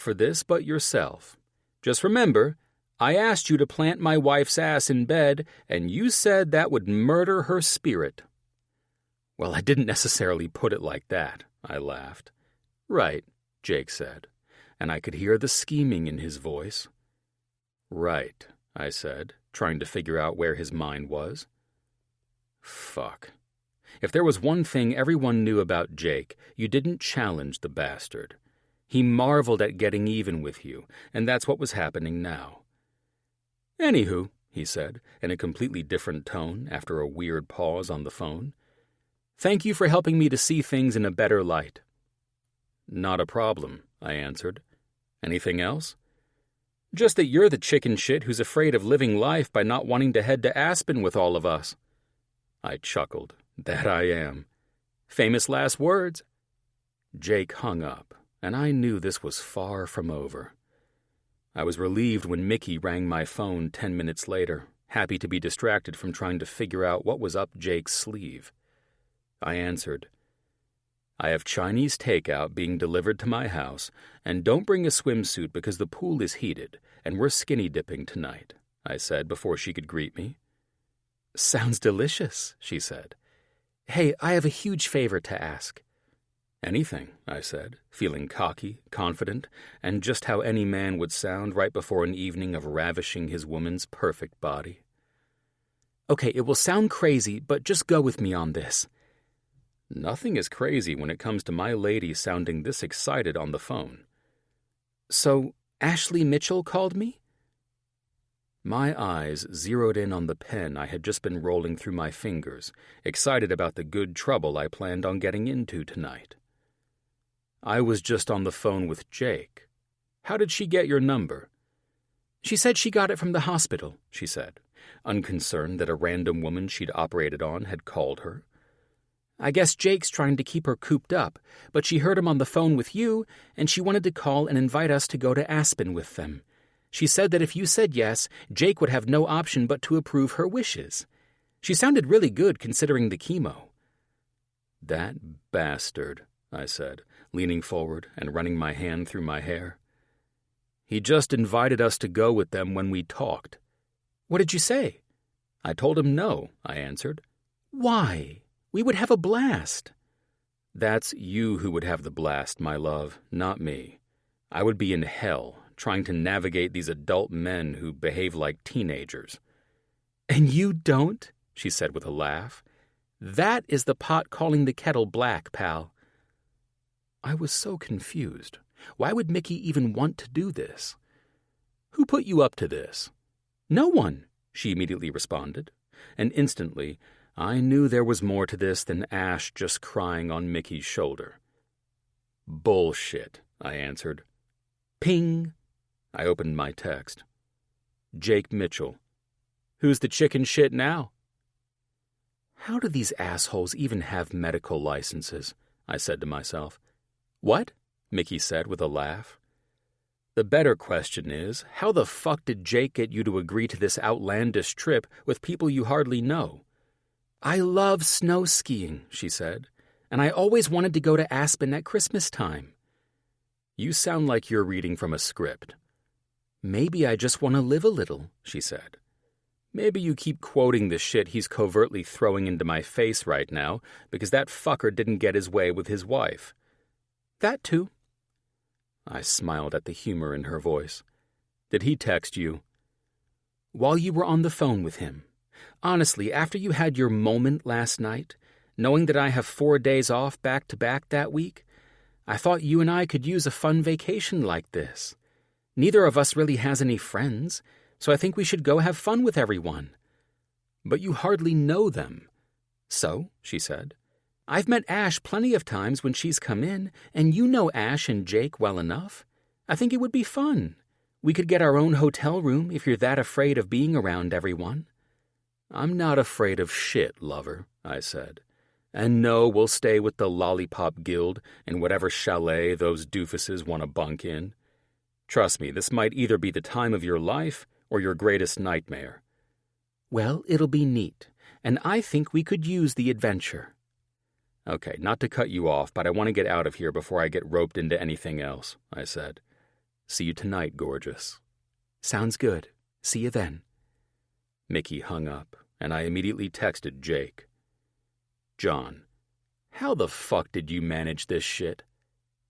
for this but yourself. Just remember, I asked you to plant my wife's ass in bed, and you said that would murder her spirit." "Well, I didn't necessarily put it like that," I laughed. "Right," Jake said, and I could hear the scheming in his voice. "Right," I said, trying to figure out where his mind was. Fuck. If there was one thing everyone knew about Jake, you didn't challenge the bastard. He marveled at getting even with you, and that's what was happening now. "Anywho," he said, in a completely different tone after a weird pause on the phone, "thank you for helping me to see things in a better light." "Not a problem," I answered. "Anything else?" "Just that you're the chicken shit who's afraid of living life by not wanting to head to Aspen with all of us." I chuckled. "That I am. Famous last words." Jake hung up, and I knew this was far from over. I was relieved when Mickey rang my phone 10 minutes later, happy to be distracted from trying to figure out what was up Jake's sleeve. I answered. "I have Chinese takeout being delivered to my house, and don't bring a swimsuit because the pool is heated, and we're skinny dipping tonight," I said before she could greet me. "Sounds delicious," she said. "Hey, I have a huge favor to ask." "Anything," I said, feeling cocky, confident, and just how any man would sound right before an evening of ravishing his woman's perfect body. "Okay, it will sound crazy, but just go with me on this." Nothing is crazy when it comes to my lady sounding this excited on the phone. "So, Ashley Mitchell called me?" My eyes zeroed in on the pen I had just been rolling through my fingers, excited about the good trouble I planned on getting into tonight. "I was just on the phone with Jake. How did she get your number?" "She said she got it from the hospital," she said, unconcerned that a random woman she'd operated on had called her. "I guess Jake's trying to keep her cooped up, but she heard him on the phone with you, and she wanted to call and invite us to go to Aspen with them. She said that if you said yes, Jake would have no option but to approve her wishes. She sounded really good considering the chemo." "That bastard," I said, leaning forward and running my hand through my hair. "He just invited us to go with them when we talked." "What did you say?" "I told him no," I answered. "Why? We would have a blast." "That's you who would have the blast, my love, not me. I would be in hell, trying to navigate these adult men who behave like teenagers." "And you don't?" she said with a laugh. "That is the pot calling the kettle black, pal." I was so confused. Why would Mickey even want to do this? "Who put you up to this?" "No one," she immediately responded, and instantly I knew there was more to this than Ash just crying on Mickey's shoulder. "Bullshit," I answered. Ping. I opened my text. Jake Mitchell. "Who's the chicken shit now?" How do these assholes even have medical licenses? I said to myself. "What?" Mickey said with a laugh. "The better question is, how the fuck did Jake get you to agree to this outlandish trip with people you hardly know?" "I love snow skiing," she said, "and I always wanted to go to Aspen at Christmas time." "You sound like you're reading from a script." "Maybe I just want to live a little," she said. "Maybe you keep quoting the shit he's covertly throwing into my face right now because that fucker didn't get his way with his wife." "That too." I smiled at the humor in her voice. "Did he text you?" "While you were on the phone with him. Honestly, after you had your moment last night, knowing that I have 4 days off back-to-back that week, I thought you and I could use a fun vacation like this. Neither of us really has any friends, so I think we should go have fun with everyone." "But you hardly know them." "So," she said, "I've met Ash plenty of times when she's come in, and you know Ash and Jake well enough. I think it would be fun. We could get our own hotel room if you're that afraid of being around everyone." "I'm not afraid of shit, lover," I said. "And no, we'll stay with the Lollipop Guild in whatever chalet those doofuses want to bunk in. Trust me, this might either be the time of your life or your greatest nightmare." "Well, it'll be neat, and I think we could use the adventure." "Okay, not to cut you off, but I want to get out of here before I get roped into anything else," I said. See you tonight, gorgeous." "Sounds good. See you then." Mickey hung up, and I immediately texted Jake. "John, how the fuck did you manage this shit?"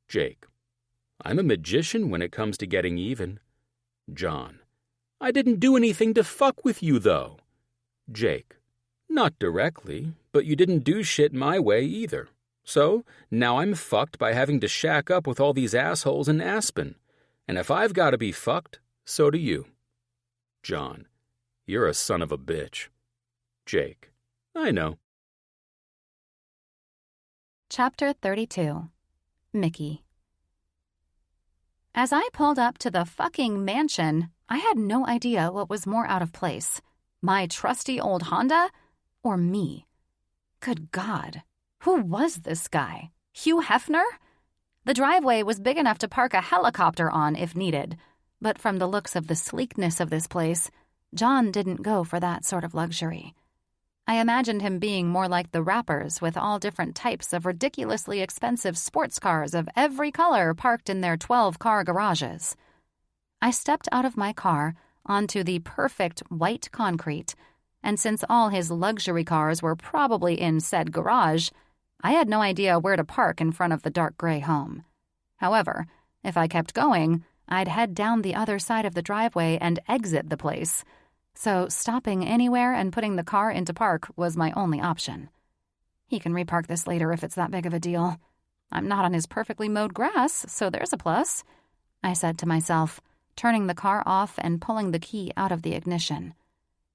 Jake, "I'm a magician when it comes to getting even." John, "I didn't do anything to fuck with you, though." Jake, "Not directly, but you didn't do shit my way either. So, now I'm fucked by having to shack up with all these assholes in Aspen. And if I've got to be fucked, so do you." John, "You're a son of a bitch." Jake, "I know." Chapter 32. Mickey. As I pulled up to the fucking mansion, I had no idea what was more out of place. My trusty old Honda or me? Good God, who was this guy? Hugh Hefner? The driveway was big enough to park a helicopter on if needed, but from the looks of the sleekness of this place, John didn't go for that sort of luxury. I imagined him being more like the rappers with all different types of ridiculously expensive sports cars of every color parked in their 12-car garages. I stepped out of my car onto the perfect white concrete, and since all his luxury cars were probably in said garage, I had no idea where to park in front of the dark gray home. However, if I kept going, I'd head down the other side of the driveway and exit the place. So stopping anywhere and putting the car into park was my only option. He can repark this later if it's that big of a deal. I'm not on his perfectly mowed grass, so there's a plus, I said to myself, turning the car off and pulling the key out of the ignition.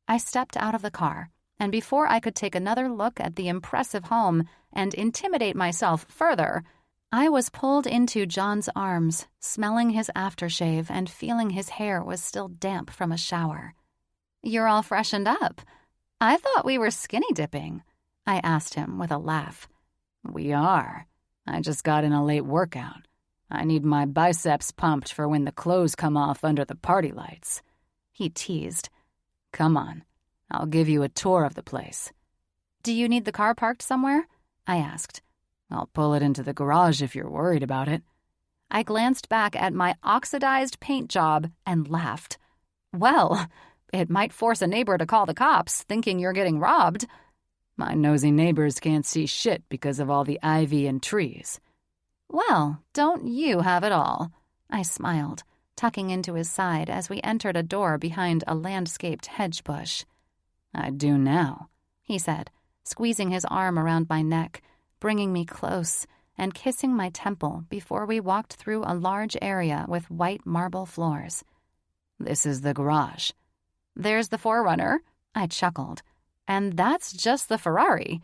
I stepped out of the car, and before I could take another look at the impressive home and intimidate myself further, I was pulled into John's arms, smelling his aftershave and feeling his hair was still damp from a shower. "You're all freshened up. I thought we were skinny dipping," I asked him with a laugh. "We are. I just got in a late workout. I need my biceps pumped for when the clothes come off under the party lights," he teased. "Come on, I'll give you a tour of the place." "Do you need the car parked somewhere?" I asked. "I'll pull it into the garage if you're worried about it." I glanced back at my oxidized paint job and laughed. "Well, it might force a neighbor to call the cops, thinking you're getting robbed." "My nosy neighbors can't see shit because of all the ivy and trees." "Well, don't you have it all?" I smiled, tucking into his side as we entered a door behind a landscaped hedge bush. "I do now," he said, squeezing his arm around my neck, bringing me close and kissing my temple before we walked through a large area with white marble floors. "This is the garage." "There's the 4Runner," I chuckled. "And that's just the Ferrari."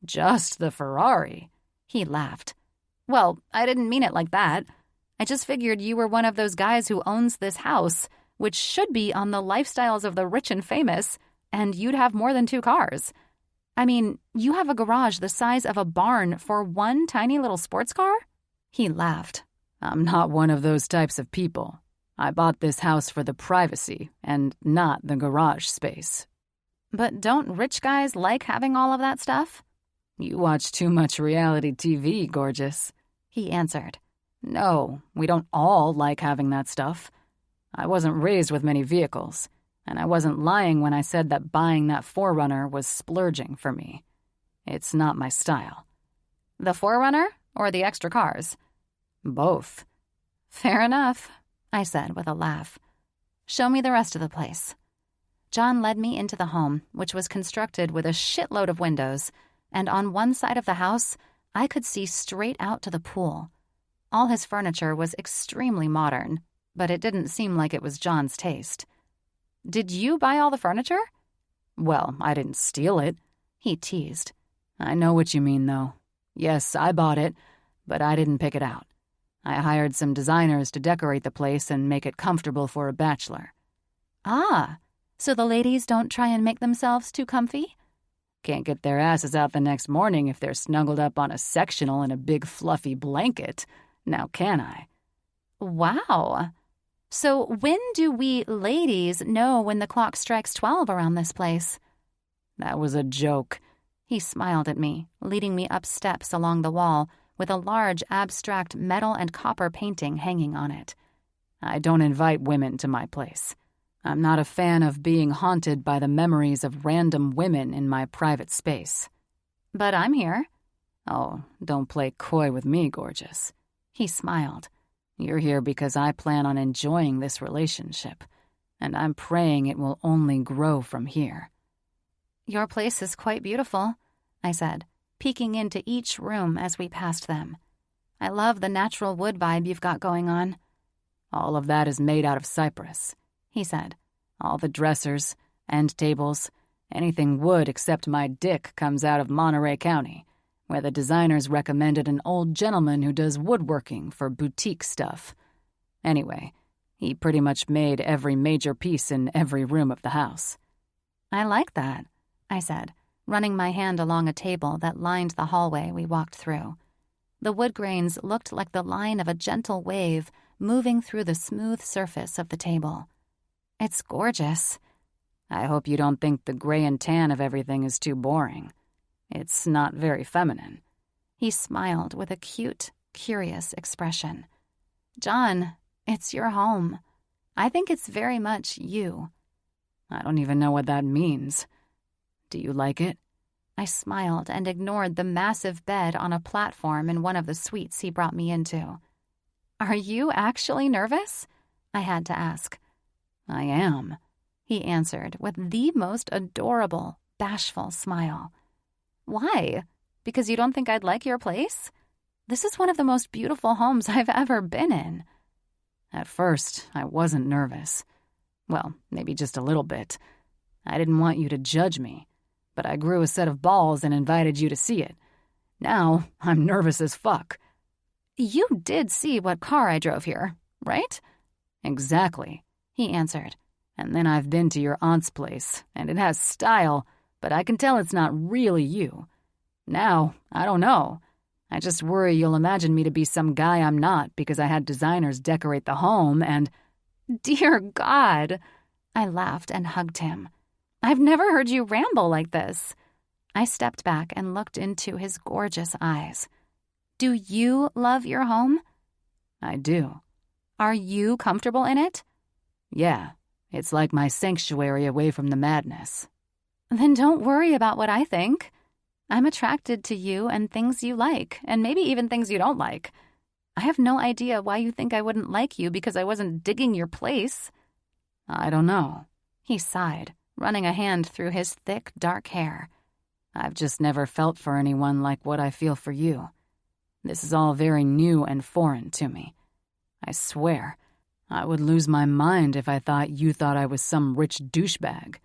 "Just the Ferrari?" He laughed. "Well, I didn't mean it like that. I just figured you were one of those guys who owns this house, which should be on the lifestyles of the rich and famous, and you'd have more than 2 cars. I mean, you have a garage the size of a barn for one tiny little sports car?" He laughed. "I'm not one of those types of people. I bought this house for the privacy and not the garage space." "But don't rich guys like having all of that stuff?" "You watch too much reality TV, gorgeous," he answered. "No, we don't all like having that stuff. I wasn't raised with many vehicles, and I wasn't lying when I said that buying that 4Runner was splurging for me. It's not my style." "The 4Runner or the extra cars?" "Both." "Fair enough," I said with a laugh. "Show me the rest of the place." John led me into the home, which was constructed with a shitload of windows, and on one side of the house, I could see straight out to the pool. All his furniture was extremely modern, but it didn't seem like it was John's taste. "Did you buy all the furniture?" "Well, I didn't steal it," he teased. "I know what you mean, though. Yes, I bought it, but I didn't pick it out. I hired some designers to decorate the place and make it comfortable for a bachelor." "Ah, so the ladies don't try and make themselves too comfy?" "Can't get their asses out the next morning if they're snuggled up on a sectional in a big fluffy blanket. Now can I?" "Wow. So when do we ladies know when the clock strikes 12 around this place?" "That was a joke." He smiled at me, leading me up steps along the wall with a large abstract metal and copper painting hanging on it. I don't invite women to my place. I'm not a fan of being haunted by the memories of random women in my private space. But I'm here. Oh, don't play coy with me, gorgeous. He smiled. You're here because I plan on enjoying this relationship, and I'm praying it will only grow from here. Your place is quite beautiful, I said, peeking into each room as we passed them. I love the natural wood vibe you've got going on. All of that is made out of cypress, he said. All the dressers, end tables, anything wood except my dick comes out of Monterey County, where the designers recommended an old gentleman who does woodworking for boutique stuff. Anyway, he pretty much made every major piece in every room of the house. I like that, I said, running my hand along a table that lined the hallway we walked through. The wood grains looked like the line of a gentle wave moving through the smooth surface of the table. It's gorgeous. I hope you don't think the gray and tan of everything is too boring. It's not very feminine. He smiled with a cute, curious expression. John, it's your home. I think it's very much you. I don't even know what that means. Do you like it? I smiled and ignored the massive bed on a platform in one of the suites he brought me into. Are you actually nervous? I had to ask. I am, he answered with the most adorable, bashful smile. Why? Because you don't think I'd like your place? This is one of the most beautiful homes I've ever been in. At first, I wasn't nervous. Well, maybe just a little bit. I didn't want you to judge me, but I grew a set of balls and invited you to see it. Now, I'm nervous as fuck. You did see what car I drove here, right? Exactly, he answered. And then I've been to your aunt's place, and it has style, but I can tell it's not really you. Now, I don't know. I just worry you'll imagine me to be some guy I'm not because I had designers decorate the home and... Dear God! I laughed and hugged him. I've never heard you ramble like this. I stepped back and looked into his gorgeous eyes. Do you love your home? I do. Are you comfortable in it? Yeah, it's like my sanctuary away from the madness. Then don't worry about what I think. I'm attracted to you and things you like, and maybe even things you don't like. I have no idea why you think I wouldn't like you because I wasn't digging your place. I don't know, he sighed, running a hand through his thick, dark hair. I've just never felt for anyone like what I feel for you. This is all very new and foreign to me. I swear, I would lose my mind if I thought you thought I was some rich douchebag.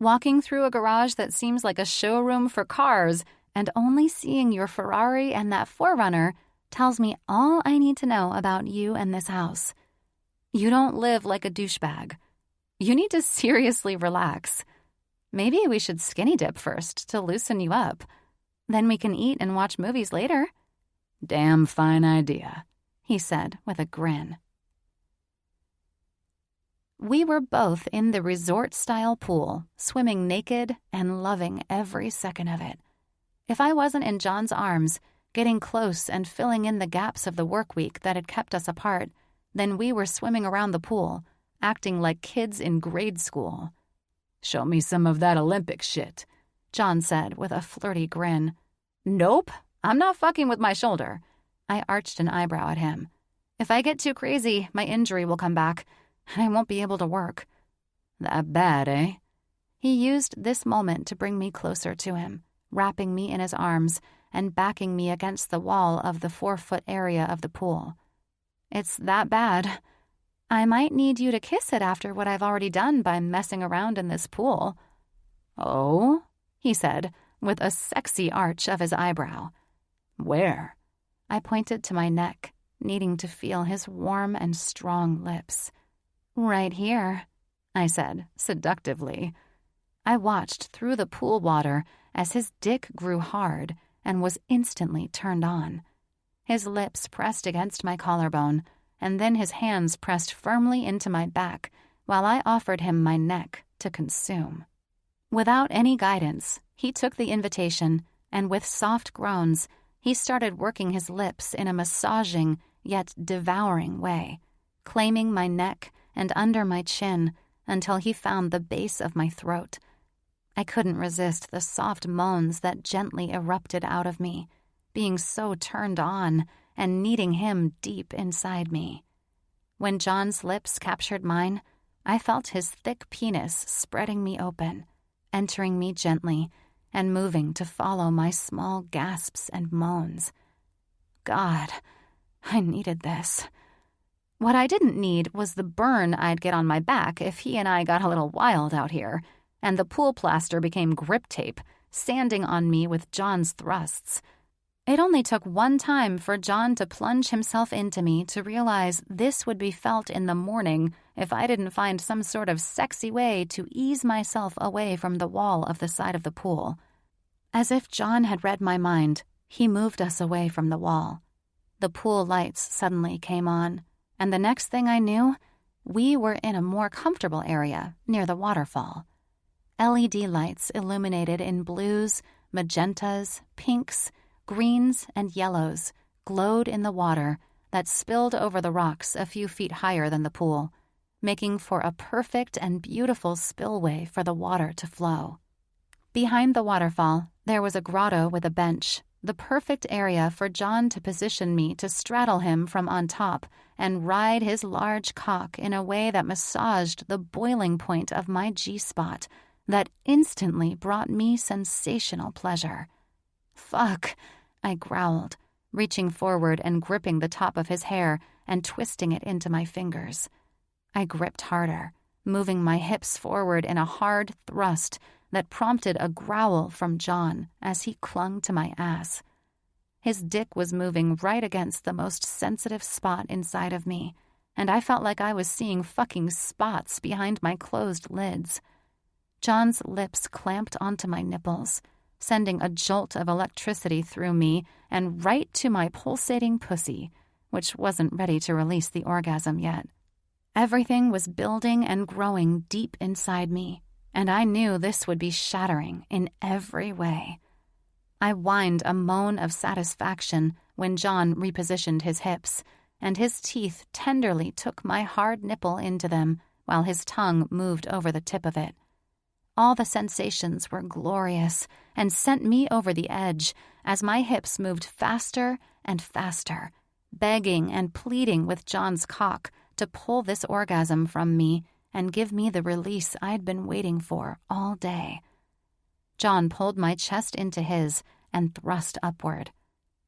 Walking through a garage that seems like a showroom for cars and only seeing your Ferrari and that 4Runner tells me all I need to know about you and this house. You don't live like a douchebag. You need to seriously relax. Maybe we should skinny dip first to loosen you up. Then we can eat and watch movies later. Damn fine idea, he said with a grin. We were both in the resort-style pool, swimming naked and loving every second of it. If I wasn't in John's arms, getting close and filling in the gaps of the work week that had kept us apart, then we were swimming around the pool, acting like kids in grade school. Show me some of that Olympic shit, John said with a flirty grin. Nope, I'm not fucking with my shoulder. I arched an eyebrow at him. If I get too crazy, my injury will come back, and I won't be able to work. That bad, eh? He used this moment to bring me closer to him, wrapping me in his arms and backing me against the wall of the 4-foot area of the pool. It's that bad. I might need you to kiss it after what I've already done by messing around in this pool. Oh? He said, with a sexy arch of his eyebrow. Where? I pointed to my neck, needing to feel his warm and strong lips. Right here, I said, seductively. I watched through the pool water as his dick grew hard and was instantly turned on. His lips pressed against my collarbone, and then his hands pressed firmly into my back while I offered him my neck to consume. Without any guidance, he took the invitation, and with soft groans, he started working his lips in a massaging yet devouring way, claiming my neck and under my chin until he found the base of my throat. I couldn't resist the soft moans that gently erupted out of me, being so turned on and needing him deep inside me. When John's lips captured mine, I felt his thick penis spreading me open, entering me gently and moving to follow my small gasps and moans. God, I needed this. What I didn't need was the burn I'd get on my back if he and I got a little wild out here, and the pool plaster became grip tape, sanding on me with John's thrusts. It only took one time for John to plunge himself into me to realize this would be felt in the morning if I didn't find some sort of sexy way to ease myself away from the wall of the side of the pool. As if John had read my mind, he moved us away from the wall. The pool lights suddenly came on, and the next thing I knew, we were in a more comfortable area near the waterfall. LED lights illuminated in blues, magentas, pinks, greens, and yellows glowed in the water that spilled over the rocks a few feet higher than the pool, making for a perfect and beautiful spillway for the water to flow. Behind the waterfall, there was a grotto with a bench, the perfect area for John to position me to straddle him from on top and ride his large cock in a way that massaged the boiling point of my G-spot that instantly brought me sensational pleasure. Fuck, I growled, reaching forward and gripping the top of his hair and twisting it into my fingers. I gripped harder, moving my hips forward in a hard thrust that prompted a growl from John as he clung to my ass. His dick was moving right against the most sensitive spot inside of me, and I felt like I was seeing fucking spots behind my closed lids. John's lips clamped onto my nipples, sending a jolt of electricity through me and right to my pulsating pussy, which wasn't ready to release the orgasm yet. Everything was building and growing deep inside me, and I knew this would be shattering in every way. I whined a moan of satisfaction when John repositioned his hips, and his teeth tenderly took my hard nipple into them while his tongue moved over the tip of it. All the sensations were glorious and sent me over the edge as my hips moved faster and faster, begging and pleading with John's cock to pull this orgasm from me and give me the release I'd been waiting for all day. John pulled my chest into his and thrust upward.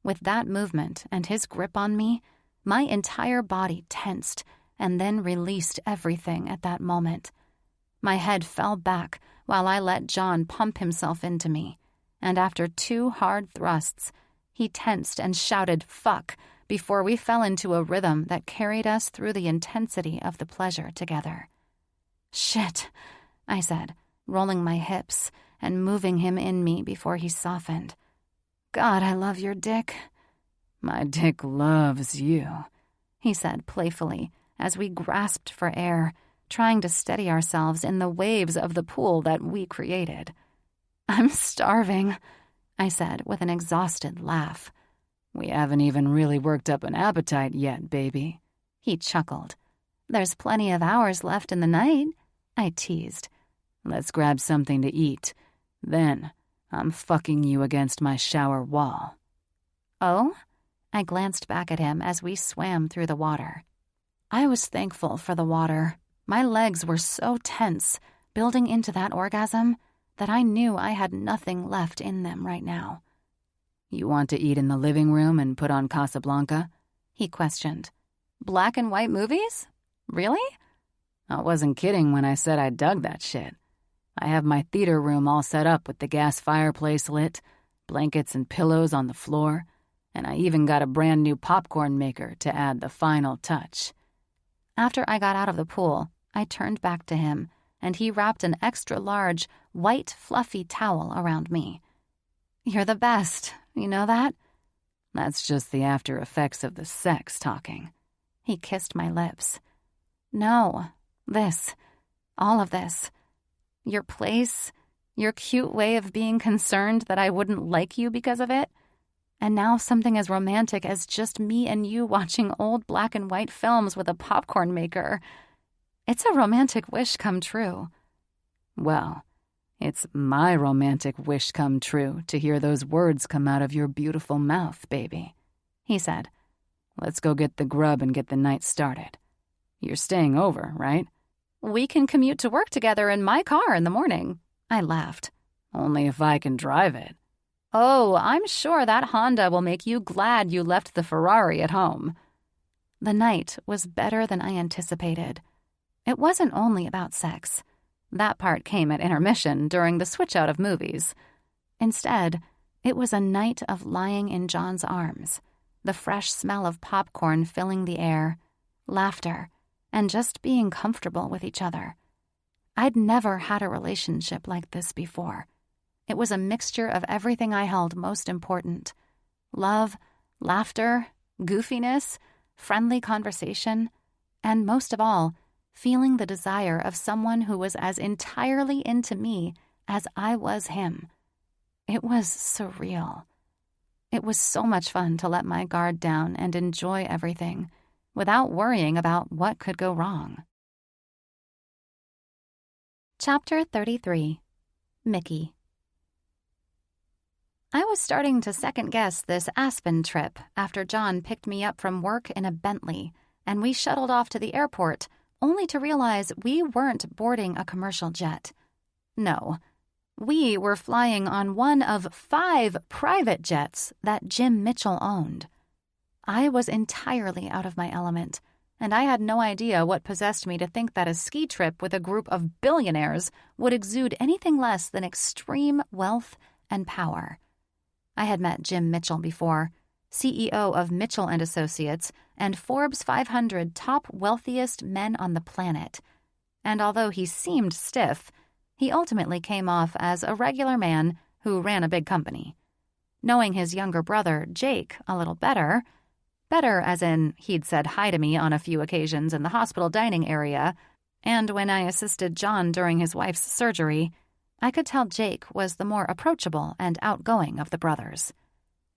With that movement and his grip on me, my entire body tensed and then released everything at that moment. My head fell back while I let John pump himself into me, and after 2 hard thrusts, he tensed and shouted "fuck" before we fell into a rhythm that carried us through the intensity of the pleasure together. "Shit," I said, rolling my hips and moving him in me before he softened. "God, I love your dick." "My dick loves you," he said playfully as we grasped for air, trying to steady ourselves in the waves of the pool that we created. "I'm starving," I said with an exhausted laugh. "We haven't even really worked up an appetite yet, baby," he chuckled. "There's plenty of hours left in the night," I teased. "Let's grab something to eat. Then I'm fucking you against my shower wall." "Oh?" I glanced back at him as we swam through the water. I was thankful for the water. My legs were so tense, building into that orgasm, that I knew I had nothing left in them right now. "You want to eat in the living room and put on Casablanca?" he questioned. "Black and white movies? Really?" "I wasn't kidding when I said I dug that shit. I have my theater room all set up with the gas fireplace lit, blankets and pillows on the floor, and I even got a brand new popcorn maker to add the final touch." After I got out of the pool, I turned back to him, and he wrapped an extra-large, white, fluffy towel around me. "You're the best, you know that?" "That's just the after effects of the sex talking." He kissed my lips. "No, this, all of this. Your place, your cute way of being concerned that I wouldn't like you because of it. And now something as romantic as just me and you watching old black and white films with a popcorn maker. It's a romantic wish come true. Well, it's my romantic wish come true to hear those words come out of your beautiful mouth, baby," he said. "Let's go get the grub and get the night started. You're staying over, right?" We can commute to work together in my car in the morning. I laughed. "Only if I can drive it." Oh, I'm sure that Honda will make you glad you left the Ferrari at home. The night was better than I anticipated. It wasn't only about sex. That part came at intermission during the switch out of movies. Instead, it was a night of lying in John's arms, the fresh smell of popcorn filling the air, laughter, and just being comfortable with each other. I'd never had a relationship like this before. It was a mixture of everything I held most important: love, laughter, goofiness, friendly conversation, and most of all, feeling the desire of someone who was as entirely into me as I was him. It was surreal. It was so much fun to let my guard down and enjoy everything without worrying about what could go wrong. Chapter 33. Mickey. I was starting to second-guess this Aspen trip after John picked me up from work in a Bentley, and we shuttled off to the airport, only to realize we weren't boarding a commercial jet. No, we were flying on one of 5 private jets that Jim Mitchell owned. I was entirely out of my element, and I had no idea what possessed me to think that a ski trip with a group of billionaires would exude anything less than extreme wealth and power. I had met Jim Mitchell before, CEO of Mitchell & Associates and Forbes 500 top wealthiest men on the planet. And although he seemed stiff, he ultimately came off as a regular man who ran a big company. Knowing his younger brother, Jake, a little better as in he'd said hi to me on a few occasions in the hospital dining area, and when I assisted John during his wife's surgery, I could tell Jake was the more approachable and outgoing of the brothers.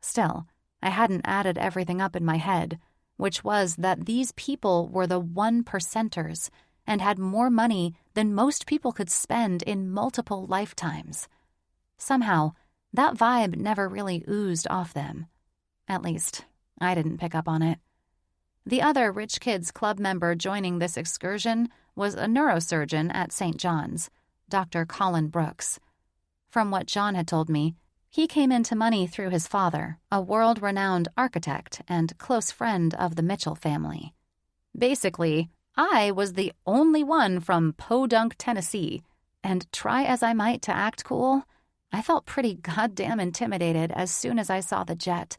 Still, I hadn't added everything up in my head, which was that these people were the 1%ers and had more money than most people could spend in multiple lifetimes. Somehow, that vibe never really oozed off them. At least, I didn't pick up on it. The other Rich Kids Club member joining this excursion was a neurosurgeon at St. John's, Dr. Colin Brooks. From what John had told me, he came into money through his father, a world-renowned architect and close friend of the Mitchell family. Basically, I was the only one from Podunk, Tennessee, and try as I might to act cool, I felt pretty goddamn intimidated as soon as I saw the jet.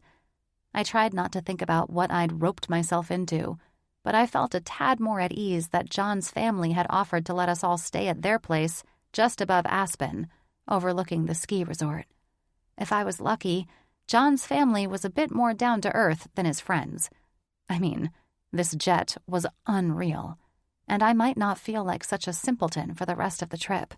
I tried not to think about what I'd roped myself into, but I felt a tad more at ease that John's family had offered to let us all stay at their place just above Aspen, overlooking the ski resort. If I was lucky, John's family was a bit more down to earth than his friends. I mean, this jet was unreal, and I might not feel like such a simpleton for the rest of the trip.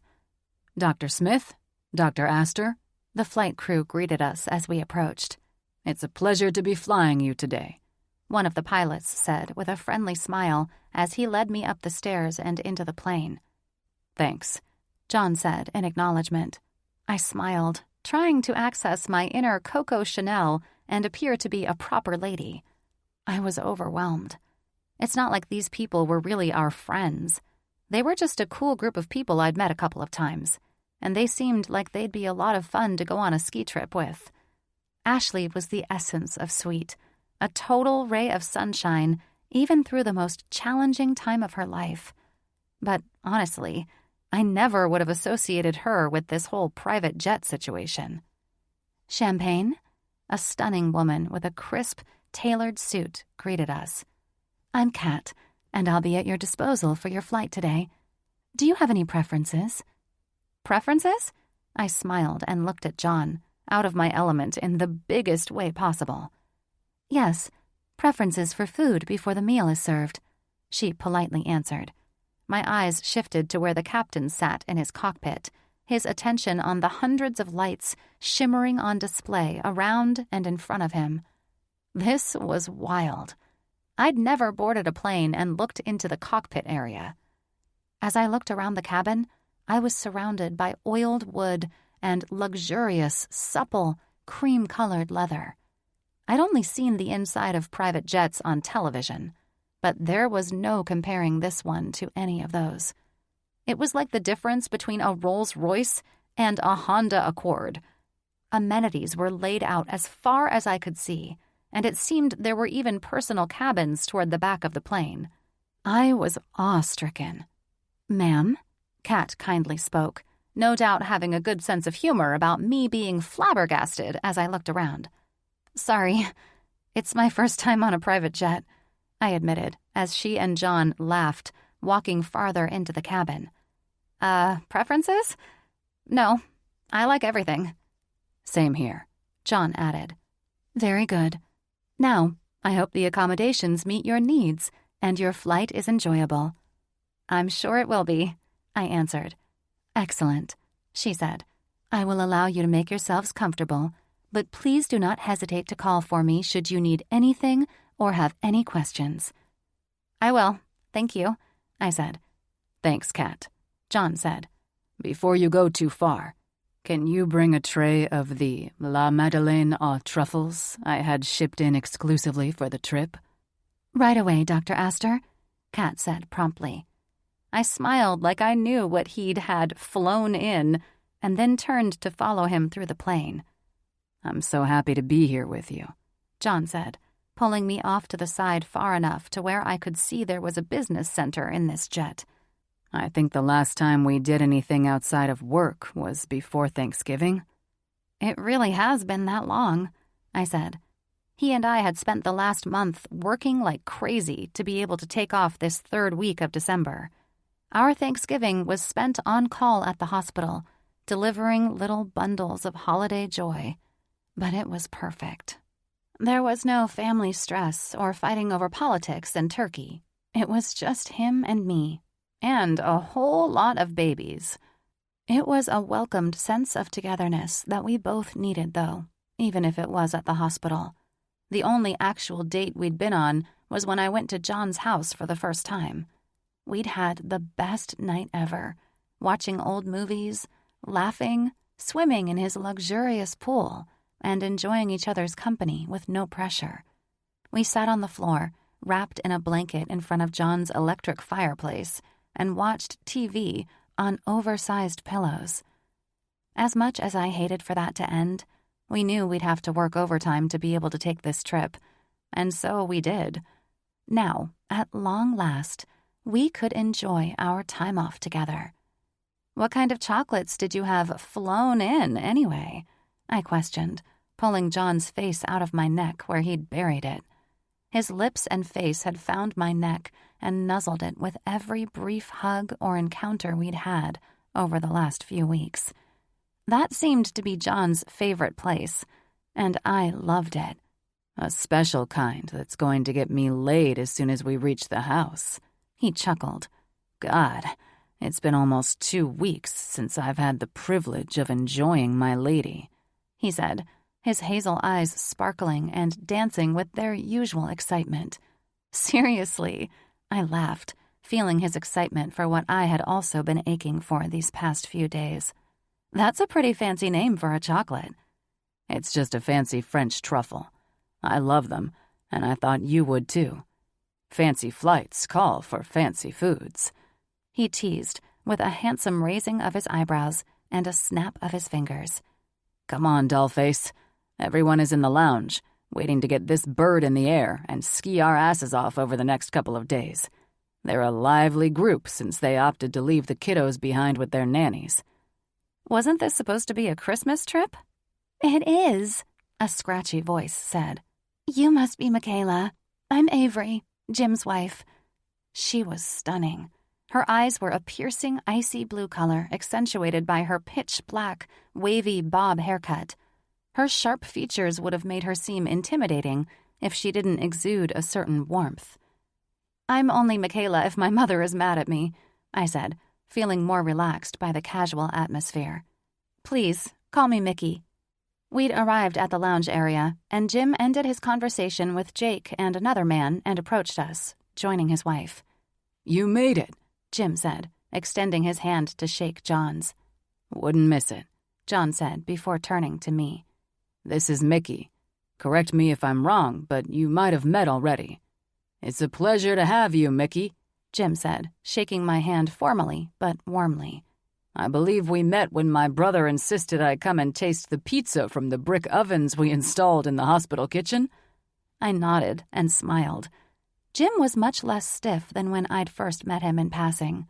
"Dr. Smith? Dr. Astor?" The flight crew greeted us as we approached. "It's a pleasure to be flying you today," one of the pilots said with a friendly smile as he led me up the stairs and into the plane. "Thanks," John said in acknowledgement. I smiled, trying to access my inner Coco Chanel and appear to be a proper lady. I was overwhelmed. It's not like these people were really our friends. They were just a cool group of people I'd met a couple of times, and they seemed like they'd be a lot of fun to go on a ski trip with. Ashley was the essence of sweet, a total ray of sunshine, even through the most challenging time of her life. But honestly, I never would have associated her with this whole private jet situation. Champagne? A stunning woman with a crisp, tailored suit greeted us. I'm Kat, and I'll be at your disposal for your flight today. Do you have any preferences? Preferences? I smiled and looked at John, out of my element in the biggest way possible. Yes, preferences for food before the meal is served, she politely answered. My eyes shifted to where the captain sat in his cockpit, his attention on the hundreds of lights shimmering on display around and in front of him. This was wild. I'd never boarded a plane and looked into the cockpit area. As I looked around the cabin, I was surrounded by oiled wood and luxurious, supple, cream-colored leather. I'd only seen the inside of private jets on television, but there was no comparing this one to any of those. It was like the difference between a Rolls-Royce and a Honda Accord. Amenities were laid out as far as I could see, and it seemed there were even personal cabins toward the back of the plane. I was awe-stricken. "Ma'am?" Kat kindly spoke, no doubt having a good sense of humor about me being flabbergasted as I looked around. "Sorry, it's my first time on a private jet," I admitted, as she and John laughed, walking farther into the cabin. Preferences? No, I like everything." "Same here," John added. "Very good. Now, I hope the accommodations meet your needs and your flight is enjoyable." "I'm sure it will be," I answered. "Excellent," she said. "I will allow you to make yourselves comfortable, but please do not hesitate to call for me should you need anything or have any questions." "I will, thank you," I said. "Thanks, Kat," John said. "Before you go too far, can you bring a tray of the La Madeleine aux truffles I had shipped in exclusively for the trip?" "Right away, Dr. Astor," Kat said promptly. I smiled like I knew what he'd had flown in, and then turned to follow him through the plane. "I'm so happy to be here with you," John said, pulling me off to the side far enough to where I could see there was a business center in this jet. "I think the last time we did anything outside of work was before Thanksgiving." "It really has been that long," I said. He and I had spent the last month working like crazy to be able to take off this third week of December. Our Thanksgiving was spent on call at the hospital, delivering little bundles of holiday joy. But it was perfect. There was no family stress or fighting over politics and turkey. It was just him and me, and a whole lot of babies. It was a welcomed sense of togetherness that we both needed, though, even if it was at the hospital. The only actual date we'd been on was when I went to John's house for the first time. We'd had the best night ever, watching old movies, laughing, swimming in his luxurious pool, and enjoying each other's company with no pressure. We sat on the floor, wrapped in a blanket in front of John's electric fireplace, and watched TV on oversized pillows. As much as I hated for that to end, we knew we'd have to work overtime to be able to take this trip, and so we did. Now, at long last, we could enjoy our time off together. "What kind of chocolates did you have flown in, anyway?" I questioned, pulling John's face out of my neck where he'd buried it. His lips and face had found my neck and nuzzled it with every brief hug or encounter we'd had over the last few weeks. That seemed to be John's favorite place, and I loved it. "A special kind that's going to get me laid as soon as we reach the house," he chuckled. "God, it's been almost 2 weeks since I've had the privilege of enjoying my lady," he said, his hazel eyes sparkling and dancing with their usual excitement. "Seriously," I laughed, feeling his excitement for what I had also been aching for these past few days. "That's a pretty fancy name for a chocolate." "It's just a fancy French truffle. I love them, and I thought you would too. Fancy flights call for fancy foods," he teased, with a handsome raising of his eyebrows and a snap of his fingers. "Come on, dollface. Everyone is in the lounge, waiting to get this bird in the air and ski our asses off over the next couple of days. They're a lively group since they opted to leave the kiddos behind with their nannies." "Wasn't this supposed to be a Christmas trip?" "It is," a scratchy voice said. "You must be Michaela. I'm Avery, Jim's wife." She was stunning. Her eyes were a piercing icy blue color accentuated by her pitch-black, wavy bob haircut. Her sharp features would have made her seem intimidating if she didn't exude a certain warmth. "I'm only Michaela if my mother is mad at me," I said, feeling more relaxed by the casual atmosphere. "Please, call me Mickey." We'd arrived at the lounge area, and Jim ended his conversation with Jake and another man and approached us, joining his wife. "You made it," Jim said, extending his hand to shake John's. "Wouldn't miss it," John said before turning to me. "This is Mickey. Correct me if I'm wrong, but you might have met already." "It's a pleasure to have you, Mickey," Jim said, shaking my hand formally but warmly. "I believe we met when my brother insisted I come and taste the pizza from the brick ovens we installed in the hospital kitchen." I nodded and smiled. Jim was much less stiff than when I'd first met him in passing.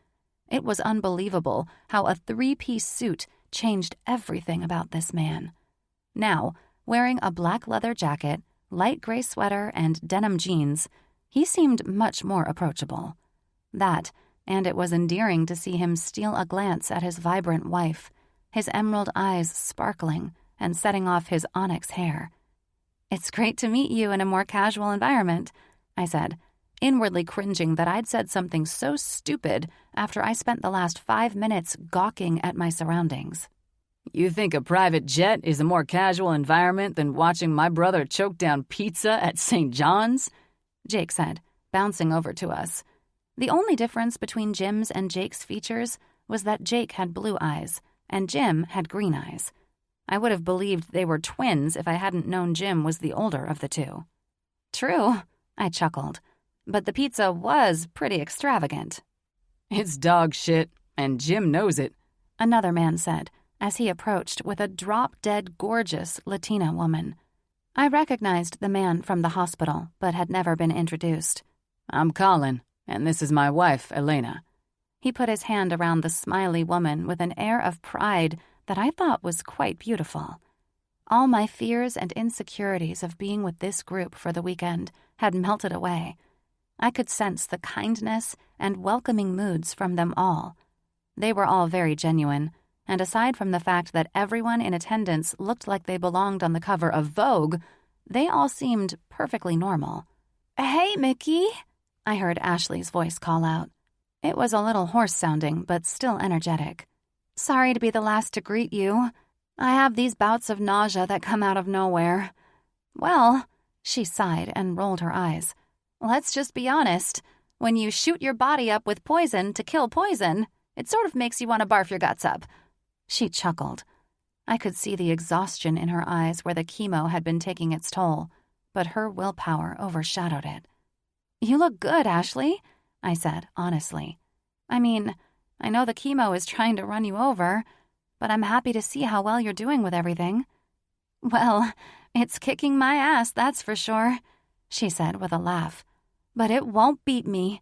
It was unbelievable how a three-piece suit changed everything about this man. Now, wearing a black leather jacket, light gray sweater, and denim jeans, he seemed much more approachable. That, and it was endearing to see him steal a glance at his vibrant wife, his emerald eyes sparkling and setting off his onyx hair. "It's great to meet you in a more casual environment," I said, inwardly cringing that I'd said something so stupid after I spent the last 5 minutes gawking at my surroundings. "You think a private jet is a more casual environment than watching my brother choke down pizza at St. John's?" Jake said, bouncing over to us. The only difference between Jim's and Jake's features was that Jake had blue eyes and Jim had green eyes. I would have believed they were twins if I hadn't known Jim was the older of the two. "True," I chuckled, "but the pizza was pretty extravagant." "It's dog shit, and Jim knows it," another man said as he approached with a drop-dead gorgeous Latina woman. I recognized the man from the hospital, but had never been introduced. "I'm Colin, and this is my wife, Elena." He put his hand around the smiley woman with an air of pride that I thought was quite beautiful. All my fears and insecurities of being with this group for the weekend had melted away. I could sense the kindness and welcoming moods from them all. They were all very genuine, and aside from the fact that everyone in attendance looked like they belonged on the cover of Vogue, they all seemed perfectly normal. "Hey, Mickey," I heard Ashley's voice call out. It was a little hoarse-sounding, but still energetic. "Sorry to be the last to greet you. I have these bouts of nausea that come out of nowhere." "Well," she sighed and rolled her eyes, "let's just be honest. When you shoot your body up with poison to kill poison, it sort of makes you want to barf your guts up." She chuckled. I could see the exhaustion in her eyes where the chemo had been taking its toll, but her willpower overshadowed it. "You look good, Ashley," I said, honestly. "I mean, I know the chemo is trying to run you over, but I'm happy to see how well you're doing with everything." "Well, it's kicking my ass, that's for sure," she said with a laugh. "But it won't beat me."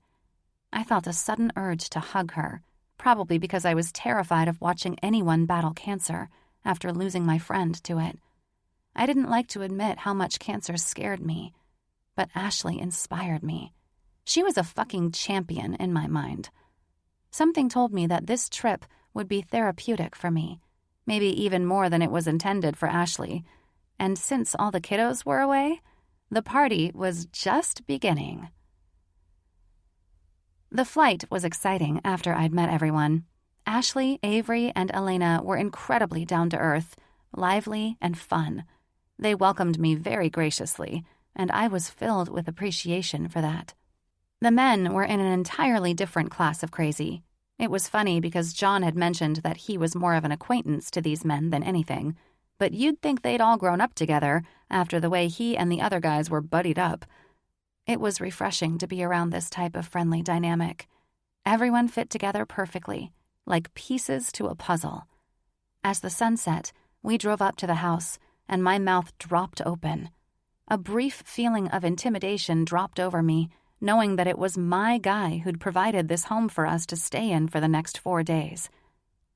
I felt a sudden urge to hug her, probably because I was terrified of watching anyone battle cancer after losing my friend to it. I didn't like to admit how much cancer scared me, but Ashley inspired me. She was a fucking champion in my mind. Something told me that this trip would be therapeutic for me, maybe even more than it was intended for Ashley. And since all the kiddos were away, the party was just beginning. The flight was exciting after I'd met everyone. Ashley, Avery, and Elena were incredibly down-to-earth, lively, and fun. They welcomed me very graciously, and I was filled with appreciation for that. The men were in an entirely different class of crazy. It was funny because John had mentioned that he was more of an acquaintance to these men than anything, but you'd think they'd all grown up together after the way he and the other guys were buddied up. It was refreshing to be around this type of friendly dynamic. Everyone fit together perfectly, like pieces to a puzzle. As the sun set, we drove up to the house, and my mouth dropped open. A brief feeling of intimidation dropped over me, knowing that it was my guy who'd provided this home for us to stay in for the next 4 days.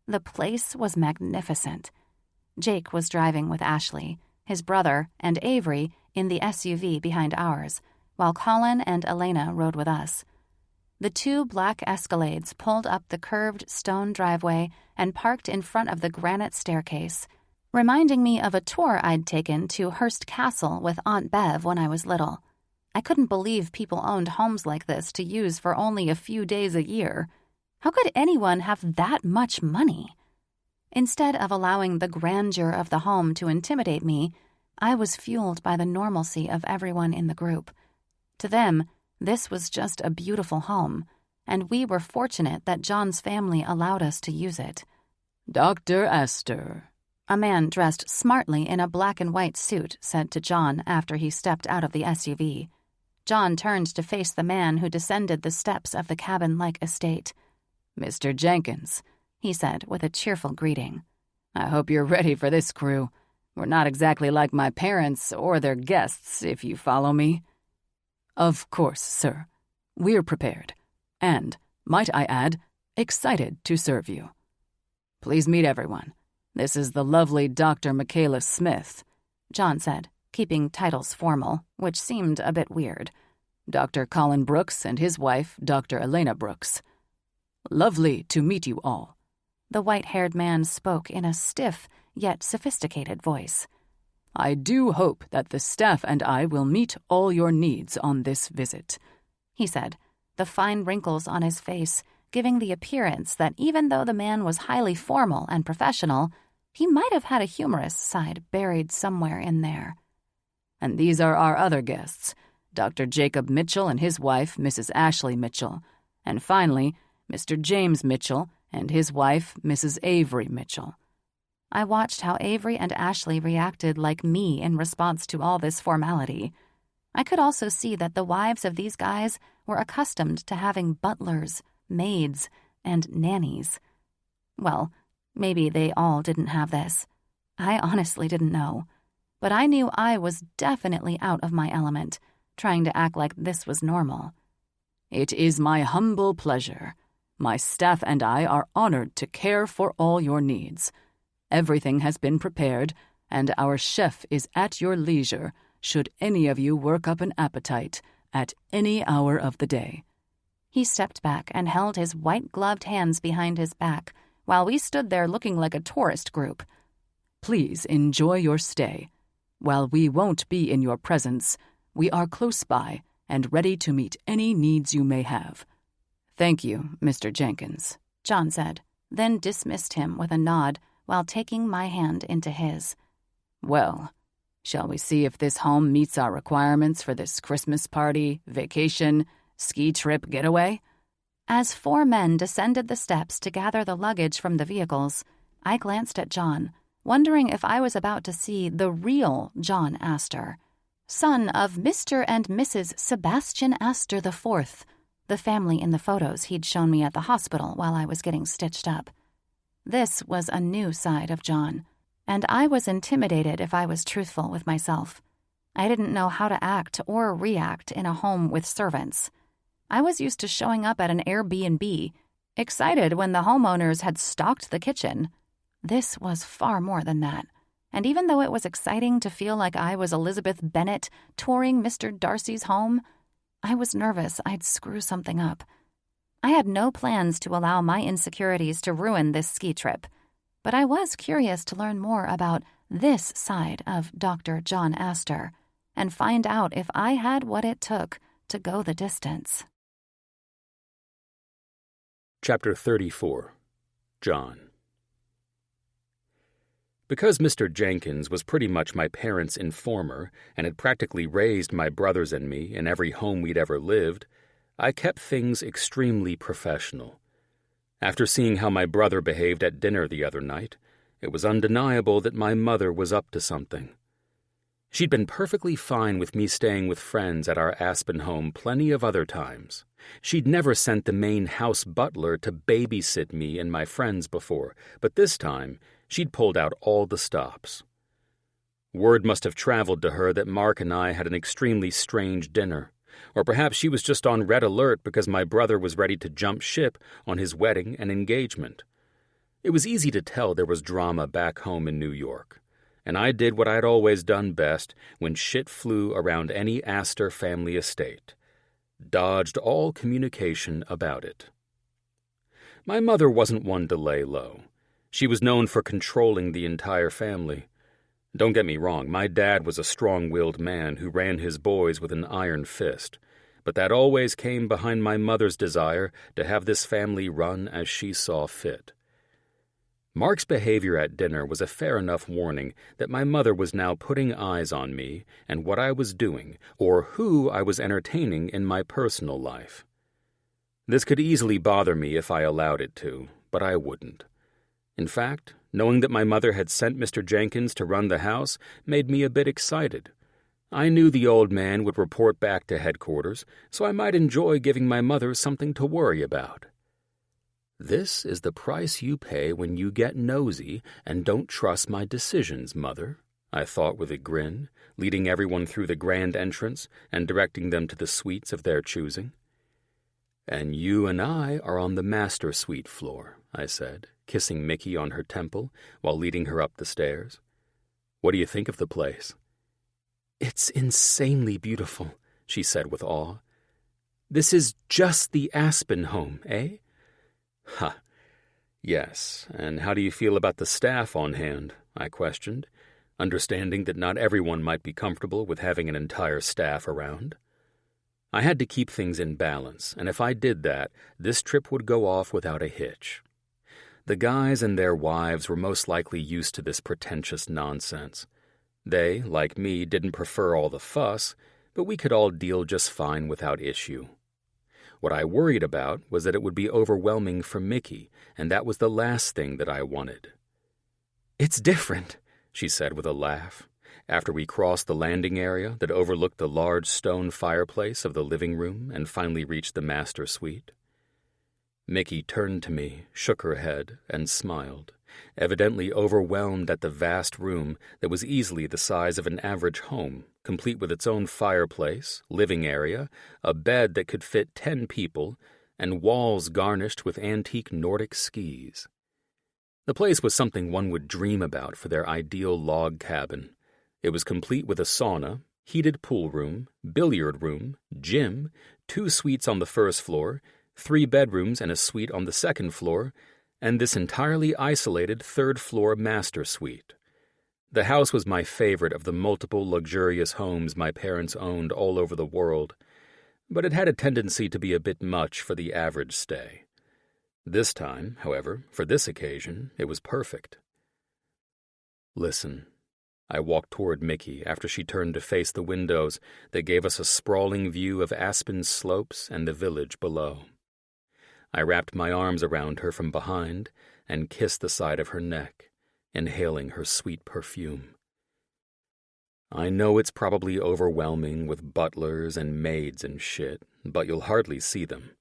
The place was magnificent. Jake was driving with Ashley, his brother, and Avery in the SUV behind ours, while Colin and Elena rode with us. The 2 black escalades pulled up the curved stone driveway and parked in front of the granite staircase, reminding me of a tour I'd taken to Hearst Castle with Aunt Bev when I was little. I couldn't believe people owned homes like this to use for only a few days a year. How could anyone have that much money? Instead of allowing the grandeur of the home to intimidate me, I was fueled by the normalcy of everyone in the group. To them, this was just a beautiful home, and we were fortunate that John's family allowed us to use it. Dr. Astor, A man dressed smartly in a black and white suit said to John after he stepped out of the SUV. John turned to face the man who descended the steps of the cabin-like estate. Mr. Jenkins, he said with a cheerful greeting. I hope you're ready for this crew. We're not exactly like my parents or their guests, if you follow me. Of course, sir. We're prepared. And, might I add, excited to serve you. Please meet everyone. This is the lovely Dr. Michaela Smith, John said, keeping titles formal, which seemed a bit weird. Dr. Colin Brooks and his wife, Dr. Elena Brooks. Lovely to meet you all. The white-haired man spoke in a stiff yet sophisticated voice. I do hope that the staff and I will meet all your needs on this visit, he said, the fine wrinkles on his face giving the appearance that even though the man was highly formal and professional, he might have had a humorous side buried somewhere in there. And these are our other guests, Dr. Jacob Mitchell and his wife, Mrs. Ashley Mitchell, and finally, Mr. James Mitchell and his wife, Mrs. Avery Mitchell. I watched how Avery and Ashley reacted like me in response to all this formality. I could also see that the wives of these guys were accustomed to having butlers, maids, and nannies. Well, maybe they all didn't have this. I honestly didn't know. But I knew I was definitely out of my element, trying to act like this was normal. It is my humble pleasure. My staff and I are honored to care for all your needs. Everything has been prepared, and our chef is at your leisure should any of you work up an appetite at any hour of the day. He stepped back and held his white-gloved hands behind his back while we stood there looking like a tourist group. Please enjoy your stay. While we won't be in your presence, we are close by and ready to meet any needs you may have. Thank you, Mr. Jenkins, John said, then dismissed him with a nod while taking my hand into his. Well, shall we see if this home meets our requirements for this Christmas party, vacation, ski trip getaway? As 4 men descended the steps to gather the luggage from the vehicles, I glanced at John, wondering if I was about to see the real John Astor, son of Mr. and Mrs. Sebastian Astor IV, the family in the photos he'd shown me at the hospital while I was getting stitched up. This was a new side of John, and I was intimidated if I was truthful with myself. I didn't know how to act or react in a home with servants. I was used to showing up at an Airbnb, excited when the homeowners had stocked the kitchen. This was far more than that, and even though it was exciting to feel like I was Elizabeth Bennet touring Mr. Darcy's home, I was nervous I'd screw something up. I had no plans to allow my insecurities to ruin this ski trip, but I was curious to learn more about this side of Dr. John Astor and find out if I had what it took to go the distance. Chapter 34. John. Because Mr. Jenkins was pretty much my parents' informer and had practically raised my brothers and me in every home we'd ever lived, I kept things extremely professional. After seeing how my brother behaved at dinner the other night, it was undeniable that my mother was up to something. She'd been perfectly fine with me staying with friends at our Aspen home plenty of other times. She'd never sent the main house butler to babysit me and my friends before, but this time she'd pulled out all the stops. Word must have traveled to her that Mark and I had an extremely strange dinner, or perhaps she was just on red alert because my brother was ready to jump ship on his wedding and engagement. It was easy to tell there was drama back home in New York, and I did what I'd always done best when shit flew around any Astor family estate: dodged all communication about it. My mother wasn't one to lay low. She was known for controlling the entire family. Don't get me wrong, my dad was a strong-willed man who ran his boys with an iron fist, but that always came behind my mother's desire to have this family run as she saw fit. Mark's behavior at dinner was a fair enough warning that my mother was now putting eyes on me and what I was doing, or who I was entertaining in my personal life. This could easily bother me if I allowed it to, but I wouldn't. In fact, knowing that my mother had sent Mr. Jenkins to run the house made me a bit excited. I knew the old man would report back to headquarters, so I might enjoy giving my mother something to worry about. "This is the price you pay when you get nosy and don't trust my decisions, Mother," I thought with a grin, leading everyone through the grand entrance and directing them to the suites of their choosing. "And you and I are on the master suite floor," I said, kissing Mickey on her temple while leading her up the stairs. "What do you think of the place?" "It's insanely beautiful," she said with awe. "This is just the Aspen home, eh?" "Ha, yes, and how do you feel about the staff on hand?" I questioned, understanding that not everyone might be comfortable with having an entire staff around. I had to keep things in balance, and if I did that, this trip would go off without a hitch. The guys and their wives were most likely used to this pretentious nonsense. They, like me, didn't prefer all the fuss, but we could all deal just fine without issue. What I worried about was that it would be overwhelming for Mickey, and that was the last thing that I wanted. "It's different," she said with a laugh, after we crossed the landing area that overlooked the large stone fireplace of the living room and finally reached the master suite. Mickey turned to me, shook her head, and smiled, evidently overwhelmed at the vast room that was easily the size of an average home, complete with its own fireplace, living area, a bed that could fit 10 people, and walls garnished with antique Nordic skis. The place was something one would dream about for their ideal log cabin. It was complete with a sauna, heated pool room, billiard room, gym, 2 suites on the first floor, 3 bedrooms and a suite on the second floor, and this entirely isolated third-floor master suite. The house was my favorite of the multiple luxurious homes my parents owned all over the world, but it had a tendency to be a bit much for the average stay. This time, however, for this occasion, it was perfect. "Listen." I walked toward Mickey after she turned to face the windows that gave us a sprawling view of Aspen's slopes and the village below. I wrapped my arms around her from behind and kissed the side of her neck, inhaling her sweet perfume. "I know it's probably overwhelming with butlers and maids and shit, but you'll hardly see them."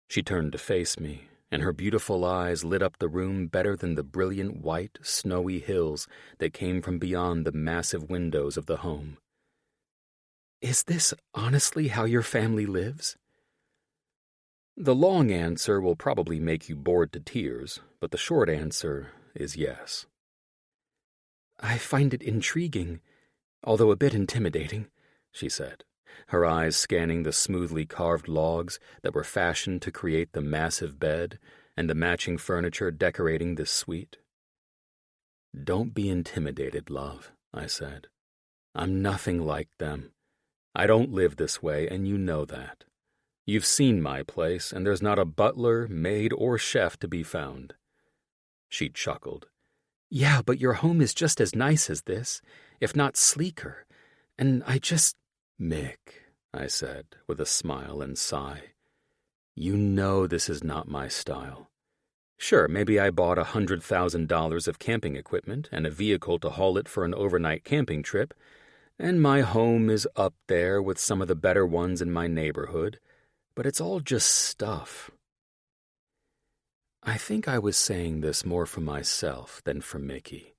She turned to face me, and her beautiful eyes lit up the room better than the brilliant white, snowy hills that came from beyond the massive windows of the home. "Is this honestly how your family lives?" The long answer will probably make you bored to tears, but the short answer is yes. "I find it intriguing, although a bit intimidating," she said, her eyes scanning the smoothly carved logs that were fashioned to create the massive bed and the matching furniture decorating this suite. "Don't be intimidated, love," I said. "I'm nothing like them. I don't live this way, and you know that. You've seen my place, and there's not a butler, maid, or chef to be found." She chuckled. "Yeah, but your home is just as nice as this, if not sleeker, and I just—" "Mick," I said, with a smile and sigh, "you know this is not my style. Sure, maybe I bought $100,000 of camping equipment and a vehicle to haul it for an overnight camping trip, and my home is up there with some of the better ones in my neighborhood, but it's all just stuff." I think I was saying this more for myself than for Mickey.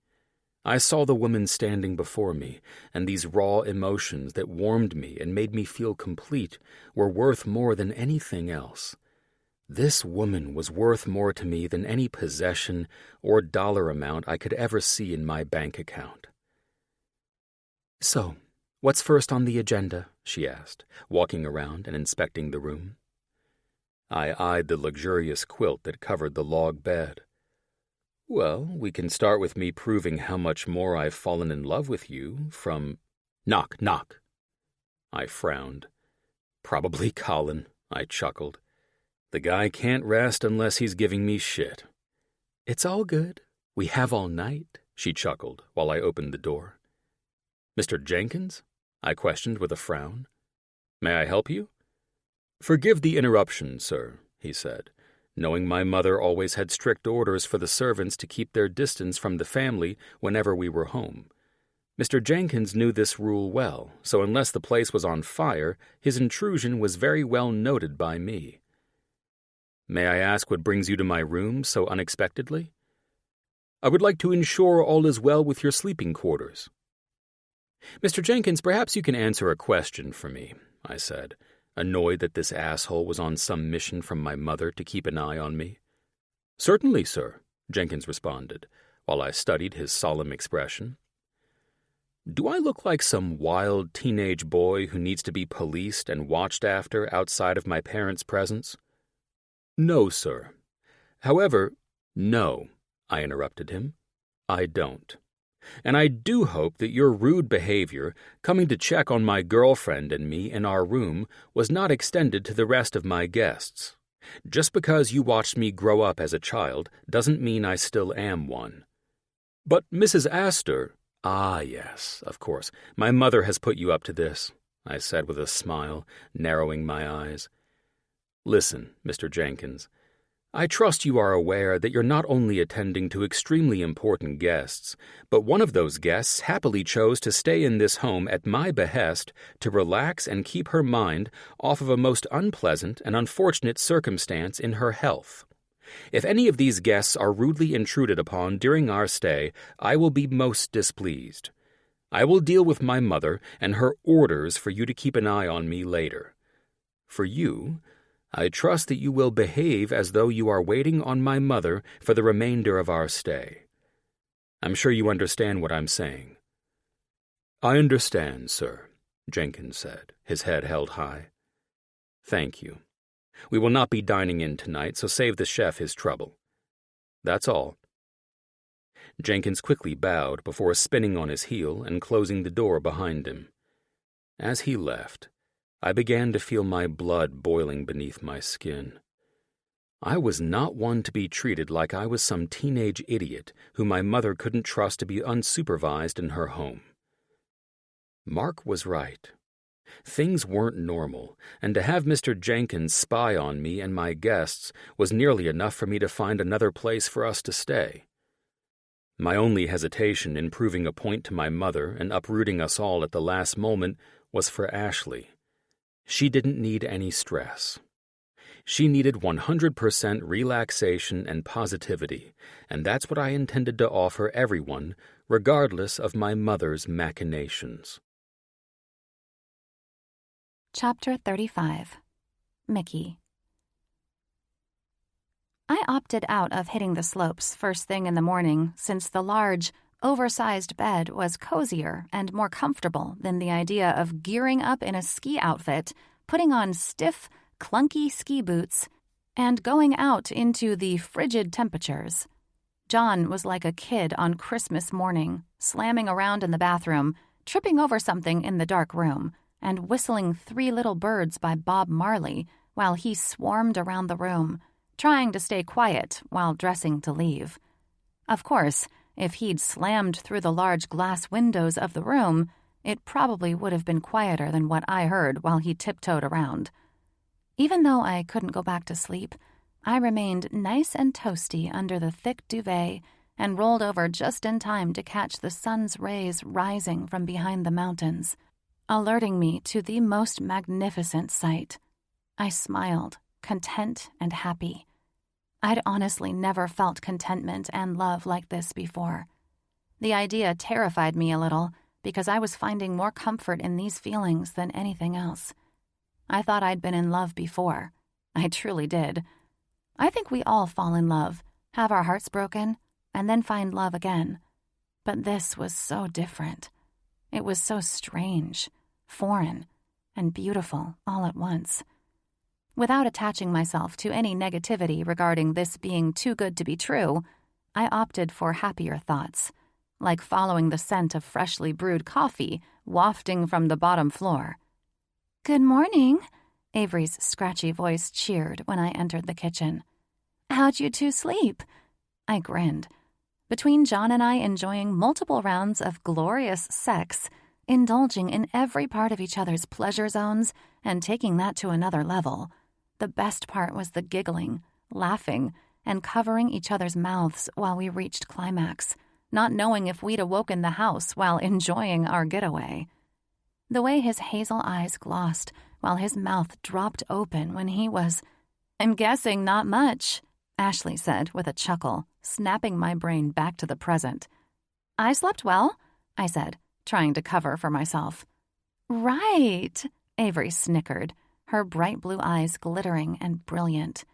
I saw the woman standing before me, and these raw emotions that warmed me and made me feel complete were worth more than anything else. This woman was worth more to me than any possession or dollar amount I could ever see in my bank account. "So, what's first on the agenda?" she asked, walking around and inspecting the room. I eyed the luxurious quilt that covered the log bed. "Well, we can start with me proving how much more I've fallen in love with you from—" Knock, knock. I frowned. Probably Colin, I chuckled. The guy can't rest unless he's giving me shit. It's all good. We have all night, she chuckled while I opened the door. Mr. Jenkins? I questioned with a frown. May I help you? Forgive the interruption, sir, he said, knowing my mother always had strict orders for the servants to keep their distance from the family whenever we were home. Mr. Jenkins knew this rule well, so unless the place was on fire, his intrusion was very well noted by me. May I ask what brings you to my room so unexpectedly? I would like to ensure all is well with your sleeping quarters. Mr. Jenkins, perhaps you can answer a question for me, I said, annoyed that this asshole was on some mission from my mother to keep an eye on me. Certainly, sir, Jenkins responded, while I studied his solemn expression. Do I look like some wild teenage boy who needs to be policed and watched after outside of my parents' presence? No, sir. However, no, I interrupted him. I don't. And I do hope that your rude behavior, coming to check on my girlfriend and me in our room, was not extended to the rest of my guests. Just because you watched me grow up as a child doesn't mean I still am one. But Mrs. Astor... Ah, yes, of course. My mother has put you up to this, I said with a smile, narrowing my eyes. Listen, Mr. Jenkins, I trust you are aware that you're not only attending to extremely important guests, but one of those guests happily chose to stay in this home at my behest to relax and keep her mind off of a most unpleasant and unfortunate circumstance in her health. If any of these guests are rudely intruded upon during our stay, I will be most displeased. I will deal with my mother and her orders for you to keep an eye on me later. For you, I trust that you will behave as though you are waiting on my mother for the remainder of our stay. I'm sure you understand what I'm saying. I understand, sir, Jenkins said, his head held high. Thank you. We will not be dining in tonight, so save the chef his trouble. That's all. Jenkins quickly bowed before spinning on his heel and closing the door behind him. As he left, I began to feel my blood boiling beneath my skin. I was not one to be treated like I was some teenage idiot who my mother couldn't trust to be unsupervised in her home. Mark was right. Things weren't normal, and to have Mr. Jenkins spy on me and my guests was nearly enough for me to find another place for us to stay. My only hesitation in proving a point to my mother and uprooting us all at the last moment was for Ashley. She didn't need any stress. She needed 100% relaxation and positivity, and that's what I intended to offer everyone, regardless of my mother's machinations. Chapter 35. Mickey. I opted out of hitting the slopes first thing in the morning since the large, oversized bed was cozier and more comfortable than the idea of gearing up in a ski outfit, putting on stiff, clunky ski boots, and going out into the frigid temperatures. John was like a kid on Christmas morning, slamming around in the bathroom, tripping over something in the dark room, and whistling 3 Little Birds by Bob Marley while he swarmed around the room, trying to stay quiet while dressing to leave. Of course, if he'd slammed through the large glass windows of the room, it probably would have been quieter than what I heard while he tiptoed around. Even though I couldn't go back to sleep, I remained nice and toasty under the thick duvet and rolled over just in time to catch the sun's rays rising from behind the mountains, alerting me to the most magnificent sight. I smiled, content and happy. I'd honestly never felt contentment and love like this before. The idea terrified me a little because I was finding more comfort in these feelings than anything else. I thought I'd been in love before. I truly did. I think we all fall in love, have our hearts broken, and then find love again. But this was so different. It was so strange, foreign, and beautiful all at once. Without attaching myself to any negativity regarding this being too good to be true, I opted for happier thoughts, like following the scent of freshly brewed coffee wafting from the bottom floor. "Good morning. Avery's scratchy voice cheered when I entered the kitchen. "How'd you two sleep?" I grinned. Between John and I enjoying multiple rounds of glorious sex, indulging in every part of each other's pleasure zones and taking that to another level, the best part was the giggling, laughing, and covering each other's mouths while we reached climax, not knowing if we'd awoken the house while enjoying our getaway. The way his hazel eyes glossed while his mouth dropped open when he was, "I'm guessing not much," Ashley said with a chuckle, snapping my brain back to the present. "I slept well," I said, trying to cover for myself. "Right," Avery snickered, her bright blue eyes glittering and brilliant.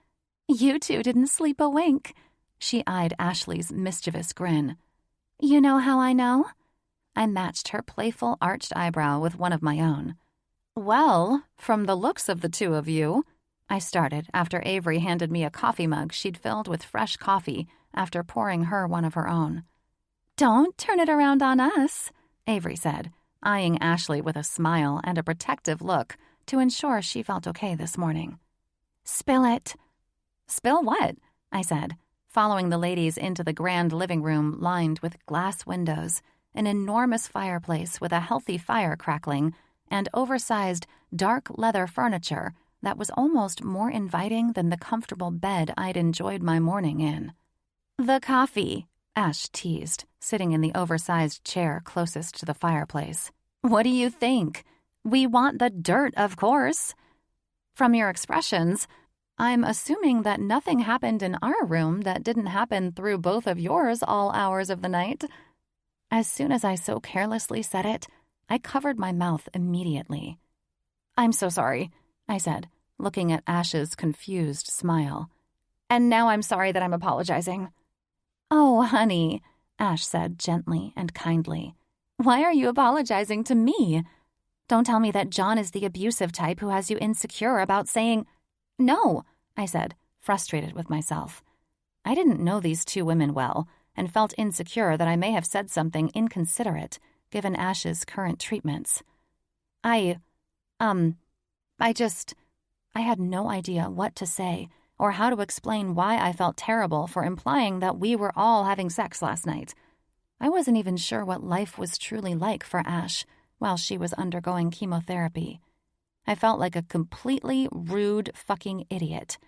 "You two didn't sleep a wink." She eyed Ashley's mischievous grin. "You know how I know?" I matched her playful arched eyebrow with one of my own. "Well, from the looks of the two of you," I started after Avery handed me a coffee mug she'd filled with fresh coffee after pouring her one of her own. "Don't turn it around on us," Avery said, eyeing Ashley with a smile and a protective look to ensure she felt okay this morning. "Spill it." "Spill what?" I said, following the ladies into the grand living room lined with glass windows, an enormous fireplace with a healthy fire crackling, and oversized dark leather furniture that was almost more inviting than the comfortable bed I'd enjoyed my morning in. "The coffee," Ash teased, sitting in the oversized chair closest to the fireplace. "What do you think? We want the dirt, of course." "From your expressions, I'm assuming that nothing happened in our room that didn't happen through both of yours all hours of the night." As soon as I so carelessly said it, I covered my mouth immediately. "I'm so sorry," I said, looking at Ash's confused smile. "And now I'm sorry that I'm apologizing." "Oh, honey," Ash said gently and kindly. "Why are you apologizing to me? Don't tell me that John is the abusive type who has you insecure about saying—" "No," I said, frustrated with myself. I didn't know these two women well, and felt insecure that I may have said something inconsiderate, given Ash's current treatments. I had no idea what to say or how to explain why I felt terrible for implying that we were all having sex last night. I wasn't even sure what life was truly like for Ash while she was undergoing chemotherapy. I felt like a completely rude fucking idiot.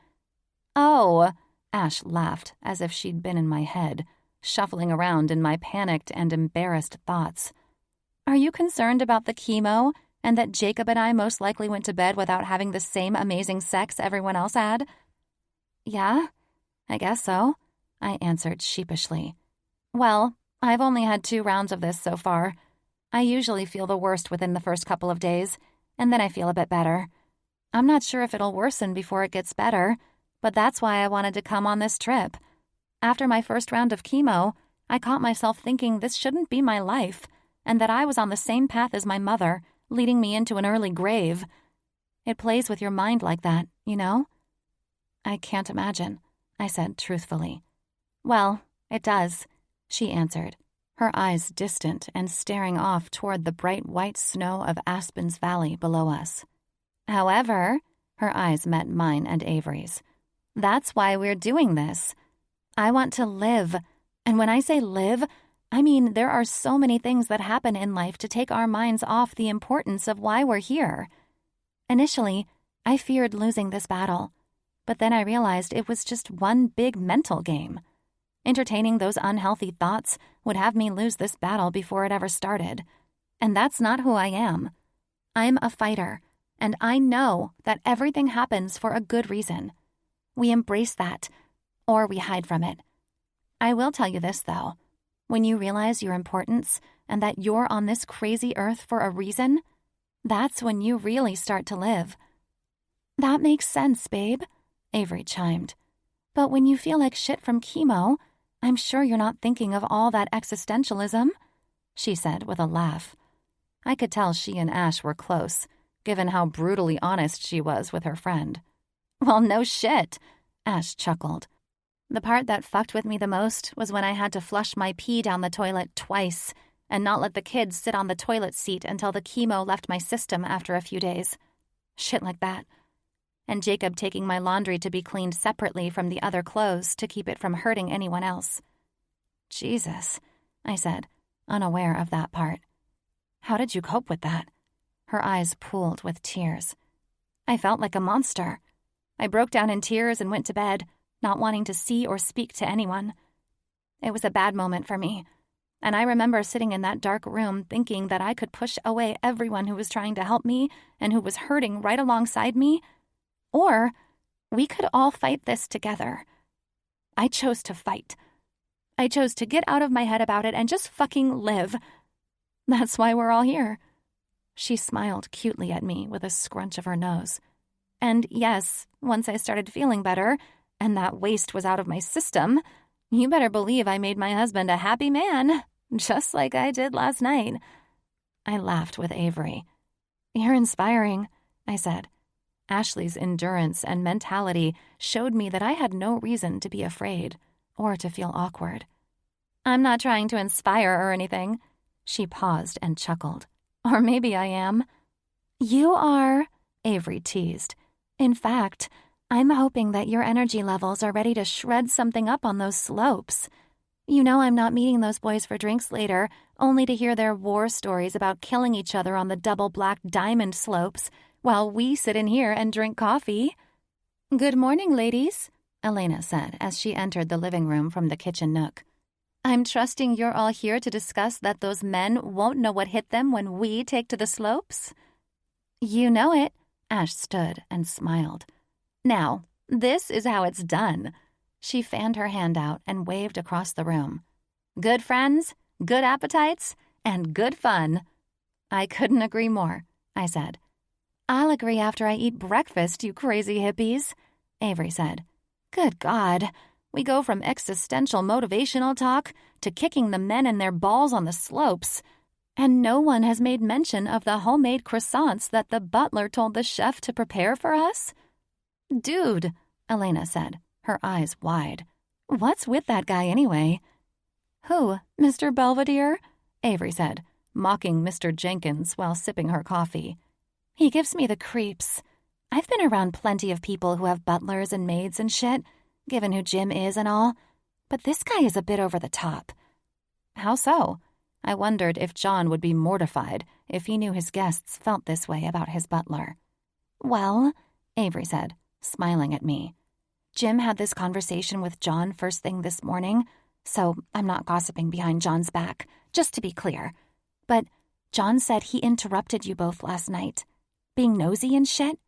"Oh," Ash laughed as if she'd been in my head, shuffling around in my panicked and embarrassed thoughts. "Are you concerned about the chemo and that Jacob and I most likely went to bed without having the same amazing sex everyone else had?" "Yeah, I guess so," I answered sheepishly. "Well, I've only had 2 rounds of this so far. I usually feel the worst within the first couple of days, and then I feel a bit better. I'm not sure if it'll worsen before it gets better, but that's why I wanted to come on this trip. After my first round of chemo, I caught myself thinking this shouldn't be my life, and that I was on the same path as my mother, leading me into an early grave. It plays with your mind like that, you know?" "I can't imagine," I said truthfully. "Well, it does," she answered, her eyes distant and staring off toward the bright white snow of Aspen's Valley below us. "However," her eyes met mine and Avery's, "that's why we're doing this. I want to live, and when I say live, I mean there are so many things that happen in life to take our minds off the importance of why we're here. Initially, I feared losing this battle, but then I realized it was just one big mental game. Entertaining those unhealthy thoughts would have me lose this battle before it ever started. And that's not who I am. I'm a fighter, and I know that everything happens for a good reason. We embrace that, or we hide from it. I will tell you this, though. When you realize your importance and that you're on this crazy earth for a reason, that's when you really start to live." "That makes sense, babe," Avery chimed. "But when you feel like shit from chemo, I'm sure you're not thinking of all that existentialism," she said with a laugh. I could tell she and Ash were close, given how brutally honest she was with her friend. "Well, no shit," Ash chuckled. "The part that fucked with me the most was when I had to flush my pee down the toilet twice and not let the kids sit on the toilet seat until the chemo left my system after a few days. Shit like that. and Jacob taking my laundry to be cleaned separately from the other clothes to keep it from hurting anyone else. Jesus, I said, unaware of that part. How did you cope with that? Her eyes pooled with tears. I felt like a monster. I broke down in tears and went to bed, not wanting to see or speak to anyone. It was a bad moment for me, and I remember sitting in that dark room thinking that I could push away everyone who was trying to help me and who was hurting right alongside me, or we could all fight this together. I chose to fight. I chose to get out of my head about it and just fucking live. That's why we're all here. She smiled cutely at me with a scrunch of her nose. And yes, once I started feeling better, and that waste was out of my system, you better believe I made my husband a happy man, just like I did last night. I laughed with Avery. You're inspiring, I said. Ashley's endurance and mentality showed me that I had no reason to be afraid or to feel awkward. I'm not trying to inspire or anything. She paused and chuckled. Or maybe I am. You are, Avery teased. In fact, I'm hoping that your energy levels are ready to shred something up on those slopes. You know I'm not meeting those boys for drinks later, only to hear their war stories about killing each other on the double black diamond slopes, while we sit in here and drink coffee. Good morning, ladies, Elena said as she entered the living room from the kitchen nook. I'm trusting you're all here to discuss that those men won't know what hit them when we take to the slopes. You know it, Ash stood and smiled. Now, this is how it's done. She fanned her hand out and waved across the room. Good friends, good appetites, and good fun. I couldn't agree more, I said. I'll agree after I eat breakfast, you crazy hippies, Avery said. Good God. We go from existential motivational talk to kicking the men in their balls on the slopes. And no one has made mention of the homemade croissants that the butler told the chef to prepare for us. Dude, Elena said, her eyes wide. What's with that guy anyway? Who, Mr. Belvedere? Avery said, mocking Mr. Jenkins while sipping her coffee. He gives me the creeps. I've been around plenty of people who have butlers and maids and shit, given who Jim is and all, but this guy is a bit over the top. How so? I wondered if John would be mortified if he knew his guests felt this way about his butler. Well, Avery said, smiling at me. Jim had this conversation with John first thing this morning, so I'm not gossiping behind John's back, just to be clear. But John said he interrupted you both last night, being nosy and shit.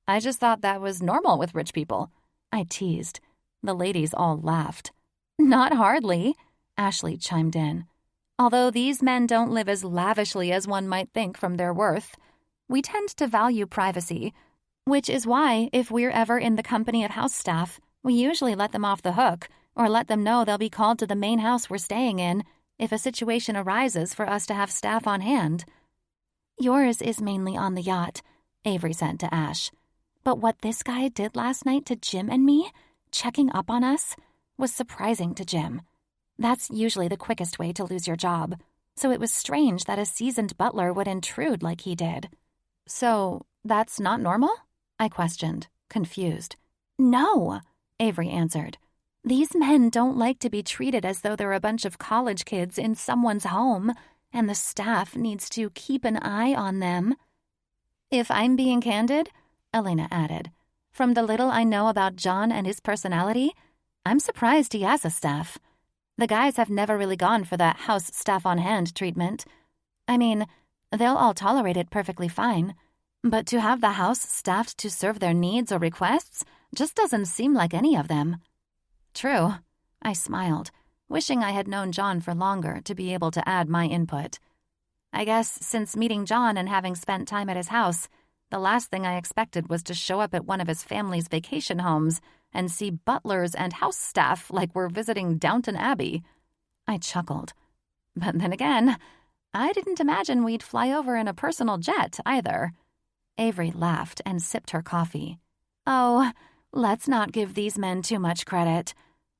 I just thought that was normal with rich people, I teased. The ladies all laughed. Not hardly, Ashley chimed in. Although these men don't live as lavishly as one might think from their worth, we tend to value privacy, which is why, if we're ever in the company of house staff, we usually let them off the hook or let them know they'll be called to the main house we're staying in if a situation arises for us to have staff on hand. Yours is mainly on the yacht, Avery said to Ash. But what this guy did last night to Jim and me, checking up on us, was surprising to Jim. That's usually the quickest way to lose your job, so it was strange that a seasoned butler would intrude like he did. So, that's not normal? I questioned, confused. No, Avery answered. These men don't like to be treated as though they're a bunch of college kids in someone's home, and the staff needs to keep an eye on them. If I'm being candid, Elena added, from the little I know about John and his personality, I'm surprised he has a staff. The guys have never really gone for that house staff on hand treatment. I mean, they'll all tolerate it perfectly fine, but to have the house staffed to serve their needs or requests just doesn't seem like any of them. True, I smiled, wishing I had known John for longer to be able to add my input. I guess since meeting John and having spent time at his house, the last thing I expected was to show up at one of his family's vacation homes and see butlers and house staff like we're visiting Downton Abbey. I chuckled. But then again, I didn't imagine we'd fly over in a personal jet either. Avery laughed and sipped her coffee. Oh, let's not give these men too much credit.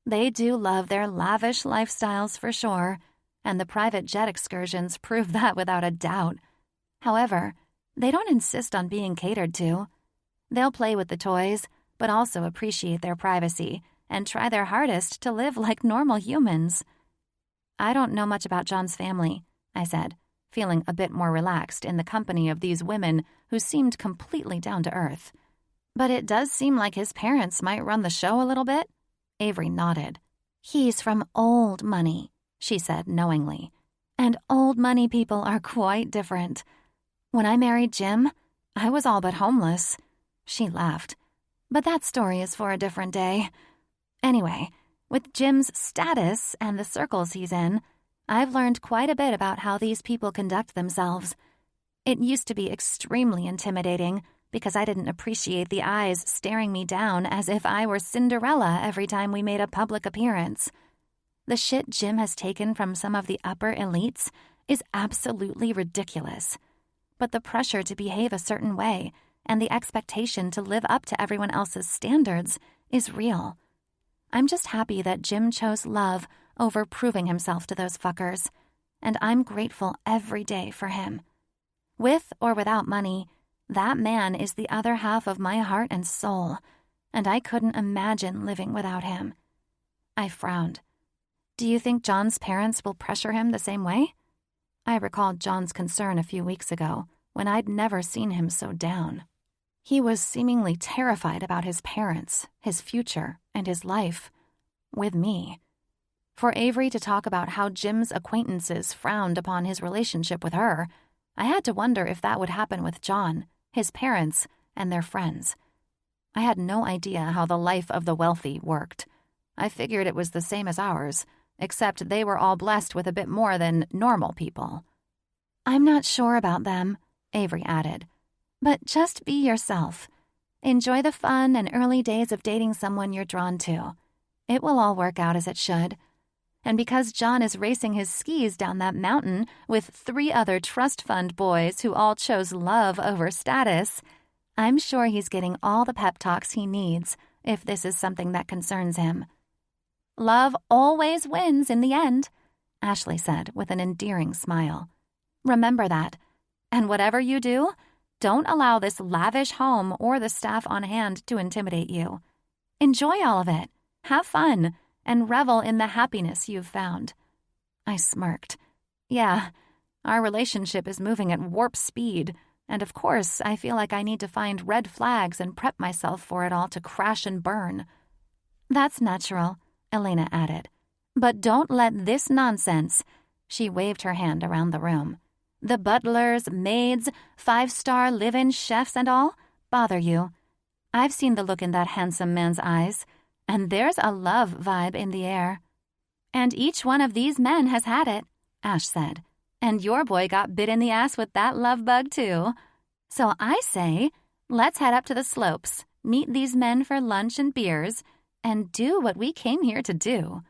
They do love their lavish lifestyles for sure, and the private jet excursions prove that without a doubt. However, they don't insist on being catered to. They'll play with the toys, but also appreciate their privacy and try their hardest to live like normal humans. I don't know much about John's family, I said, feeling a bit more relaxed in the company of these women who seemed completely down to earth. But it does seem like his parents might run the show a little bit. Avery nodded. He's from old money, she said knowingly. And old money people are quite different. When I married Jim, I was all but homeless. She laughed. But that story is for a different day. Anyway, with Jim's status and the circles he's in, I've learned quite a bit about how these people conduct themselves. It used to be extremely intimidating because I didn't appreciate the eyes staring me down as if I were Cinderella every time we made a public appearance. The shit Jim has taken from some of the upper elites is absolutely ridiculous. But the pressure to behave a certain way and the expectation to live up to everyone else's standards is real. I'm just happy that Jim chose love over proving himself to those fuckers, and I'm grateful every day for him. With or without money, that man is the other half of my heart and soul, and I couldn't imagine living without him. I frowned. Do you think John's parents will pressure him the same way? I recalled John's concern a few weeks ago, when I'd never seen him so down. He was seemingly terrified about his parents, his future, and his life. With me. For Avery to talk about how Jim's acquaintances frowned upon his relationship with her, I had to wonder if that would happen with John, his parents, and their friends. I had no idea how the life of the wealthy worked. I figured it was the same as ours, except they were all blessed with a bit more than normal people. I'm not sure about them, Avery added. But just be yourself. Enjoy the fun and early days of dating someone you're drawn to. It will all work out as it should. And because John is racing his skis down that mountain with 3 other trust fund boys who all chose love over status, I'm sure he's getting all the pep talks he needs if this is something that concerns him. Love always wins in the end, Ashley said with an endearing smile. Remember that. And whatever you do, don't allow this lavish home or the staff on hand to intimidate you. Enjoy all of it, have fun, and revel in the happiness you've found. I smirked. Yeah, our relationship is moving at warp speed, and of course I feel like I need to find red flags and prep myself for it all to crash and burn. That's natural, Elena added. But don't let this nonsense, she waved her hand around the room, the butlers, maids, 5-star live-in chefs and all, bother you. I've seen the look in that handsome man's eyes, and there's a love vibe in the air. And each one of these men has had it, Ash said. And your boy got bit in the ass with that love bug too. So I say, let's head up to the slopes, meet these men for lunch and beers, and do what we came here to do.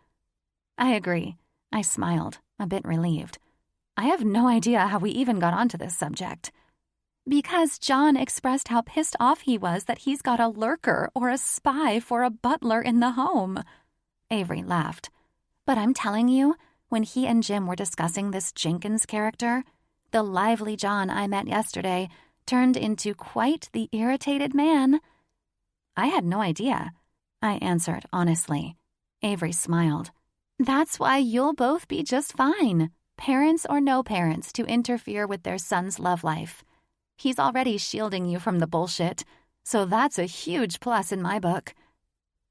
I agree. I smiled, a bit relieved. I have no idea how we even got onto this subject. Because John expressed how pissed off he was that he's got a lurker or a spy for a butler in the home. Avery laughed. But I'm telling you, when he and Jim were discussing this Jenkins character, the lively John I met yesterday turned into quite the irritated man. I had no idea, I answered honestly. Avery smiled. That's why you'll both be just fine, parents or no parents, to interfere with their son's love life. He's already shielding you from the bullshit, so that's a huge plus in my book.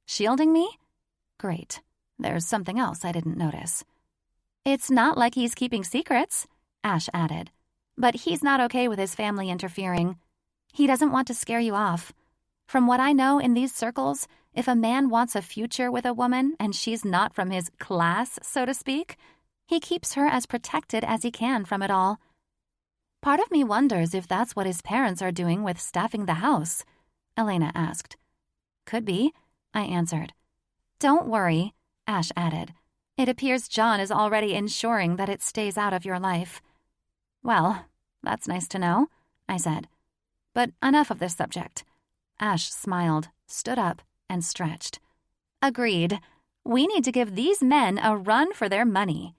Shielding me? Great. There's something else I didn't notice. It's not like he's keeping secrets, Ash added. But he's not okay with his family interfering. He doesn't want to scare you off. From what I know in these circles, if a man wants a future with a woman and she's not from his class, so to speak, he keeps her as protected as he can from it all. Part of me wonders if that's what his parents are doing with staffing the house, Elena asked. Could be, I answered. Don't worry, Ash added. It appears John is already ensuring that it stays out of your life. Well, that's nice to know, I said. But enough of this subject. Ash smiled, stood up, and stretched. Agreed. We need to give these men a run for their money.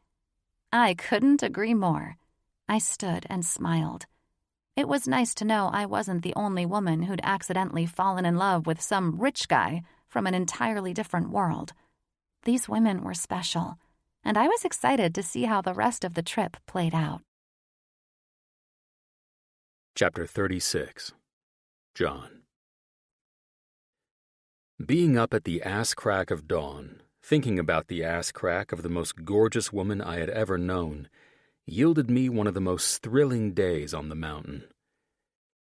I couldn't agree more. I stood and smiled. It was nice to know I wasn't the only woman who'd accidentally fallen in love with some rich guy from an entirely different world. These women were special, and I was excited to see how the rest of the trip played out. Chapter 36. John. Being up at the ass-crack of dawn, thinking about the ass-crack of the most gorgeous woman I had ever known, yielded me one of the most thrilling days on the mountain.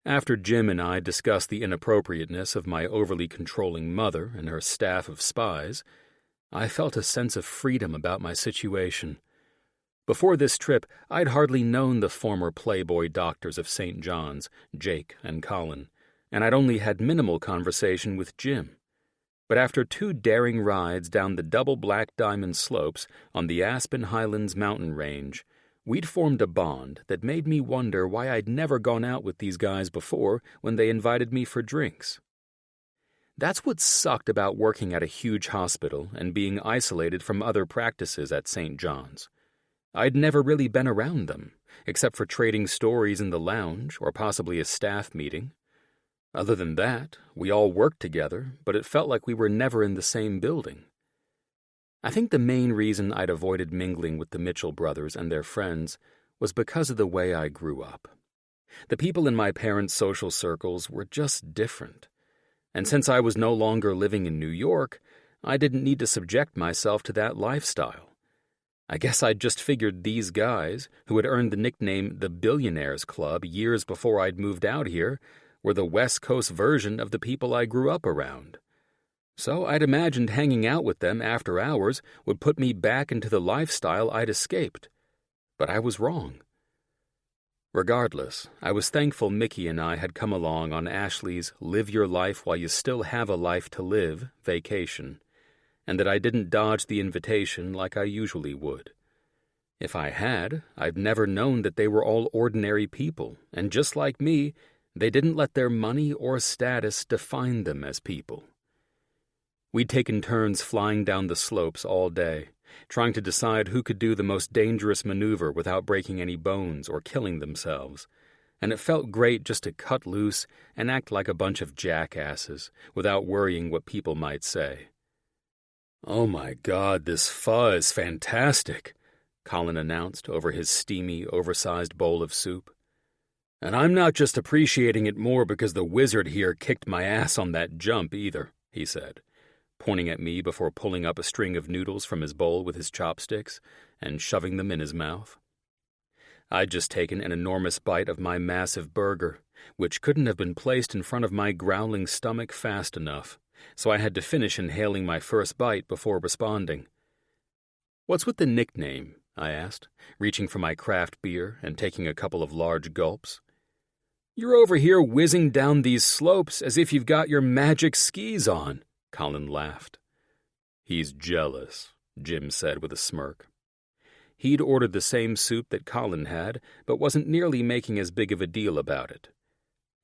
After Jim and I discussed the inappropriateness of my overly controlling mother and her staff of spies, I felt a sense of freedom about my situation. Before this trip, I'd hardly known the former Playboy doctors of St. John's, Jake and Colin, and I'd only had minimal conversation with Jim. But after 2 daring rides down the double Black Diamond slopes on the Aspen Highlands mountain range, we'd formed a bond that made me wonder why I'd never gone out with these guys before when they invited me for drinks. That's what sucked about working at a huge hospital and being isolated from other practices at St. John's. I'd never really been around them, except for trading stories in the lounge or possibly a staff meeting. Other than that, we all worked together, but it felt like we were never in the same building. I think the main reason I'd avoided mingling with the Mitchell brothers and their friends was because of the way I grew up. The people in my parents' social circles were just different. And since I was no longer living in New York, I didn't need to subject myself to that lifestyle. I guess I'd just figured these guys, who had earned the nickname the Billionaires Club years before I'd moved out here, were the West Coast version of the people I grew up around. So I'd imagined hanging out with them after hours would put me back into the lifestyle I'd escaped. But I was wrong. Regardless, I was thankful Mickey and I had come along on Ashley's Live Your Life While You Still Have a Life to Live vacation, and that I didn't dodge the invitation like I usually would. If I had, I'd never known that they were all ordinary people, and just like me, they didn't let their money or status define them as people. We'd taken turns flying down the slopes all day, trying to decide who could do the most dangerous maneuver without breaking any bones or killing themselves, and it felt great just to cut loose and act like a bunch of jackasses without worrying what people might say. "Oh my God, this pho is fantastic," Colin announced over his steamy, oversized bowl of soup. "And I'm not just appreciating it more because the wizard here kicked my ass on that jump either," he said, pointing at me before pulling up a string of noodles from his bowl with his chopsticks and shoving them in his mouth. I'd just taken an enormous bite of my massive burger, which couldn't have been placed in front of my growling stomach fast enough, so I had to finish inhaling my first bite before responding. "What's with the nickname?" I asked, reaching for my craft beer and taking a couple of large gulps. "You're over here whizzing down these slopes as if you've got your magic skis on," Colin laughed. "He's jealous," Jim said with a smirk. He'd ordered the same soup that Colin had, but wasn't nearly making as big of a deal about it.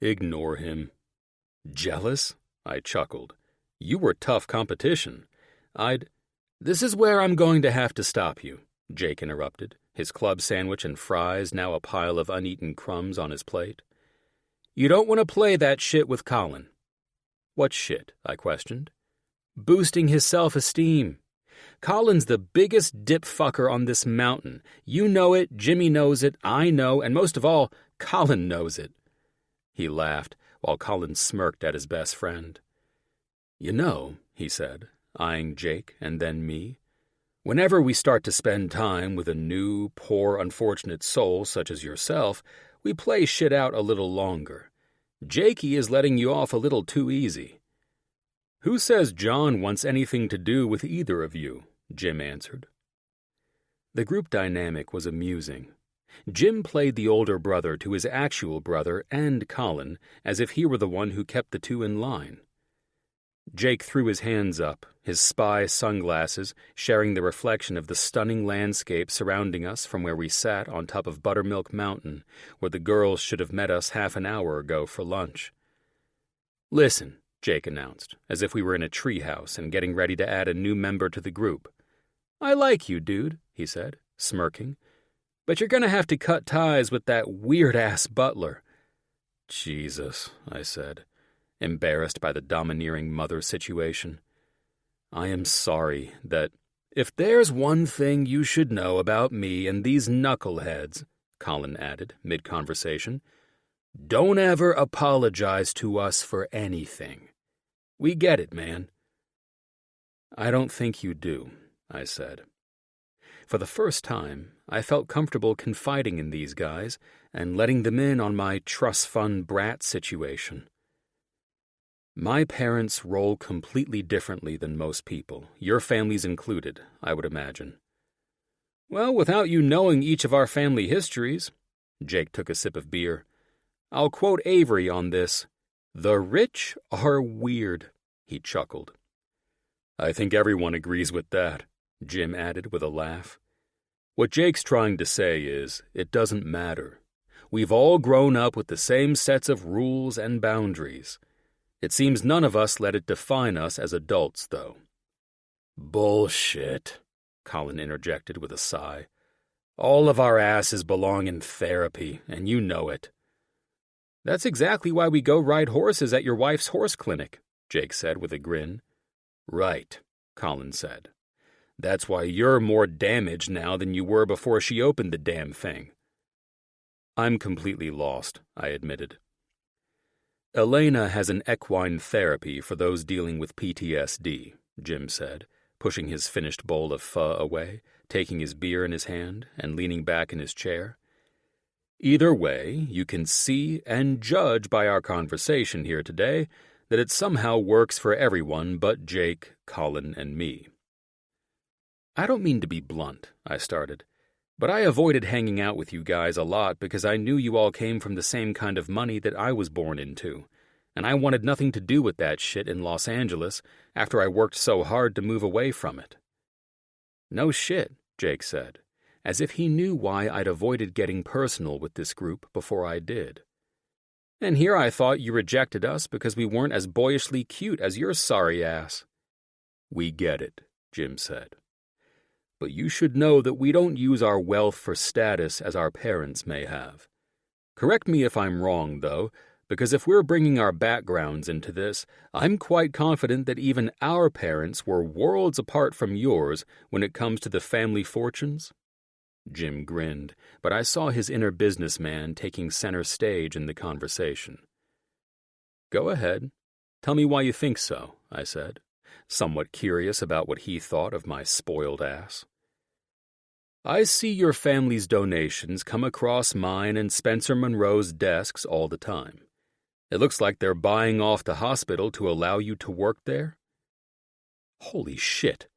"Ignore him." "Jealous?" I chuckled. "You were tough competition. This is where I'm going to have to stop you," Jake interrupted, his club sandwich and fries now a pile of uneaten crumbs on his plate. "You don't want to play that shit with Colin." "What shit?" I questioned. "Boosting his self-esteem. Colin's the biggest dip fucker on this mountain. You know it, Jimmy knows it, I know, and most of all, Colin knows it." He laughed, while Colin smirked at his best friend. "You know," he said, eyeing Jake and then me, "whenever we start to spend time with a new, poor, unfortunate soul such as yourself, we play shit out a little longer. Jakey is letting you off a little too easy." "Who says John wants anything to do with either of you?" Jim answered. The group dynamic was amusing. Jim played the older brother to his actual brother and Colin as if he were the one who kept the two in line. Jake threw his hands up, his spy sunglasses sharing the reflection of the stunning landscape surrounding us from where we sat on top of Buttermilk Mountain, where the girls should have met us half an hour ago for lunch. "Listen," Jake announced, as if we were in a treehouse and getting ready to add a new member to the group. "I like you, dude," he said, smirking, "but you're going to have to cut ties with that weird-ass butler. Jesus, I said, embarrassed by the domineering mother situation. I am sorry that... If there's one thing you should know about me and these knuckleheads, Colin added, mid-conversation, don't ever apologize to us for anything. We get it, man. I don't think you do, I said. For the first time, I felt comfortable confiding in these guys and letting them in on my trust fund brat situation. My parents roll completely differently than most people, your families included, I would imagine. Well, without you knowing each of our family histories, Jake took a sip of beer, I'll quote Avery on this. The rich are weird, he chuckled. I think everyone agrees with that, Jim added with a laugh. What Jake's trying to say is, it doesn't matter. We've all grown up with the same sets of rules and boundaries. It seems none of us let it define us as adults, though. Bullshit, Colin interjected with a sigh. All of our asses belong in therapy, and you know it. That's exactly why we go ride horses at your wife's horse clinic, Jake said with a grin. Right, Colin said. That's why you're more damaged now than you were before she opened the damn thing. I'm completely lost, I admitted. Elena has an equine therapy for those dealing with PTSD, Jim said, pushing his finished bowl of pho away, taking his beer in his hand, and leaning back in his chair. Either way, you can see and judge by our conversation here today that it somehow works for everyone but Jake, Colin, and me. I don't mean to be blunt, I started, but I avoided hanging out with you guys a lot because I knew you all came from the same kind of money that I was born into, and I wanted nothing to do with that shit in Los Angeles after I worked so hard to move away from it. No shit, Jake said, as if he knew why I'd avoided getting personal with this group before I did. And here I thought you rejected us because we weren't as boyishly cute as your sorry ass. We get it, Jim said. But you should know that we don't use our wealth for status as our parents may have. Correct me if I'm wrong, though, because if we're bringing our backgrounds into this, I'm quite confident that even our parents were worlds apart from yours when it comes to the family fortunes. Jim grinned, but I saw his inner businessman taking center stage in the conversation. Go ahead. Tell me why you think so, I said, somewhat curious about what he thought of my spoiled ass. I see your family's donations come across mine and Spencer Monroe's desks all the time. It looks like they're buying off the hospital to allow you to work there. Holy shit.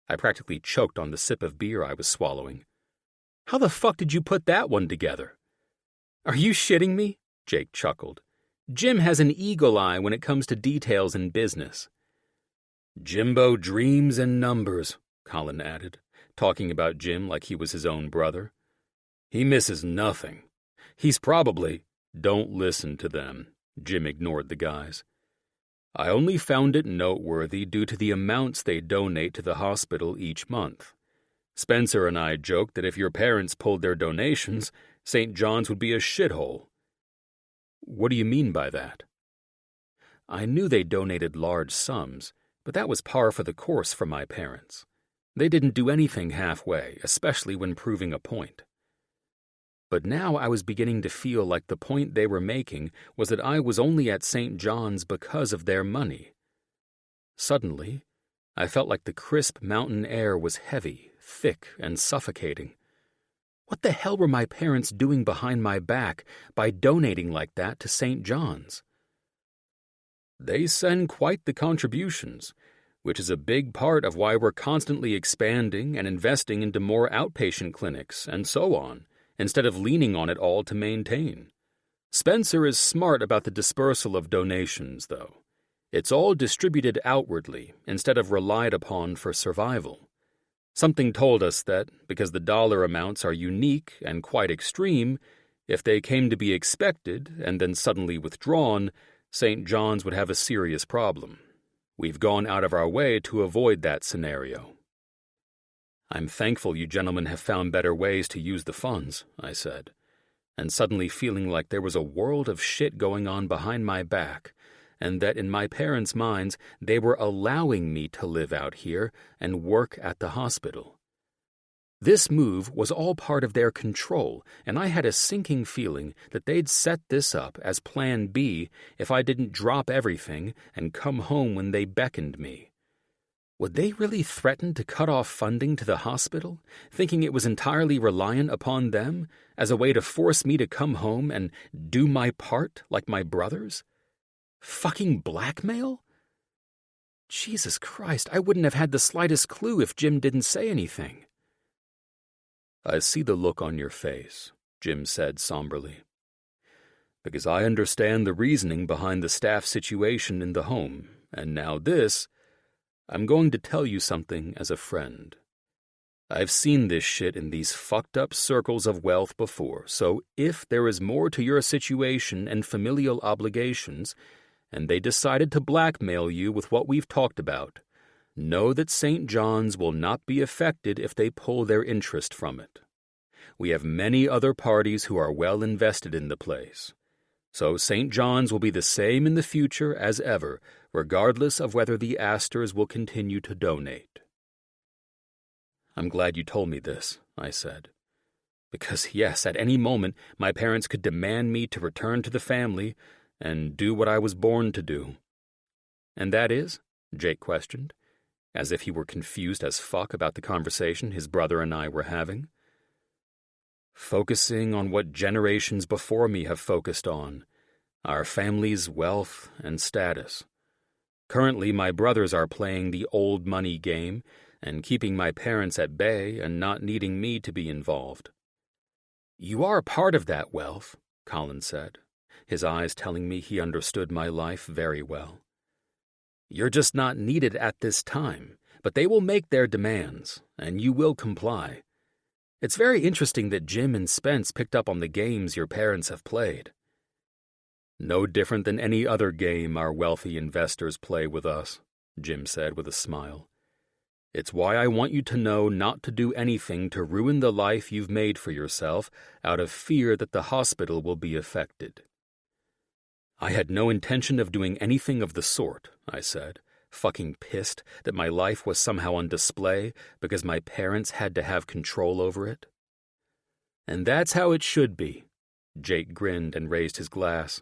I practically choked on the sip of beer I was swallowing. How the fuck did you put that one together? Are you shitting me? Jake chuckled. Jim has an eagle eye when it comes to details in business. Jimbo dreams in numbers, Colin added, talking about Jim like he was his own brother. He misses nothing. He's probably... Don't listen to them, Jim ignored the guys. I only found it noteworthy due to the amounts they donate to the hospital each month. Spencer and I joked that if your parents pulled their donations, St. John's would be a shithole. What do you mean by that? I knew they donated large sums, but that was par for the course for my parents. They didn't do anything halfway, especially when proving a point. But now I was beginning to feel like the point they were making was that I was only at St. John's because of their money. Suddenly, I felt like the crisp mountain air was heavy, thick, and suffocating. What the hell were my parents doing behind my back by donating like that to St. John's? They send quite the contributions, which is a big part of why we're constantly expanding and investing into more outpatient clinics and so on, instead of leaning on it all to maintain. Spencer is smart about the dispersal of donations, though. It's all distributed outwardly instead of relied upon for survival. Something told us that, because the dollar amounts are unique and quite extreme, if they came to be expected and then suddenly withdrawn, St. John's would have a serious problem. We've gone out of our way to avoid that scenario. I'm thankful you gentlemen have found better ways to use the funds, I said. and suddenly feeling like there was a world of shit going on behind my back, and that in my parents' minds they were allowing me to live out here and work at the hospital. This move was all part of their control, and I had a sinking feeling that they'd set this up as Plan B if I didn't drop everything and come home when they beckoned me. Would they really threaten to cut off funding to the hospital, thinking it was entirely reliant upon them, as a way to force me to come home and do my part like my brothers? Fucking blackmail? Jesus Christ, I wouldn't have had the slightest clue if Jim didn't say anything. "I see the look on your face," Jim said somberly. "Because I understand the reasoning behind the staff situation in the home, and now I'm going to tell you something as a friend. I've seen this shit in these fucked up circles of wealth before, so if there is more to your situation and familial obligations, and they decided to blackmail you with what we've talked about, know that St. John's will not be affected if they pull their interest from it. We have many other parties who are well invested in the place. So St. John's will be the same in the future as ever, regardless of whether the Astors will continue to donate." "I'm glad you told me this," I said. "Because, yes, at any moment my parents could demand me to return to the family and do what I was born to do." "And that is?" Jake questioned, as if he were confused as fuck about the conversation his brother and I were having. "Focusing on what generations before me have focused on, our family's wealth and status. Currently, my brothers are playing the old money game and keeping my parents at bay and not needing me to be involved." "You are part of that wealth," Colin said, his eyes telling me he understood my life very well. "You're just not needed at this time, but they will make their demands, and you will comply. It's very interesting that Jim and Spence picked up on the games your parents have played." "No different than any other game our wealthy investors play with us," Jim said with a smile. "It's why I want you to know not to do anything to ruin the life you've made for yourself out of fear that the hospital will be affected." "I had no intention of doing anything of the sort," I said, fucking pissed that my life was somehow on display because my parents had to have control over it. "And that's how it should be," Jake grinned and raised his glass.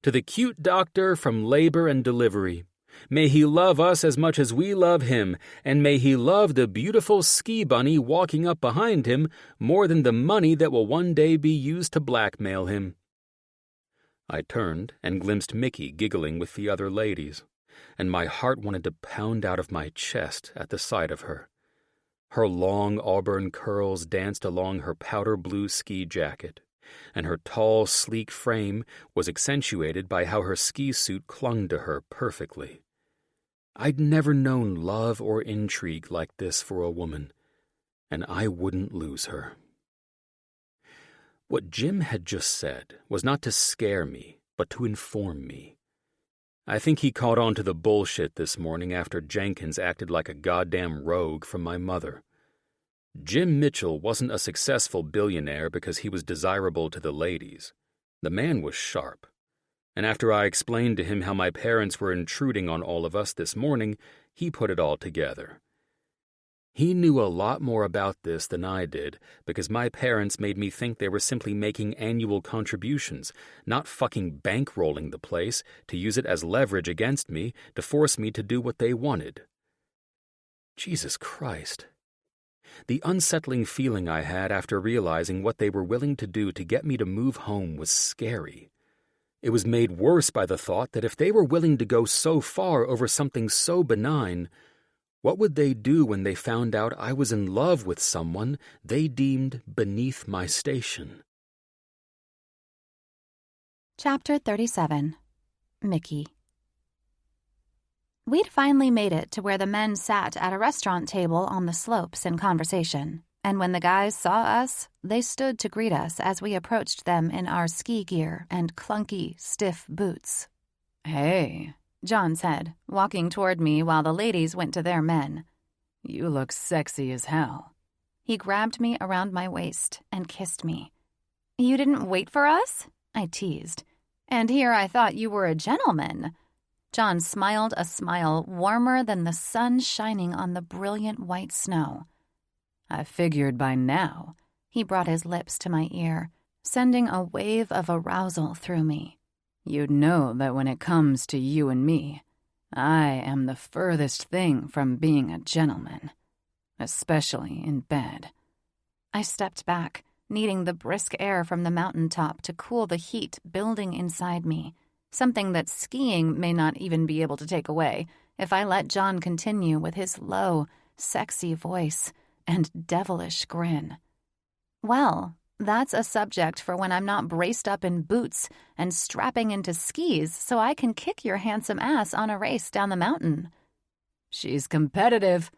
"To the cute doctor from Labor and Delivery. May he love us as much as we love him, and may he love the beautiful ski bunny walking up behind him more than the money that will one day be used to blackmail him." I turned and glimpsed Mickey giggling with the other ladies, and my heart wanted to pound out of my chest at the sight of her. Her long auburn curls danced along her powder blue ski jacket, and her tall, sleek frame was accentuated by how her ski suit clung to her perfectly. I'd never known love or intrigue like this for a woman, and I wouldn't lose her. What Jim had just said was not to scare me, but to inform me. I think he caught on to the bullshit this morning after Jenkins acted like a goddamn rogue from my mother. Jim Mitchell wasn't a successful billionaire because he was desirable to the ladies. The man was sharp. And after I explained to him how my parents were intruding on all of us this morning, he put it all together. He knew a lot more about this than I did because my parents made me think they were simply making annual contributions, not fucking bankrolling the place to use it as leverage against me to force me to do what they wanted. Jesus Christ. The unsettling feeling I had after realizing what they were willing to do to get me to move home was scary. It was made worse by the thought that if they were willing to go so far over something so benign, what would they do when they found out I was in love with someone they deemed beneath my station? Chapter 37. Mickey. We'd finally made it to where the men sat at a restaurant table on the slopes in conversation, and when the guys saw us, they stood to greet us as we approached them in our ski gear and clunky, stiff boots. "Hey," John said, walking toward me while the ladies went to their men. "You look sexy as hell." He grabbed me around my waist and kissed me. You didn't wait for us? I teased. And here I thought you were a gentleman. John smiled a smile warmer than the sun shining on the brilliant white snow. I figured by now. He brought his lips to my ear, sending a wave of arousal through me. You'd know that when it comes to you and me, I am the furthest thing from being a gentleman, especially in bed. I stepped back, needing the brisk air from the mountaintop to cool the heat building inside me, something that skiing may not even be able to take away if I let John continue with his low, sexy voice and devilish grin. Well, that's a subject for when I'm not braced up in boots and strapping into skis so I can kick your handsome ass on a race down the mountain. She's competitive,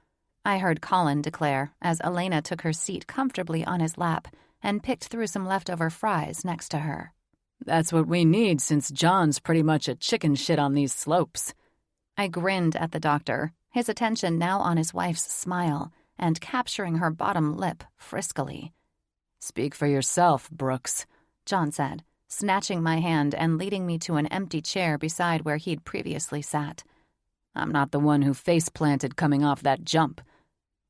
I heard Colin declare as Elena took her seat comfortably on his lap and picked through some leftover fries next to her. That's what we need since John's pretty much a chicken shit on these slopes. I grinned at the doctor, his attention now on his wife's smile and capturing her bottom lip friskily. Speak for yourself, Brooks, John said, snatching my hand and leading me to an empty chair beside where he'd previously sat. I'm not the one who face-planted coming off that jump.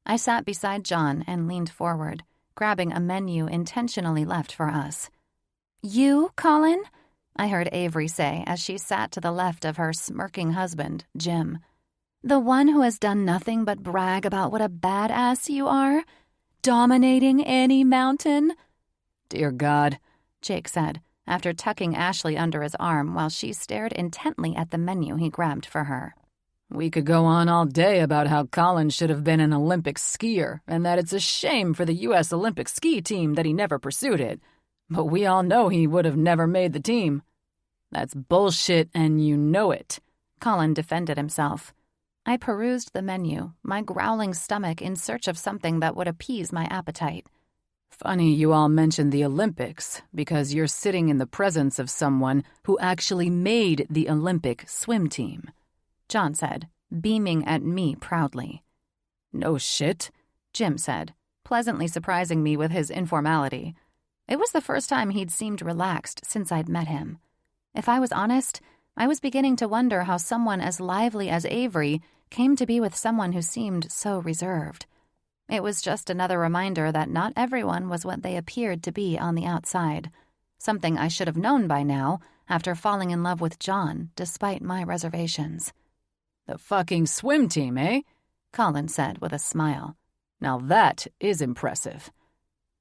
I sat beside John and leaned forward, grabbing a menu intentionally left for us. You, Colin? I heard Avery say as she sat to the left of her smirking husband, Jim. The one who has done nothing but brag about what a badass you are? Dominating any mountain? Dear God, Jake said, after tucking Ashley under his arm while she stared intently at the menu he grabbed for her. We could go on all day about how Colin should have been an Olympic skier and that it's a shame for the U.S. Olympic ski team that he never pursued it. But we all know he would have never made the team. That's bullshit and you know it, Colin defended himself. I perused the menu, my growling stomach in search of something that would appease my appetite. Funny you all mentioned the Olympics, because you're sitting in the presence of someone who actually made the Olympic swim team, John said, beaming at me proudly. No shit, Jim said, pleasantly surprising me with his informality. It was the first time he'd seemed relaxed since I'd met him. If I was honest, I was beginning to wonder how someone as lively as Avery came to be with someone who seemed so reserved. It was just another reminder that not everyone was what they appeared to be on the outside, something I should have known by now after falling in love with John despite my reservations. The fucking swim team, eh? Colin said with a smile. Now that is impressive.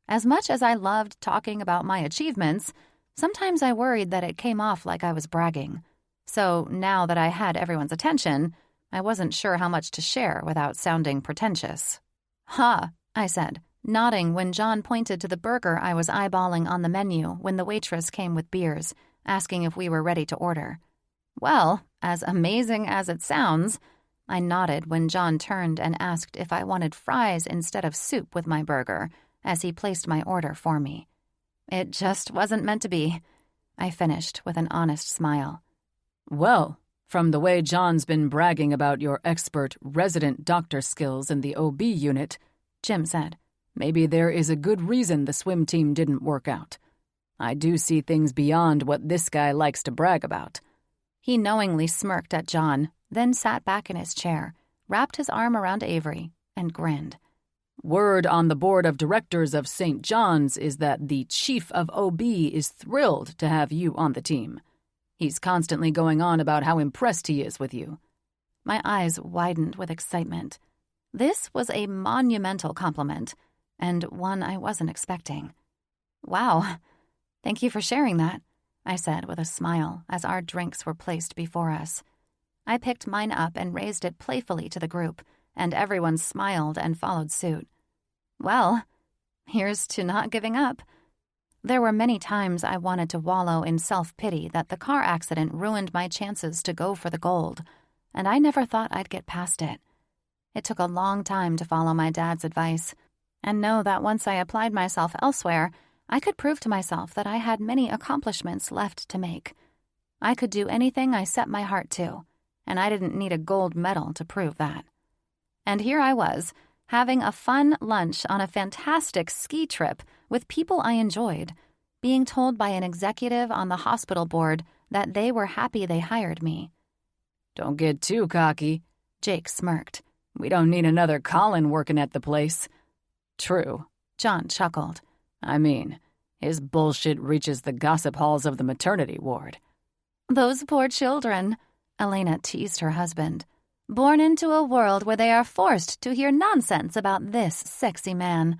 As much as I loved talking about my achievements, sometimes I worried that it came off like I was bragging. So now that I had everyone's attention, I wasn't sure how much to share without sounding pretentious. "Ha," I said, nodding when John pointed to the burger I was eyeballing on the menu when the waitress came with beers, asking if we were ready to order. Well, as amazing as it sounds, I nodded when John turned and asked if I wanted fries instead of soup with my burger, as he placed my order for me. It just wasn't meant to be, I finished with an honest smile. Well, from the way John's been bragging about your expert resident doctor skills in the OB unit, Jim said, maybe there is a good reason the swim team didn't work out. I do see things beyond what this guy likes to brag about. He knowingly smirked at John, then sat back in his chair, wrapped his arm around Avery, and grinned. Word on the board of directors of St. John's is that the chief of OB is thrilled to have you on the team. He's constantly going on about how impressed he is with you. My eyes widened with excitement. This was a monumental compliment, and one I wasn't expecting. Wow, thank you for sharing that, I said with a smile as our drinks were placed before us. I picked mine up and raised it playfully to the group, and everyone smiled and followed suit. Well, here's to not giving up. There were many times I wanted to wallow in self-pity that the car accident ruined my chances to go for the gold, and I never thought I'd get past it. It took a long time to follow my dad's advice, and know that once I applied myself elsewhere, I could prove to myself that I had many accomplishments left to make. I could do anything I set my heart to, and I didn't need a gold medal to prove that. And here I was, having a fun lunch on a fantastic ski trip with people I enjoyed, being told by an executive on the hospital board that they were happy they hired me. "Don't get too cocky," Jake smirked. "We don't need another Colin working at the place." True, John chuckled. "I mean, his bullshit reaches the gossip halls of the maternity ward." Those poor children, Elena teased her husband, born into a world where they are forced to hear nonsense about this sexy man.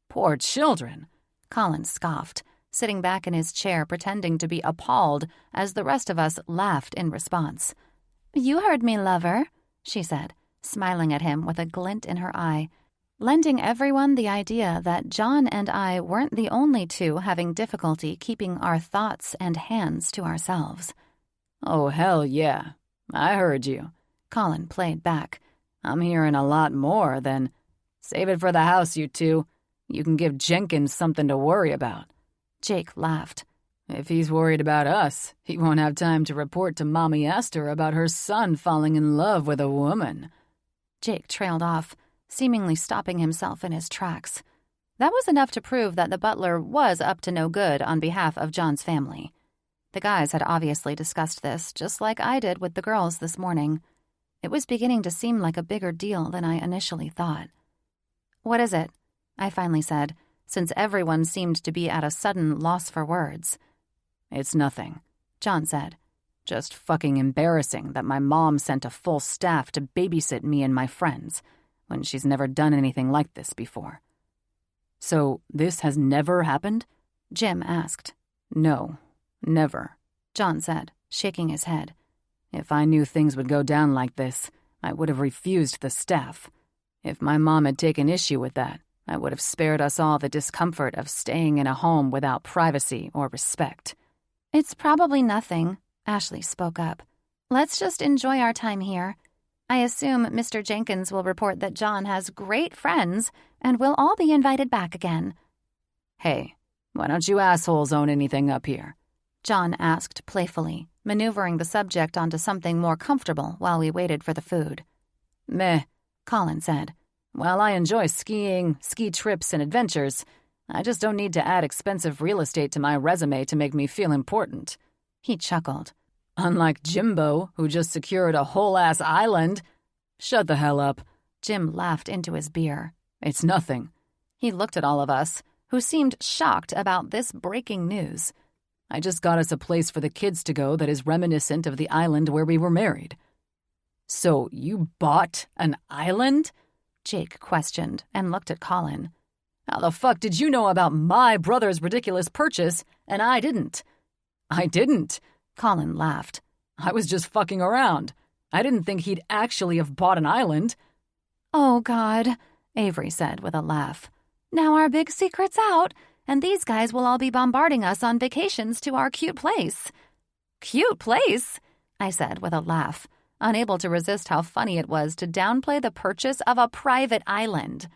"Poor children," Colin scoffed, sitting back in his chair pretending to be appalled as the rest of us laughed in response. "You heard me, lover," she said, smiling at him with a glint in her eye, lending everyone the idea that John and I weren't the only two having difficulty keeping our thoughts and hands to ourselves. "Oh, hell yeah. I heard you," Colin played back. "I'm hearing a lot more than, 'Save it for the house, you two. You can give Jenkins something to worry about.'" Jake laughed. "If he's worried about us, he won't have time to report to Mommy Esther about her son falling in love with a woman." Jake trailed off, seemingly stopping himself in his tracks. That was enough to prove that the butler was up to no good on behalf of John's family. The guys had obviously discussed this, just like I did with the girls this morning. It was beginning to seem like a bigger deal than I initially thought. "What is it?" I finally said, since everyone seemed to be at a sudden loss for words. "It's nothing," John said. "Just fucking embarrassing that my mom sent a full staff to babysit me and my friends, when she's never done anything like this before." "So this has never happened?" Jim asked. "No, never," John said, shaking his head. "If I knew things would go down like this, I would have refused the staff. If my mom had taken issue with that, I would have spared us all the discomfort of staying in a home without privacy or respect." "It's probably nothing," Ashley spoke up. "Let's just enjoy our time here. I assume Mr. Jenkins will report that John has great friends and we'll all be invited back again." "Hey, why don't you assholes own anything up here?" John asked playfully, maneuvering the subject onto something more comfortable while we waited for the food. "Meh," Colin said. "While I enjoy skiing, ski trips, and adventures, I just don't need to add expensive real estate to my resume to make me feel important." He chuckled. "Unlike Jimbo, who just secured a whole-ass island." "Shut the hell up." Jim laughed into his beer. "It's nothing." He looked at all of us, who seemed shocked about this breaking news. "I just got us a place for the kids to go that is reminiscent of the island where we were married." "So you bought an island?" Jake questioned and looked at Colin. "How the fuck did you know about my brother's ridiculous purchase and I didn't?" "I didn't," Colin laughed. "I was just fucking around. I didn't think he'd actually have bought an island." "Oh, God," Avery said with a laugh. "Now our big secret's out, and these guys will all be bombarding us on vacations to our cute place." "Cute place?" I said with a laugh, unable to resist how funny it was to downplay the purchase of a private island.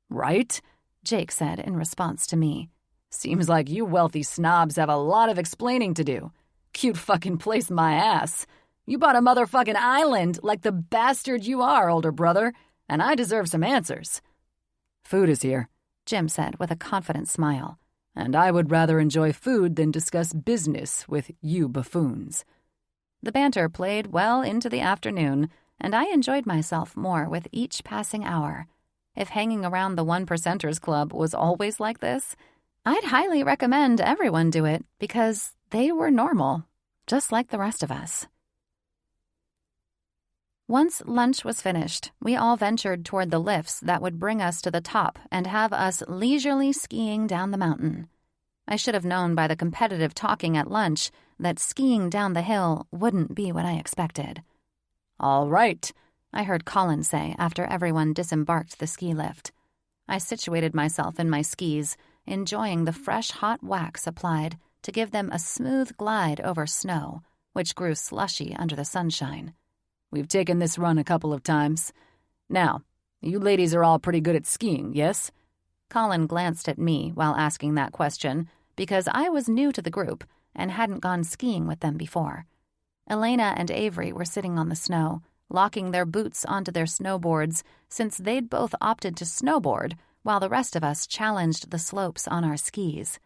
"Right?" Jake said in response to me. "Seems like you wealthy snobs have a lot of explaining to do. Cute fucking place my ass. You bought a motherfucking island like the bastard you are, older brother, and I deserve some answers." "Food is here," Jim said with a confident smile. "And I would rather enjoy food than discuss business with you buffoons." The banter played well into the afternoon, and I enjoyed myself more with each passing hour. If hanging around the One Percenters Club was always like this, I'd highly recommend everyone do it because they were normal, just like the rest of us. Once lunch was finished, we all ventured toward the lifts that would bring us to the top and have us leisurely skiing down the mountain. I should have known by the competitive talking at lunch that skiing down the hill wouldn't be what I expected. "All right," I heard Colin say after everyone disembarked the ski lift. I situated myself in my skis, enjoying the fresh hot wax applied to give them a smooth glide over snow, which grew slushy under the sunshine. "We've taken this run a couple of times. Now, you ladies are all pretty good at skiing, yes?" Colin glanced at me while asking that question because I was new to the group and hadn't gone skiing with them before. Elena and Avery were sitting on the snow, locking their boots onto their snowboards since they'd both opted to snowboard while the rest of us challenged the slopes on our skis.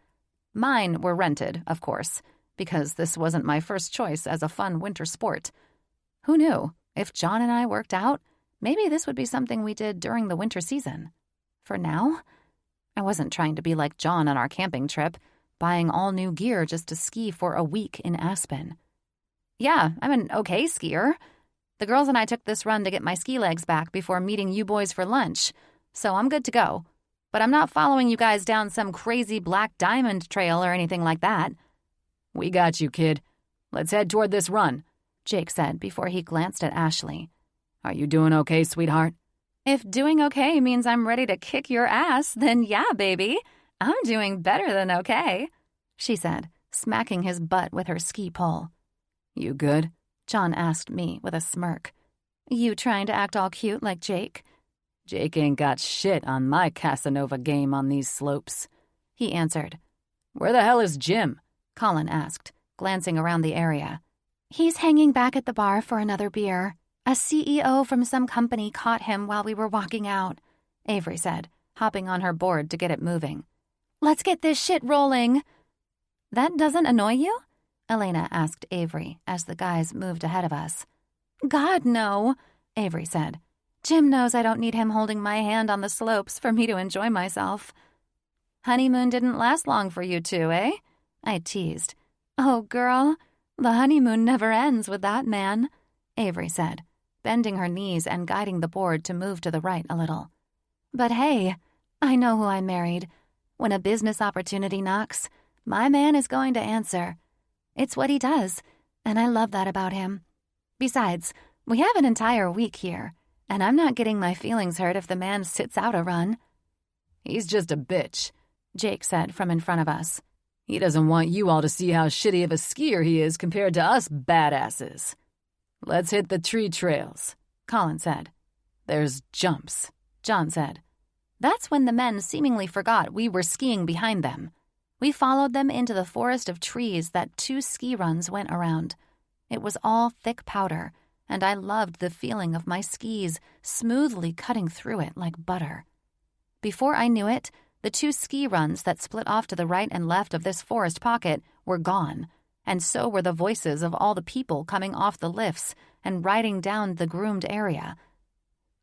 Mine were rented, of course, because this wasn't my first choice as a fun winter sport. Who knew? If John and I worked out, maybe this would be something we did during the winter season. For now, I wasn't trying to be like John on our camping trip, buying all new gear just to ski for a week in Aspen. Yeah, I'm an okay skier. The girls and I took this run to get my ski legs back before meeting you boys for lunch, so I'm good to go. But I'm not following you guys down some crazy black diamond trail or anything like that. We got you, kid. Let's head toward this run, Jake said before he glanced at Ashley. Are you doing okay, sweetheart? If doing okay means I'm ready to kick your ass, then yeah, baby. I'm doing better than okay, she said, smacking his butt with her ski pole. You good? John asked me with a smirk. You trying to act all cute like Jake? Jake ain't got shit on my Casanova game on these slopes, he answered. Where the hell is Jim? Colin asked, glancing around the area. He's hanging back at the bar for another beer. A CEO from some company caught him while we were walking out, Avery said, hopping on her board to get it moving. Let's get this shit rolling. That doesn't annoy you? Elena asked Avery as the guys moved ahead of us. God, no, Avery said. Jim knows I don't need him holding my hand on the slopes for me to enjoy myself. Honeymoon didn't last long for you two, eh? I teased. Oh, girl, the honeymoon never ends with that man, Avery said, bending her knees and guiding the board to move to the right a little. But hey, I know who I married. When a business opportunity knocks, my man is going to answer. It's what he does, and I love that about him. Besides, we have an entire week here, and I'm not getting my feelings hurt if the man sits out a run. He's just a bitch, Jake said from in front of us. He doesn't want you all to see how shitty of a skier he is compared to us badasses. Let's hit the tree trails, Colin said. There's jumps, John said. That's when the men seemingly forgot we were skiing behind them. We followed them into the forest of trees that 2 ski runs went around. It was all thick powder, and I loved the feeling of my skis smoothly cutting through it like butter. Before I knew it, the 2 ski runs that split off to the right and left of this forest pocket were gone, and so were the voices of all the people coming off the lifts and riding down the groomed area.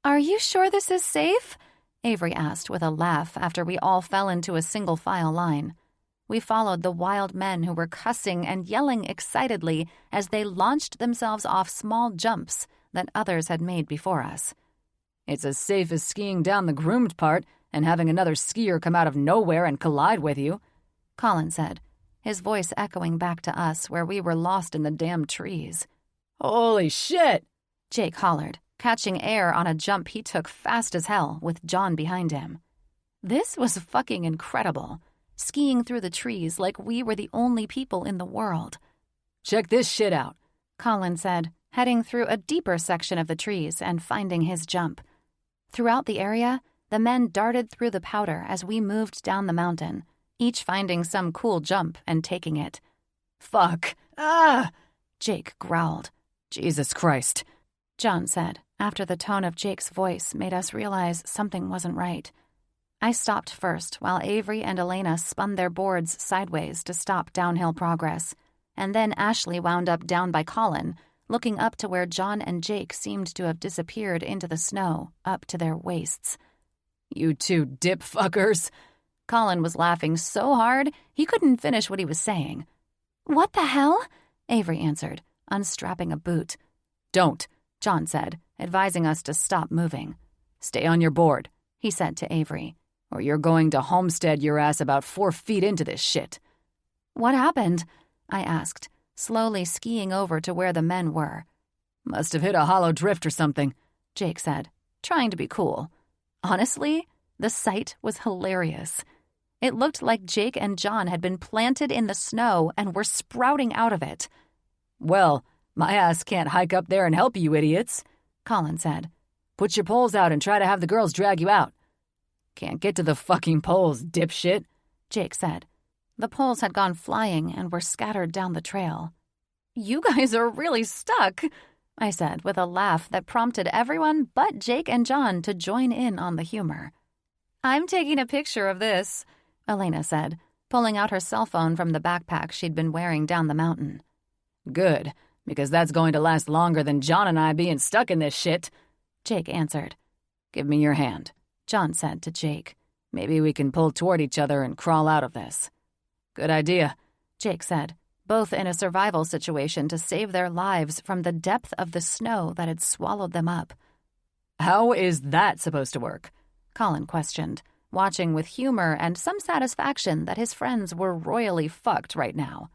Are you sure this is safe? Avery asked with a laugh after we all fell into a single-file line. We followed the wild men who were cussing and yelling excitedly as they launched themselves off small jumps that others had made before us. It's as safe as skiing down the groomed part and having another skier come out of nowhere and collide with you, Colin said, his voice echoing back to us where we were lost in the damn trees. Holy shit! Jake hollered, catching air on a jump he took fast as hell with John behind him. This was fucking incredible, skiing through the trees like we were the only people in the world. Check this shit out, Colin said, heading through a deeper section of the trees and finding his jump. Throughout the area, the men darted through the powder as we moved down the mountain, each finding some cool jump and taking it. Fuck! Ah! Jake growled. Jesus Christ, John said, after the tone of Jake's voice made us realize something wasn't right. I stopped first while Avery and Elena spun their boards sideways to stop downhill progress, and then Ashley wound up down by Colin, looking up to where John and Jake seemed to have disappeared into the snow, up to their waists. You 2 dip fuckers. Colin was laughing so hard he couldn't finish what he was saying. What the hell? Avery answered, unstrapping a boot. Don't, John said, advising us to stop moving. Stay on your board, he said to Avery. Or you're going to homestead your ass about 4 feet into this shit. What happened? I asked, slowly skiing over to where the men were. Must have hit a hollow drift or something, Jake said, trying to be cool. Honestly, the sight was hilarious. It looked like Jake and John had been planted in the snow and were sprouting out of it. Well, my ass can't hike up there and help you idiots, Colin said. Put your poles out and try to have the girls drag you out. Can't get to the fucking poles, dipshit, Jake said. The poles had gone flying and were scattered down the trail. You guys are really stuck, I said with a laugh that prompted everyone but Jake and John to join in on the humor. I'm taking a picture of this, Elena said, pulling out her cell phone from the backpack she'd been wearing down the mountain. Good, because that's going to last longer than John and I being stuck in this shit, Jake answered. Give me your hand, John said to Jake. Maybe we can pull toward each other and crawl out of this. Good idea, Jake said, both in a survival situation to save their lives from the depth of the snow that had swallowed them up. How is that supposed to work? Colin questioned, watching with humor and some satisfaction that his friends were royally fucked right now.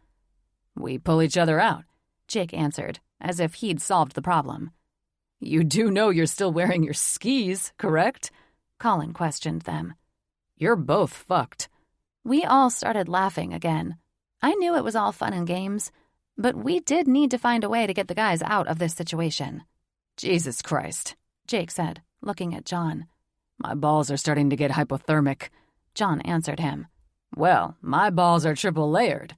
We pull each other out, Jake answered, as if he'd solved the problem. You do know you're still wearing your skis, correct? Colin questioned them. You're both fucked. We all started laughing again. I knew it was all fun and games, but we did need to find a way to get the guys out of this situation. Jesus Christ, Jake said, looking at John. My balls are starting to get hypothermic, John answered him. Well, my balls are triple layered.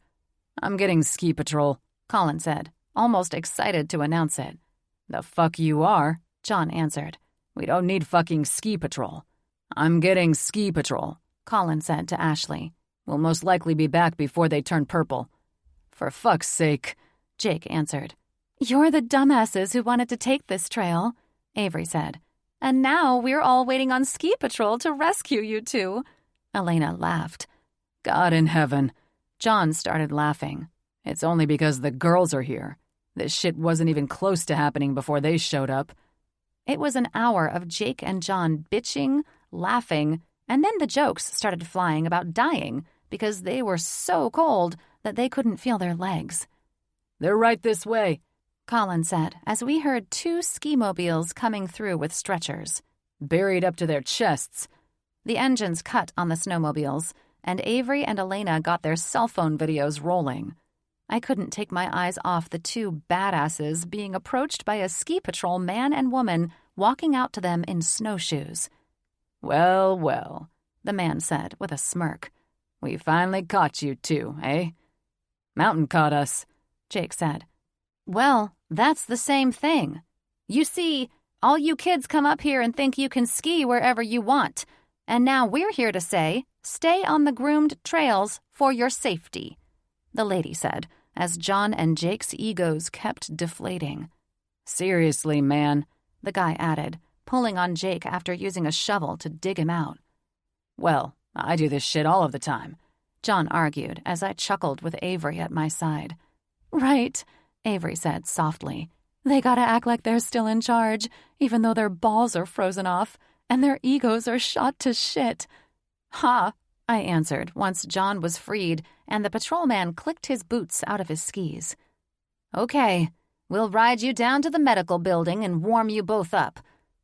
I'm getting ski patrol, Colin said, almost excited to announce it. The fuck you are, John answered. We don't need fucking ski patrol. I'm getting ski patrol, Colin said to Ashley. We'll most likely be back before they turn purple. For fuck's sake, Jake answered. You're the dumbasses who wanted to take this trail, Avery said. And now we're all waiting on ski patrol to rescue you two. Elena laughed. God in heaven. John started laughing. It's only because the girls are here. This shit wasn't even close to happening before they showed up. It was an hour of Jake and John bitching, laughing, and then the jokes started flying about dying because they were so cold that they couldn't feel their legs. They're right this way, Colin said as we heard 2 ski-mobiles coming through with stretchers. Buried up to their chests. The engines cut on the snowmobiles, and Avery and Elena got their cell phone videos rolling. I couldn't take my eyes off the 2 badasses being approached by a ski patrol man and woman walking out to them in snowshoes. Well, well, the man said with a smirk. We finally caught you two, eh? Mountain caught us, Jake said. Well, that's the same thing. You see, all you kids come up here and think you can ski wherever you want. And now we're here to say, stay on the groomed trails for your safety, the lady said, as John and Jake's egos kept deflating. Seriously, man, the guy added, pulling on Jake after using a shovel to dig him out. Well, I do this shit all of the time, John argued as I chuckled with Avery at my side. Right, Avery said softly. They gotta act like they're still in charge, even though their balls are frozen off and their egos are shot to shit. Ha, I answered once John was freed and the patrolman clicked his boots out of his skis. Okay, we'll ride you down to the medical building and warm you both up.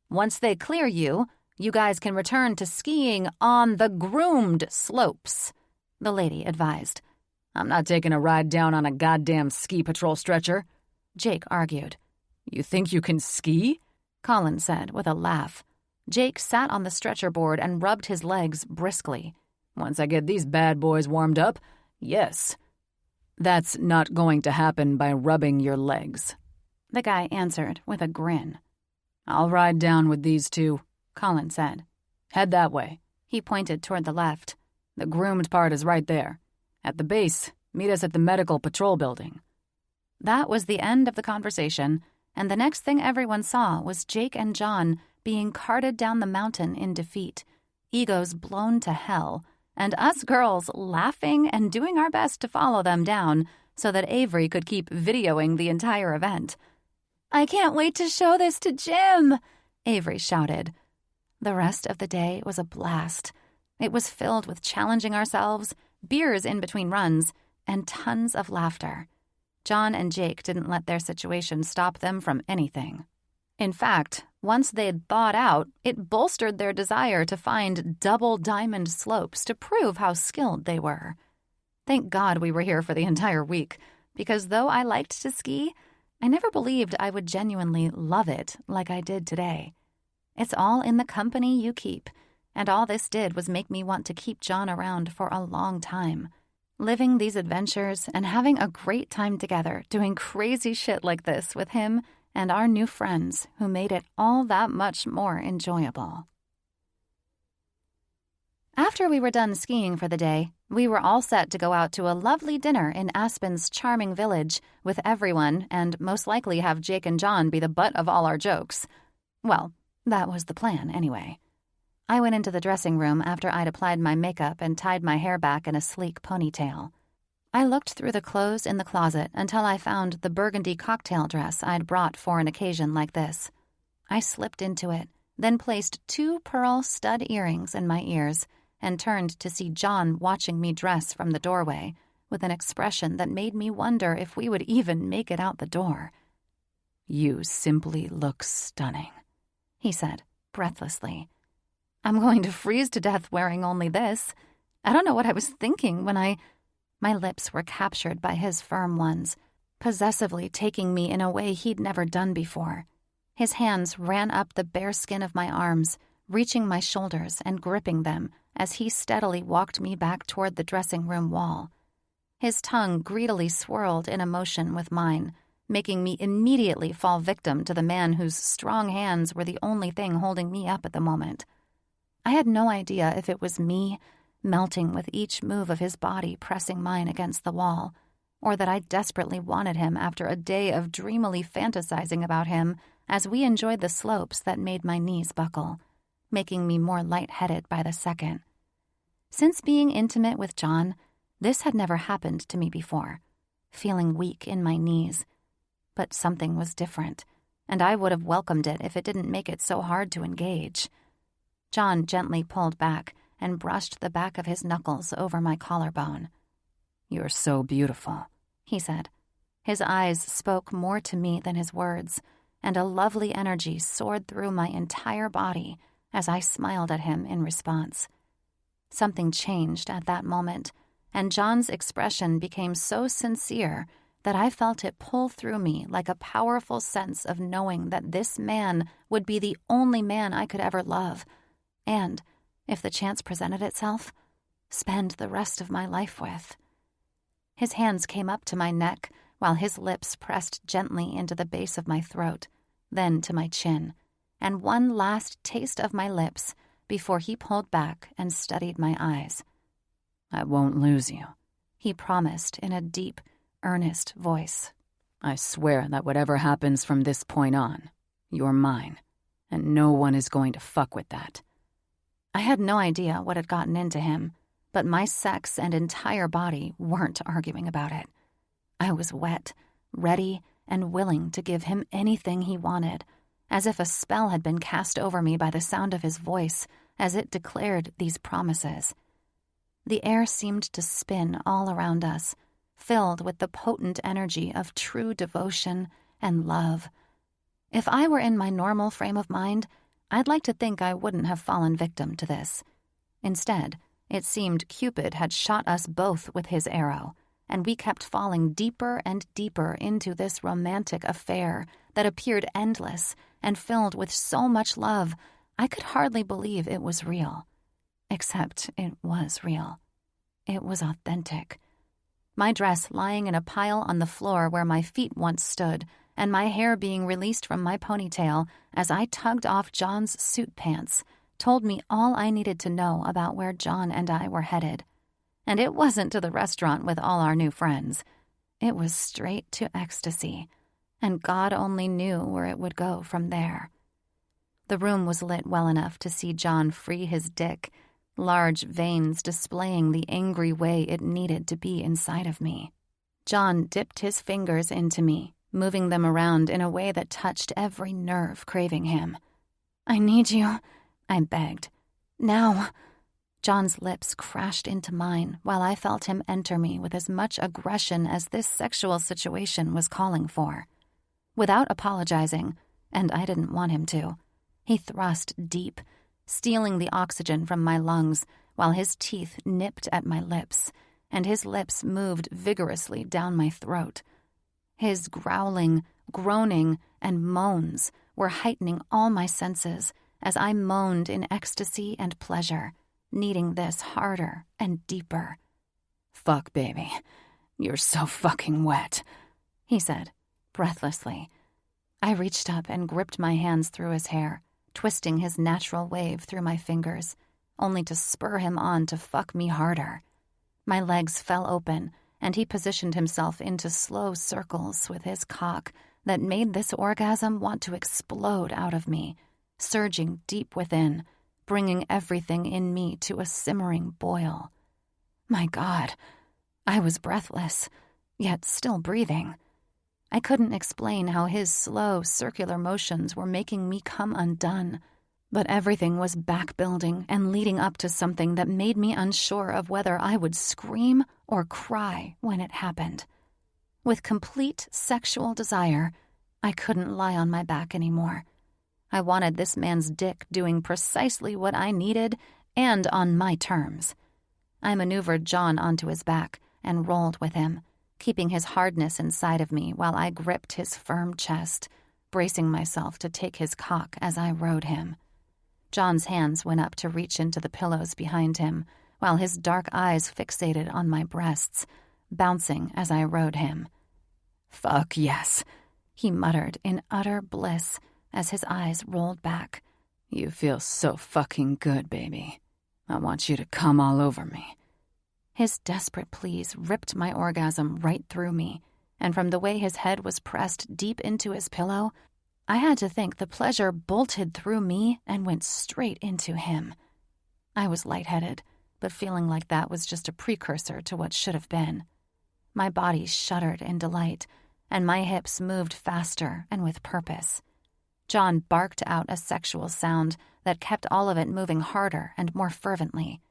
Once they clear you, you guys can return to skiing on the groomed slopes, the lady advised. I'm not taking a ride down on a goddamn ski patrol stretcher, Jake argued. You think you can ski? Colin said with a laugh. Jake sat on the stretcher board and rubbed his legs briskly. Once I get these bad boys warmed up, yes. That's not going to happen by rubbing your legs, the guy answered with a grin. I'll ride down with these two, Colin said. Head that way. He pointed toward the left. The groomed part is right there. At the base, meet us at the medical patrol building. That was the end of the conversation, and the next thing everyone saw was Jake and John being carted down the mountain in defeat, egos blown to hell, and us girls laughing and doing our best to follow them down so that Avery could keep videoing the entire event. I can't wait to show this to Jim, Avery shouted. The rest of the day was a blast. It was filled with challenging ourselves, beers in between runs, and tons of laughter. John and Jake didn't let their situation stop them from anything. In fact, once they'd thawed out, it bolstered their desire to find double diamond slopes to prove how skilled they were. Thank God we were here for the entire week, because though I liked to ski, I never believed I would genuinely love it like I did today. It's all in the company you keep, and all this did was make me want to keep John around for a long time. Living these adventures and having a great time together doing crazy shit like this with him and our new friends who made it all that much more enjoyable. After After we were done skiing for the day, we were all set to go out to a lovely dinner in Aspen's charming village with everyone and most likely have Jake and John be the butt of all our jokes. Well, that was the plan anyway. I went into the dressing room after I'd applied my makeup and tied my hair back in a sleek ponytail. I looked through the clothes in the closet until I found the burgundy cocktail dress I'd brought for an occasion like this. I slipped into it, then placed 2 pearl stud earrings in my ears and turned to see John watching me dress from the doorway with an expression that made me wonder if we would even make it out the door. "You simply look stunning," he said, breathlessly. I'm going to freeze to death wearing only this. I don't know what I was thinking when My lips were captured by his firm ones, possessively taking me in a way he'd never done before. His hands ran up the bare skin of my arms, reaching my shoulders and gripping them as he steadily walked me back toward the dressing room wall. His tongue greedily swirled in a motion with mine, making me immediately fall victim to the man whose strong hands were the only thing holding me up at the moment. I had no idea if it was me, melting with each move of his body pressing mine against the wall, or that I desperately wanted him after a day of dreamily fantasizing about him as we enjoyed the slopes that made my knees buckle, making me more lightheaded by the second. Since being intimate with John, this had never happened to me before, feeling weak in my knees. But something was different, and I would have welcomed it if it didn't make it so hard to engage. John gently pulled back and brushed the back of his knuckles over my collarbone. "You're so beautiful," he said. His eyes spoke more to me than his words, and a lovely energy soared through my entire body as I smiled at him in response. Something changed at that moment, and John's expression became so sincere that I felt it pull through me like a powerful sense of knowing that this man would be the only man I could ever love, and, if the chance presented itself, spend the rest of my life with. His hands came up to my neck while his lips pressed gently into the base of my throat, then to my chin, and one last taste of my lips before he pulled back and studied my eyes. "I won't lose you," he promised in a deep, earnest voice. "I swear that whatever happens from this point on, you're mine, and no one is going to fuck with that." I had no idea what had gotten into him, but my sex and entire body weren't arguing about it. I was wet, ready, and willing to give him anything he wanted, as if a spell had been cast over me by the sound of his voice as it declared these promises. The air seemed to spin all around us, filled with the potent energy of true devotion and love. If I were in my normal frame of mind, I'd like to think I wouldn't have fallen victim to this. Instead, it seemed Cupid had shot us both with his arrow, and we kept falling deeper and deeper into this romantic affair that appeared endless and filled with so much love, I could hardly believe it was real. Except it was real. It was authentic. My dress lying in a pile on the floor where my feet once stood, and my hair being released from my ponytail as I tugged off John's suit pants, told me all I needed to know about where John and I were headed. And it wasn't to the restaurant with all our new friends. It was straight to ecstasy, and God only knew where it would go from there. The room was lit well enough to see John free his dick, large veins displaying the angry way it needed to be inside of me. John dipped his fingers into me, moving them around in a way that touched every nerve craving him. "I need you," I begged. "Now." John's lips crashed into mine while I felt him enter me with as much aggression as this sexual situation was calling for. Without apologizing, and I didn't want him to, he thrust deep, stealing the oxygen from my lungs while his teeth nipped at my lips, and his lips moved vigorously down my throat. His growling, groaning, and moans were heightening all my senses as I moaned in ecstasy and pleasure, needing this harder and deeper. "Fuck, baby. You're so fucking wet," he said, breathlessly. I reached up and gripped my hands through his hair, twisting his natural wave through my fingers, only to spur him on to fuck me harder. My legs fell open, and he positioned himself into slow circles with his cock that made this orgasm want to explode out of me, surging deep within, bringing everything in me to a simmering boil. My God, I was breathless, yet still breathing. I couldn't explain how his slow, circular motions were making me come undone, but everything was back-building and leading up to something that made me unsure of whether I would scream or cry when it happened. With complete sexual desire, I couldn't lie on my back anymore. I wanted this man's dick doing precisely what I needed and on my terms. I maneuvered John onto his back and rolled with him, keeping his hardness inside of me while I gripped his firm chest, bracing myself to take his cock as I rode him. John's hands went up to reach into the pillows behind him, while his dark eyes fixated on my breasts, bouncing as I rode him. "Fuck yes," he muttered in utter bliss as his eyes rolled back. "You feel so fucking good, baby. I want you to come all over me." His desperate pleas ripped my orgasm right through me, and from the way his head was pressed deep into his pillow, I had to think the pleasure bolted through me and went straight into him. I was lightheaded, but feeling like that was just a precursor to what should have been. My body shuddered in delight, and my hips moved faster and with purpose. John barked out a sexual sound that kept all of it moving harder and more fervently.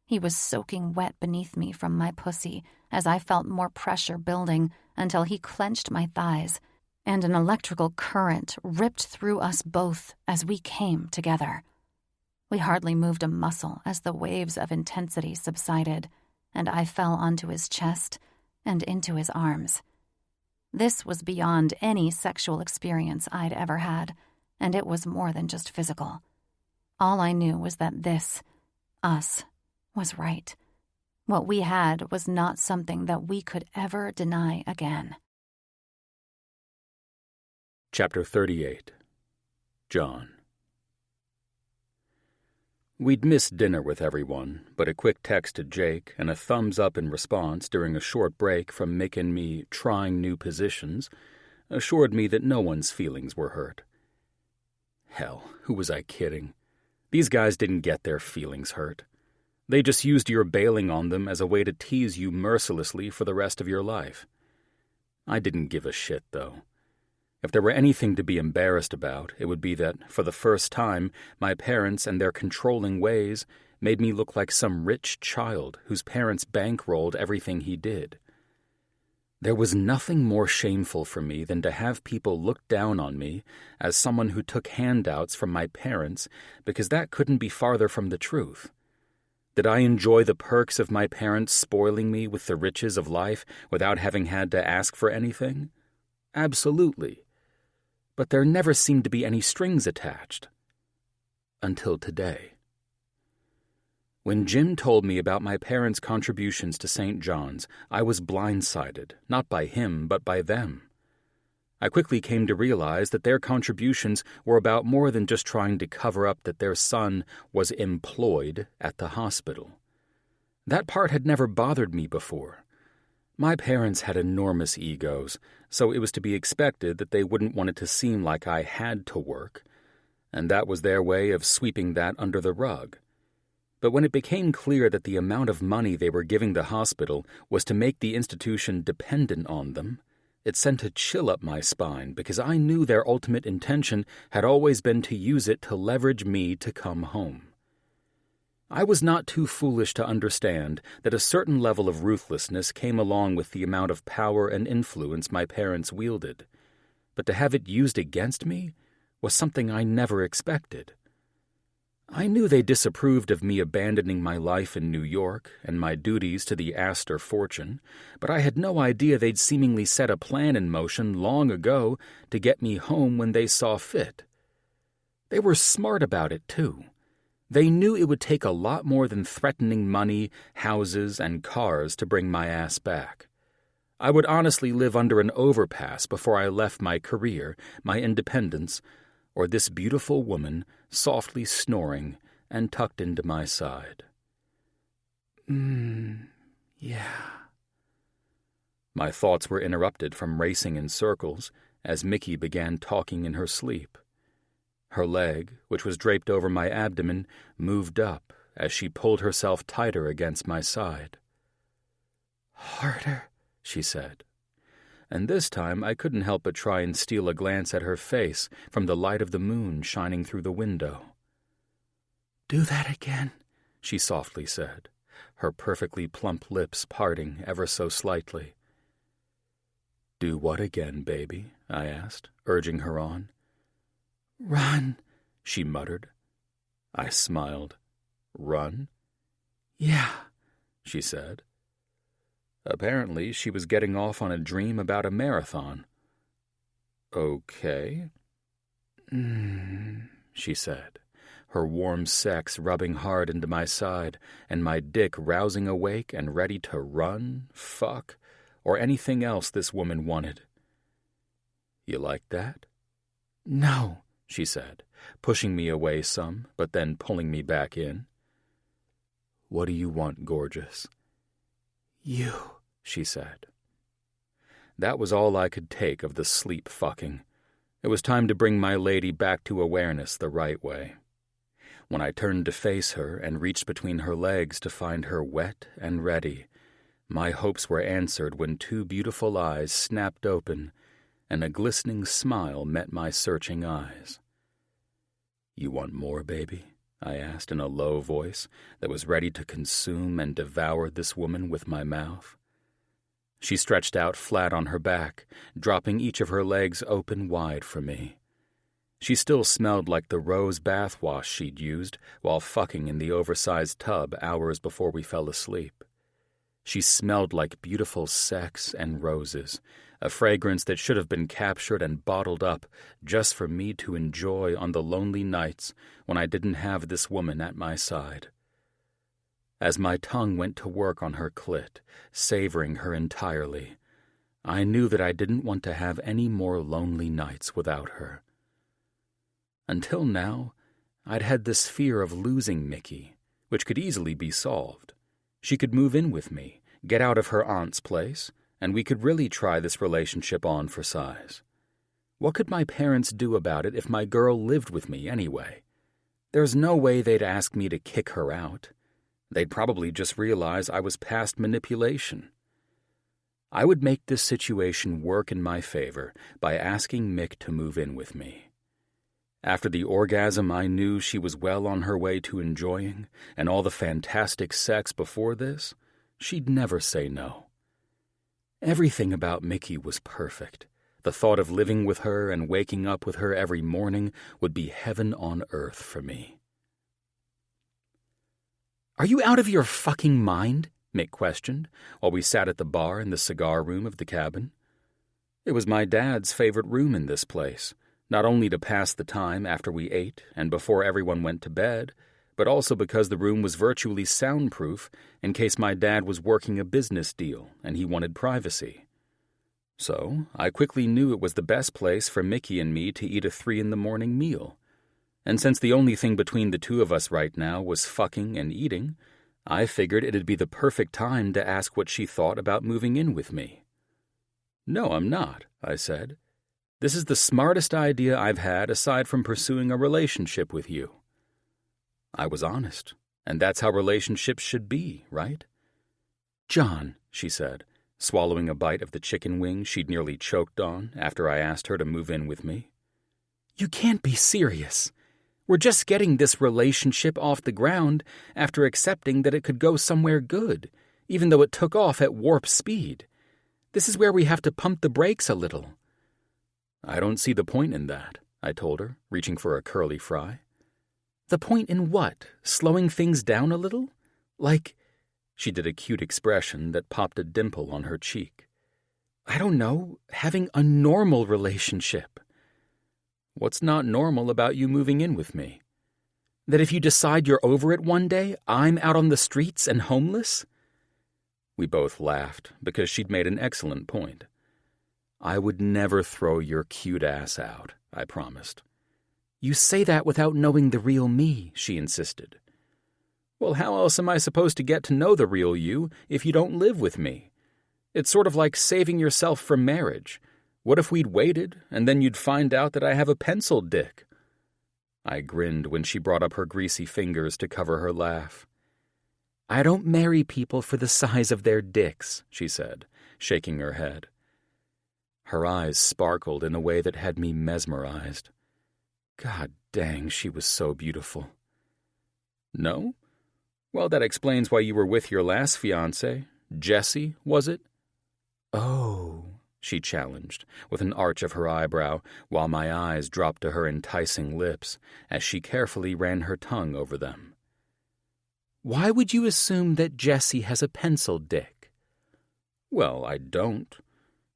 He was soaking wet beneath me from my pussy as I felt more pressure building until he clenched my thighs, and an electrical current ripped through us both as we came together. We hardly moved a muscle as the waves of intensity subsided, and I fell onto his chest and into his arms. This was beyond any sexual experience I'd ever had, and it was more than just physical. All I knew was that this, us, was right. What we had was not something that we could ever deny again. Chapter 38. John. We'd missed dinner with everyone, but a quick text to Jake and a thumbs up in response during a short break from Mick and me trying new positions assured me that no one's feelings were hurt. Hell, who was I kidding? These guys didn't get their feelings hurt. They just used your bailing on them as a way to tease you mercilessly for the rest of your life. I didn't give a shit, though. If there were anything to be embarrassed about, it would be that, for the first time, my parents and their controlling ways made me look like some rich child whose parents bankrolled everything he did. There was nothing more shameful for me than to have people look down on me as someone who took handouts from my parents, because that couldn't be farther from the truth. Did I enjoy the perks of my parents spoiling me with the riches of life without having had to ask for anything? Absolutely. But there never seemed to be any strings attached. Until today. When Jim told me about my parents' contributions to St. John's, I was blindsided, not by him, but by them. I quickly came to realize that their contributions were about more than just trying to cover up that their son was employed at the hospital. That part had never bothered me before. My parents had enormous egos, so it was to be expected that they wouldn't want it to seem like I had to work, and that was their way of sweeping that under the rug. But when it became clear that the amount of money they were giving the hospital was to make the institution dependent on them, it sent a chill up my spine because I knew their ultimate intention had always been to use it to leverage me to come home. I was not too foolish to understand that a certain level of ruthlessness came along with the amount of power and influence my parents wielded, but to have it used against me was something I never expected. I knew they disapproved of me abandoning my life in New York and my duties to the Astor fortune, but I had no idea they'd seemingly set a plan in motion long ago to get me home when they saw fit. They were smart about it, too. They knew it would take a lot more than threatening money, houses, and cars to bring my ass back. I would honestly live under an overpass before I left my career, my independence, or this beautiful woman softly snoring and tucked into my side. Yeah. My thoughts were interrupted from racing in circles as Mickey began talking in her sleep. Her leg, which was draped over my abdomen, moved up as she pulled herself tighter against my side. Harder, she said. And this time I couldn't help but try and steal a glance at her face from the light of the moon shining through the window. Do that again, she softly said, her perfectly plump lips parting ever so slightly. Do what again, baby? I asked, urging her on. Run, she muttered. I smiled. Run? Yeah, she said. Apparently, she was getting off on a dream about a marathon. Okay. She said, her warm sex rubbing hard into my side and my dick rousing awake and ready to run, fuck, or anything else this woman wanted. You like that? No, she said, pushing me away some, but then pulling me back in. What do you want, gorgeous? You, she said. That was all I could take of the sleep fucking. It was time to bring my lady back to awareness the right way. When I turned to face her and reached between her legs to find her wet and ready, my hopes were answered when two beautiful eyes snapped open and a glistening smile met my searching eyes. You want more, baby? I asked in a low voice that was ready to consume and devour this woman with my mouth. She stretched out flat on her back, dropping each of her legs open wide for me. She still smelled like the rose bath wash she'd used while fucking in the oversized tub hours before we fell asleep. She smelled like beautiful sex and roses, a fragrance that should have been captured and bottled up just for me to enjoy on the lonely nights when I didn't have this woman at my side. As my tongue went to work on her clit, savoring her entirely, I knew that I didn't want to have any more lonely nights without her. Until now, I'd had this fear of losing Mickey, which could easily be solved. She could move in with me, get out of her aunt's place, and we could really try this relationship on for size. What could my parents do about it if my girl lived with me anyway? There's no way they'd ask me to kick her out. They'd probably just realize I was past manipulation. I would make this situation work in my favor by asking Mick to move in with me. After the orgasm I knew she was well on her way to enjoying, and all the fantastic sex before this, she'd never say no. Everything about Mickey was perfect. The thought of living with her and waking up with her every morning would be heaven on earth for me. Are you out of your fucking mind? Mick questioned, while we sat at the bar in the cigar room of the cabin. It was my dad's favorite room in this place, not only to pass the time after we ate and before everyone went to bed, but also because the room was virtually soundproof in case my dad was working a business deal and he wanted privacy. So I quickly knew it was the best place for Mickey and me to eat a 3 a.m. meal. And since the only thing between the two of us right now was fucking and eating, I figured it'd be the perfect time to ask what she thought about moving in with me. No, I'm not, I said. This is the smartest idea I've had aside from pursuing a relationship with you. I was honest, and that's how relationships should be, right? John, she said, swallowing a bite of the chicken wing she'd nearly choked on after I asked her to move in with me. You can't be serious. We're just getting this relationship off the ground after accepting that it could go somewhere good, even though it took off at warp speed. This is where we have to pump the brakes a little. I don't see the point in that, I told her, reaching for a curly fry. The point in what? Slowing things down a little? Like... She did a cute expression that popped a dimple on her cheek. I don't know, having a normal relationship. What's not normal about you moving in with me? That if you decide you're over it one day, I'm out on the streets and homeless? We both laughed because she'd made an excellent point. I would never throw your cute ass out, I promised. You say that without knowing the real me, she insisted. Well, how else am I supposed to get to know the real you if you don't live with me? It's sort of like saving yourself for marriage. What if we'd waited, and then you'd find out that I have a pencil dick? I grinned when she brought up her greasy fingers to cover her laugh. I don't marry people for the size of their dicks, she said, shaking her head. Her eyes sparkled in a way that had me mesmerized. God dang, she was so beautiful. No? Well, that explains why you were with your last fiancé. Jesse, was it? Oh, she challenged, with an arch of her eyebrow, while my eyes dropped to her enticing lips as she carefully ran her tongue over them. Why would you assume that Jesse has a pencil dick? Well, I don't.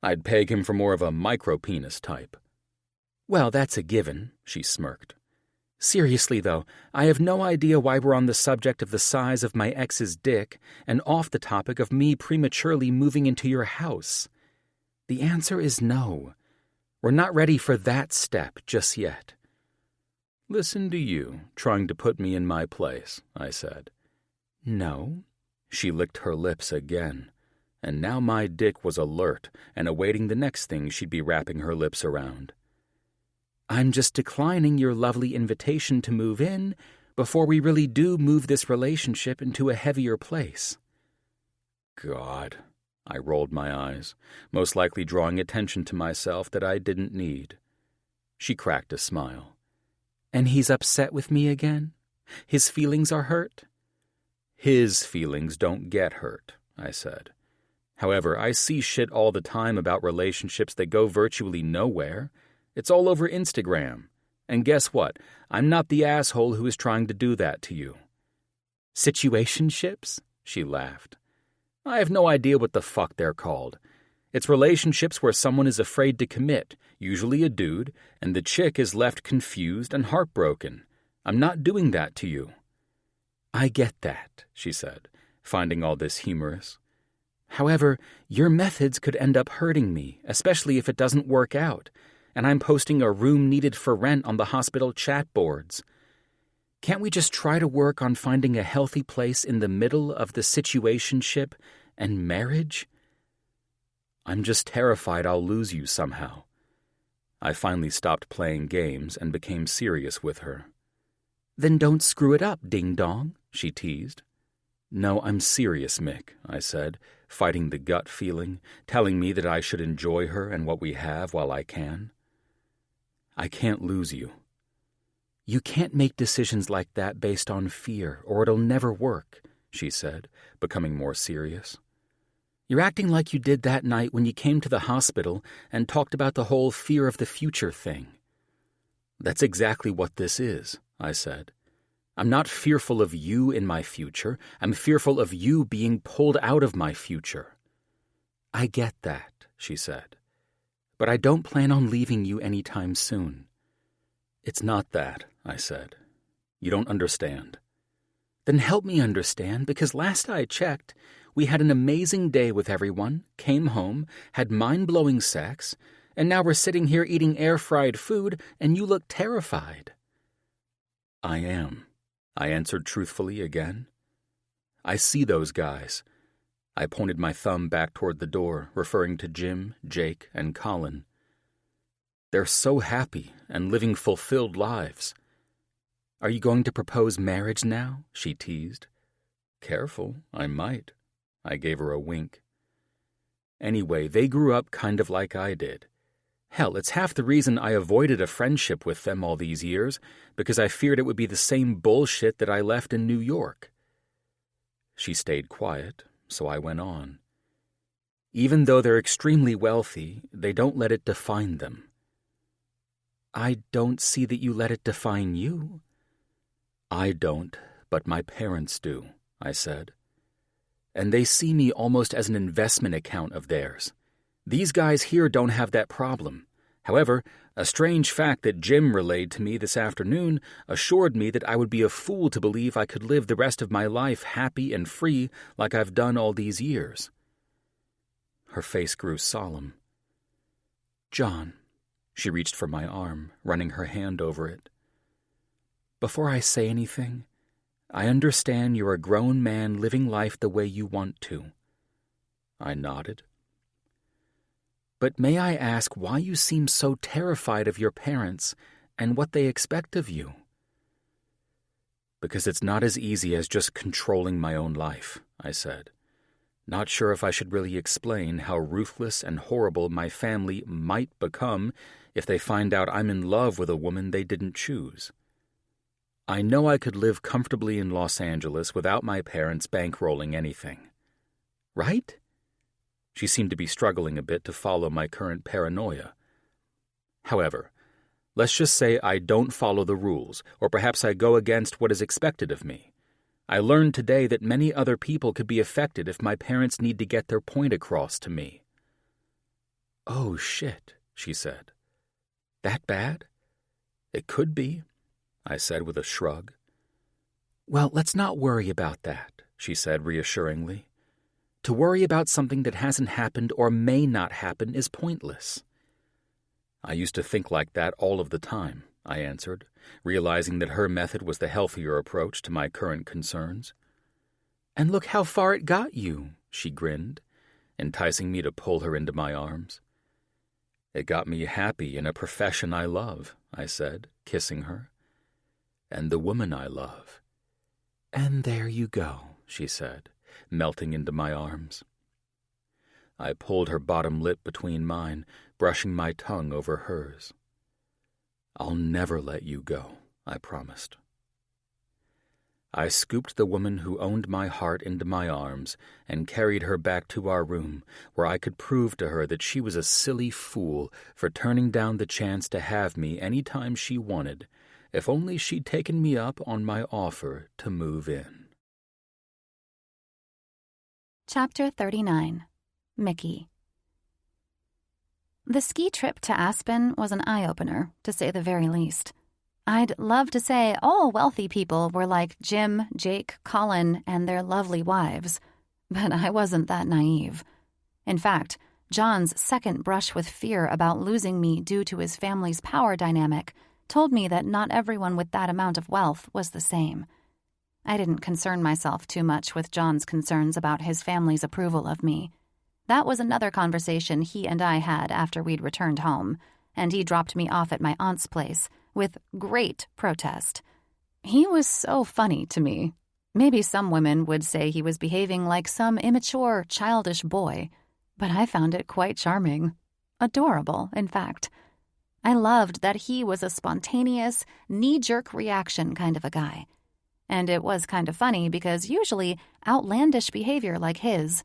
I'd peg him for more of a micro-penis type. Well, that's a given, she smirked. Seriously, though, I have no idea why we're on the subject of the size of my ex's dick and off the topic of me prematurely moving into your house. The answer is no. We're not ready for that step just yet. Listen to you, trying to put me in my place, I said. No. She licked her lips again, and now my dick was alert and awaiting the next thing she'd be wrapping her lips around. I'm just declining your lovely invitation to move in before we really do move this relationship into a heavier place. God, I rolled my eyes, most likely drawing attention to myself that I didn't need. She cracked a smile. And he's upset with me again? His feelings are hurt? His feelings don't get hurt, I said. However, I see shit all the time about relationships that go virtually nowhere. It's all over Instagram. And guess what? I'm not the asshole who is trying to do that to you. Situationships? She laughed. I have no idea what the fuck they're called. It's relationships where someone is afraid to commit, usually a dude, and the chick is left confused and heartbroken. I'm not doing that to you. I get that, she said, finding all this humorous. However, your methods could end up hurting me, especially if it doesn't work out, and I'm posting a room needed for rent on the hospital chat boards. Can't we just try to work on finding a healthy place in the middle of the situationship and marriage? I'm just terrified I'll lose you somehow. I finally stopped playing games and became serious with her. Then don't screw it up, ding-dong, she teased. No, I'm serious, Mick, I said, fighting the gut feeling, telling me that I should enjoy her and what we have while I can. I can't lose you. You can't make decisions like that based on fear, or it'll never work, she said, becoming more serious. You're acting like you did that night when you came to the hospital and talked about the whole fear of the future thing. That's exactly what this is, I said. I'm not fearful of you in my future. I'm fearful of you being pulled out of my future. I get that, she said. But I don't plan on leaving you anytime soon. It's not that, I said. You don't understand. Then help me understand, because last I checked, we had an amazing day with everyone, came home, had mind-blowing sex, and now we're sitting here eating air-fried food, and you look terrified. I am, I answered truthfully again. I see those guys. I pointed my thumb back toward the door, referring to Jim, Jake, and Colin. They're so happy and living fulfilled lives. Are you going to propose marriage now? She teased. Careful, I might. I gave her a wink. Anyway, they grew up kind of like I did. Hell, it's half the reason I avoided a friendship with them all these years, because I feared it would be the same bullshit that I left in New York. She stayed quiet, so I went on. Even though they're extremely wealthy, they don't let it define them. I don't see that you let it define you. I don't, but my parents do, I said. And they see me almost as an investment account of theirs. These guys here don't have that problem. However, a strange fact that Jim relayed to me this afternoon assured me that I would be a fool to believe I could live the rest of my life happy and free like I've done all these years. Her face grew solemn. John, she reached for my arm, running her hand over it. Before I say anything, I understand you're a grown man living life the way you want to. I nodded. But may I ask why you seem so terrified of your parents and what they expect of you? Because it's not as easy as just controlling my own life, I said, not sure if I should really explain how ruthless and horrible my family might become if they find out I'm in love with a woman they didn't choose. I know I could live comfortably in Los Angeles without my parents bankrolling anything. Right? She seemed to be struggling a bit to follow my current paranoia. However, let's just say I don't follow the rules, or perhaps I go against what is expected of me. I learned today that many other people could be affected if my parents need to get their point across to me. Oh, shit, she said. That bad? It could be, I said with a shrug. Well, let's not worry about that, she said reassuringly. To worry about something that hasn't happened or may not happen is pointless. I used to think like that all of the time, I answered, realizing that her method was the healthier approach to my current concerns. And look how far it got you, she grinned, enticing me to pull her into my arms. It got me happy in a profession I love, I said, kissing her. And the woman I love. And there you go, she said, melting into my arms. I pulled her bottom lip between mine, brushing my tongue over hers. I'll never let you go, I promised. I scooped the woman who owned my heart into my arms and carried her back to our room, where I could prove to her that she was a silly fool for turning down the chance to have me any time she wanted, if only she'd taken me up on my offer to move in. Chapter 39. Mickey. The ski trip to Aspen was an eye-opener, to say the very least. I'd love to say all wealthy people were like Jim, Jake, Colin, and their lovely wives, but I wasn't that naive. In fact, John's second brush with fear about losing me due to his family's power dynamic told me that not everyone with that amount of wealth was the same. I didn't concern myself too much with John's concerns about his family's approval of me. That was another conversation he and I had after we'd returned home, and he dropped me off at my aunt's place with great protest. He was so funny to me. Maybe some women would say he was behaving like some immature, childish boy, but I found it quite charming. Adorable, in fact. I loved that he was a spontaneous, knee-jerk reaction kind of a guy. And it was kind of funny because usually outlandish behavior like his,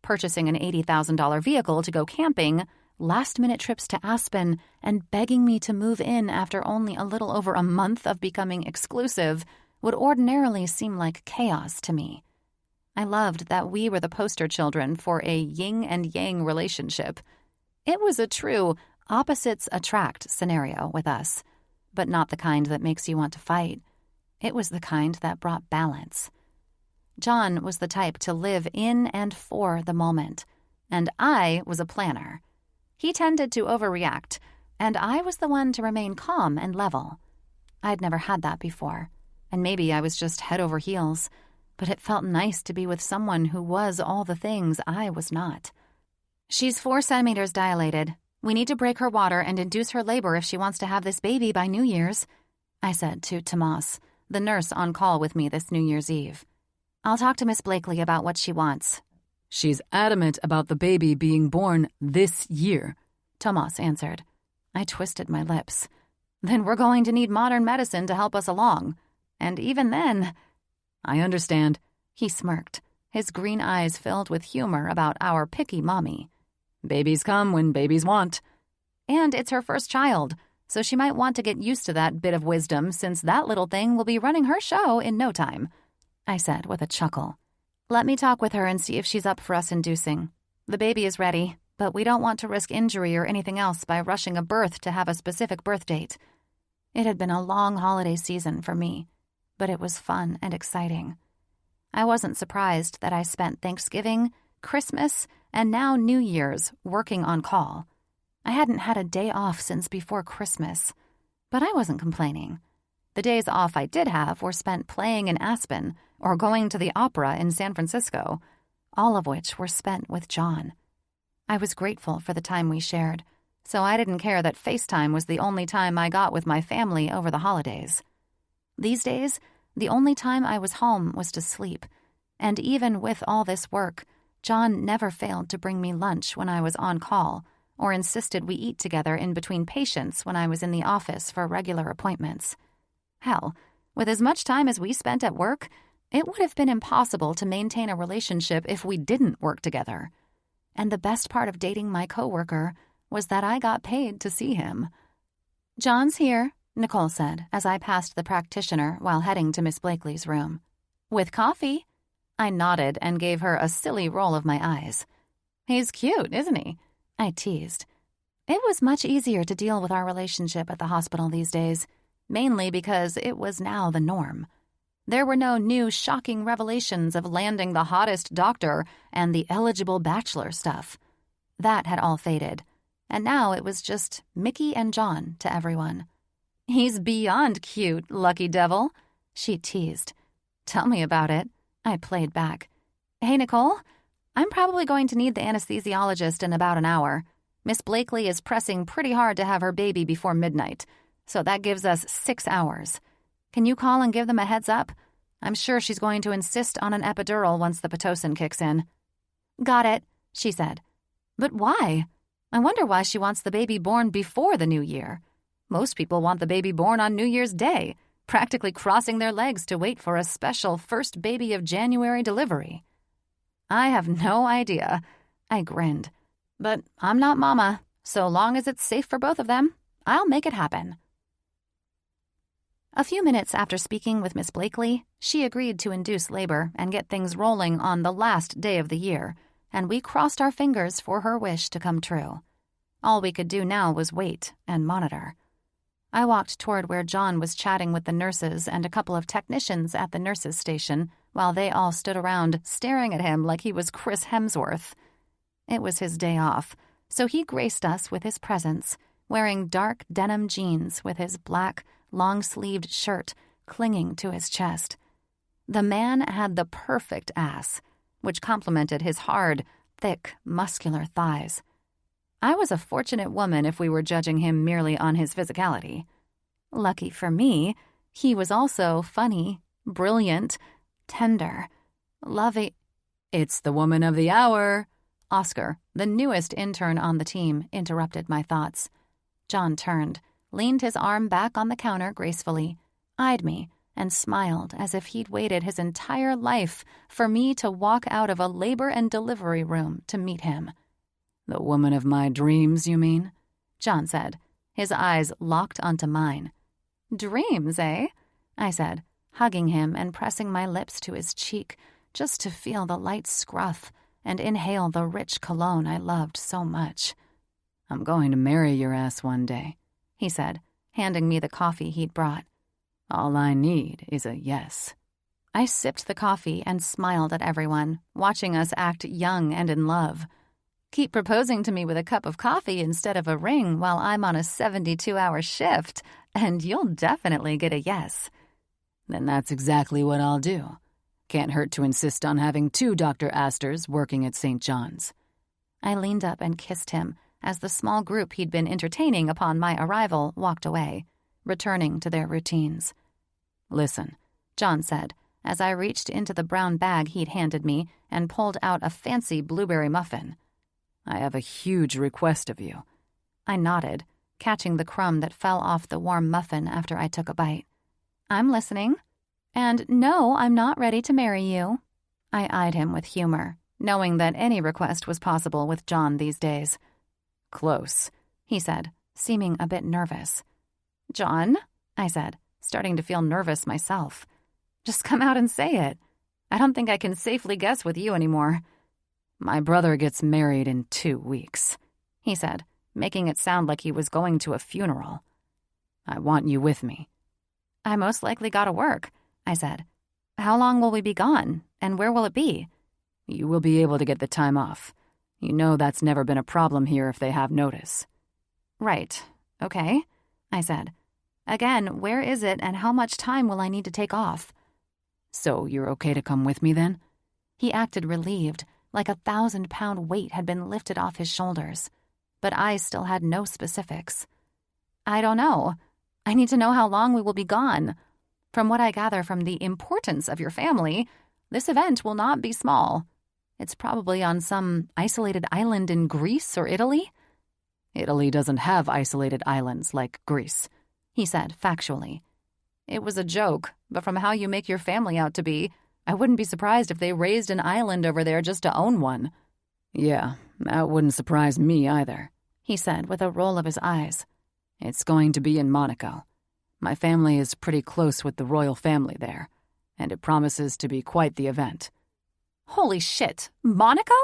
purchasing an $80,000 vehicle to go camping, last-minute trips to Aspen, and begging me to move in after only a little over a month of becoming exclusive would ordinarily seem like chaos to me. I loved that we were the poster children for a yin and yang relationship. It was a true opposites attract scenario with us, but not the kind that makes you want to fight. It was the kind that brought balance. John was the type to live in and for the moment, and I was a planner. He tended to overreact, and I was the one to remain calm and level. I'd never had that before, and maybe I was just head over heels, but it felt nice to be with someone who was all the things I was not. She's 4 centimeters dilated. We need to break her water and induce her labor if she wants to have this baby by New Year's, I said to Tomas, the nurse on call with me this New Year's Eve. I'll talk to Miss Blakely about what she wants. She's adamant about the baby being born this year, Tomas answered. I twisted my lips. Then we're going to need modern medicine to help us along. And even then... I understand. He smirked, his green eyes filled with humor about our picky mommy. Babies come when babies want. And it's her first child, so she might want to get used to that bit of wisdom since that little thing will be running her show in no time, I said with a chuckle. Let me talk with her and see if she's up for us inducing. The baby is ready, but we don't want to risk injury or anything else by rushing a birth to have a specific birth date. It had been a long holiday season for me, but it was fun and exciting. I wasn't surprised that I spent Thanksgiving, Christmas, and now New Year's working on call. I hadn't had a day off since before Christmas, but I wasn't complaining. The days off I did have were spent playing in Aspen or going to the opera in San Francisco, all of which were spent with John. I was grateful for the time we shared, so I didn't care that FaceTime was the only time I got with my family over the holidays. These days, the only time I was home was to sleep, and even with all this work, John never failed to bring me lunch when I was on call or insisted we eat together in between patients when I was in the office for regular appointments. Hell, with as much time as we spent at work, it would have been impossible to maintain a relationship if we didn't work together. And the best part of dating my coworker was that I got paid to see him. "John's here," Nicole said as I passed the practitioner while heading to Miss Blakely's room. "With coffee." I nodded and gave her a silly roll of my eyes. "He's cute, isn't he?" I teased. It was much easier to deal with our relationship at the hospital these days, mainly because it was now the norm. There were no new shocking revelations of landing the hottest doctor and the eligible bachelor stuff. That had all faded, and now it was just Mickey and John to everyone. "He's beyond cute, lucky devil," she teased. "Tell me about it," I played back. "Hey, Nicole, I'm probably going to need the anesthesiologist in about an hour. Miss Blakely is pressing pretty hard to have her baby before midnight, so that gives us 6 hours. Can you call and give them a heads up? I'm sure she's going to insist on an epidural once the Pitocin kicks in." "Got it," she said. "But why? I wonder why she wants the baby born before the new year. Most people want the baby born on New Year's Day, practically crossing their legs to wait for a special first baby of January delivery." "I have no idea," I grinned. "But I'm not mama. So long as it's safe for both of them, I'll make it happen." A few minutes after speaking with Miss Blakely, she agreed to induce labor and get things rolling on the last day of the year, and we crossed our fingers for her wish to come true. All we could do now was wait and monitor. I walked toward where John was chatting with the nurses and a couple of technicians at the nurses' station while they all stood around staring at him like he was Chris Hemsworth. It was his day off, so he graced us with his presence, wearing dark denim jeans with his black, long-sleeved shirt clinging to his chest. The man had the perfect ass, which complemented his hard, thick, muscular thighs. I was a fortunate woman if we were judging him merely on his physicality. Lucky for me, he was also funny, brilliant, tender, loving. "It's the woman of the hour," Oscar, the newest intern on the team, interrupted my thoughts. John turned, leaned his arm back on the counter gracefully, eyed me, and smiled as if he'd waited his entire life for me to walk out of a labor and delivery room to meet him. "The woman of my dreams, you mean?" John said, his eyes locked onto mine. "Dreams, eh?" I said, hugging him and pressing my lips to his cheek just to feel the light scruff and inhale the rich cologne I loved so much. "I'm going to marry your ass one day," he said, handing me the coffee he'd brought. "All I need is a yes." I sipped the coffee and smiled at everyone, watching us act young and in love. Keep proposing to me with a cup of coffee instead of a ring while I'm on a 72-hour shift, and you'll definitely get a yes. Then that's exactly what I'll do. Can't hurt to insist on having 2 Dr. Astors working at St. John's. I leaned up and kissed him as the small group he'd been entertaining upon my arrival walked away, returning to their routines. "Listen," John said, as I reached into the brown bag he'd handed me and pulled out a fancy blueberry muffin. "I have a huge request of you." I nodded, catching the crumb that fell off the warm muffin after I took a bite. "I'm listening. And no, I'm not ready to marry you." I eyed him with humor, knowing that any request was possible with John these days. "Close," he said, seeming a bit nervous. "John," I said, starting to feel nervous myself. "Just come out and say it. I don't think I can safely guess with you anymore." "My brother gets married in 2 weeks," he said, making it sound like he was going to a funeral. "I want you with me." "I most likely gotta work," I said. "How long will we be gone, and where will it be?" "You will be able to get the time off. You know that's never been a problem here if they have notice." "Right. Okay," I said. Again, where is it and how much time will I need to take off? So you're okay to come with me then? He acted relieved, like a 1,000-pound weight had been lifted off his shoulders. But I still had no specifics. I don't know. I need to know how long we will be gone. From what I gather from the importance of your family, this event will not be small. It's probably on some isolated island in Greece or Italy. Italy doesn't have isolated islands like Greece, he said factually. It was a joke, but from how you make your family out to be, I wouldn't be surprised if they raised an island over there just to own one. Yeah, that wouldn't surprise me either, he said with a roll of his eyes. It's going to be in Monaco. My family is pretty close with the royal family there, and it promises to be quite the event. Holy shit, Monaco?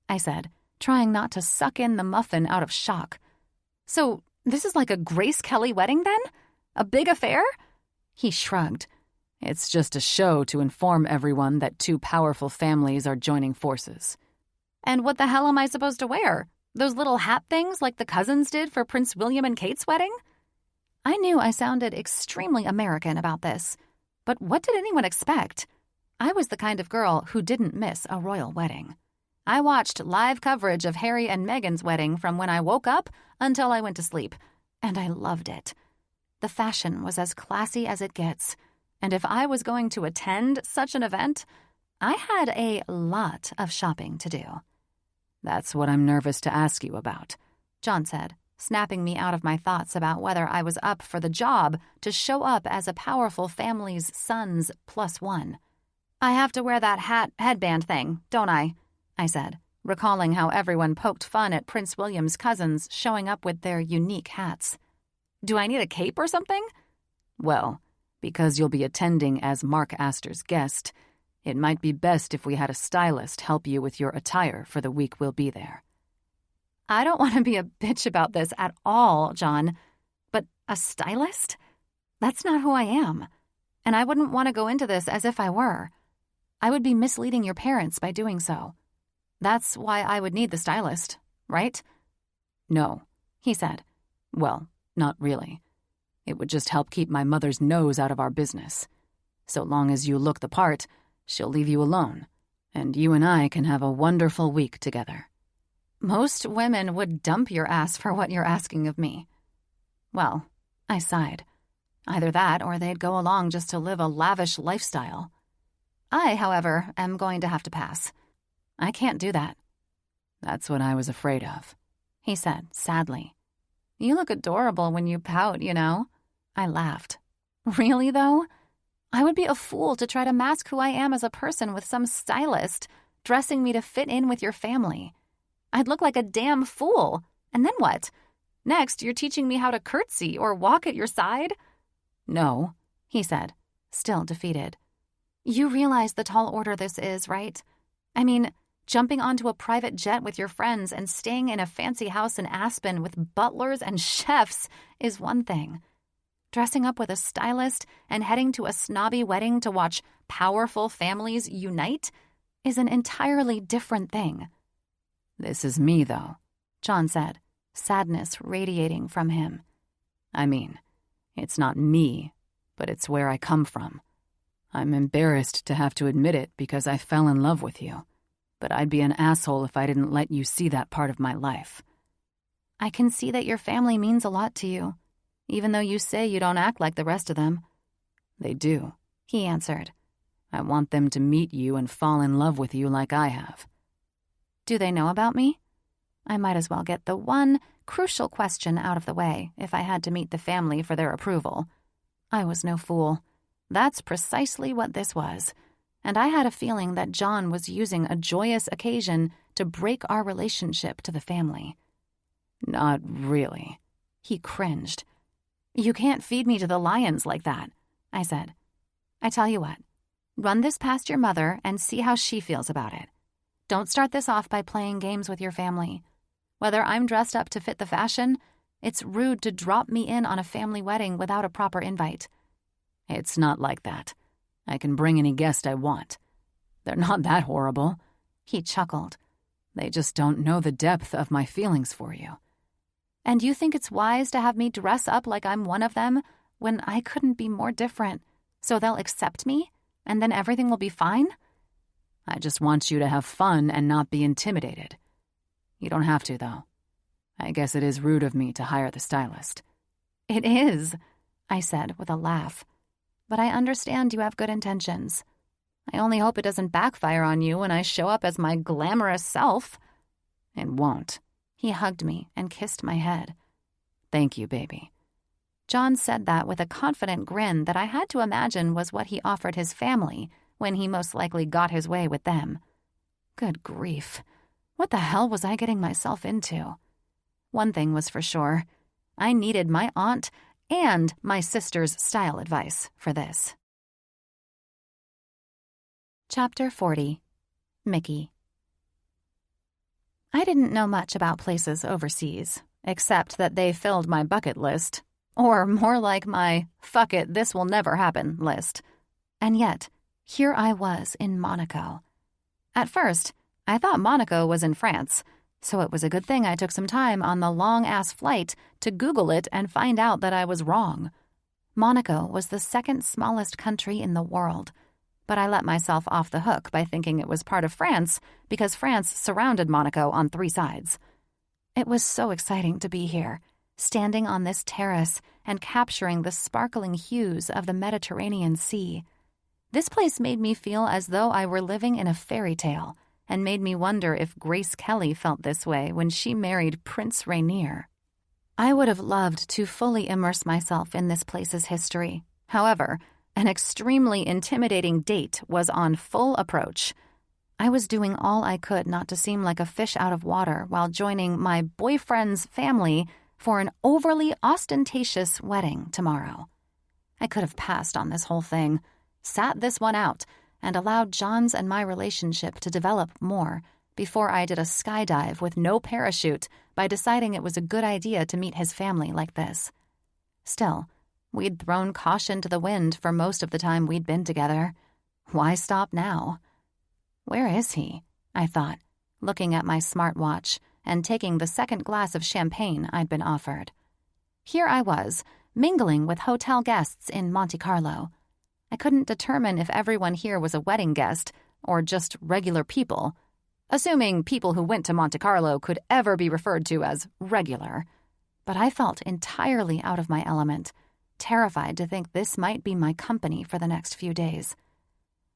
I said, trying not to suck in the muffin out of shock. So, this is like a Grace Kelly wedding then? A big affair? He shrugged. It's just a show to inform everyone that two powerful families are joining forces. And what the hell am I supposed to wear? Those little hat things like the cousins did for Prince William and Kate's wedding? I knew I sounded extremely American about this, but what did anyone expect? I was the kind of girl who didn't miss a royal wedding. I watched live coverage of Harry and Meghan's wedding from when I woke up until I went to sleep, and I loved it. The fashion was as classy as it gets, and if I was going to attend such an event, I had a lot of shopping to do. That's what I'm nervous to ask you about, John said, snapping me out of my thoughts about whether I was up for the job to show up as a powerful family's son's +1. I have to wear that headband thing, don't I? I said, recalling how everyone poked fun at Prince William's cousins showing up with their unique hats. Do I need a cape or something? Well, because you'll be attending as Mark Astor's guest, it might be best if we had a stylist help you with your attire for the week we'll be there. I don't want to be a bitch about this at all, John, but a stylist? That's not who I am, and I wouldn't want to go into this as if I were. I would be misleading your parents by doing so. That's why I would need the stylist, right? No, he said. Well, not really. It would just help keep my mother's nose out of our business. So long as you look the part, she'll leave you alone, and you and I can have a wonderful week together. Most women would dump your ass for what you're asking of me. Well, I sighed. Either that or they'd go along just to live a lavish lifestyle. I, however, am going to have to pass. I can't do that. That's what I was afraid of, he said sadly. You look adorable when you pout, you know. I laughed. Really, though? I would be a fool to try to mask who I am as a person with some stylist dressing me to fit in with your family. I'd look like a damn fool. And then what? Next, you're teaching me how to curtsy or walk at your side? No, he said, still defeated. You realize the tall order this is, right? I mean, jumping onto a private jet with your friends and staying in a fancy house in Aspen with butlers and chefs is one thing. Dressing up with a stylist and heading to a snobby wedding to watch powerful families unite is an entirely different thing. This is me, though, John said, sadness radiating from him. I mean, it's not me, but it's where I come from. I'm embarrassed to have to admit it because I fell in love with you, but I'd be an asshole if I didn't let you see that part of my life. I can see that your family means a lot to you, even though you say you don't act like the rest of them. They do, he answered. I want them to meet you and fall in love with you like I have. Do they know about me? I might as well get the one crucial question out of the way if I had to meet the family for their approval. I was no fool. That's precisely what this was, and I had a feeling that John was using a joyous occasion to break our relationship to the family. Not really. He cringed. You can't feed me to the lions like that, I said. I tell you what, run this past your mother and see how she feels about it. Don't start this off by playing games with your family. Whether I'm dressed up to fit the fashion, it's rude to drop me in on a family wedding without a proper invite. It's not like that. I can bring any guest I want. They're not that horrible. He chuckled. They just don't know the depth of my feelings for you. And you think it's wise to have me dress up like I'm one of them, when I couldn't be more different, so they'll accept me, and then everything will be fine? I just want you to have fun and not be intimidated. You don't have to, though. I guess it is rude of me to hire the stylist. It is, I said with a laugh. But I understand you have good intentions. I only hope it doesn't backfire on you when I show up as my glamorous self. It won't. He hugged me and kissed my head. Thank you, baby. John said that with a confident grin that I had to imagine was what he offered his family when he most likely got his way with them. Good grief. What the hell was I getting myself into? One thing was for sure. I needed my aunt and my sister's style advice for this. Chapter 40. Mickey. I didn't know much about places overseas, except that they filled my bucket list, or more like my fuck it, this will never happen list. And yet, here I was in Monaco. At first, I thought Monaco was in France, so it was a good thing I took some time on the long-ass flight to Google it and find out that I was wrong. Monaco was the second smallest country in the world, but I let myself off the hook by thinking it was part of France because France surrounded Monaco on 3 sides. It was so exciting to be here, standing on this terrace and capturing the sparkling hues of the Mediterranean Sea. This place made me feel as though I were living in a fairy tale, and made me wonder if Grace Kelly felt this way when she married Prince Rainier. I would have loved to fully immerse myself in this place's history. However, an extremely intimidating date was on full approach. I was doing all I could not to seem like a fish out of water while joining my boyfriend's family for an overly ostentatious wedding tomorrow. I could have passed on this whole thing, sat this one out, and allowed John's and my relationship to develop more before I did a skydive with no parachute by deciding it was a good idea to meet his family like this. Still, we'd thrown caution to the wind for most of the time we'd been together. Why stop now? Where is he? I thought, looking at my smartwatch and taking the second glass of champagne I'd been offered. Here I was, mingling with hotel guests in Monte Carlo. I couldn't determine if everyone here was a wedding guest or just regular people, assuming people who went to Monte Carlo could ever be referred to as regular. But I felt entirely out of my element, terrified to think this might be my company for the next few days.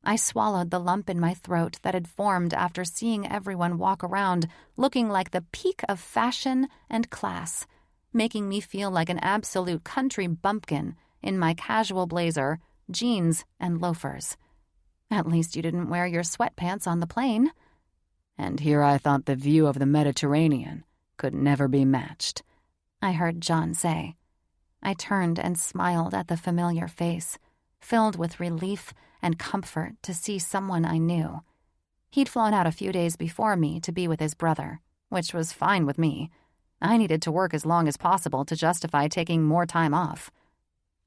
I swallowed the lump in my throat that had formed after seeing everyone walk around looking like the peak of fashion and class, making me feel like an absolute country bumpkin in my casual blazer, jeans, and loafers. At least you didn't wear your sweatpants on the plane. And here I thought the view of the Mediterranean could never be matched, I heard John say. I turned and smiled at the familiar face, filled with relief and comfort to see someone I knew. He'd flown out a few days before me to be with his brother, which was fine with me. I needed to work as long as possible to justify taking more time off.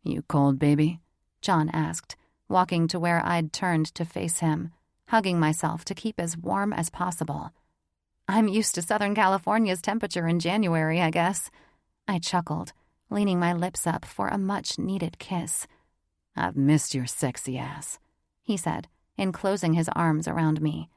You cold, baby? John asked, walking to where I'd turned to face him, hugging myself to keep as warm as possible. I'm used to Southern California's temperature in January, I guess. I chuckled, leaning my lips up for a much-needed kiss. I've missed your sexy ass, he said, enclosing his arms around me.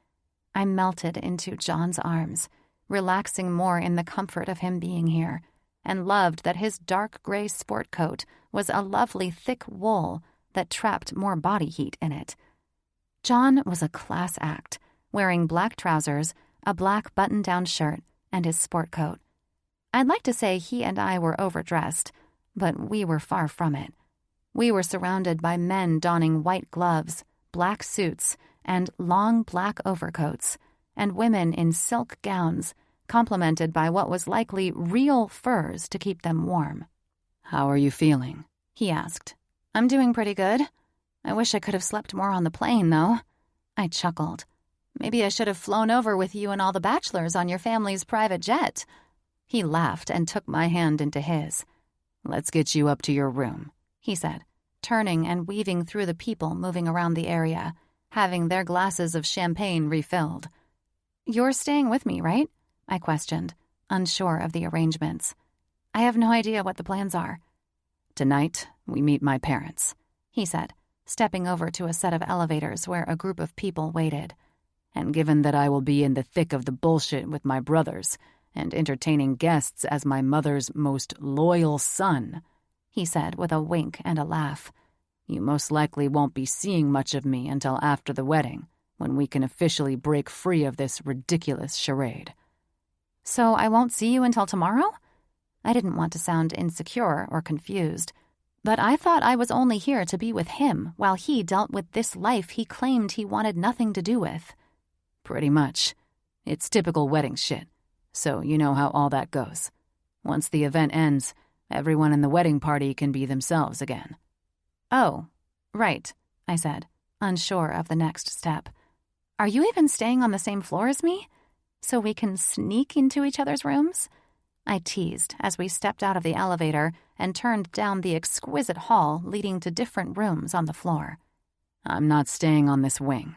I melted into John's arms, relaxing more in the comfort of him being here, and loved that his dark gray sport coat was a lovely thick wool that trapped more body heat in it. John was a class act, wearing black trousers, a black button-down shirt, and his sport coat. I'd like to say he and I were overdressed, but we were far from it. We were surrounded by men donning white gloves, black suits, and long black overcoats, and women in silk gowns, complemented by what was likely real furs to keep them warm. How are you feeling? He asked. I'm doing pretty good. I wish I could have slept more on the plane, though. I chuckled. Maybe I should have flown over with you and all the bachelors on your family's private jet. He laughed and took my hand into his. Let's get you up to your room, he said, turning and weaving through the people moving around the area, having their glasses of champagne refilled. You're staying with me, right? I questioned, unsure of the arrangements. I have no idea what the plans are. Tonight, we meet my parents," he said, stepping over to a set of elevators where a group of people waited. "And given that I will be in the thick of the bullshit with my brothers and entertaining guests as my mother's most loyal son," he said with a wink and a laugh, "you most likely won't be seeing much of me until after the wedding, when we can officially break free of this ridiculous charade." "So I won't see you until tomorrow?" I didn't want to sound insecure or confused, but I thought I was only here to be with him while he dealt with this life he claimed he wanted nothing to do with. "Pretty much. It's typical wedding shit, so you know how all that goes. Once the event ends, everyone in the wedding party can be themselves again." "Oh, right," I said, unsure of the next step. "Are you even staying on the same floor as me? So we can sneak into each other's rooms?" I teased as we stepped out of the elevator and turned down the exquisite hall leading to different rooms on the floor. "I'm not staying on this wing.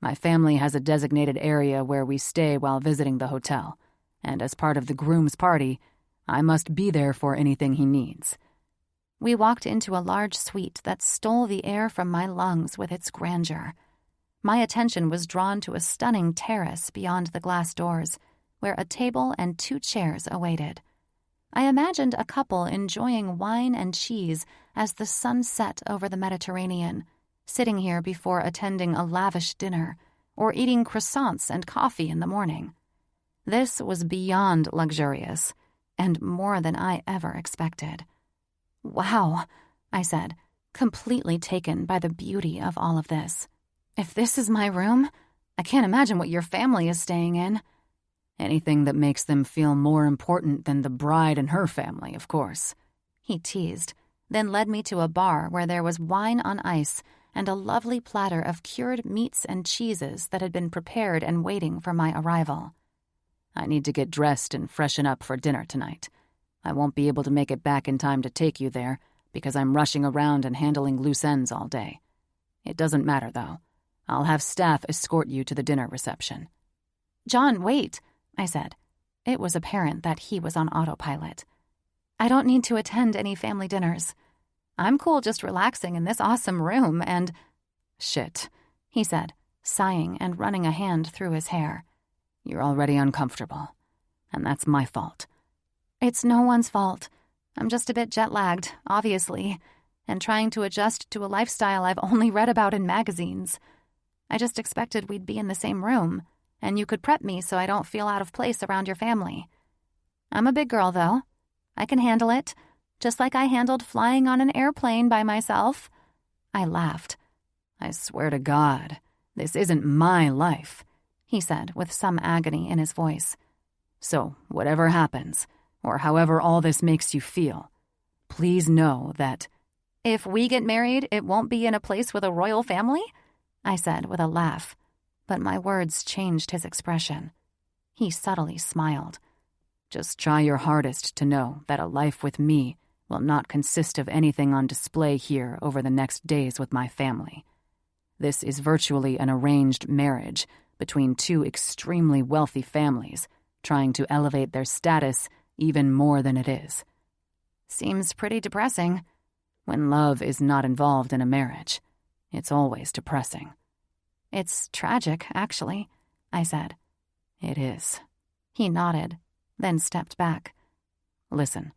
My family has a designated area where we stay while visiting the hotel, and as part of the groom's party, I must be there for anything he needs." We walked into a large suite that stole the air from my lungs with its grandeur. My attention was drawn to a stunning terrace beyond the glass doors, where a table and 2 chairs awaited. I imagined a couple enjoying wine and cheese as the sun set over the Mediterranean, sitting here before attending a lavish dinner, or eating croissants and coffee in the morning. This was beyond luxurious, and more than I ever expected. "Wow," I said, completely taken by the beauty of all of this. "If this is my room, I can't imagine what your family is staying in." "Anything that makes them feel more important than the bride and her family, of course," he teased, then led me to a bar where there was wine on ice and a lovely platter of cured meats and cheeses that had been prepared and waiting for my arrival. "I need to get dressed and freshen up for dinner tonight. I won't be able to make it back in time to take you there because I'm rushing around and handling loose ends all day. It doesn't matter, though. I'll have staff escort you to the dinner reception." "John, wait," I said. It was apparent that he was on autopilot. "I don't need to attend any family dinners. I'm cool just relaxing in this awesome room and—" "Shit," he said, sighing and running a hand through his hair. "You're already uncomfortable, and that's my fault." "It's no one's fault. I'm just a bit jet-lagged, obviously, and trying to adjust to a lifestyle I've only read about in magazines. I just expected we'd be in the same room, and you could prep me so I don't feel out of place around your family. I'm a big girl, though. I can handle it, just like I handled flying on an airplane by myself." I laughed. "I swear to God, this isn't my life," he said with some agony in his voice. "So whatever happens, or however all this makes you feel, please know that—" "If we get married, it won't be in a place with a royal family?" I said with a laugh, but my words changed his expression. He subtly smiled. "Just try your hardest to know that a life with me will not consist of anything on display here over the next days with my family. This is virtually an arranged marriage between 2 extremely wealthy families trying to elevate their status even more than it is." "Seems pretty depressing." "When love is not involved in a marriage, it's always depressing." "It's tragic, actually," I said. "It is." He nodded, then stepped back. "Listen,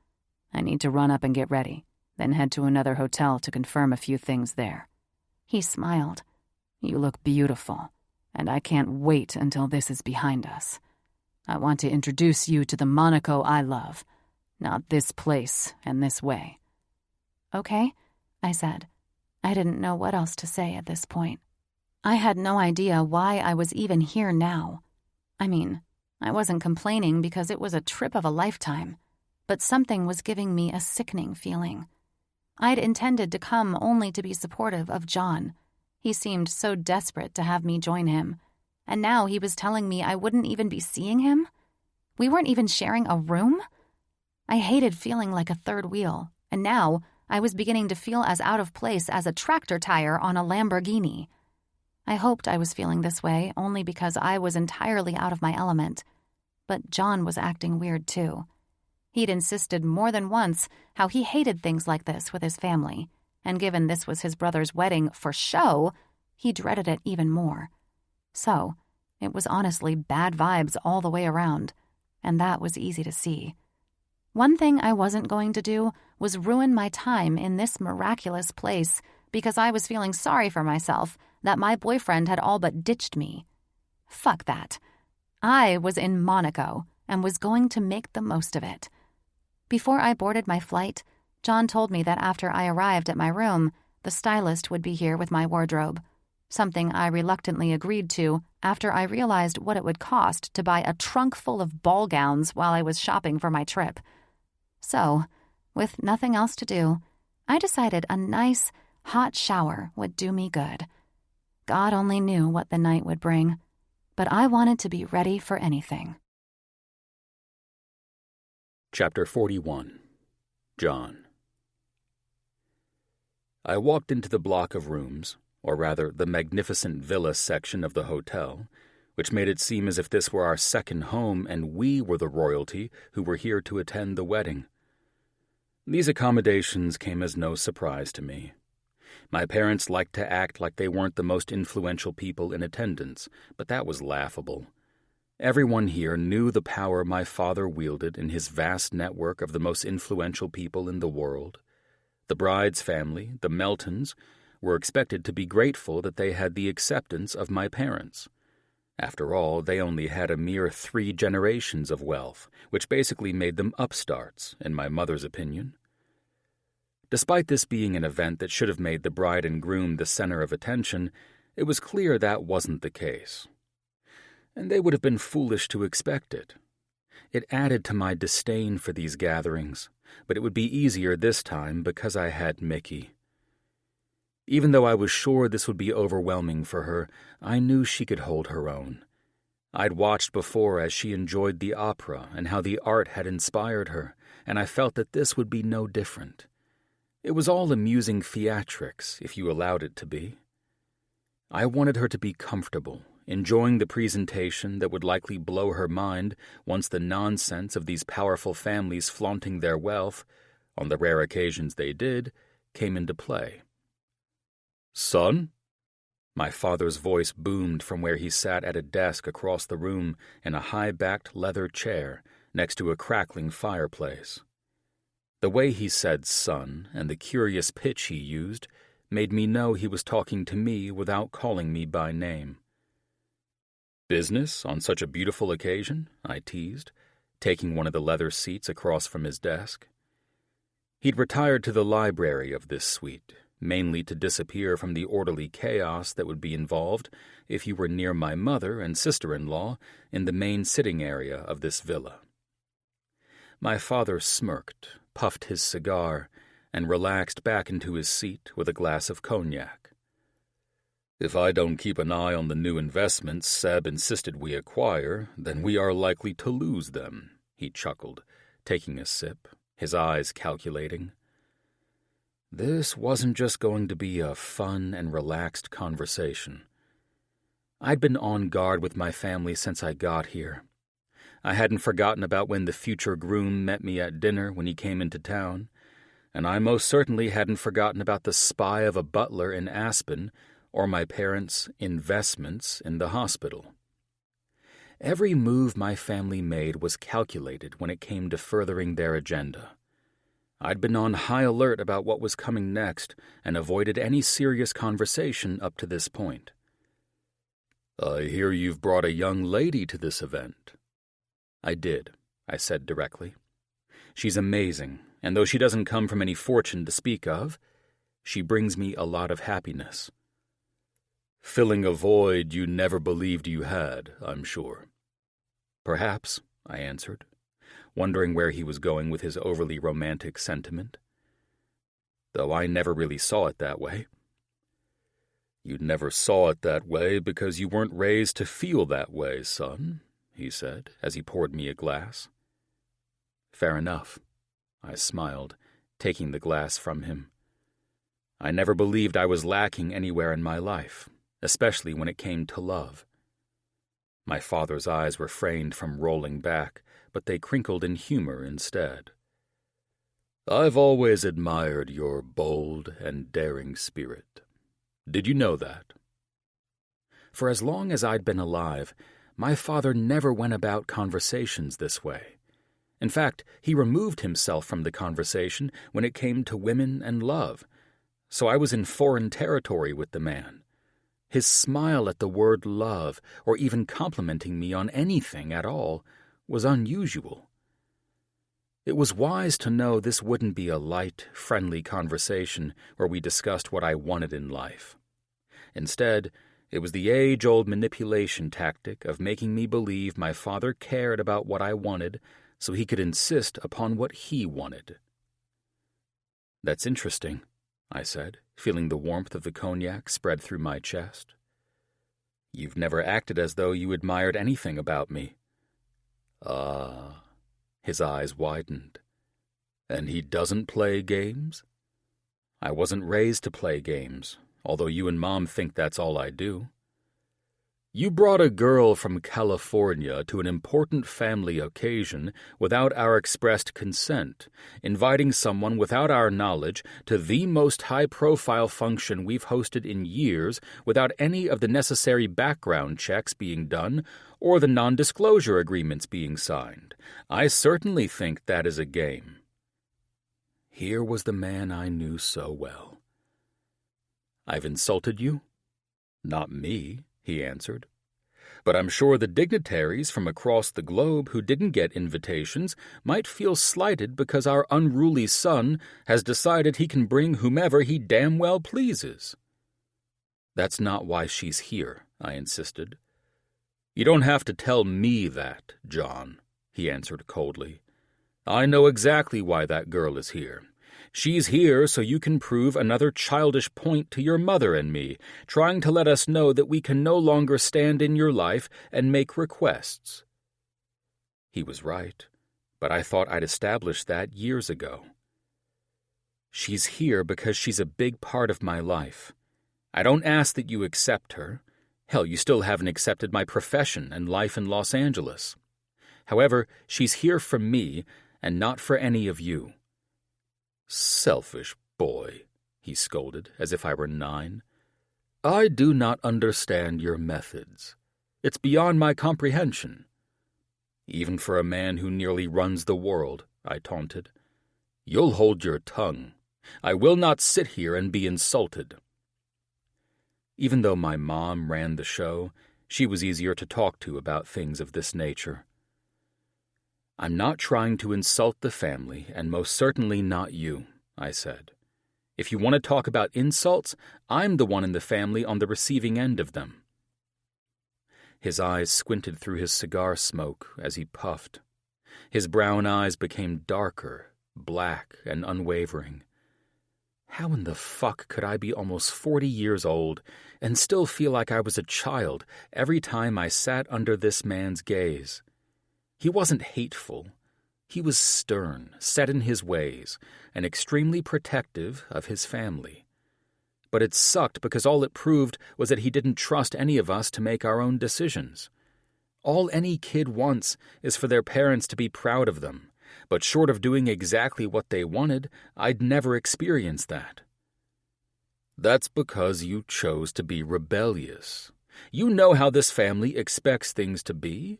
I need to run up and get ready, then head to another hotel to confirm a few things there." He smiled. "You look beautiful, and I can't wait until this is behind us. I want to introduce you to the Monaco I love, not this place and this way." "Okay," I said. I didn't know what else to say at this point. I had no idea why I was even here now. I mean, I wasn't complaining because it was a trip of a lifetime, but something was giving me a sickening feeling. I'd intended to come only to be supportive of John. He seemed so desperate to have me join him, and now he was telling me I wouldn't even be seeing him? We weren't even sharing a room? I hated feeling like a third wheel, and now I was beginning to feel as out of place as a tractor tire on a Lamborghini. I hoped I was feeling this way only because I was entirely out of my element. But John was acting weird too. He'd insisted more than once how he hated things like this with his family, and given this was his brother's wedding for show, he dreaded it even more. So, it was honestly bad vibes all the way around, and that was easy to see. One thing I wasn't going to do was ruin my time in this miraculous place because I was feeling sorry for myself that my boyfriend had all but ditched me. Fuck that. I was in Monaco and was going to make the most of it. Before I boarded my flight, John told me that after I arrived at my room, the stylist would be here with my wardrobe, something I reluctantly agreed to after I realized what it would cost to buy a trunk full of ball gowns while I was shopping for my trip. So, with nothing else to do, I decided a nice, hot shower would do me good. God only knew what the night would bring, but I wanted to be ready for anything. Chapter 41. John. I walked into the block of rooms, or rather the magnificent villa section of the hotel, which made it seem as if this were our second home and we were the royalty who were here to attend the wedding. These accommodations came as no surprise to me. My parents liked to act like they weren't the most influential people in attendance, but that was laughable. Everyone here knew the power my father wielded in his vast network of the most influential people in the world. The bride's family, the Meltons, were expected to be grateful that they had the acceptance of my parents. After all, they only had a mere 3 generations of wealth, which basically made them upstarts, in my mother's opinion. Despite this being an event that should have made the bride and groom the center of attention, it was clear that wasn't the case. And they would have been foolish to expect it. It added to my disdain for these gatherings, but it would be easier this time because I had Mickey. Even though I was sure this would be overwhelming for her, I knew she could hold her own. I'd watched before as she enjoyed the opera and how the art had inspired her, and I felt that this would be no different. It was all amusing theatrics, if you allowed it to be. I wanted her to be comfortable, enjoying the presentation that would likely blow her mind once the nonsense of these powerful families flaunting their wealth, on the rare occasions they did, came into play. "Son?" My father's voice boomed from where he sat at a desk across the room in a high-backed leather chair next to a crackling fireplace. The way he said son and the curious pitch he used made me know he was talking to me without calling me by name. "Business on such a beautiful occasion?" I teased, taking one of the leather seats across from his desk. He'd retired to the library of this suite, mainly to disappear from the orderly chaos that would be involved if you were near my mother and sister-in-law in the main sitting area of this villa. My father smirked, puffed his cigar, and relaxed back into his seat with a glass of cognac. "If I don't keep an eye on the new investments Seb insisted we acquire, then we are likely to lose them," he chuckled, taking a sip, his eyes calculating. This wasn't just going to be a fun and relaxed conversation. I'd been on guard with my family since I got here. I hadn't forgotten about when the future groom met me at dinner when he came into town, and I most certainly hadn't forgotten about the spy of a butler in Aspen or my parents' investments in the hospital. Every move my family made was calculated when it came to furthering their agenda. I'd been on high alert about what was coming next and avoided any serious conversation up to this point. "I hear you've brought a young lady to this event." "I did," I said directly. "She's amazing, and though she doesn't come from any fortune to speak of, she brings me a lot of happiness." "Filling a void you never believed you had, I'm sure." "Perhaps," I answered, wondering where he was going with his overly romantic sentiment. Though I never really saw it that way. "You never saw it that way because you weren't raised to feel that way, son," he said as he poured me a glass. "Fair enough," I smiled, taking the glass from him. I never believed I was lacking anywhere in my life, especially when it came to love. My father's eyes refrained from rolling back, but they crinkled in humor instead. I've always admired your bold and daring spirit. Did you know that? For as long as I'd been alive, my father never went about conversations this way. In fact, he removed himself from the conversation when it came to women and love, so I was in foreign territory with the man. His smile at the word love, or even complimenting me on anything at all, was unusual. It was wise to know this wouldn't be a light, friendly conversation where we discussed what I wanted in life. Instead, it was the age-old manipulation tactic of making me believe my father cared about what I wanted so he could insist upon what he wanted. That's interesting, I said, feeling the warmth of the cognac spread through my chest. You've never acted as though you admired anything about me. Ah, his eyes widened. And he doesn't play games? I wasn't raised to play games, although you and Mom think that's all I do. You brought a girl from California to an important family occasion without our expressed consent, inviting someone without our knowledge to the most high-profile function we've hosted in years without any of the necessary background checks being done or the non-disclosure agreements being signed. I certainly think that is a game. Here was the man I knew so well. I've insulted you? Not me, he answered. But I'm sure the dignitaries from across the globe who didn't get invitations might feel slighted because our unruly son has decided he can bring whomever he damn well pleases. That's not why she's here, I insisted. You don't have to tell me that, John, he answered coldly. I know exactly why that girl is here. She's here so you can prove another childish point to your mother and me, trying to let us know that we can no longer stand in your life and make requests. He was right, but I thought I'd established that years ago. She's here because she's a big part of my life. I don't ask that you accept her. Hell, you still haven't accepted my profession and life in Los Angeles. However, she's here for me and not for any of you. Selfish boy, he scolded, as if I were 9. I do not understand your methods. It's beyond my comprehension. Even for a man who nearly runs the world, I taunted. You'll hold your tongue. I will not sit here and be insulted. Even though my mom ran the show, she was easier to talk to about things of this nature. I'm not trying to insult the family, and most certainly not you, I said. If you want to talk about insults, I'm the one in the family on the receiving end of them. His eyes squinted through his cigar smoke as he puffed. His brown eyes became darker, black, and unwavering. How in the fuck could I be almost 40 years old and still feel like I was a child every time I sat under this man's gaze? He wasn't hateful. He was stern, set in his ways, and extremely protective of his family. But it sucked because all it proved was that he didn't trust any of us to make our own decisions. All any kid wants is for their parents to be proud of them, but short of doing exactly what they wanted, I'd never experienced that. That's because you chose to be rebellious. You know how this family expects things to be.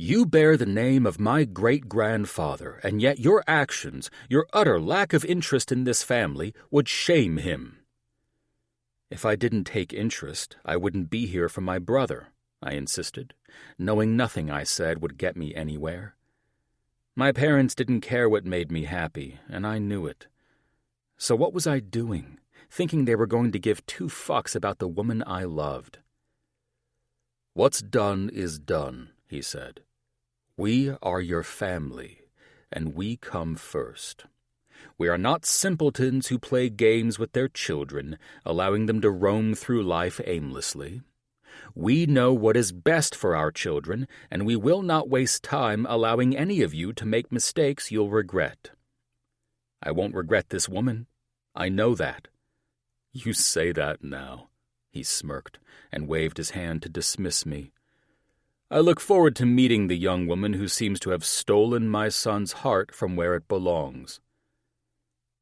You bear the name of my great-grandfather, and yet your actions, your utter lack of interest in this family, would shame him. If I didn't take interest, I wouldn't be here for my brother, I insisted, knowing nothing I said would get me anywhere. My parents didn't care what made me happy, and I knew it. So what was I doing, thinking they were going to give 2 fucks about the woman I loved? What's done is done, he said. We are your family, and we come first. We are not simpletons who play games with their children, allowing them to roam through life aimlessly. We know what is best for our children, and we will not waste time allowing any of you to make mistakes you'll regret. I won't regret this woman. I know that. You say that now, he smirked and waved his hand to dismiss me. I look forward to meeting the young woman who seems to have stolen my son's heart from where it belongs.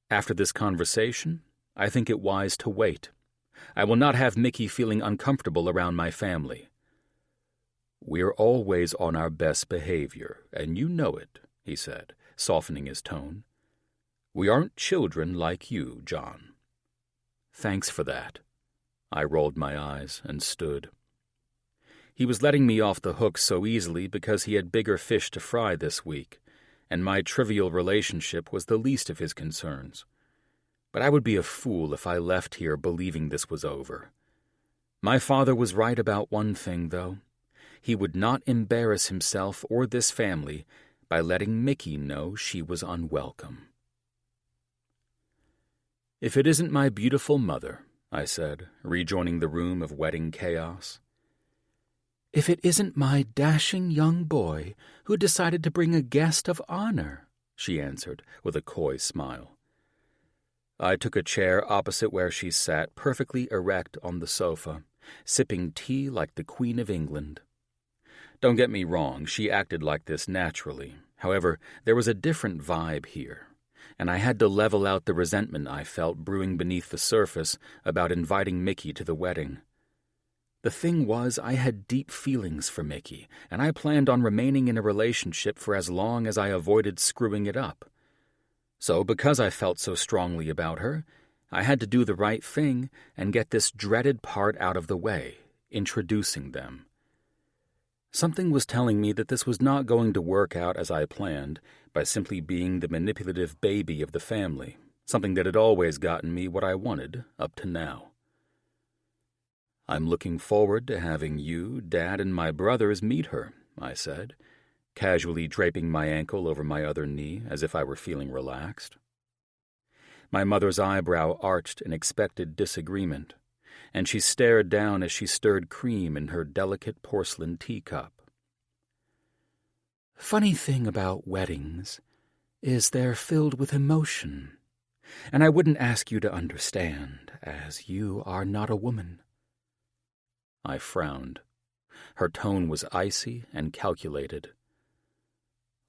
After this conversation, I think it wise to wait. I will not have Mickey feeling uncomfortable around my family. We're always on our best behavior, and you know it, he said, softening his tone. We aren't children like you, John. Thanks for that. I rolled my eyes and stood. He was letting me off the hook so easily because he had bigger fish to fry this week, and my trivial relationship was the least of his concerns. But I would be a fool if I left here believing this was over. My father was right about one thing, though. He would not embarrass himself or this family by letting Mickey know she was unwelcome. If it isn't my beautiful mother, I said, rejoining the room of wedding chaos. If it isn't my dashing young boy who decided to bring a guest of honor, she answered with a coy smile. I took a chair opposite where she sat, perfectly erect on the sofa, sipping tea like the Queen of England. Don't get me wrong, she acted like this naturally. However, there was a different vibe here, and I had to level out the resentment I felt brewing beneath the surface about inviting Mickey to the wedding. The thing was, I had deep feelings for Mickey, and I planned on remaining in a relationship for as long as I avoided screwing it up. So, because I felt so strongly about her, I had to do the right thing and get this dreaded part out of the way, introducing them. Something was telling me that this was not going to work out as I planned by simply being the manipulative baby of the family, something that had always gotten me what I wanted up to now. I'm looking forward to having you, Dad, and my brothers meet her, I said, casually draping my ankle over my other knee as if I were feeling relaxed. My mother's eyebrow arched in expected disagreement, and she stared down as she stirred cream in her delicate porcelain teacup. Funny thing about weddings is they're filled with emotion, and I wouldn't ask you to understand, as you are not a woman. I frowned. Her tone was icy and calculated.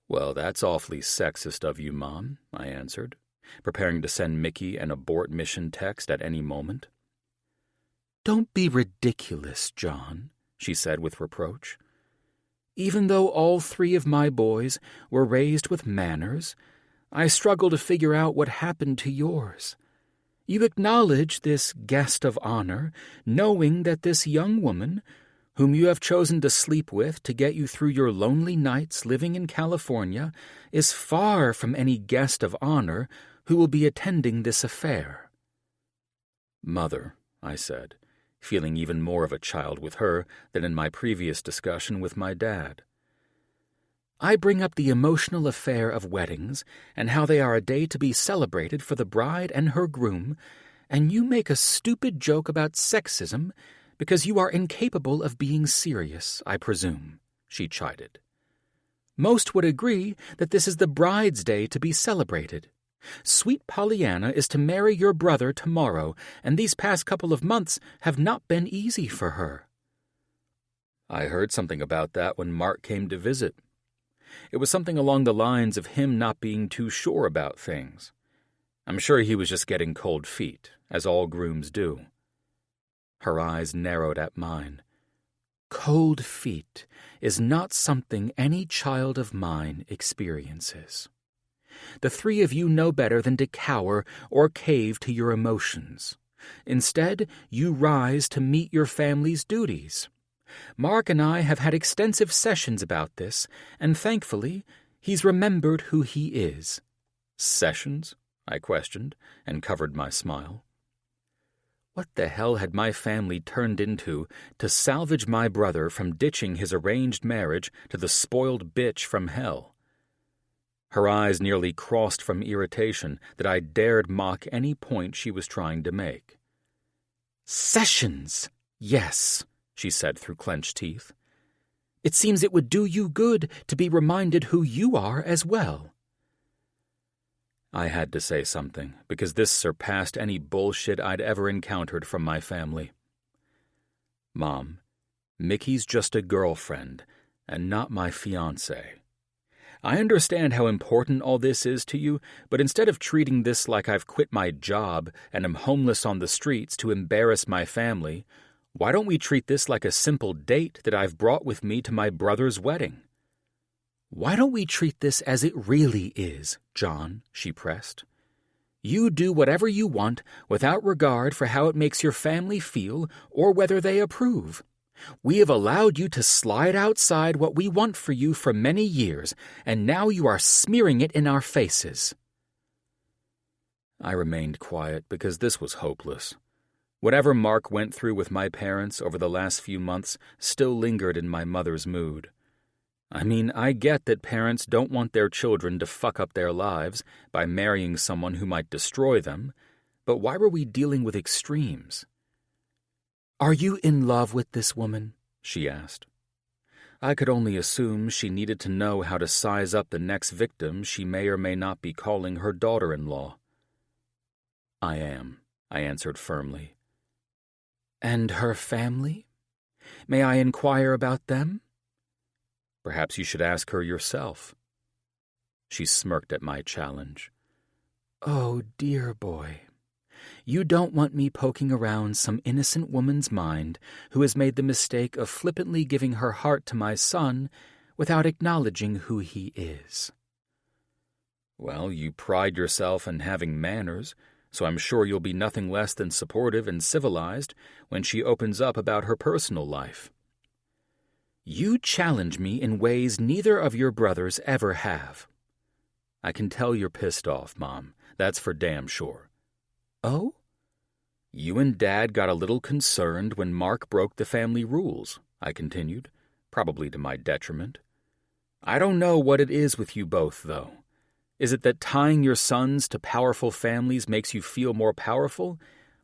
Well, that's awfully sexist of you, Mom, I answered, preparing to send Mickey an abort mission text at any moment. Don't be ridiculous, John, she said with reproach. Even though all three of my boys were raised with manners, I struggle to figure out what happened to yours. You acknowledge this guest of honor, knowing that this young woman, whom you have chosen to sleep with to get you through your lonely nights living in California, is far from any guest of honor who will be attending this affair. Mother, I said, feeling even more of a child with her than in my previous discussion with my dad. I bring up the emotional affair of weddings and how they are a day to be celebrated for the bride and her groom, and you make a stupid joke about sexism because you are incapable of being serious, I presume, she chided. Most would agree that this is the bride's day to be celebrated. Sweet Pollyanna is to marry your brother tomorrow, and these past couple of months have not been easy for her. I heard something about that when Mark came to visit. It was something along the lines of him not being too sure about things. I'm sure he was just getting cold feet, as all grooms do. Her eyes narrowed at mine. Cold feet is not something any child of mine experiences. The three of you know better than to cower or cave to your emotions. Instead, you rise to meet your family's duties. Mark and I have had extensive sessions about this, and thankfully, he's remembered who he is. Sessions? I questioned, and covered my smile. What the hell had my family turned into to salvage my brother from ditching his arranged marriage to the spoiled bitch from hell? Her eyes nearly crossed from irritation that I dared mock any point she was trying to make. Sessions, yes, she said through clenched teeth. It seems it would do you good to be reminded who you are as well. I had to say something, because this surpassed any bullshit I'd ever encountered from my family. Mom, Mickey's just a girlfriend, and not my fiancé. I understand how important all this is to you, but instead of treating this like I've quit my job and am homeless on the streets to embarrass my family, why don't we treat this like a simple date that I've brought with me to my brother's wedding? Why don't we treat this as it really is, John, she pressed. You do whatever you want without regard for how it makes your family feel or whether they approve. We have allowed you to slide outside what we want for you for many years, and now you are smearing it in our faces. I remained quiet because this was hopeless. Whatever Mark went through with my parents over the last few months still lingered in my mother's mood. I mean, I get that parents don't want their children to fuck up their lives by marrying someone who might destroy them, but why were we dealing with extremes? "Are you in love with this woman?" she asked. I could only assume she needed to know how to size up the next victim she may or may not be calling her daughter-in-law. "I am," I answered firmly. "And her family? May I inquire about them?" "Perhaps you should ask her yourself." She smirked at my challenge. "Oh, dear boy. You don't want me poking around some innocent woman's mind who has made the mistake of flippantly giving her heart to my son without acknowledging who he is." "Well, you pride yourself in having manners, so I'm sure you'll be nothing less than supportive and civilized when she opens up about her personal life." "You challenge me in ways neither of your brothers ever have." "I can tell you're pissed off, Mom. That's for damn sure." "Oh?" "You and Dad got a little concerned when Mark broke the family rules," I continued, probably to my detriment. "I don't know what it is with you both, though. Is it that tying your sons to powerful families makes you feel more powerful,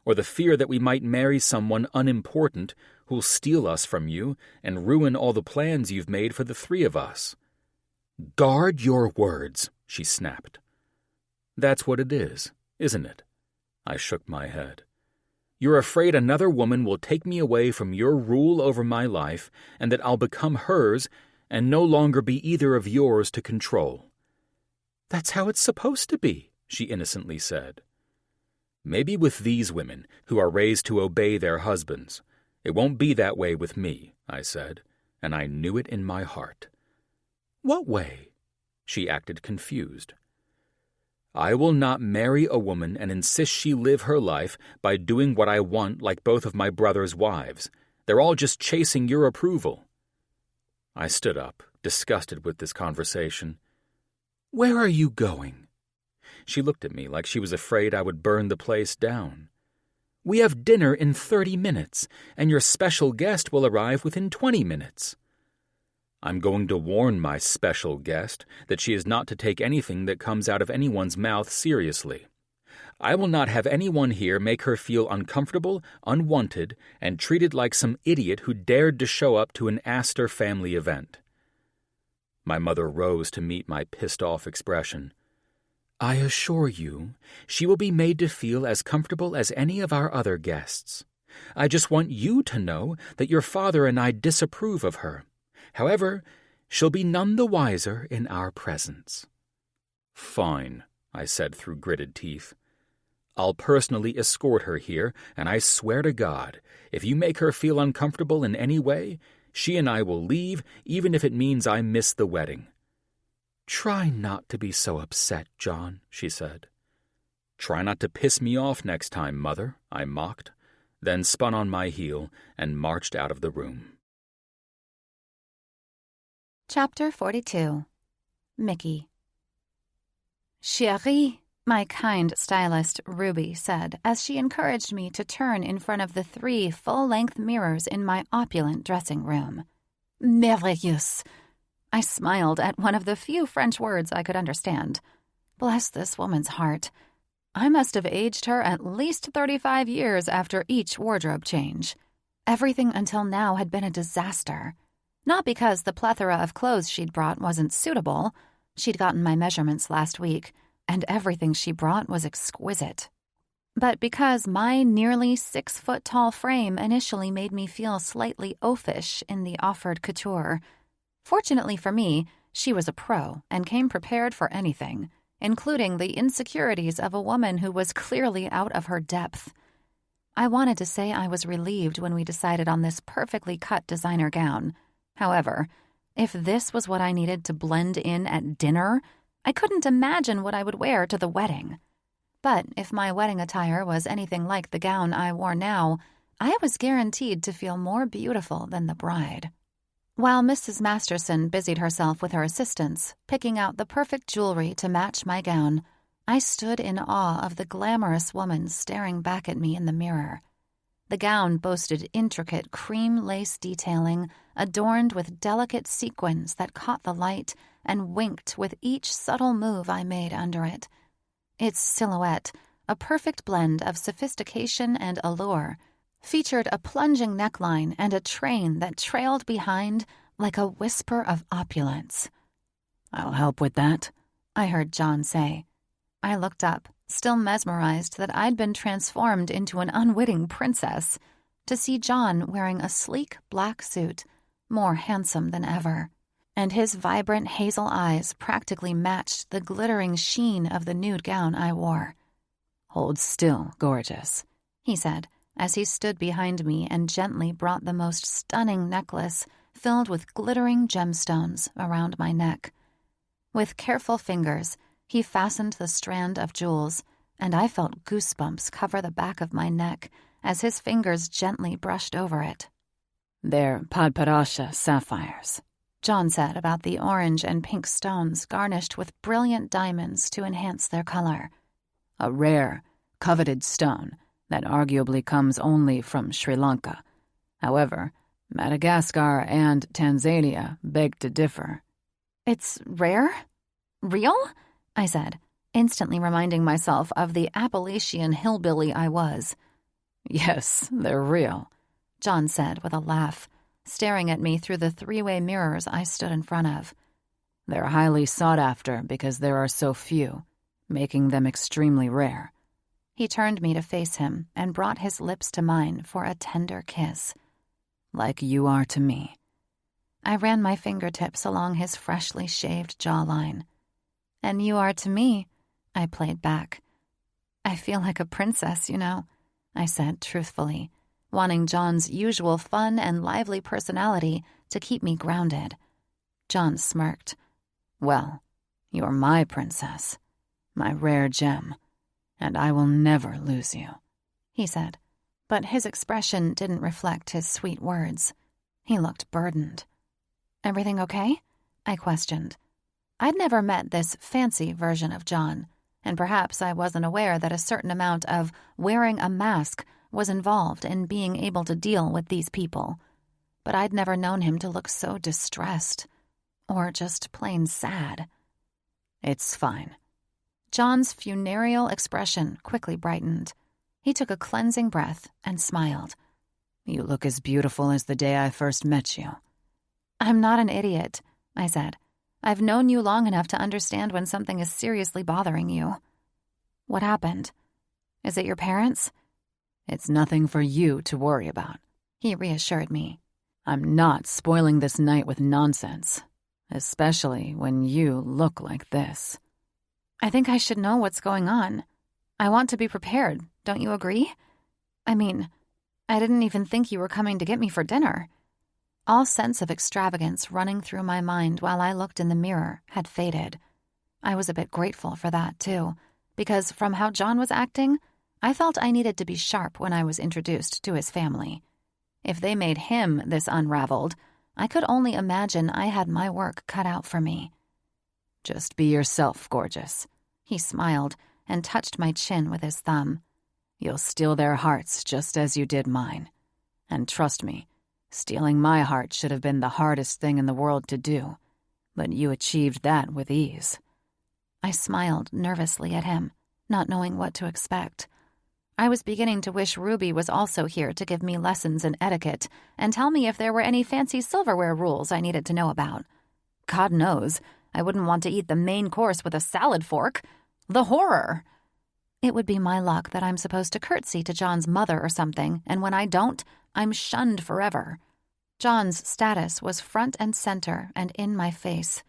or the fear that we might marry someone unimportant who'll steal us from you and ruin all the plans you've made for the three of us?" "Guard your words," she snapped. "That's what it is, isn't it?" I shook my head. "You're afraid another woman will take me away from your rule over my life and that I'll become hers and no longer be either of yours to control." "That's how it's supposed to be," she innocently said. "Maybe with these women, who are raised to obey their husbands. It won't be that way with me," I said, and I knew it in my heart. "What way?" She acted confused. "I will not marry a woman and insist she live her life by doing what I want like both of my brother's wives. They're all just chasing your approval." I stood up, disgusted with this conversation. "Where are you going?" She looked at me like she was afraid I would burn the place down. "We have dinner in 30 minutes, and your special guest will arrive within 20 minutes. "I'm going to warn my special guest that she is not to take anything that comes out of anyone's mouth seriously. I will not have anyone here make her feel uncomfortable, unwanted, and treated like some idiot who dared to show up to an Astor family event." My mother rose to meet my pissed-off expression. "I assure you, she will be made to feel as comfortable as any of our other guests. I just want you to know that your father and I disapprove of her. However, she'll be none the wiser in our presence." "Fine," I said through gritted teeth. "I'll personally escort her here, and I swear to God, if you make her feel uncomfortable in any way, she and I will leave, even if it means I miss the wedding." "Try not to be so upset, John," she said. "Try not to piss me off next time, Mother," I mocked, then spun on my heel and marched out of the room. Chapter 42. Mickey. "Chérie," my kind stylist Ruby said as she encouraged me to turn in front of the 3 full-length mirrors in my opulent dressing room. "Merveilleuse." I smiled at one of the few French words I could understand. Bless this woman's heart. I must have aged her at least 35 years after each wardrobe change. Everything until now had been a disaster. Not because the plethora of clothes she'd brought wasn't suitable. She'd gotten my measurements last week, and everything she brought was exquisite. But because my nearly 6-foot-tall frame initially made me feel slightly oafish in the offered couture. Fortunately for me, she was a pro and came prepared for anything, including the insecurities of a woman who was clearly out of her depth. I wanted to say I was relieved when we decided on this perfectly cut designer gown. However, if this was what I needed to blend in at dinner, I couldn't imagine what I would wear to the wedding. But if my wedding attire was anything like the gown I wore now, I was guaranteed to feel more beautiful than the bride. While Mrs. Masterson busied herself with her assistants, picking out the perfect jewelry to match my gown, I stood in awe of the glamorous woman staring back at me in the mirror. The gown boasted intricate cream lace detailing, adorned with delicate sequins that caught the light and winked with each subtle move I made under it. Its silhouette, a perfect blend of sophistication and allure, featured a plunging neckline and a train that trailed behind like a whisper of opulence. "I'll help with that," I heard John say. I looked up, still mesmerized that I'd been transformed into an unwitting princess, to see John wearing a sleek black suit, more handsome than ever, and his vibrant hazel eyes practically matched the glittering sheen of the nude gown I wore. "Hold still, gorgeous," he said, as he stood behind me and gently brought the most stunning necklace filled with glittering gemstones around my neck. With careful fingers, he fastened the strand of jewels, and I felt goosebumps cover the back of my neck as his fingers gently brushed over it. "They're Padparasha sapphires," John said about the orange and pink stones garnished with brilliant diamonds to enhance their color. "A rare, coveted stone that arguably comes only from Sri Lanka. However, Madagascar and Tanzania beg to differ." "It's rare? Real?" I said, instantly reminding myself of the Appalachian hillbilly I was. "Yes, they're real," John said with a laugh, staring at me through the three-way mirrors I stood in front of. "They're highly sought after because there are so few, making them extremely rare." He turned me to face him and brought his lips to mine for a tender kiss. "Like you are to me." I ran my fingertips along his freshly shaved jawline. "And you are to me," I played back. "I feel like a princess, you know," I said truthfully, wanting John's usual fun and lively personality to keep me grounded. John smirked. "Well, you're my princess, my rare gem, and I will never lose you," he said, but his expression didn't reflect his sweet words. He looked burdened. "Everything okay?" I questioned. I'd never met this fancy version of John, and perhaps I wasn't aware that a certain amount of wearing a mask was involved in being able to deal with these people. But I'd never known him to look so distressed, or just plain sad. "It's fine." John's funereal expression quickly brightened. He took a cleansing breath and smiled. "You look as beautiful as the day I first met you." "I'm not an idiot," I said. "I've known you long enough to understand when something is seriously bothering you." "What happened? Is it your parents?" "It's nothing for you to worry about," he reassured me. "I'm not spoiling this night with nonsense, especially when you look like this." "I think I should know what's going on. I want to be prepared, don't you agree? I mean, I didn't even think you were coming to get me for dinner." All sense of extravagance running through my mind while I looked in the mirror had faded. I was a bit grateful for that, too, because from how John was acting, I felt I needed to be sharp when I was introduced to his family. If they made him this unraveled, I could only imagine I had my work cut out for me. "Just be yourself, gorgeous." He smiled and touched my chin with his thumb. "You'll steal their hearts just as you did mine. And trust me, stealing my heart should have been the hardest thing in the world to do, but you achieved that with ease." I smiled nervously at him, not knowing what to expect. I was beginning to wish Ruby was also here to give me lessons in etiquette and tell me if there were any fancy silverware rules I needed to know about. God knows, I wouldn't want to eat the main course with a salad fork. The horror! It would be my luck that I'm supposed to curtsy to John's mother or something, and when I don't, I'm shunned forever. John's status was front and center and in my face.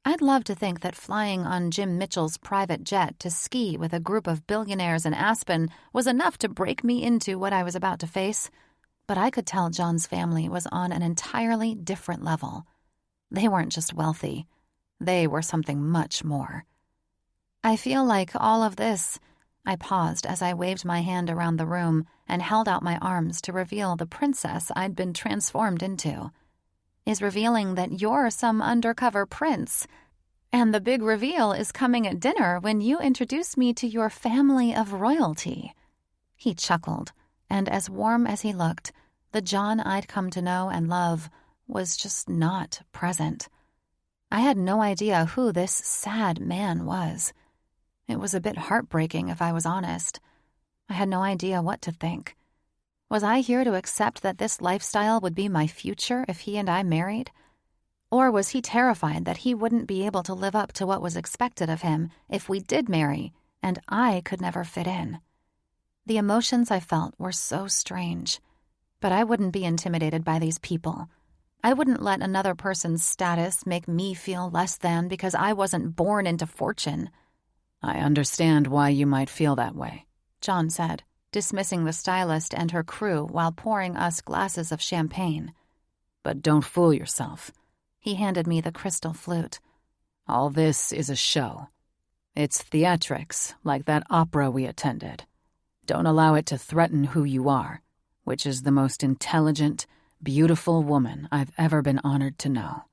I'd love to think that flying on Jim Mitchell's private jet to ski with a group of billionaires in Aspen was enough to break me into what I was about to face, but I could tell John's family was on an entirely different level. They weren't just wealthy. They were something much more. I feel like all of this... I paused as I waved my hand around the room and held out my arms to reveal the princess I'd been transformed into. Is revealing that you're some undercover prince. And the big reveal is coming at dinner when you introduce me to your family of royalty. He chuckled, and as warm as he looked, the John I'd come to know and love was just not present. I had no idea who this sad man was. It was a bit heartbreaking, if I was honest. I had no idea what to think. Was I here to accept that this lifestyle would be my future if he and I married? Or was he terrified that he wouldn't be able to live up to what was expected of him if we did marry, and I could never fit in? The emotions I felt were so strange. But I wouldn't be intimidated by these people. I wouldn't let another person's status make me feel less than because I wasn't born into fortune. I understand why you might feel that way, John said, dismissing the stylist and her crew while pouring us glasses of champagne. But don't fool yourself. He handed me the crystal flute. All this is a show. It's theatrics, like that opera we attended. Don't allow it to threaten who you are, which is the most intelligent, beautiful woman I've ever been honored to know.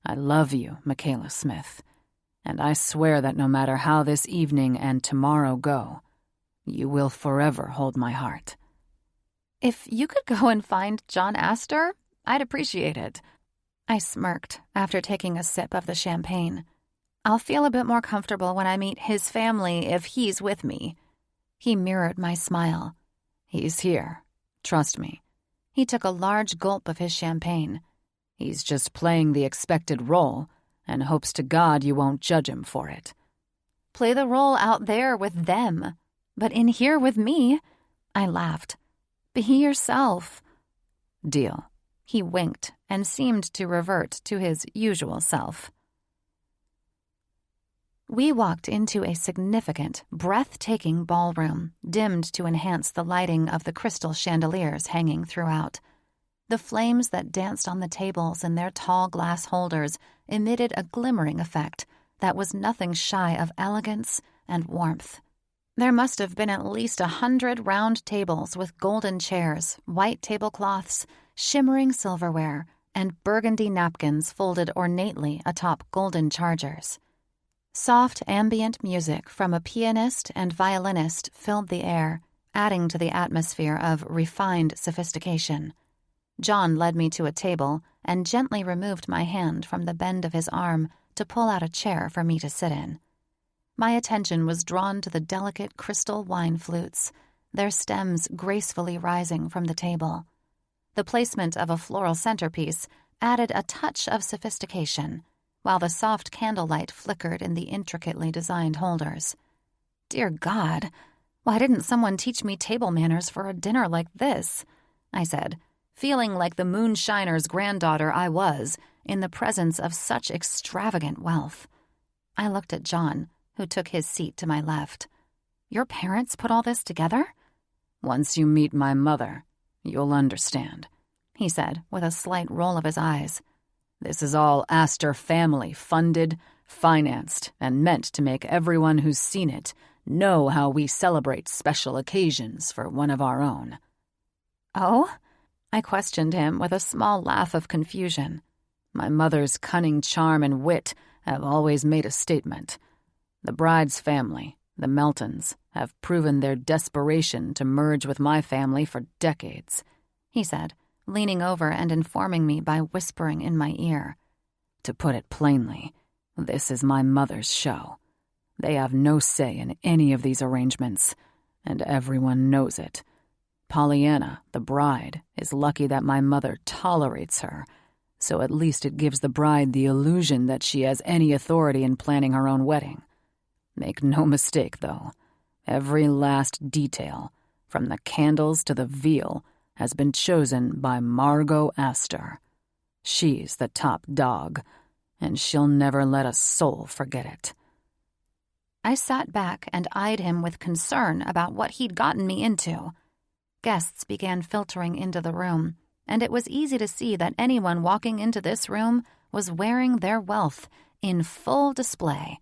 I love you, Michaela Smith. And I swear that no matter how this evening and tomorrow go, you will forever hold my heart. If you could go and find John Astor, I'd appreciate it. I smirked after taking a sip of the champagne. I'll feel a bit more comfortable when I meet his family if he's with me. He mirrored my smile. He's here. Trust me. He took a large gulp of his champagne. He's just playing the expected role, and hopes to God you won't judge him for it. Play the role out there with them, but in here with me, I laughed. Be yourself. Deal. He winked and seemed to revert to his usual self. We walked into a significant, breathtaking ballroom, dimmed to enhance the lighting of the crystal chandeliers hanging throughout. The flames that danced on the tables in their tall glass holders emitted a glimmering effect that was nothing shy of elegance and warmth. There must have been at least 100 round tables with golden chairs, white tablecloths, shimmering silverware, and burgundy napkins folded ornately atop golden chargers. Soft ambient music from a pianist and violinist filled the air, adding to the atmosphere of refined sophistication. John led me to a table and gently removed my hand from the bend of his arm to pull out a chair for me to sit in. My attention was drawn to the delicate crystal wine flutes, their stems gracefully rising from the table. The placement of a floral centerpiece added a touch of sophistication, while the soft candlelight flickered in the intricately designed holders. Dear God, why didn't someone teach me table manners for a dinner like this? I said, feeling like the moonshiner's granddaughter I was in the presence of such extravagant wealth. I looked at John, who took his seat to my left. Your parents put all this together? Once you meet my mother, you'll understand, he said with a slight roll of his eyes. This is all Astor family funded, financed, and meant to make everyone who's seen it know how we celebrate special occasions for one of our own. Oh? I questioned him with a small laugh of confusion. My mother's cunning charm and wit have always made a statement. The bride's family, the Meltons, have proven their desperation to merge with my family for decades, he said, leaning over and informing me by whispering in my ear. To put it plainly, this is my mother's show. They have no say in any of these arrangements, and everyone knows it. Pollyanna, the bride, is lucky that my mother tolerates her, so at least it gives the bride the illusion that she has any authority in planning her own wedding. Make no mistake, though, every last detail, from the candles to the veal, has been chosen by Margot Astor. She's the top dog, and she'll never let a soul forget it." I sat back and eyed him with concern about what he'd gotten me into. Guests began filtering into the room, and it was easy to see that anyone walking into this room was wearing their wealth in full display.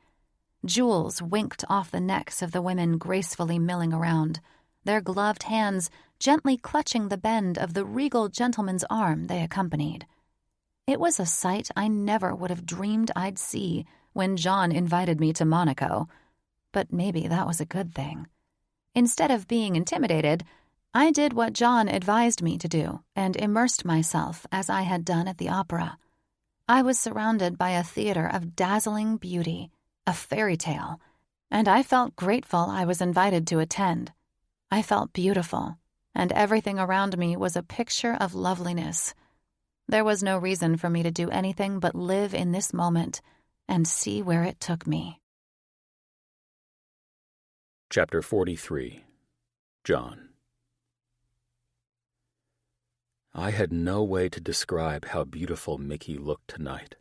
Jewels winked off the necks of the women gracefully milling around, their gloved hands gently clutching the bend of the regal gentleman's arm they accompanied. It was a sight I never would have dreamed I'd see when John invited me to Monaco, but maybe that was a good thing. Instead of being intimidated, I did what John advised me to do and immersed myself as I had done at the opera. I was surrounded by a theater of dazzling beauty, a fairy tale, and I felt grateful I was invited to attend. I felt beautiful, and everything around me was a picture of loveliness. There was no reason for me to do anything but live in this moment and see where it took me. Chapter 43. John. I had no way to describe how beautiful Mickey looked tonight.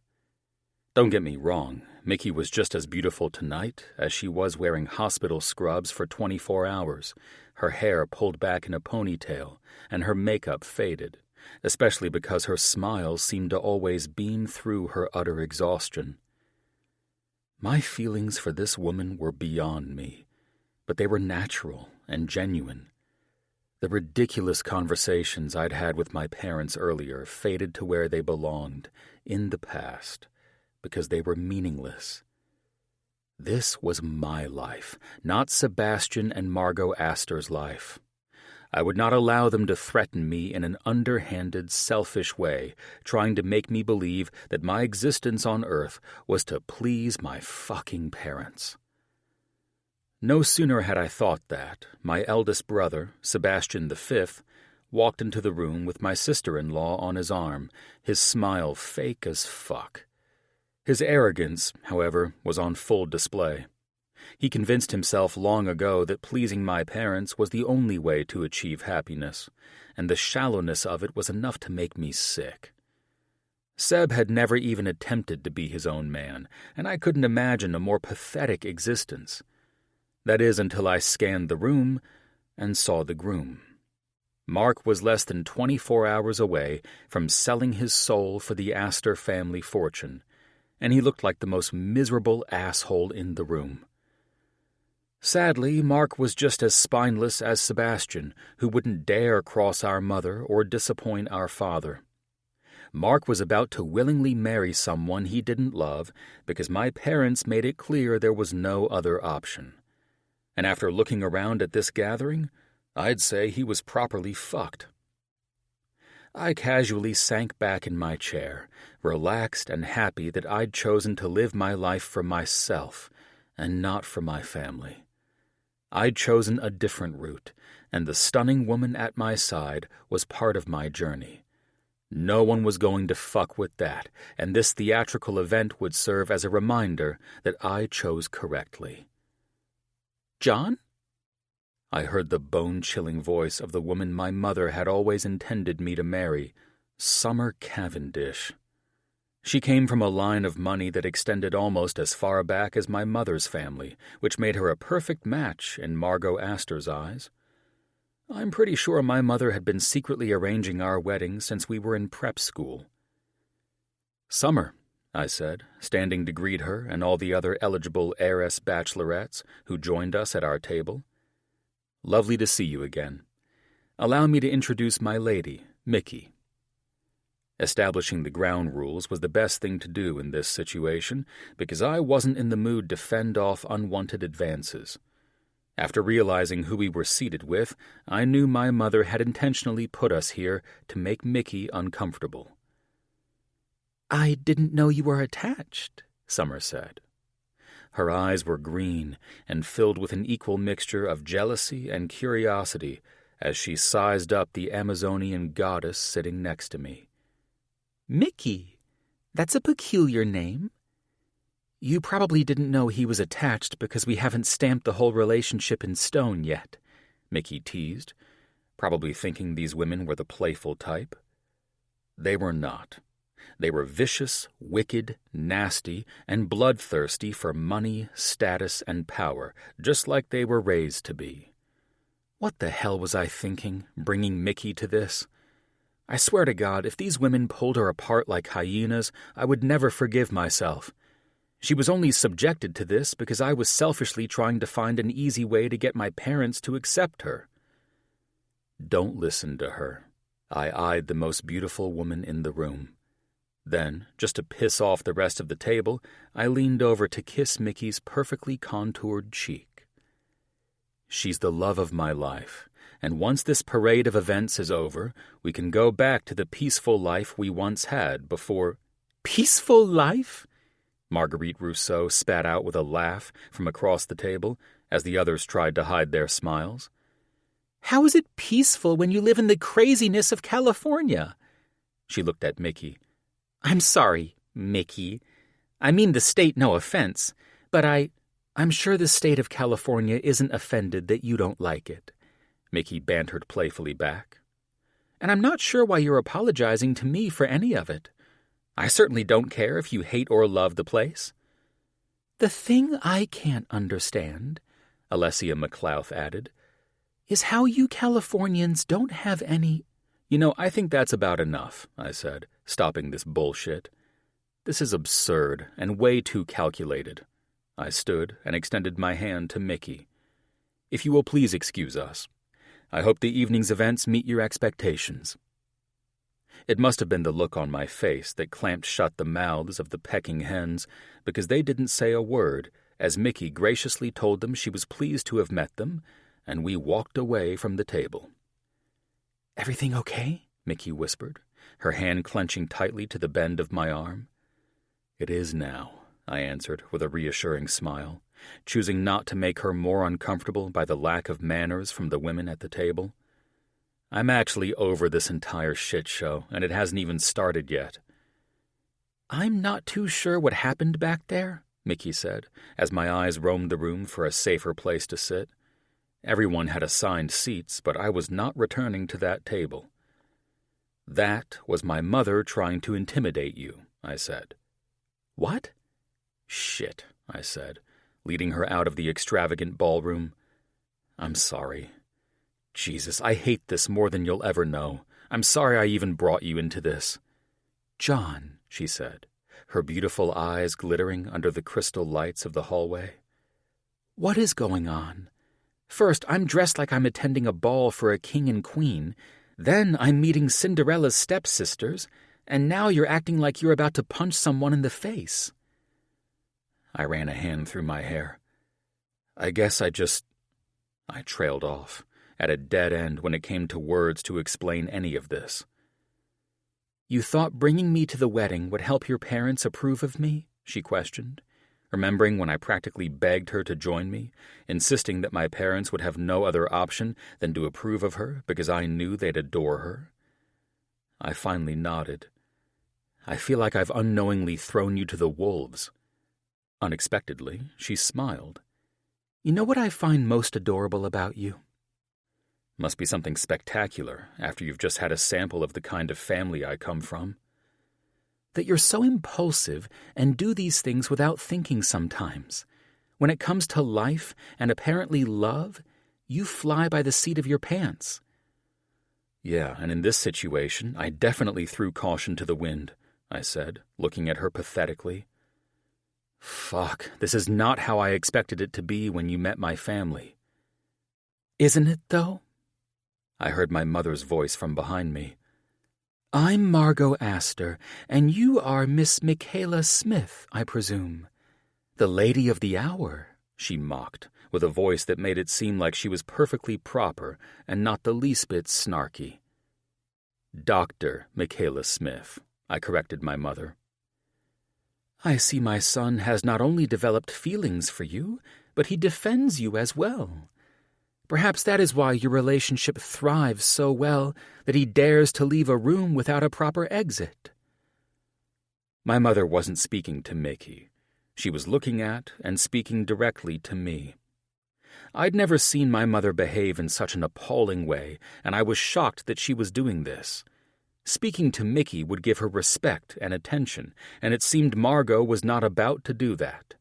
Don't get me wrong, Mickey was just as beautiful tonight as she was wearing hospital scrubs for 24 hours, her hair pulled back in a ponytail, and her makeup faded, especially because her smile seemed to always beam through her utter exhaustion. My feelings for this woman were beyond me, but they were natural and genuine. The ridiculous conversations I'd had with my parents earlier faded to where they belonged, in the past, because they were meaningless. This was my life, not Sebastian and Margot Astor's life. I would not allow them to threaten me in an underhanded, selfish way, trying to make me believe that my existence on Earth was to please my fucking parents. No sooner had I thought that, my eldest brother, Sebastian V, walked into the room with my sister-in-law on his arm, his smile fake as fuck. His arrogance, however, was on full display. He convinced himself long ago that pleasing my parents was the only way to achieve happiness, and the shallowness of it was enough to make me sick. Seb had never even attempted to be his own man, and I couldn't imagine a more pathetic existence. That is, until I scanned the room and saw the groom. Mark was less than 24 hours away from selling his soul for the Astor family fortune, and he looked like the most miserable asshole in the room. Sadly, Mark was just as spineless as Sebastian, who wouldn't dare cross our mother or disappoint our father. Mark was about to willingly marry someone he didn't love because my parents made it clear there was no other option. And after looking around at this gathering, I'd say he was properly fucked. I casually sank back in my chair, relaxed and happy that I'd chosen to live my life for myself and not for my family. I'd chosen a different route, and the stunning woman at my side was part of my journey. No one was going to fuck with that, and this theatrical event would serve as a reminder that I chose correctly. "John?" I heard the bone-chilling voice of the woman my mother had always intended me to marry, Summer Cavendish. She came from a line of money that extended almost as far back as my mother's family, which made her a perfect match in Margot Astor's eyes. I'm pretty sure my mother had been secretly arranging our wedding since we were in prep school. "Summer," I said, standing to greet her and all the other eligible heiress bachelorettes who joined us at our table. "Lovely to see you again. Allow me to introduce my lady, Mickey." Establishing the ground rules was the best thing to do in this situation because I wasn't in the mood to fend off unwanted advances. After realizing who we were seated with, I knew my mother had intentionally put us here to make Mickey uncomfortable. "I didn't know you were attached," Summer said. Her eyes were green and filled with an equal mixture of jealousy and curiosity as she sized up the Amazonian goddess sitting next to me. "Mickey, that's a peculiar name." "You probably didn't know he was attached because we haven't stamped the whole relationship in stone yet," Mickey teased. probably thinking these women were the playful type. They were not. They were vicious, wicked, nasty, and bloodthirsty for money, status, and power, just like they were raised to be. What the hell was I thinking, bringing Mickey to this? I swear to God, if these women pulled her apart like hyenas, I would never forgive myself. She was only subjected to this because I was selfishly trying to find an easy way to get my parents to accept her. Don't listen to her. I eyed the most beautiful woman in the room. Then, just to piss off the rest of the table, I leaned over to kiss Mickey's perfectly contoured cheek. She's the love of my life, and once this parade of events is over, we can go back to the peaceful life we once had before— Peaceful life? Marguerite Rousseau spat out with a laugh from across the table as the others tried to hide their smiles. How is it peaceful when you live in the craziness of California? She looked at Mickey. I'm sorry, Mickey. I mean the state, no offense, but I'm sure the state of California isn't offended that you don't like it, Mickey bantered playfully back. And I'm not sure why you're apologizing to me for any of it. I certainly don't care if you hate or love the place. The thing I can't understand, Alessia McLouth added, is how you Californians don't have any— I think that's about enough, I said, stopping this bullshit. This is absurd and way too calculated. I stood and extended my hand to Mickey. If you will please excuse us. I hope the evening's events meet your expectations. It must have been the look on my face that clamped shut the mouths of the pecking hens, because they didn't say a word as Mickey graciously told them she was pleased to have met them, and we walked away from the table. Everything okay? Mickey whispered, her hand clenching tightly to the bend of my arm. It is now, I answered with a reassuring smile, choosing not to make her more uncomfortable by the lack of manners from the women at the table. I'm actually over this entire shit show, and it hasn't even started yet. I'm not too sure what happened back there, Mickey said, as my eyes roamed the room for a safer place to sit. Everyone had assigned seats, but I was not returning to that table. That was my mother trying to intimidate you, I said. What? Shit, I said, leading her out of the extravagant ballroom. I'm sorry. Jesus, I hate this more than you'll ever know. I'm sorry I even brought you into this. John, she said, her beautiful eyes glittering under the crystal lights of the hallway. What is going on? First, I'm dressed like I'm attending a ball for a king and queen. Then I'm meeting Cinderella's stepsisters, and now you're acting like you're about to punch someone in the face. I ran a hand through my hair. I trailed off, at a dead end when it came to words to explain any of this. You thought bringing me to the wedding would help your parents approve of me? She questioned, remembering when I practically begged her to join me, insisting that my parents would have no other option than to approve of her because I knew they'd adore her. I finally nodded. I feel like I've unknowingly thrown you to the wolves. Unexpectedly, she smiled. You know what I find most adorable about you? Must be something spectacular after you've just had a sample of the kind of family I come from. That you're so impulsive and do these things without thinking sometimes. When it comes to life and apparently love, you fly by the seat of your pants. Yeah, and in this situation, I definitely threw caution to the wind, I said, looking at her pathetically. Fuck, this is not how I expected it to be when you met my family. Isn't it, though? I heard my mother's voice from behind me. I'm Margot Astor, and you are Miss Michaela Smith, I presume. The lady of the hour, she mocked, with a voice that made it seem like she was perfectly proper and not the least bit snarky. Dr. Michaela Smith, I corrected my mother. I see my son has not only developed feelings for you, but he defends you as well. Perhaps that is why your relationship thrives so well that he dares to leave a room without a proper exit. My mother wasn't speaking to Mickey. She was looking at and speaking directly to me. I'd never seen my mother behave in such an appalling way, and I was shocked that she was doing this. Speaking to Mickey would give her respect and attention, and it seemed Margot was not about to do that.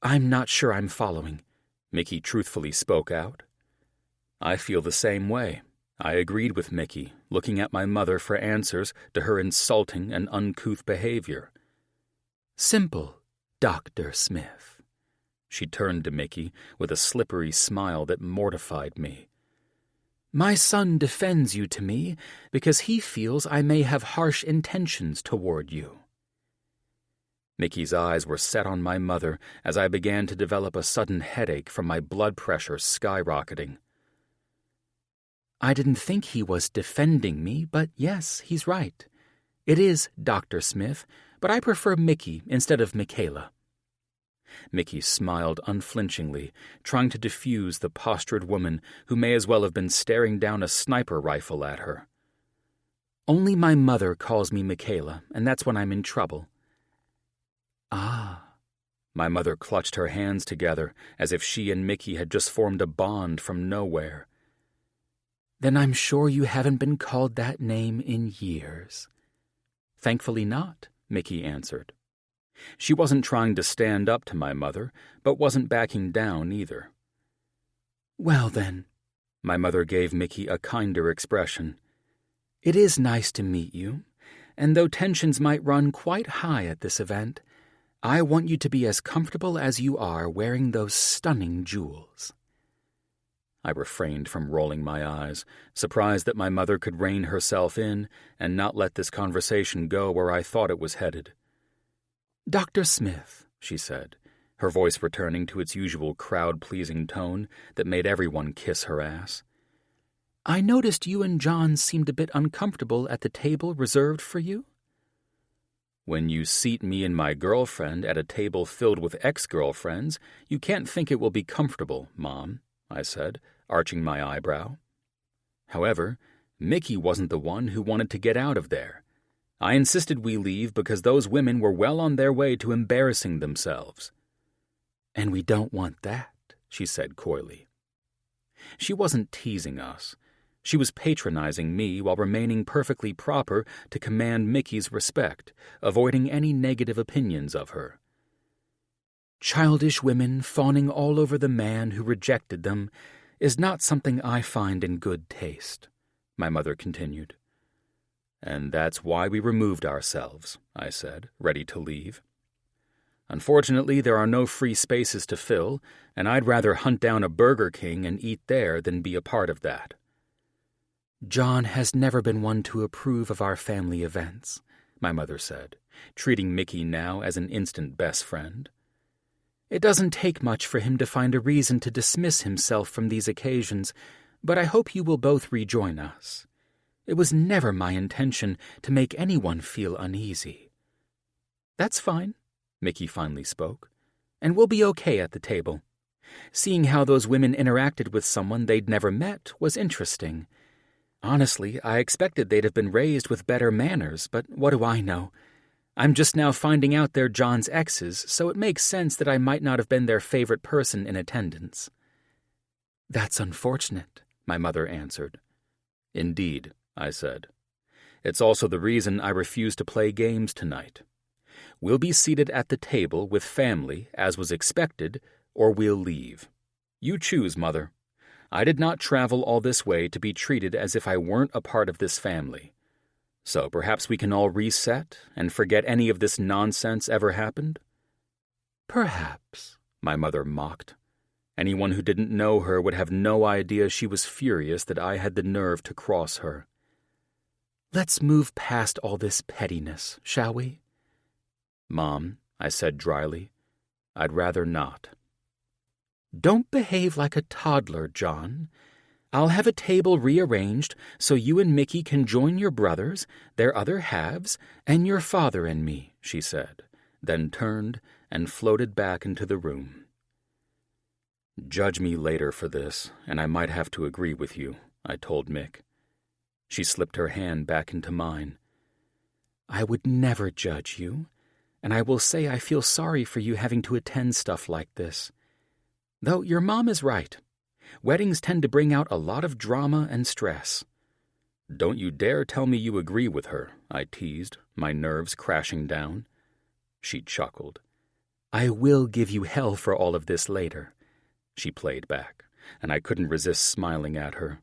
"I'm not sure I'm following," Mickey truthfully spoke out. "I feel the same way," I agreed with Mickey, looking at my mother for answers to her insulting and uncouth behavior. "Simple, Dr. Smith." She turned to Mickey with a slippery smile that mortified me. "My son defends you to me because he feels I may have harsh intentions toward you." Mickey's eyes were set on my mother as I began to develop a sudden headache from my blood pressure skyrocketing. "I didn't think he was defending me, but yes, he's right. It is Dr. Smith, but I prefer Mickey instead of Michaela." Mickey smiled unflinchingly, trying to diffuse the postured woman who may as well have been staring down a sniper rifle at her. "Only my mother calls me Michaela, and that's when I'm in trouble." "Ah." My mother clutched her hands together as if she and Mickey had just formed a bond from nowhere. "Then I'm sure you haven't been called that name in years." "Thankfully not," Mickey answered. She wasn't trying to stand up to my mother, but wasn't backing down either. "Well then," my mother gave Mickey a kinder expression, "it is nice to meet you, and though tensions might run quite high at this event, I want you to be as comfortable as you are wearing those stunning jewels." I refrained from rolling my eyes, surprised that my mother could rein herself in and not let this conversation go where I thought it was headed. "Dr. Smith," she said, her voice returning to its usual crowd-pleasing tone that made everyone kiss her ass. "I noticed you and John seemed a bit uncomfortable at the table reserved for you." "When you seat me and my girlfriend at a table filled with ex-girlfriends, you can't think it will be comfortable, Mom," I said, arching my eyebrow. However, Mickey wasn't the one who wanted to get out of there. I insisted we leave because those women were well on their way to embarrassing themselves. "And we don't want that," she said coyly. She wasn't teasing us. She was patronizing me while remaining perfectly proper to command Mickey's respect, avoiding any negative opinions of her. "Childish women fawning all over the man who rejected them is not something I find in good taste," my mother continued. "And that's why we removed ourselves," I said, ready to leave. "Unfortunately, there are no free spaces to fill, and I'd rather hunt down a Burger King and eat there than be a part of that." "John has never been one to approve of our family events," my mother said, treating Mickey now as an instant best friend. "It doesn't take much for him to find a reason to dismiss himself from these occasions, but I hope you will both rejoin us. It was never my intention to make anyone feel uneasy." "That's fine," Mickey finally spoke, "and we'll be okay at the table. Seeing how those women interacted with someone they'd never met was interesting. Honestly, I expected they'd have been raised with better manners, but what do I know? I'm just now finding out they're John's exes, so it makes sense that I might not have been their favorite person in attendance." "That's unfortunate," my mother answered. "Indeed," I said. "It's also the reason I refuse to play games tonight. We'll be seated at the table with family, as was expected, or we'll leave. You choose, Mother. I did not travel all this way to be treated as if I weren't a part of this family. So perhaps we can all reset and forget any of this nonsense ever happened?" "Perhaps," my mother mocked. Anyone who didn't know her would have no idea she was furious that I had the nerve to cross her. "Let's move past all this pettiness, shall we?" "Mom," I said dryly, "I'd rather not." "Don't behave like a toddler, John. I'll have a table rearranged so you and Mickey can join your brothers, their other halves, and your father and me," she said, then turned and floated back into the room. "Judge me later for this, and I might have to agree with you," I told Mick. She slipped her hand back into mine. "I would never judge you, and I will say I feel sorry for you having to attend stuff like this. Though your mom is right. Weddings tend to bring out a lot of drama and stress. Don't you dare tell me you agree with her, I teased, my nerves crashing down. She chuckled. I will give you hell for all of this later, she played back, and I couldn't resist smiling at her.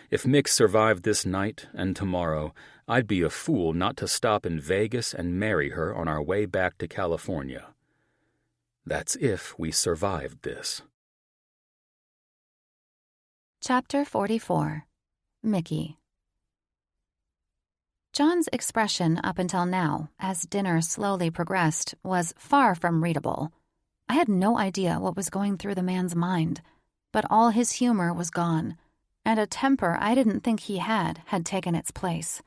If Mick survived this night and tomorrow, I'd be a fool not to stop in Vegas and marry her on our way back to California. That's if we survived this. Chapter 44. Mickey. John's expression up until now, as dinner slowly progressed, was far from readable. I had no idea what was going through the man's mind, but all his humor was gone, and a temper I didn't think he had taken its place.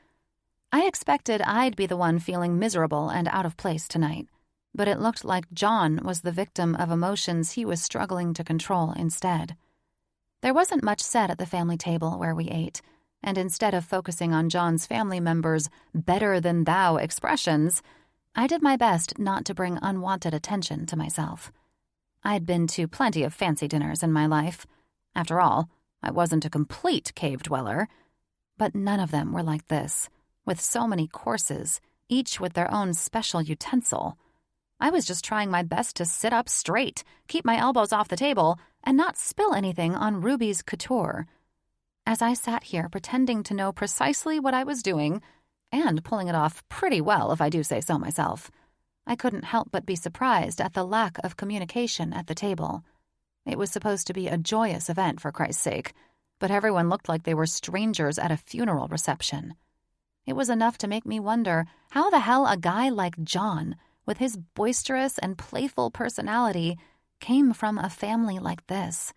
I expected I'd be the one feeling miserable and out of place tonight, but it looked like John was the victim of emotions he was struggling to control instead. There wasn't much said at the family table where we ate, and instead of focusing on John's family members' better-than-thou expressions, I did my best not to bring unwanted attention to myself. I'd been to plenty of fancy dinners in my life. After all, I wasn't a complete cave dweller. But none of them were like this, with so many courses, each with their own special utensil. I was just trying my best to sit up straight, keep my elbows off the table, and not spill anything on Ruby's couture. As I sat here pretending to know precisely what I was doing, and pulling it off pretty well if I do say so myself, I couldn't help but be surprised at the lack of communication at the table. It was supposed to be a joyous event, for Christ's sake, but everyone looked like they were strangers at a funeral reception. It was enough to make me wonder how the hell a guy like John, with his boisterous and playful personality, came from a family like this.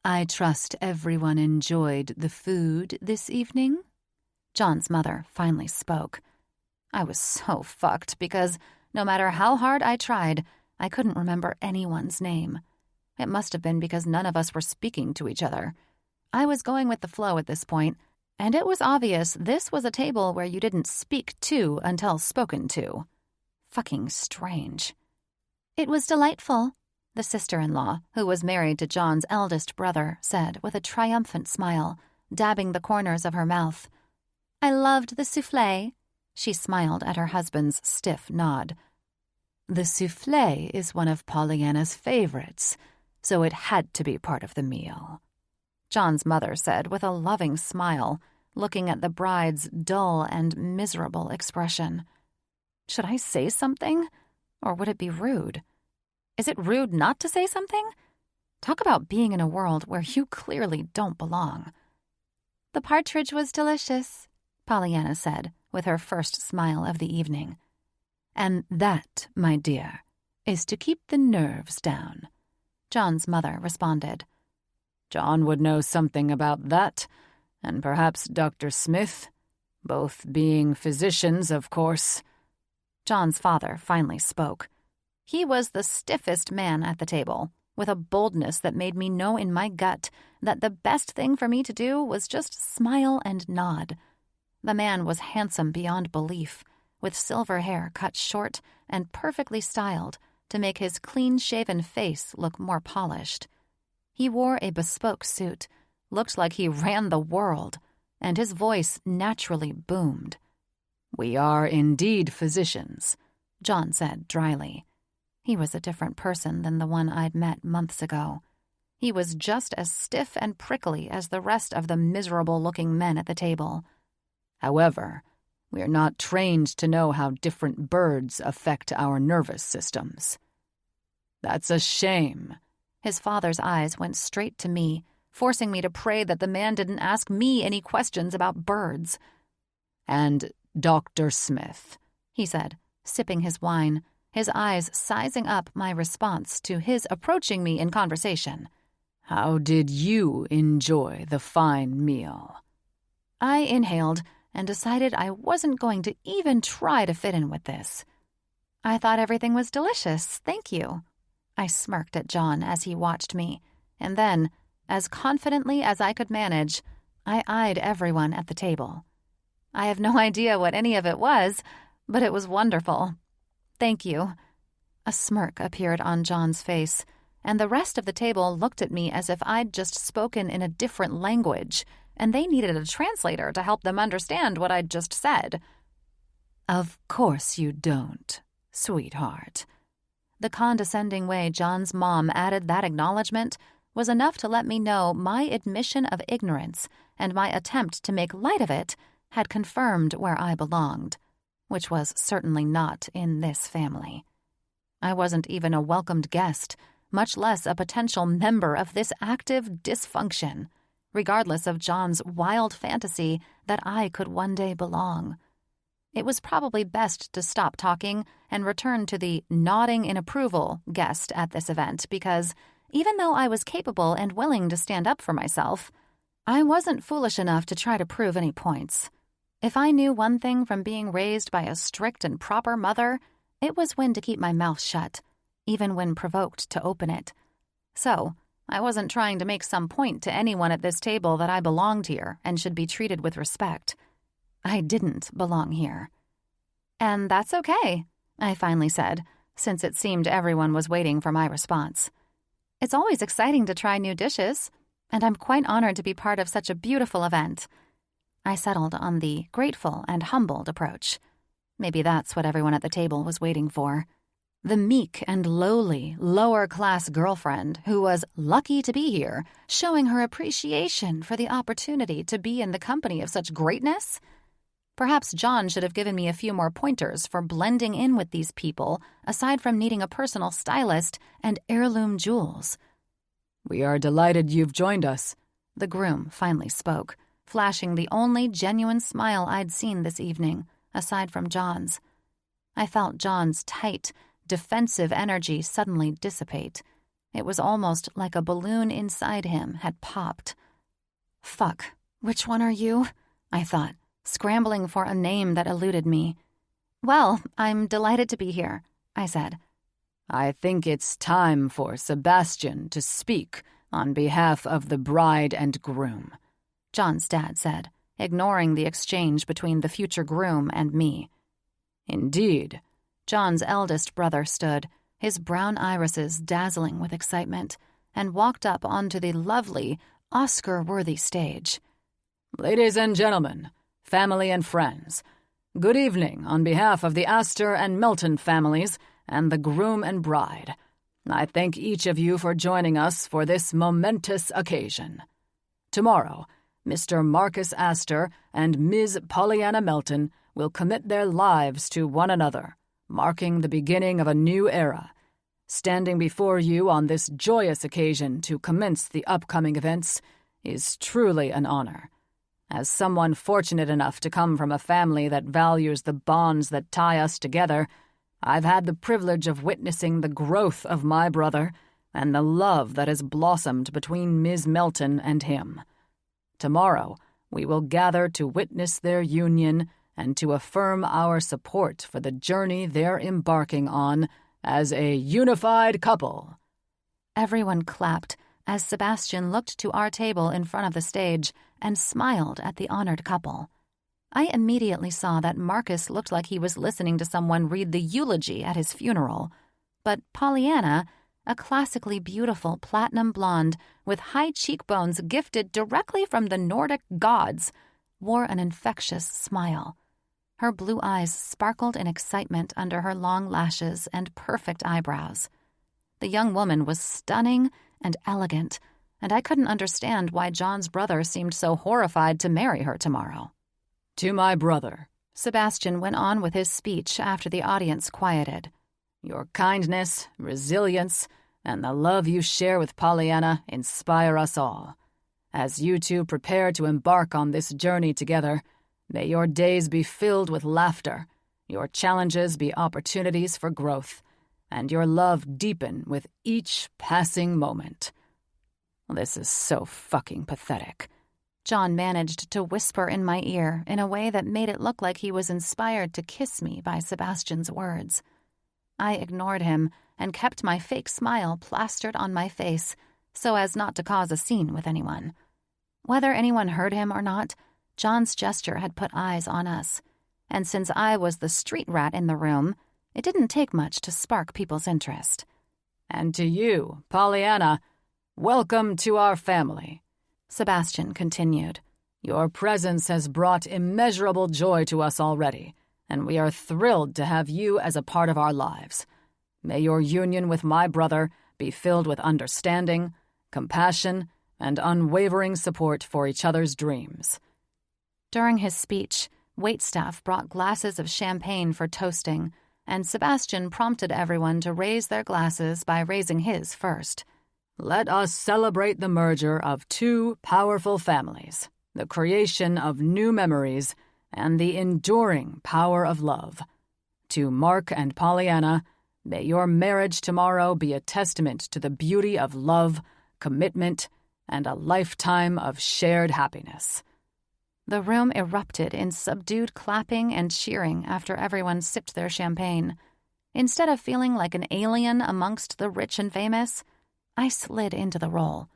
"I trust everyone enjoyed the food this evening?" John's mother finally spoke. I was so fucked because, no matter how hard I tried, I couldn't remember anyone's name. It must have been because none of us were speaking to each other. I was going with the flow at this point, and it was obvious this was a table where you didn't speak to until spoken to. Fucking strange. "It was delightful," the sister-in-law, who was married to John's eldest brother, said with a triumphant smile, dabbing the corners of her mouth. "I loved the soufflé." She smiled at her husband's stiff nod. "The soufflé is one of Pollyanna's favorites, so it had to be part of the meal," John's mother said with a loving smile, looking at the bride's dull and miserable expression. Should I say something, or would it be rude? Is it rude not to say something? Talk about being in a world where you clearly don't belong. "The partridge was delicious," Pollyanna said, with her first smile of the evening. "And that, my dear, is to keep the nerves down," John's mother responded. "John would know something about that, and perhaps Dr. Smith, both being physicians, of course." John's father finally spoke. He was the stiffest man at the table, with a boldness that made me know in my gut that the best thing for me to do was just smile and nod. The man was handsome beyond belief, with silver hair cut short and perfectly styled to make his clean-shaven face look more polished. He wore a bespoke suit, looked like he ran the world, and his voice naturally boomed. "We are indeed physicians," John said dryly. He was a different person than the one I'd met months ago. He was just as stiff and prickly as the rest of the miserable-looking men at the table. "However, we are not trained to know how different birds affect our nervous systems." "That's a shame." His father's eyes went straight to me, forcing me to pray that the man didn't ask me any questions about birds. "And Dr. Smith," he said, sipping his wine, his eyes sizing up my response to his approaching me in conversation. "How did you enjoy the fine meal?" I inhaled and decided I wasn't going to even try to fit in with this. "I thought everything was delicious, thank you." I smirked at John as he watched me, and then, as confidently as I could manage, I eyed everyone at the table. I have no idea what any of it was, but it was wonderful. "Thank you." A smirk appeared on John's face, and the rest of the table looked at me as if I'd just spoken in a different language, and they needed a translator to help them understand what I'd just said. "Of course you don't, sweetheart." The condescending way John's mom added that acknowledgement was enough to let me know my admission of ignorance and my attempt to make light of it had confirmed where I belonged, which was certainly not in this family. I wasn't even a welcomed guest, much less a potential member of this active dysfunction, regardless of John's wild fantasy that I could one day belong. It was probably best to stop talking and return to the nodding in approval guest at this event because, even though I was capable and willing to stand up for myself, I wasn't foolish enough to try to prove any points. If I knew one thing from being raised by a strict and proper mother, it was when to keep my mouth shut, even when provoked to open it. So, I wasn't trying to make some point to anyone at this table that I belonged here and should be treated with respect. I didn't belong here. "And that's okay," I finally said, since it seemed everyone was waiting for my response. "It's always exciting to try new dishes, and I'm quite honored to be part of such a beautiful event." I settled on the grateful and humbled approach. Maybe that's what everyone at the table was waiting for. The meek and lowly, lower-class girlfriend who was lucky to be here, showing her appreciation for the opportunity to be in the company of such greatness? Perhaps John should have given me a few more pointers for blending in with these people, aside from needing a personal stylist and heirloom jewels. "We are delighted you've joined us," the groom finally spoke, flashing the only genuine smile I'd seen this evening, aside from John's. I felt John's tight, defensive energy suddenly dissipate. It was almost like a balloon inside him had popped. "Fuck, which one are you?" I thought, scrambling for a name that eluded me. "Well, I'm delighted to be here," I said. "I think it's time for Sebastian to speak on behalf of the bride and groom," John's dad said, ignoring the exchange between the future groom and me. "Indeed." John's eldest brother stood, his brown irises dazzling with excitement, and walked up onto the lovely, Oscar-worthy stage. "Ladies and gentlemen, family and friends, good evening on behalf of the Astor and Melton families and the groom and bride. I thank each of you for joining us for this momentous occasion. Tomorrow, Mr. Marcus Astor and Ms. Pollyanna Melton will commit their lives to one another, marking the beginning of a new era. Standing before you on this joyous occasion to commence the upcoming events is truly an honor. As someone fortunate enough to come from a family that values the bonds that tie us together, I've had the privilege of witnessing the growth of my brother and the love that has blossomed between Ms. Melton and him. Tomorrow, we will gather to witness their union and to affirm our support for the journey they're embarking on as a unified couple." Everyone clapped as Sebastian looked to our table in front of the stage and smiled at the honored couple. I immediately saw that Marcus looked like he was listening to someone read the eulogy at his funeral, but Pollyanna, a classically beautiful platinum blonde with high cheekbones gifted directly from the Nordic gods, wore an infectious smile. Her blue eyes sparkled in excitement under her long lashes and perfect eyebrows. The young woman was stunning and elegant, and I couldn't understand why John's brother seemed so horrified to marry her tomorrow. "To my brother," Sebastian went on with his speech after the audience quieted. "Your kindness, resilience, and the love you share with Pollyanna inspire us all. As you two prepare to embark on this journey together, may your days be filled with laughter, your challenges be opportunities for growth, and your love deepen with each passing moment." This is so fucking pathetic. John managed to whisper in my ear in a way that made it look like he was inspired to kiss me by Sebastian's words. I ignored him and kept my fake smile plastered on my face so as not to cause a scene with anyone. Whether anyone heard him or not, John's gesture had put eyes on us, and since I was the street rat in the room, it didn't take much to spark people's interest. And to you, Pollyanna, welcome to our family," Sebastian continued. "Your presence has brought immeasurable joy to us already, and we are thrilled to have you as a part of our lives. May your union with my brother be filled with understanding, compassion, and unwavering support for each other's dreams." During his speech, waitstaff brought glasses of champagne for toasting, and Sebastian prompted everyone to raise their glasses by raising his first. "Let us celebrate the merger of two powerful families, the creation of new memories, and the enduring power of love. To Mark and Pollyanna, may your marriage tomorrow be a testament to the beauty of love, commitment, and a lifetime of shared happiness." The room erupted in subdued clapping and cheering after everyone sipped their champagne. Instead of feeling like an alien amongst the rich and famous, I slid into the role.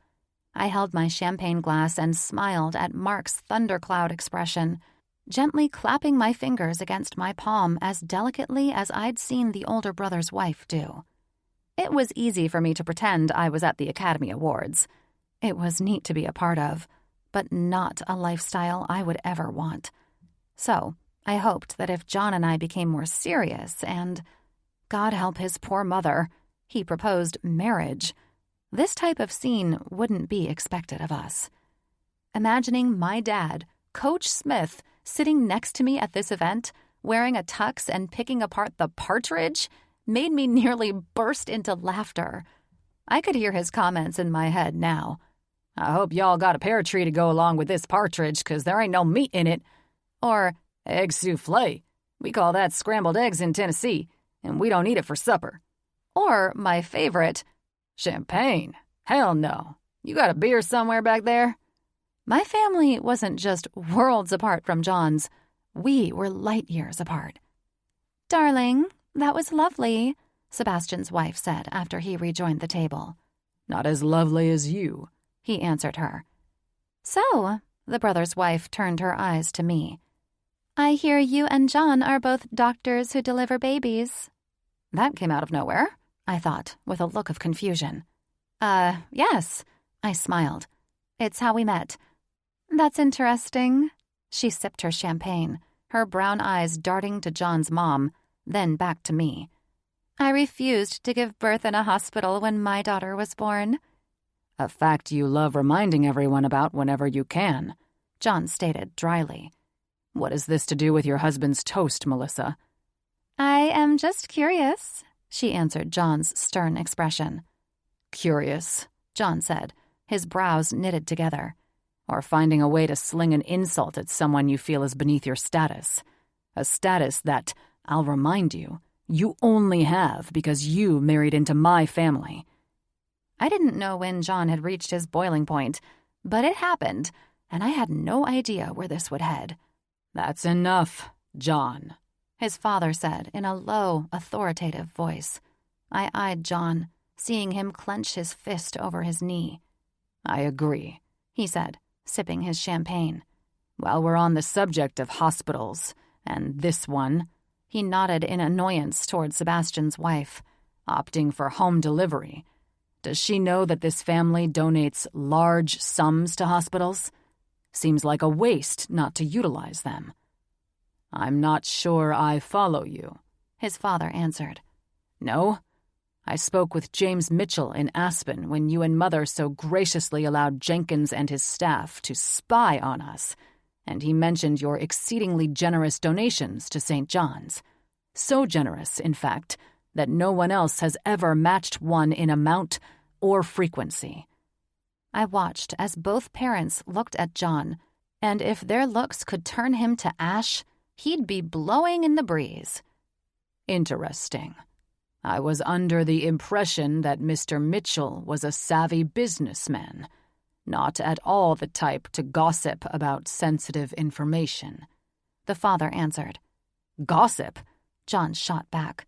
I held my champagne glass and smiled at Mark's thundercloud expression, gently clapping my fingers against my palm as delicately as I'd seen the older brother's wife do. It was easy for me to pretend I was at the Academy Awards. It was neat to be a part of, but not a lifestyle I would ever want. So I hoped that if John and I became more serious and, God help his poor mother, he proposed marriage, this type of scene wouldn't be expected of us. Imagining my dad, Coach Smith, sitting next to me at this event, wearing a tux and picking apart the partridge, made me nearly burst into laughter. I could hear his comments in my head now. "I hope y'all got a pear tree to go along with this partridge, 'cause there ain't no meat in it." Or, "Egg souffle. We call that scrambled eggs in Tennessee, and we don't eat it for supper." Or my favorite, "Champagne? Hell no. You got a beer somewhere back there?" My family wasn't just worlds apart from John's. We were light years apart. "Darling, that was lovely," Sebastian's wife said after he rejoined the table. "Not as lovely as you," he answered her. "So," the brother's wife turned her eyes to me. "I hear you and John are both doctors who deliver babies." That came out of nowhere, I thought, with a look of confusion. Yes," I smiled. "It's how we met." "That's interesting." She sipped her champagne, her brown eyes darting to John's mom, then back to me. "I refused to give birth in a hospital when my daughter was born." "A fact you love reminding everyone about whenever you can," John stated dryly. "What has this to do with your husband's toast, Melissa?" "I am just curious," she answered John's stern expression. "Curious," John said, his brows knitted together. "Or finding a way to sling an insult at someone you feel is beneath your status. A status that, I'll remind you, you only have because you married into my family." I didn't know when John had reached his boiling point, but it happened, and I had no idea where this would head. "That's enough, John," his father said in a low, authoritative voice. I eyed John, seeing him clench his fist over his knee. "I agree," he said, sipping his champagne. "While we're on the subject of hospitals, and this one," he nodded in annoyance toward Sebastian's wife, "opting for home delivery. Does she know that this family donates large sums to hospitals? Seems like a waste not to utilize them." "I'm not sure I follow you," his father answered. "No? I spoke with James Mitchell in Aspen when you and Mother so graciously allowed Jenkins and his staff to spy on us, and he mentioned your exceedingly generous donations to St. John's. So generous, in fact, that no one else has ever matched one in amount or frequency." I watched as both parents looked at John, and if their looks could turn him to ash, he'd be blowing in the breeze. "Interesting. I was under the impression that Mr. Mitchell was a savvy businessman, not at all the type to gossip about sensitive information," the father answered. "Gossip?" John shot back.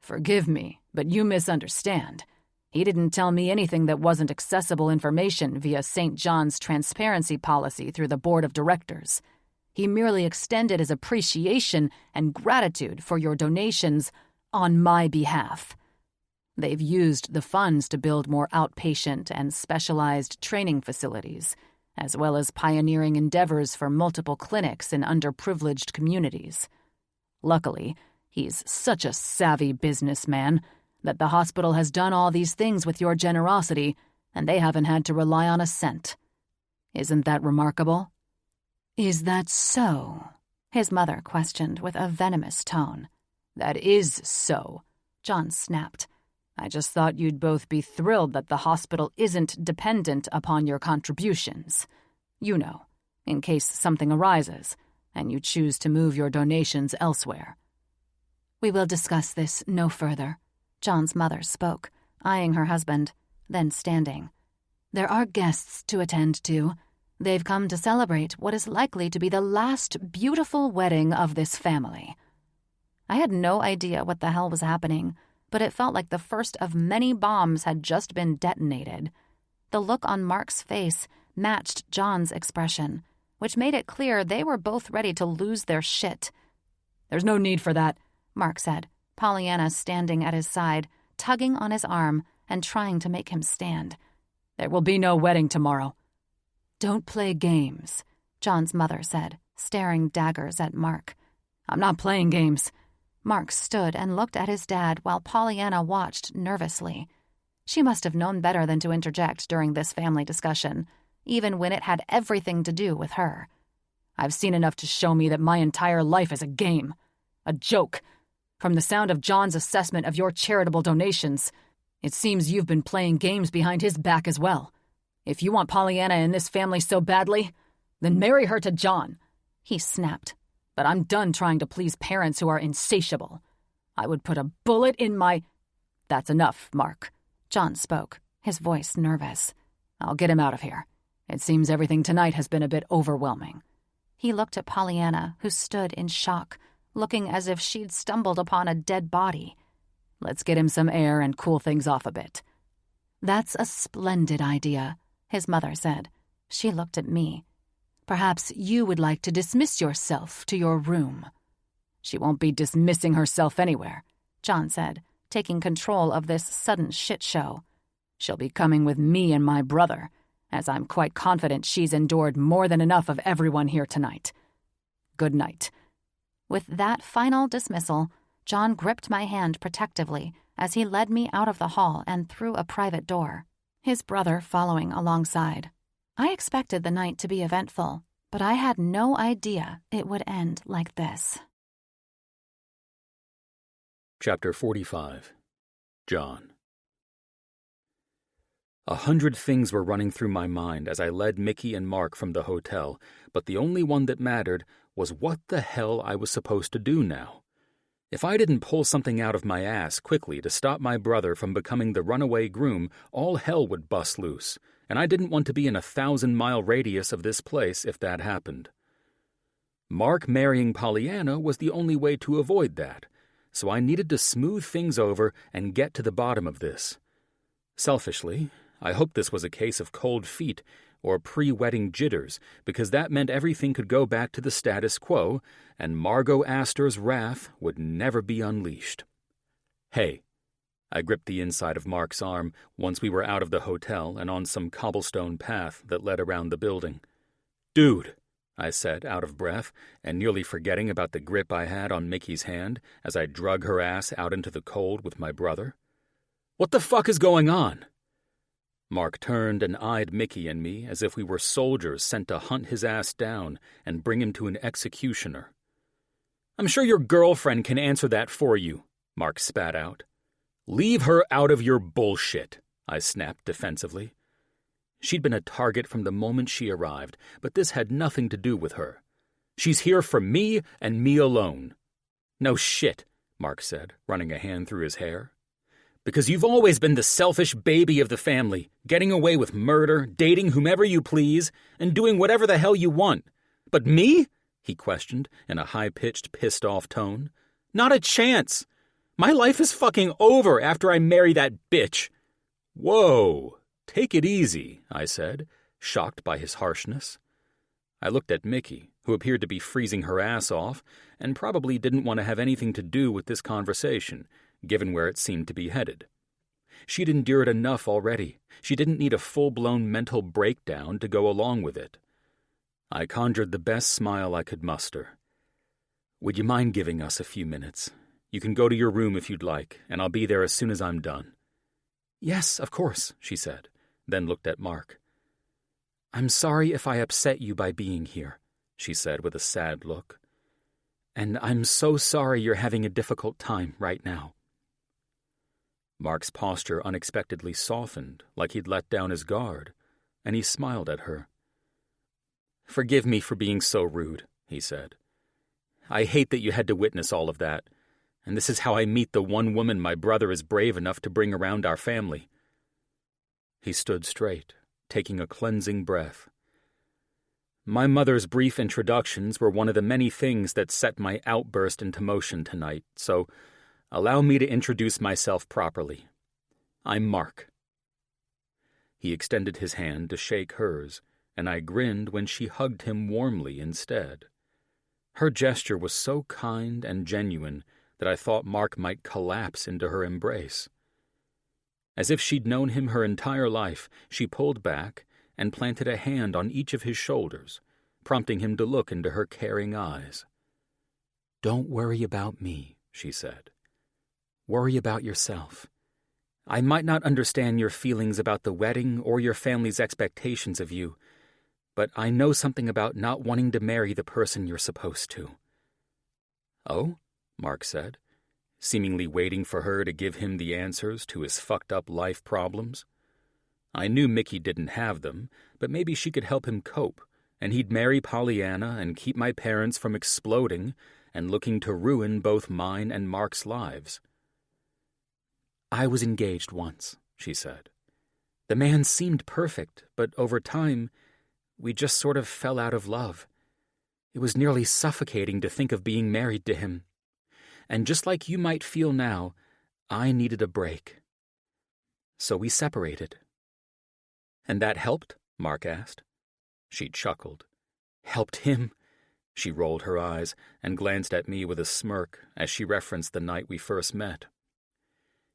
"Forgive me, but you misunderstand. He didn't tell me anything that wasn't accessible information via St. John's transparency policy through the board of directors. He merely extended his appreciation and gratitude for your donations on my behalf." They've used the funds to build more outpatient and specialized training facilities, as well as pioneering endeavors for multiple clinics in underprivileged communities. Luckily, he's such a savvy businessman that the hospital has done all these things with your generosity, and they haven't had to rely on a cent. Isn't that remarkable?" "Is that so?" his mother questioned with a venomous tone. "That is so," John snapped. "I just thought you'd both be thrilled that the hospital isn't dependent upon your contributions. You know, in case something arises, and you choose to move your donations elsewhere." "We will discuss this no further," John's mother spoke, eyeing her husband, then standing. "There are guests to attend to. They've come to celebrate what is likely to be the last beautiful wedding of this family." I had no idea what the hell was happening, but it felt like the first of many bombs had just been detonated. The look on Mark's face matched John's expression, which made it clear they were both ready to lose their shit. "There's no need for that," Mark said, Pollyanna standing at his side, tugging on his arm and trying to make him stand. "There will be no wedding tomorrow." "Don't play games," John's mother said, staring daggers at Mark. "I'm not playing games." Mark stood and looked at his dad while Pollyanna watched nervously. She must have known better than to interject during this family discussion, even when it had everything to do with her. "I've seen enough to show me that my entire life is a game. A joke. From the sound of John's assessment of your charitable donations, it seems you've been playing games behind his back as well. If you want Pollyanna in this family so badly, then marry her to John," he snapped. "But I'm done trying to please parents who are insatiable. I would put a bullet in my—" "That's enough, Mark," John spoke, his voice nervous. "I'll get him out of here. It seems everything tonight has been a bit overwhelming." He looked at Pollyanna, who stood in shock, looking as if she'd stumbled upon a dead body. "Let's get him some air and cool things off a bit." "That's a splendid idea," his mother said. She looked at me. "Perhaps you would like to dismiss yourself to your room." "She won't be dismissing herself anywhere," John said, taking control of this sudden shit show. "She'll be coming with me and my brother, as I'm quite confident she's endured more than enough of everyone here tonight. Good night." With that final dismissal, John gripped my hand protectively as he led me out of the hall and through a private door, his brother following alongside. I expected the night to be eventful, but I had no idea it would end like this. Chapter 45. John. 100 things were running through my mind as I led Mickey and Mark from the hotel, but the only one that mattered was what the hell I was supposed to do now. If I didn't pull something out of my ass quickly to stop my brother from becoming the runaway groom, all hell would bust loose, and I didn't want to be in a 1,000-mile radius of this place if that happened. Mark marrying Pollyanna was the only way to avoid that, so I needed to smooth things over and get to the bottom of this. Selfishly, I hoped this was a case of cold feet or pre-wedding jitters, because that meant everything could go back to the status quo, and Margot Astor's wrath would never be unleashed. "Hey," I gripped the inside of Mark's arm once we were out of the hotel and on some cobblestone path that led around the building. "Dude," I said, out of breath, and nearly forgetting about the grip I had on Mickey's hand as I drug her ass out into the cold with my brother. "What the fuck is going on?" Mark turned and eyed Mickey and me as if we were soldiers sent to hunt his ass down and bring him to an executioner. "I'm sure your girlfriend can answer that for you," Mark spat out. "Leave her out of your bullshit," I snapped defensively. She'd been a target from the moment she arrived, but this had nothing to do with her. "She's here for me and me alone." "No shit," Mark said, running a hand through his hair. "Because you've always been the selfish baby of the family, getting away with murder, dating whomever you please, and doing whatever the hell you want. But me?" he questioned in a high-pitched, pissed-off tone. "Not a chance. My life is fucking over after I marry that bitch." "Whoa, take it easy," I said, shocked by his harshness. I looked at Mickey, who appeared to be freezing her ass off, and probably didn't want to have anything to do with this conversation, given where it seemed to be headed. She'd endured enough already. She didn't need a full-blown mental breakdown to go along with it. I conjured the best smile I could muster. "Would you mind giving us a few minutes? You can go to your room if you'd like, and I'll be there as soon as I'm done." "Yes, of course," she said, then looked at Mark. "I'm sorry if I upset you by being here," she said with a sad look. "And I'm so sorry you're having a difficult time right now." Mark's posture unexpectedly softened, like he'd let down his guard, and he smiled at her. "Forgive me for being so rude," he said. "I hate that you had to witness all of that, and this is how I meet the one woman my brother is brave enough to bring around our family." He stood straight, taking a cleansing breath. "My mother's brief introductions were one of the many things that set my outburst into motion tonight, so allow me to introduce myself properly. I'm Mark." He extended his hand to shake hers, and I grinned when she hugged him warmly instead. Her gesture was so kind and genuine that I thought Mark might collapse into her embrace. As if she'd known him her entire life, she pulled back and planted a hand on each of his shoulders, prompting him to look into her caring eyes. "Don't worry about me," she said. "Worry about yourself. I might not understand your feelings about the wedding or your family's expectations of you, but I know something about not wanting to marry the person you're supposed to." "Oh?" Mark said, seemingly waiting for her to give him the answers to his fucked-up life problems. I knew Mickey didn't have them, but maybe she could help him cope, and he'd marry Pollyanna and keep my parents from exploding and looking to ruin both mine and Mark's lives. "I was engaged once," she said. "The man seemed perfect, but over time, we just sort of fell out of love. It was nearly suffocating to think of being married to him. And just like you might feel now, I needed a break. So we separated." "And that helped?" Mark asked. She chuckled. "Helped him?" She rolled her eyes and glanced at me with a smirk as she referenced the night we first met.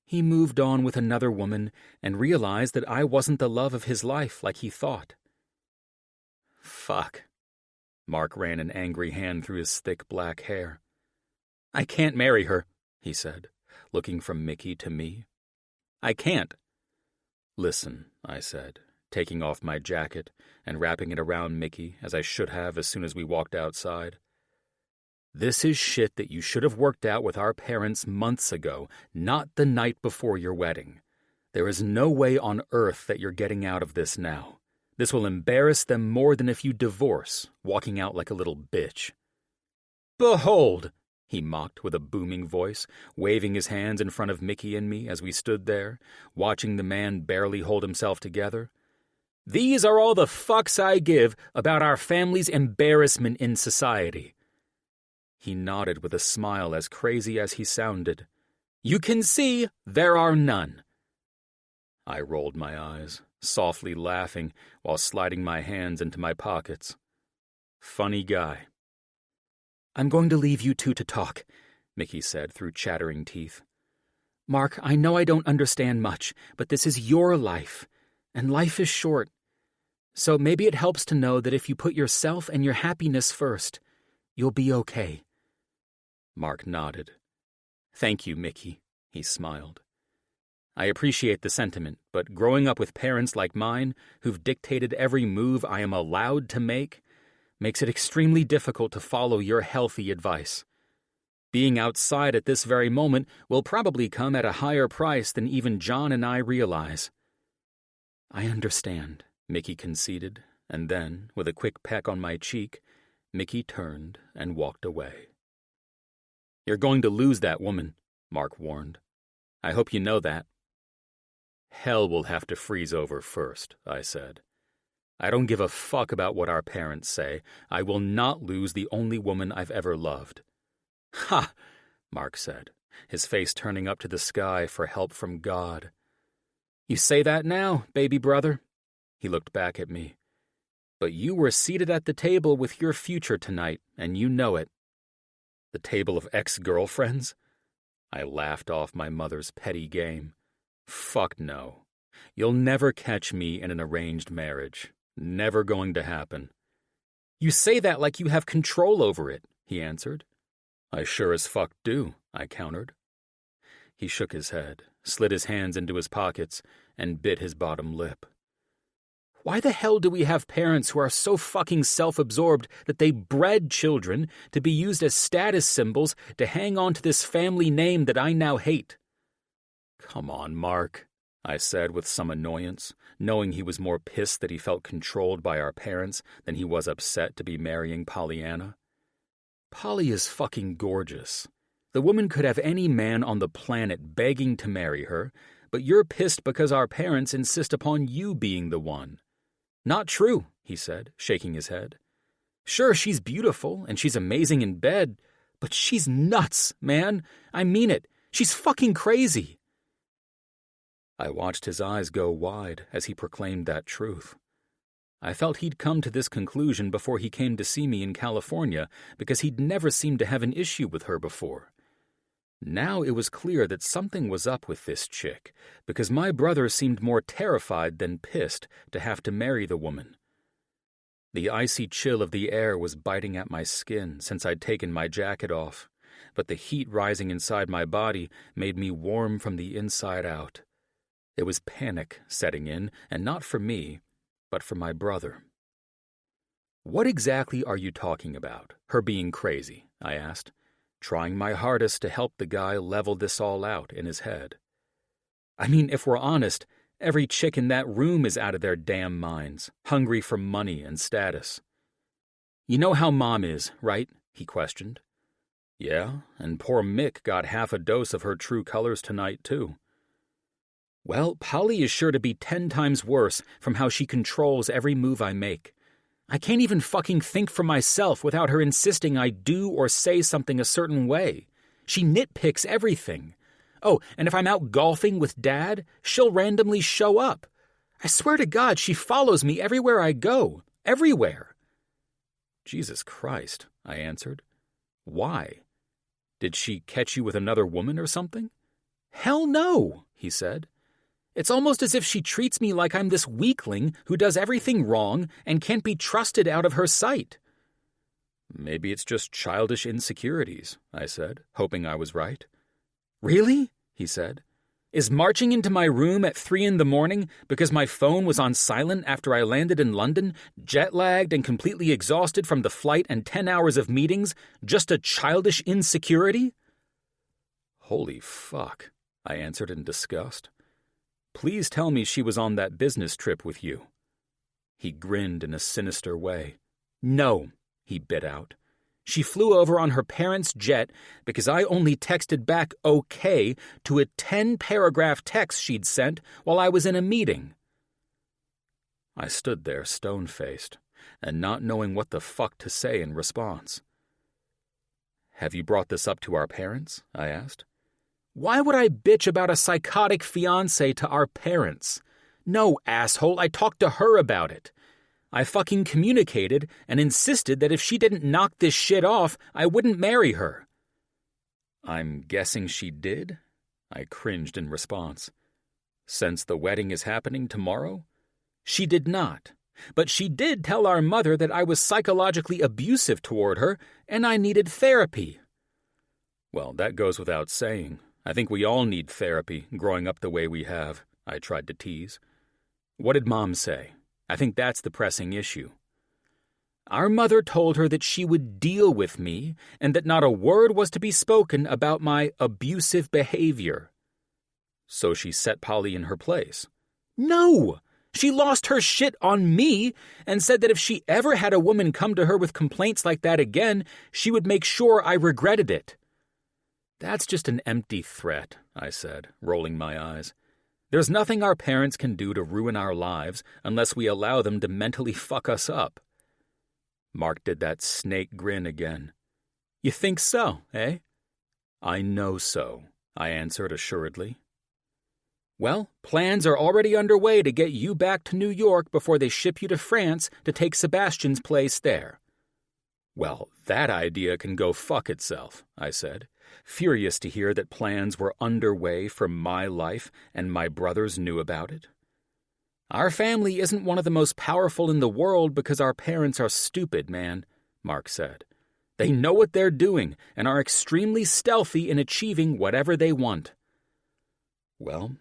"He moved on with another woman and realized that I wasn't the love of his life like he thought." "Fuck." Mark ran an angry hand through his thick black hair. "I can't marry her," he said, looking from Mickey to me. "I can't." "Listen," I said, taking off my jacket and wrapping it around Mickey as I should have as soon as we walked outside. "This is shit that you should have worked out with our parents months ago, not the night before your wedding. There is no way on earth that you're getting out of this now. This will embarrass them more than if you divorce, walking out like a little bitch." "Behold!" he mocked with a booming voice, waving his hands in front of Mickey and me as we stood there, watching the man barely hold himself together. "These are all the fucks I give about our family's embarrassment in society." He nodded with a smile as crazy as he sounded. "You can see there are none." I rolled my eyes, softly laughing while sliding my hands into my pockets. Funny guy. "I'm going to leave you two to talk," Mickey said through chattering teeth. "Mark, I know I don't understand much, but this is your life, and life is short. So maybe it helps to know that if you put yourself and your happiness first, you'll be okay." Mark nodded. "Thank you, Mickey," he smiled. "I appreciate the sentiment, but growing up with parents like mine, who've dictated every move I am allowed to make, makes it extremely difficult to follow your healthy advice. Being outside at this very moment will probably come at a higher price than even John and I realize." "I understand," Mickey conceded, and then, with a quick peck on my cheek, Mickey turned and walked away. "You're going to lose that woman," Mark warned. "I hope you know that." "Hell will have to freeze over first," I said. "I don't give a fuck about what our parents say. I will not lose the only woman I've ever loved." "Ha!" Mark said, his face turning up to the sky for help from God. "You say that now, baby brother." He looked back at me. "But you were seated at the table with your future tonight, and you know it." "The table of ex-girlfriends?" I laughed off my mother's petty game. Fuck no. You'll never catch me in an arranged marriage. Never going to happen. You say that like you have control over it, he answered. I sure as fuck do, I countered. He shook his head, slid his hands into his pockets, and bit his bottom lip. Why the hell do we have parents who are so fucking self-absorbed that they bred children to be used as status symbols to hang on to this family name that I now hate? Come on, Mark, I said with some annoyance, knowing he was more pissed that he felt controlled by our parents than he was upset to be marrying Pollyanna. Polly is fucking gorgeous. The woman could have any man on the planet begging to marry her, but you're pissed because our parents insist upon you being the one. Not true, he said, shaking his head. Sure, she's beautiful and she's amazing in bed, but she's nuts, man. I mean it. She's fucking crazy. I watched his eyes go wide as he proclaimed that truth. I felt he'd come to this conclusion before he came to see me in California because he'd never seemed to have an issue with her before. Now it was clear that something was up with this chick, because my brother seemed more terrified than pissed to have to marry the woman. The icy chill of the air was biting at my skin since I'd taken my jacket off, but the heat rising inside my body made me warm from the inside out. It was panic setting in, and not for me, but for my brother. "What exactly are you talking about, her being crazy?" I asked, trying my hardest to help the guy level this all out in his head. I mean, if we're honest, every chick in that room is out of their damn minds, hungry for money and status. You know how Mom is, right? He questioned. Yeah, and poor Mick got half a dose of her true colors tonight, too. Well, Polly is sure to be 10 times worse from how she controls every move I make. I can't even fucking think for myself without her insisting I do or say something a certain way. She nitpicks everything. Oh, and if I'm out golfing with Dad, she'll randomly show up. I swear to God, she follows me everywhere I go. Everywhere. Jesus Christ, I answered. Why? Did she catch you with another woman or something? Hell no, he said. It's almost as if she treats me like I'm this weakling who does everything wrong and can't be trusted out of her sight. Maybe it's just childish insecurities, I said, hoping I was right. Really? He said. Is marching into my room at 3 a.m. because my phone was on silent after I landed in London, jet-lagged and completely exhausted from the flight and 10 hours of meetings, just a childish insecurity? Holy fuck, I answered in disgust. Please tell me she was on that business trip with you. He grinned in a sinister way. No, he bit out. She flew over on her parents' jet because I only texted back okay to a 10-paragraph text she'd sent while I was in a meeting. I stood there stone-faced and not knowing what the fuck to say in response. Have you brought this up to our parents? I asked. Why would I bitch about a psychotic fiancé to our parents? No, asshole, I talked to her about it. I fucking communicated and insisted that if she didn't knock this shit off, I wouldn't marry her. I'm guessing she did? I cringed in response. Since the wedding is happening tomorrow? She did not. But she did tell our mother that I was psychologically abusive toward her and I needed therapy. Well, that goes without saying. I think we all need therapy, growing up the way we have, I tried to tease. What did Mom say? I think that's the pressing issue. Our mother told her that she would deal with me and that not a word was to be spoken about my abusive behavior. So she set Polly in her place? No! She lost her shit on me and said that if she ever had a woman come to her with complaints like that again, she would make sure I regretted it. That's just an empty threat, I said, rolling my eyes. There's nothing our parents can do to ruin our lives unless we allow them to mentally fuck us up. Mark did that snake grin again. You think so, eh? I know so, I answered assuredly. Well, plans are already underway to get you back to New York before they ship you to France to take Sebastian's place there. Well, that idea can go fuck itself, I said, furious to hear that plans were underway for my life and my brothers knew about it. "Our family isn't one of the most powerful in the world because our parents are stupid, man," Mark said. "They know what they're doing and are extremely stealthy in achieving whatever they want." Well,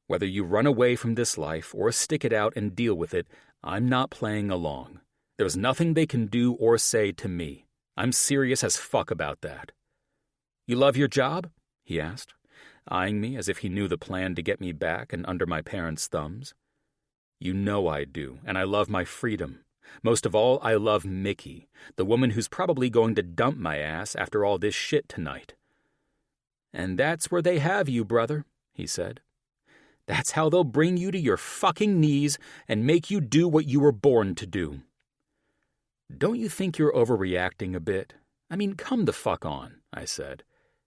whether you run away from this life or stick it out and deal with it, I'm not playing along. There's nothing they can do or say to me. I'm serious as fuck about that. "You love your job?" he asked, eyeing me as if he knew the plan to get me back and under my parents' thumbs. "You know I do, and I love my freedom. Most of all, I love Mickey, the woman who's probably going to dump my ass after all this shit tonight." "And that's where they have you, brother," he said. "That's how they'll bring you to your fucking knees and make you do what you were born to do." "Don't you think you're overreacting a bit? I mean, come the fuck on," I said,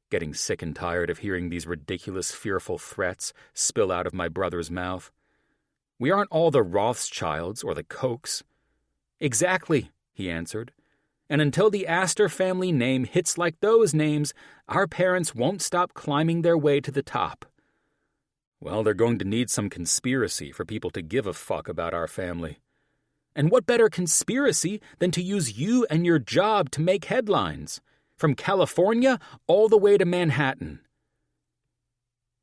getting sick and tired of hearing these ridiculous, fearful threats spill out of my brother's mouth. "We aren't all the Rothschilds or the Kochs." "Exactly," he answered. "And until the Astor family name hits like those names, our parents won't stop climbing their way to the top." "Well, they're going to need some conspiracy for people to give a fuck about our family." "And what better conspiracy than to use you and your job to make headlines? From California all the way to Manhattan."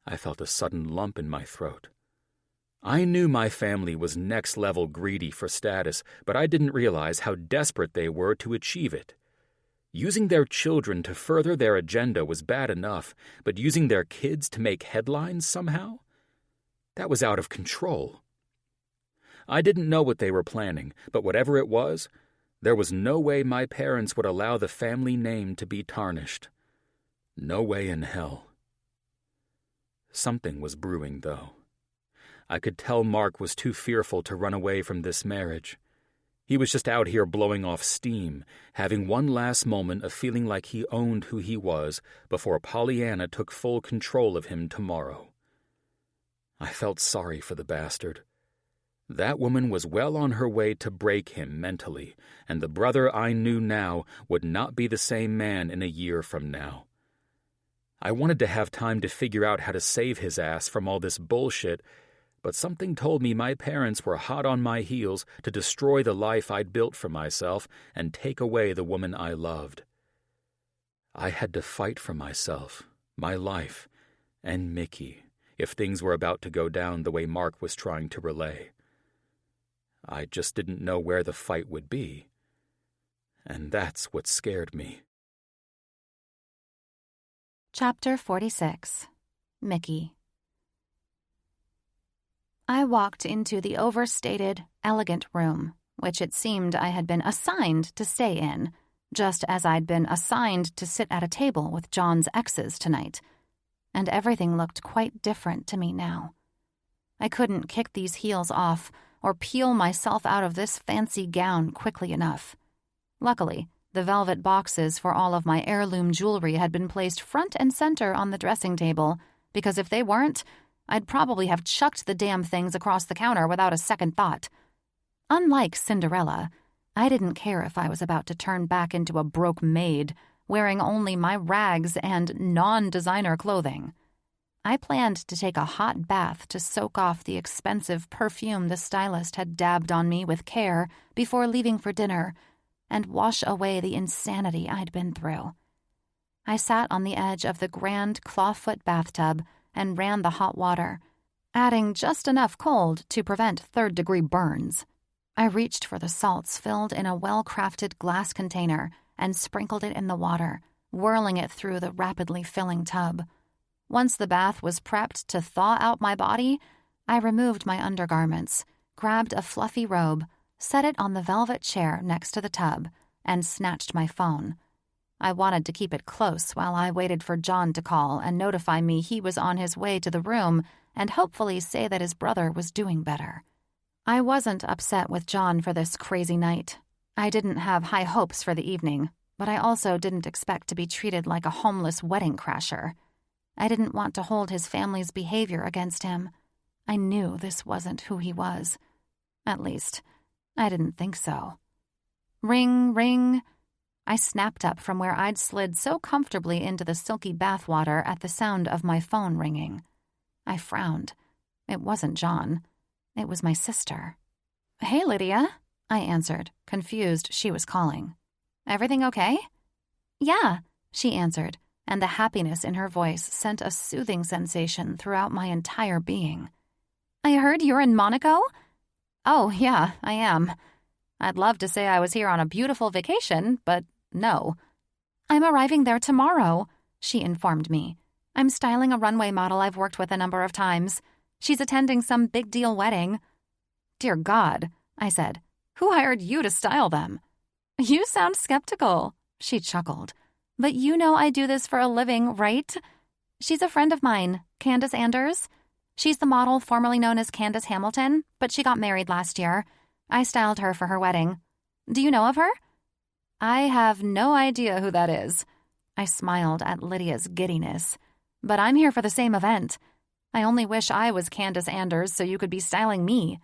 I felt a sudden lump in my throat. I knew my family was next-level greedy for status, but I didn't realize how desperate they were to achieve it. Using their children to further their agenda was bad enough, but using their kids to make headlines somehow? That was out of control. I didn't know what they were planning, but whatever it was, there was no way my parents would allow the family name to be tarnished. No way in hell. Something was brewing, though. I could tell Mark was too fearful to run away from this marriage. He was just out here blowing off steam, having one last moment of feeling like he owned who he was before Pollyanna took full control of him tomorrow. I felt sorry for the bastard. That woman was well on her way to break him mentally, and the brother I knew now would not be the same man in a year from now. I wanted to have time to figure out how to save his ass from all this bullshit, but something told me my parents were hot on my heels to destroy the life I'd built for myself and take away the woman I loved. I had to fight for myself, my life, and Mickey, if things were about to go down the way Mark was trying to relay. I just didn't know where the fight would be, and that's what scared me. Chapter 46. Mickey. I walked into the overstated, elegant room, which it seemed I had been assigned to stay in, just as I'd been assigned to sit at a table with John's exes tonight. And everything looked quite different to me now. I couldn't kick these heels off or peel myself out of this fancy gown quickly enough. Luckily, the velvet boxes for all of my heirloom jewelry had been placed front and center on the dressing table, because if they weren't, I'd probably have chucked the damn things across the counter without a second thought. Unlike Cinderella, I didn't care if I was about to turn back into a broke maid, wearing only my rags and non-designer clothing. I planned to take a hot bath to soak off the expensive perfume the stylist had dabbed on me with care before leaving for dinner, and wash away the insanity I'd been through. I sat on the edge of the grand clawfoot bathtub and ran the hot water, adding just enough cold to prevent third-degree burns. I reached for the salts filled in a well-crafted glass container and sprinkled it in the water, whirling it through the rapidly filling tub. Once the bath was prepped to thaw out my body, I removed my undergarments, grabbed a fluffy robe, set it on the velvet chair next to the tub, and snatched my phone. I wanted to keep it close while I waited for John to call and notify me he was on his way to the room and hopefully say that his brother was doing better. I wasn't upset with John for this crazy night. I didn't have high hopes for the evening, but I also didn't expect to be treated like a homeless wedding crasher. I didn't want to hold his family's behavior against him. I knew this wasn't who he was. At least, I didn't think so. Ring, ring. I snapped up from where I'd slid so comfortably into the silky bathwater at the sound of my phone ringing. I frowned. It wasn't John. It was my sister. "Hey, Lydia," I answered, confused she was calling. "Everything okay?" "Yeah," she answered, and the happiness in her voice sent a soothing sensation throughout my entire being. "I heard you're in Monaco?" "Oh, yeah, I am. I'd love to say I was here on a beautiful vacation, but no." "I'm arriving there tomorrow," she informed me. "I'm styling a runway model I've worked with a number of times. She's attending some big deal wedding." "Dear God," I said. "Who hired you to style them?" "You sound skeptical," she chuckled. "But you know I do this for a living, right? She's a friend of mine, Candace Anders. She's the model formerly known as Candace Hamilton, but she got married last year. I styled her for her wedding. Do you know of her?" "I have no idea who that is." I smiled at Lydia's giddiness. "But I'm here for the same event. I only wish I was Candace Anders so you could be styling me."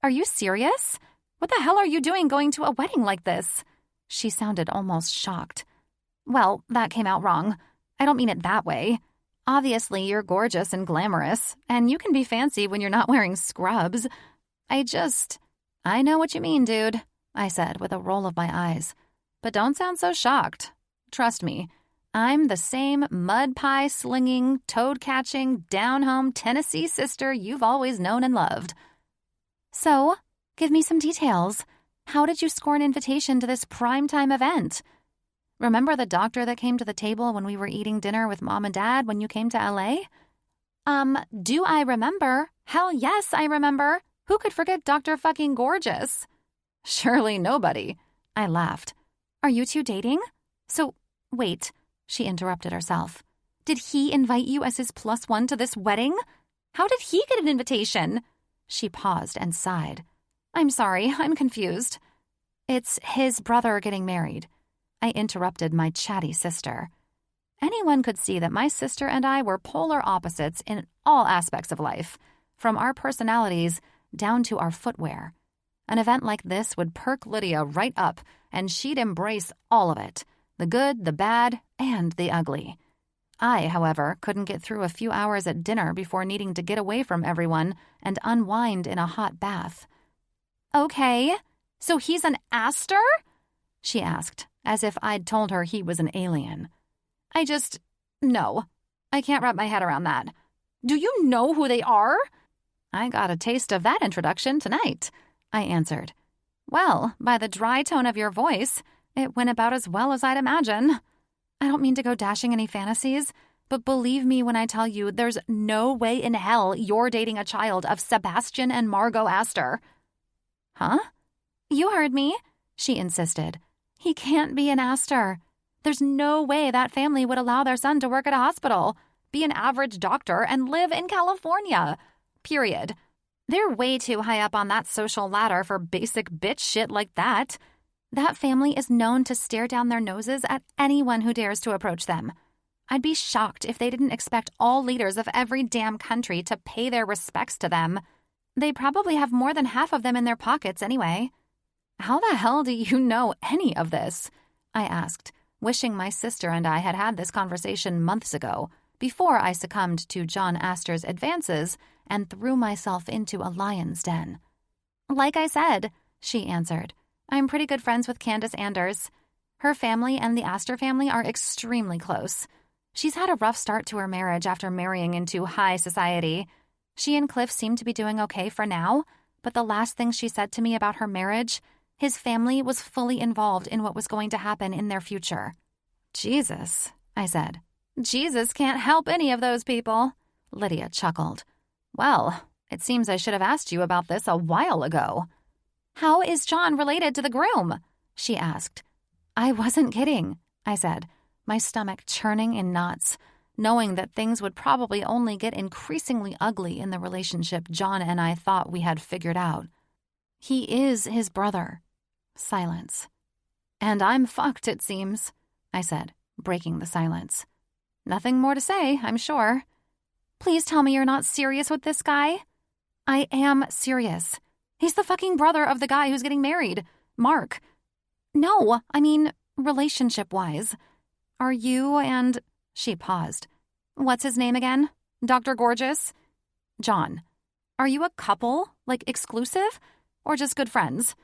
"Are you serious? What the hell are you doing going to a wedding like this?" She sounded almost shocked. "Well, that came out wrong. I don't mean it that way. Obviously, you're gorgeous and glamorous, and you can be fancy when you're not wearing scrubs. I know what you mean, dude," I said with a roll of my eyes. "But don't sound so shocked. Trust me, I'm the same mud pie slinging, toad catching, down home Tennessee sister you've always known and loved." "So, give me some details. How did you score an invitation to this primetime event? Remember the doctor that came to the table when we were eating dinner with Mom and Dad when you came to LA? Do I remember? Hell yes, I remember. Who could forget Dr. fucking Gorgeous?" "Surely nobody," I laughed. "Are you two dating?" "So, wait," she interrupted herself. "Did he invite you as his +1 to this wedding? How did he get an invitation?" She paused and sighed. "I'm sorry, I'm confused." "It's his brother getting married," I interrupted my chatty sister. Anyone could see that my sister and I were polar opposites in all aspects of life, from our personalities down to our footwear. An event like this would perk Lydia right up, and she'd embrace all of it, the good, the bad, and the ugly. I, however, couldn't get through a few hours at dinner before needing to get away from everyone and unwind in a hot bath. "Okay, so he's an Astor?" she asked, as if I'd told her he was an alien. No, I can't wrap my head around that. Do you know who they are?" "I got a taste of that introduction tonight," I answered. "Well, by the dry tone of your voice, it went about as well as I'd imagine. I don't mean to go dashing any fantasies, but believe me when I tell you there's no way in hell you're dating a child of Sebastian and Margot Astor." "Huh?" "You heard me," she insisted. "He can't be an Astor. There's no way that family would allow their son to work at a hospital, be an average doctor, and live in California. Period. They're way too high up on that social ladder for basic bitch shit like that. That family is known to stare down their noses at anyone who dares to approach them. I'd be shocked if they didn't expect all leaders of every damn country to pay their respects to them. They probably have more than half of them in their pockets anyway." "How the hell do you know any of this?" I asked, wishing my sister and I had had this conversation months ago, before I succumbed to John Astor's advances and threw myself into a lion's den. "Like I said," she answered, "I'm pretty good friends with Candace Anders. Her family and the Astor family are extremely close. She's had a rough start to her marriage after marrying into high society. She and Cliff seem to be doing okay for now, but the last thing she said to me about her marriage, his family was fully involved in what was going to happen in their future." "Jesus," I said. "Jesus can't help any of those people," Lydia chuckled. "Well, it seems I should have asked you about this a while ago." "How is John related to the groom?" she asked. "I wasn't kidding," I said, my stomach churning in knots, knowing that things would probably only get increasingly ugly in the relationship John and I thought we had figured out. "He is his brother." Silence. "And I'm fucked, it seems," I said, breaking the silence. "Nothing more to say, I'm sure." "Please tell me you're not serious with this guy." "I am serious. He's the fucking brother of the guy who's getting married, Mark." "No, I mean, relationship-wise. Are you and... She paused. What's his name again? Dr. Gorgeous? John. Are you a couple? Like exclusive? Or just good friends?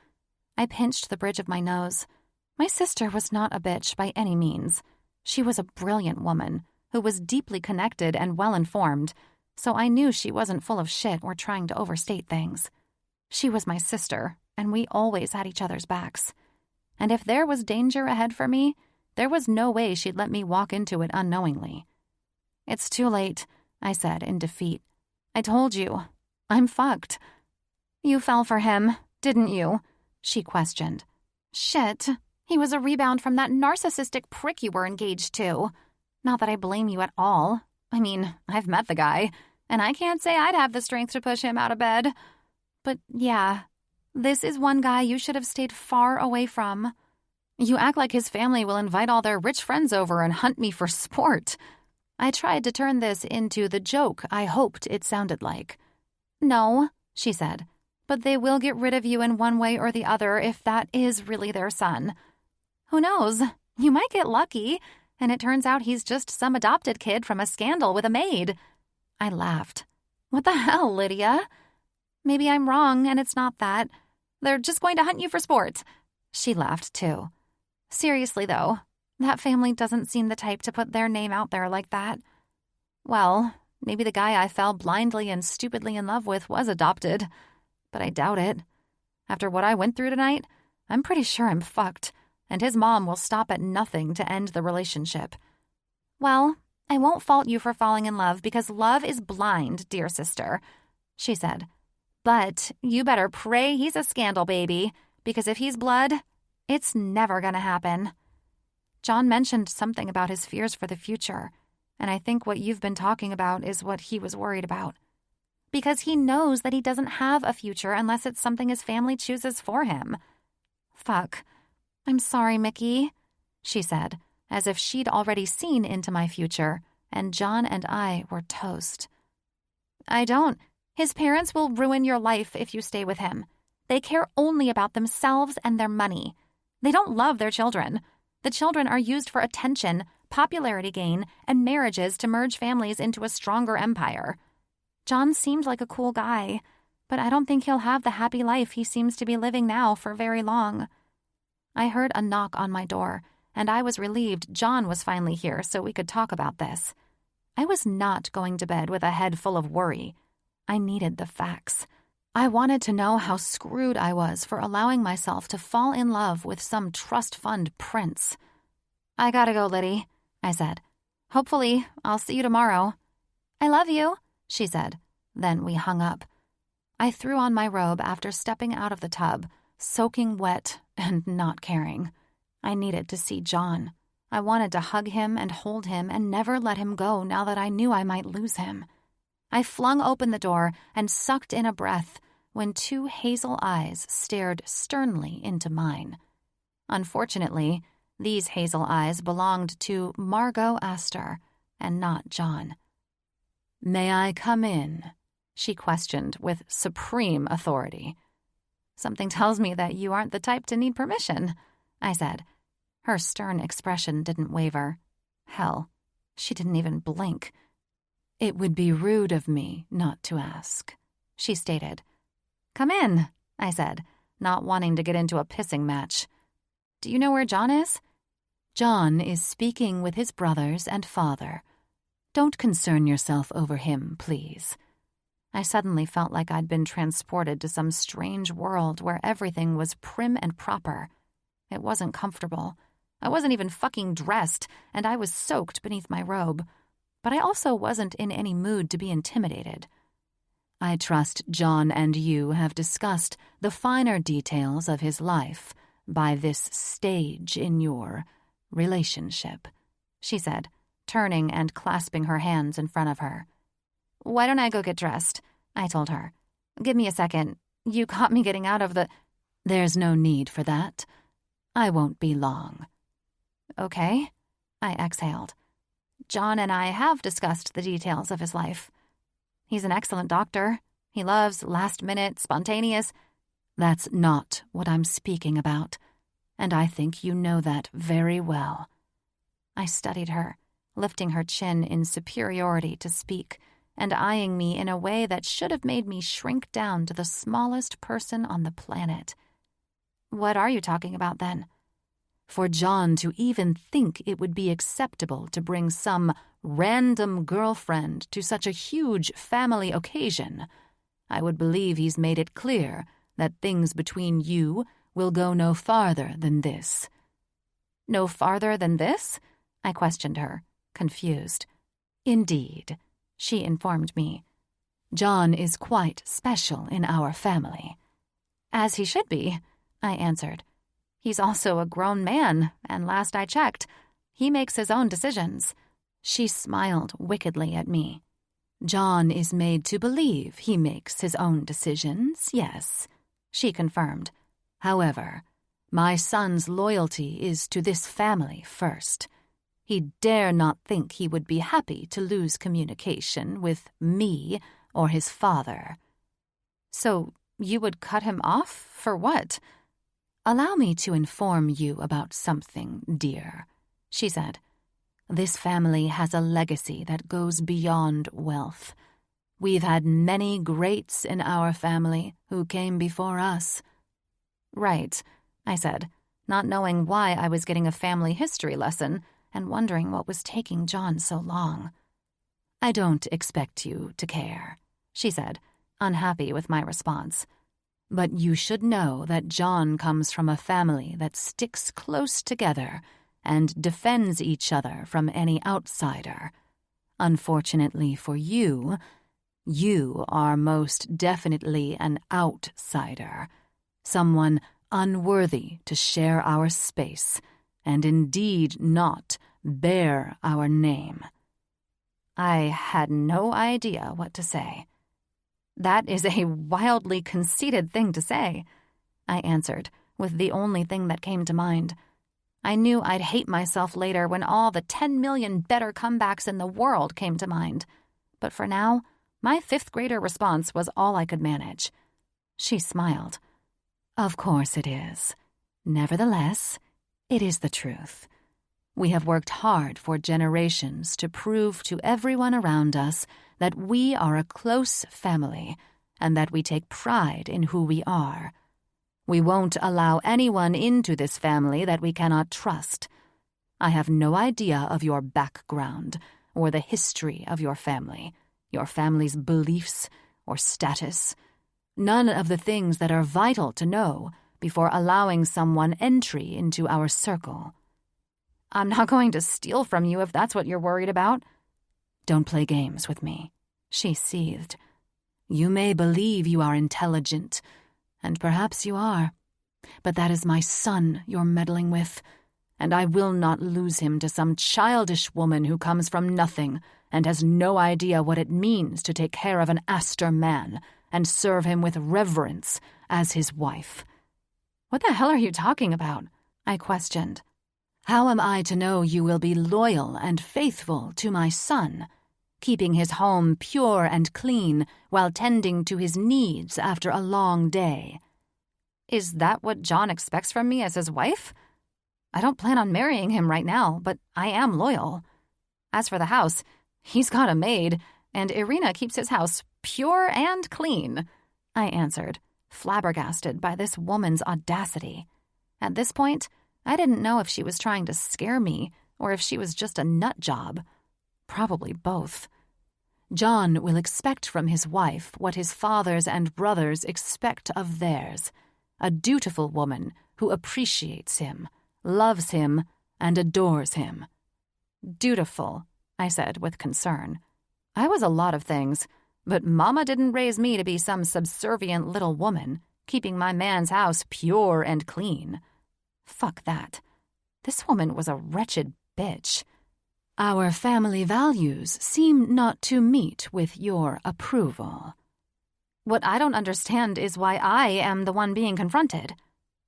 I pinched the bridge of my nose. My sister was not a bitch by any means. She was a brilliant woman who was deeply connected and well-informed, so I knew she wasn't full of shit or trying to overstate things. She was my sister, and we always had each other's backs. And if there was danger ahead for me, there was no way she'd let me walk into it unknowingly. It's too late, I said in defeat. I told you. I'm fucked. You fell for him, didn't you? She questioned. Shit. He was a rebound from that narcissistic prick you were engaged to. Not that I blame you at all. I mean, I've met the guy, and I can't say I'd have the strength to push him out of bed. But yeah, this is one guy you should have stayed far away from. You act like his family will invite all their rich friends over and hunt me for sport. I tried to turn this into the joke I hoped it sounded like. No, she said, but they will get rid of you in one way or the other if that is really their son. Who knows? You might get lucky, and it turns out he's just some adopted kid from a scandal with a maid. I laughed. What the hell, Lydia? Maybe I'm wrong, and it's not that. They're just going to hunt you for sport. She laughed, too. Seriously, though, that family doesn't seem the type to put their name out there like that. Well, maybe the guy I fell blindly and stupidly in love with was adopted, but I doubt it. After what I went through tonight, I'm pretty sure I'm fucked, and his mom will stop at nothing to end the relationship. Well, I won't fault you for falling in love because love is blind, dear sister, she said. But you better pray he's a scandal baby, because if he's blood, it's never gonna happen. John mentioned something about his fears for the future, and I think what you've been talking about is what he was worried about. Because he knows that he doesn't have a future unless it's something his family chooses for him. Fuck. I'm sorry, Mickey, she said, as if she'd already seen into my future, and John and I were toast. I don't. His parents will ruin your life if you stay with him. They care only about themselves and their money. They don't love their children. The children are used for attention, popularity gain, and marriages to merge families into a stronger empire. John seemed like a cool guy, but I don't think he'll have the happy life he seems to be living now for very long. I heard a knock on my door, and I was relieved John was finally here so we could talk about this. I was not going to bed with a head full of worry. I needed the facts. I wanted to know how screwed I was for allowing myself to fall in love with some trust fund prince. I gotta go, Liddy, I said. Hopefully, I'll see you tomorrow. I love you, she said. Then we hung up. I threw on my robe after stepping out of the tub, soaking wet and not caring. I needed to see John. I wanted to hug him and hold him and never let him go now that I knew I might lose him. I flung open the door and sucked in a breath when two hazel eyes stared sternly into mine. Unfortunately, these hazel eyes belonged to Margot Astor and not John. "May I come in?" she questioned with supreme authority. "Something tells me that you aren't the type to need permission," I said. Her stern expression didn't waver. Hell, she didn't even blink. "It would be rude of me not to ask," she stated. "Come in," I said, not wanting to get into a pissing match. "Do you know where John is?" "John is speaking with his brothers and father. Don't concern yourself over him, please." I suddenly felt like I'd been transported to some strange world where everything was prim and proper. It wasn't comfortable. I wasn't even fucking dressed, and I was soaked beneath my robe. But I also wasn't in any mood to be intimidated. "I trust John and you have discussed the finer details of his life by this stage in your relationship," she said, turning and clasping her hands in front of her. "Why don't I go get dressed?" I told her. "Give me a second. You caught me getting out of the—" "There's no need for that. I won't be long." "Okay," I exhaled. "John and I have discussed the details of his life. He's an excellent doctor. He loves last-minute, spontaneous—" "That's not what I'm speaking about." and I think you know that very well." I studied her, lifting her chin in superiority to speak, and eyeing me in a way that should have made me shrink down to the smallest person on the planet. "What are you talking about, then?" For John to even think it would be acceptable to bring some random girlfriend to such a huge family occasion, I would believe he's made it clear that things between you will go no farther than this. "No farther than this?" I questioned her, confused. "Indeed," she informed me. "John is quite special in our family." "As he should be," I answered. "He's also a grown man, and last I checked, he makes his own decisions." She smiled wickedly at me. "John is made to believe he makes his own decisions, yes," she confirmed. "However, my son's loyalty is to this family first. He dare not think he would be happy to lose communication with me or his father." "So you would cut him off for what?" "Allow me to inform you about something, dear," she said. "This family has a legacy that goes beyond wealth. We've had many greats in our family who came before us." "Right," I said, not knowing why I was getting a family history lesson and wondering what was taking John so long. "I don't expect you to care," she said, unhappy with my response. "But you should know that John comes from a family that sticks close together and defends each other from any outsider. Unfortunately for you, you are most definitely an outsider, someone unworthy to share our space, and indeed not bear our name." I had no idea what to say. "That is a wildly conceited thing to say," I answered, with the only thing that came to mind. I knew I'd hate myself later when all the 10 million better comebacks in the world came to mind. But for now, my fifth-grader response was all I could manage. She smiled. "Of course it is. Nevertheless, it is the truth. We have worked hard for generations to prove to everyone around us that we are a close family and that we take pride in who we are. We won't allow anyone into this family that we cannot trust. I have no idea of your background or the history of your family's beliefs or status. None of the things that are vital to know before allowing someone entry into our circle." "I'm not going to steal from you if that's what you're worried about." "Don't play games with me," she seethed. "You may believe you are intelligent, and perhaps you are, but that is my son you're meddling with, and I will not lose him to some childish woman who comes from nothing and has no idea what it means to take care of an Astor man and serve him with reverence as his wife." "What the hell are you talking about?" I questioned. "How am I to know you will be loyal and faithful to my son, keeping his home pure and clean while tending to his needs after a long day?" "Is that what John expects from me as his wife? I don't plan on marrying him right now, but I am loyal. As for the house, he's got a maid, and Irina keeps his house pure and clean," I answered, flabbergasted by this woman's audacity. At this point, I didn't know if she was trying to scare me or if she was just a nut job. Probably both. "John will expect from his wife what his fathers and brothers expect of theirs, a dutiful woman who appreciates him, loves him, and adores him." "Dutiful," I said with concern. I was a lot of things, but Mama didn't raise me to be some subservient little woman, keeping my man's house pure and clean. Fuck that. This woman was a wretched bitch. "Our family values seem not to meet with your approval." "What I don't understand is why I am the one being confronted.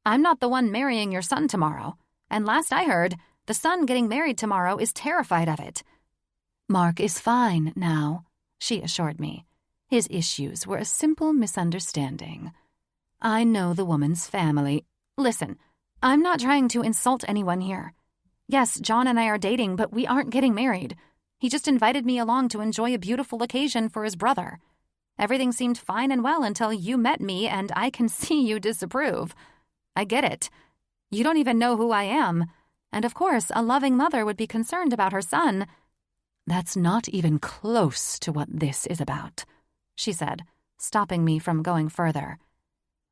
I'm not the one marrying your son tomorrow, and last I heard, the son getting married tomorrow is terrified of it." "Mark is fine now," she assured me. "His issues were a simple misunderstanding. I know the woman's family." "Listen, I'm not trying to insult anyone here. Yes, John and I are dating, but we aren't getting married. He just invited me along to enjoy a beautiful occasion for his brother. Everything seemed fine and well until you met me, and I can see you disapprove. I get it. You don't even know who I am. And of course, a loving mother would be concerned about her son. That's not even close to what this is about, she said, stopping me from going further.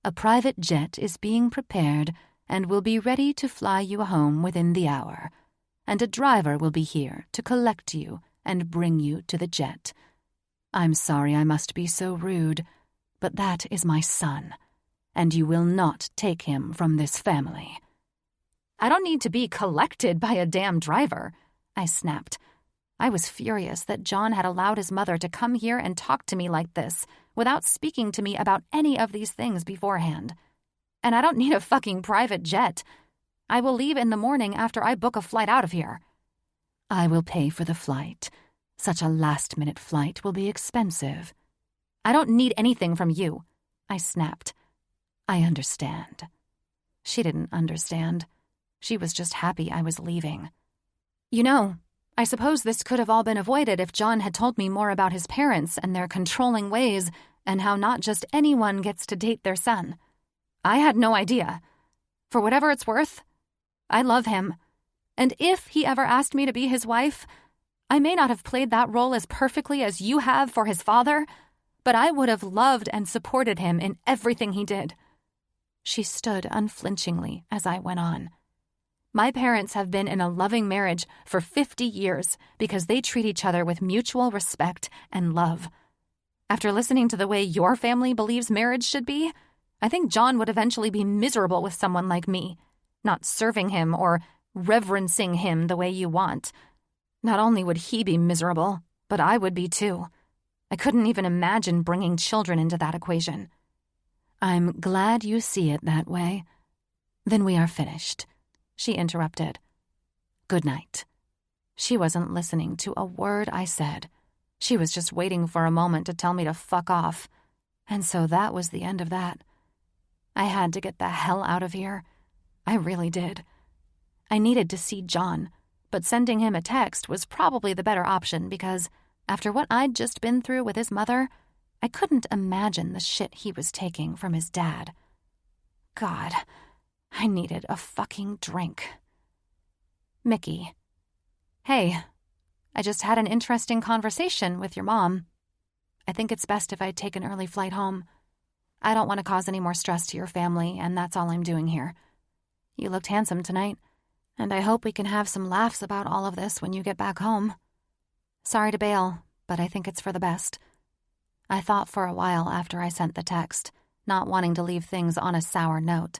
A private jet is being prepared and will be ready to fly you home within the hour, and a driver will be here to collect you and bring you to the jet. I'm sorry I must be so rude, but that is my son, and you will not take him from this family. I don't need to be collected by a damn driver, I snapped. I was furious that John had allowed his mother to come here and talk to me like this without speaking to me about any of these things beforehand. And I don't need a fucking private jet. I will leave in the morning after I book a flight out of here. I will pay for the flight. Such a last-minute flight will be expensive. I don't need anything from you, I snapped. I understand. She didn't understand. She was just happy I was leaving. You know, I suppose this could have all been avoided if John had told me more about his parents and their controlling ways and how not just anyone gets to date their son. I had no idea. For whatever it's worth, I love him. And if he ever asked me to be his wife, I may not have played that role as perfectly as you have for his father, but I would have loved and supported him in everything he did. She stood unflinchingly as I went on. My parents have been in a loving marriage for 50 years because they treat each other with mutual respect and love. After listening to the way your family believes marriage should be, I think John would eventually be miserable with someone like me, not serving him or reverencing him the way you want. Not only would he be miserable, but I would be too. I couldn't even imagine bringing children into that equation. I'm glad you see it that way. Then we are finished, she interrupted. Good night. She wasn't listening to a word I said. She was just waiting for a moment to tell me to fuck off. And so that was the end of that. I had to get the hell out of here. I really did. I needed to see John, but sending him a text was probably the better option because, after what I'd just been through with his mother, I couldn't imagine the shit he was taking from his dad. God, I needed a fucking drink. Mickey. Hey, I just had an interesting conversation with your mom. I think it's best if I take an early flight home. I don't want to cause any more stress to your family, and that's all I'm doing here. You looked handsome tonight, and I hope we can have some laughs about all of this when you get back home. Sorry to bail, but I think it's for the best. I thought for a while after I sent the text, not wanting to leave things on a sour note.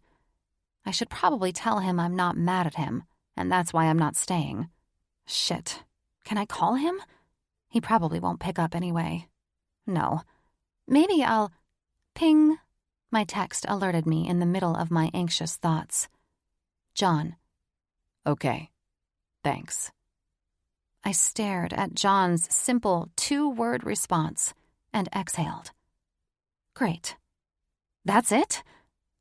I should probably tell him I'm not mad at him, and that's why I'm not staying. Shit. Can I call him? He probably won't pick up anyway. No. Maybe I'll... Ping. My text alerted me in the middle of my anxious thoughts. John. Okay. Thanks. I stared at John's simple 2-word response and exhaled. Great. That's it?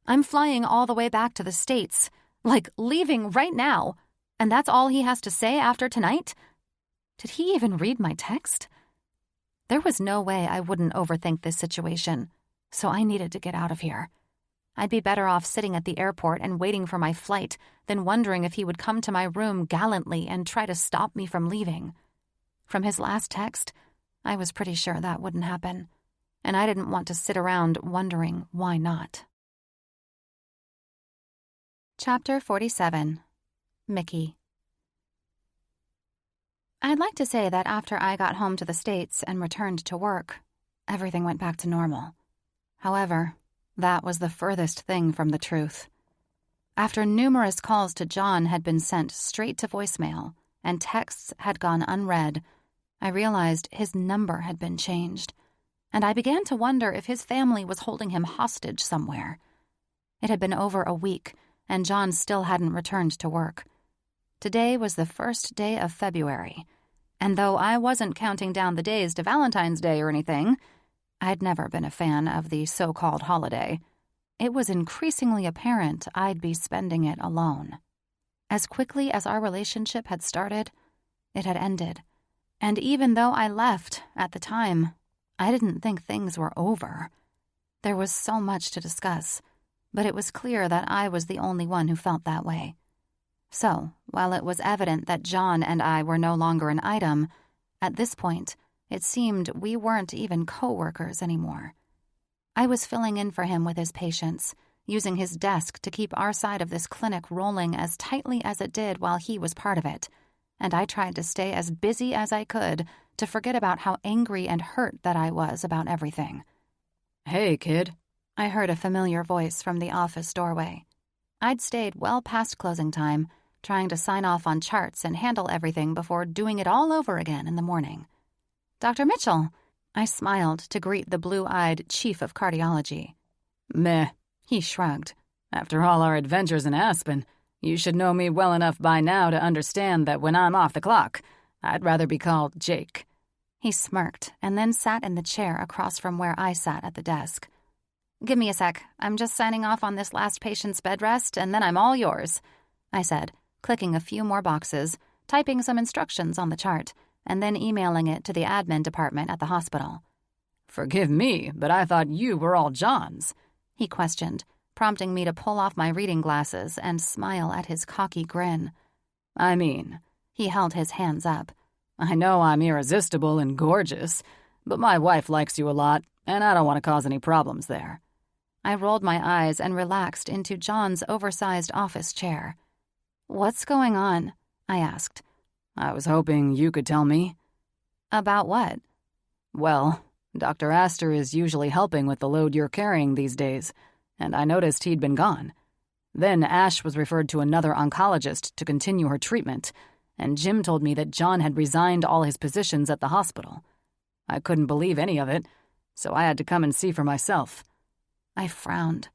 I'm flying all the way back to the States, like leaving right now, and that's all he has to say after tonight? Did he even read my text? There was no way I wouldn't overthink this situation, so I needed to get out of here. I'd be better off sitting at the airport and waiting for my flight than wondering if he would come to my room gallantly and try to stop me from leaving. From his last text, I was pretty sure that wouldn't happen, and I didn't want to sit around wondering why not. Chapter 47. Mickey. I'd like to say that after I got home to the States and returned to work, everything went back to normal. However, that was the furthest thing from the truth. After numerous calls to John had been sent straight to voicemail and texts had gone unread, I realized his number had been changed, and I began to wonder if his family was holding him hostage somewhere. It had been over a week, and John still hadn't returned to work. Today was the first day of February, and though I wasn't counting down the days to Valentine's Day or anything, I'd never been a fan of the so-called holiday. it was increasingly apparent I'd be spending it alone. As quickly as our relationship had started, it had ended. And even though I left at the time, I didn't think things were over. There was so much to discuss, but it was clear that I was the only one who felt that way. So, while it was evident that John and I were no longer an item, at this point, it seemed we weren't even co-workers anymore. I was filling in for him with his patients, using his desk to keep our side of this clinic rolling as tightly as it did while he was part of it, and I tried to stay as busy as I could to forget about how angry and hurt that I was about everything. "Hey, kid." I heard a familiar voice from the office doorway. I'd stayed well past closing time, trying to sign off on charts and handle everything before doing it all over again in the morning. "Dr. Mitchell," I smiled to greet the blue-eyed chief of cardiology. "Meh," he shrugged. "After all our adventures in Aspen, you should know me well enough by now to understand that when I'm off the clock, I'd rather be called Jake." He smirked and then sat in the chair across from where I sat at the desk. "Give me a sec. I'm just signing off on this last patient's bed rest, and then I'm all yours," I said, clicking a few more boxes, typing some instructions on the chart, and then emailing it to the admin department at the hospital. "Forgive me, but I thought you were all John's," he questioned, prompting me to pull off my reading glasses and smile at his cocky grin. "I mean," he held his hands up, "I know I'm irresistible and gorgeous, but my wife likes you a lot, and I don't want to cause any problems there." I rolled my eyes and relaxed into John's oversized office chair. "What's going on?" I asked. "I was hoping you could tell me." "About what?" "Well, Dr. Astor is usually helping with the load you're carrying these days, and I noticed he'd been gone. Then Ash was referred to another oncologist to continue her treatment, and Jim told me that John had resigned all his positions at the hospital. I couldn't believe any of it, so I had to come and see for myself." I frowned.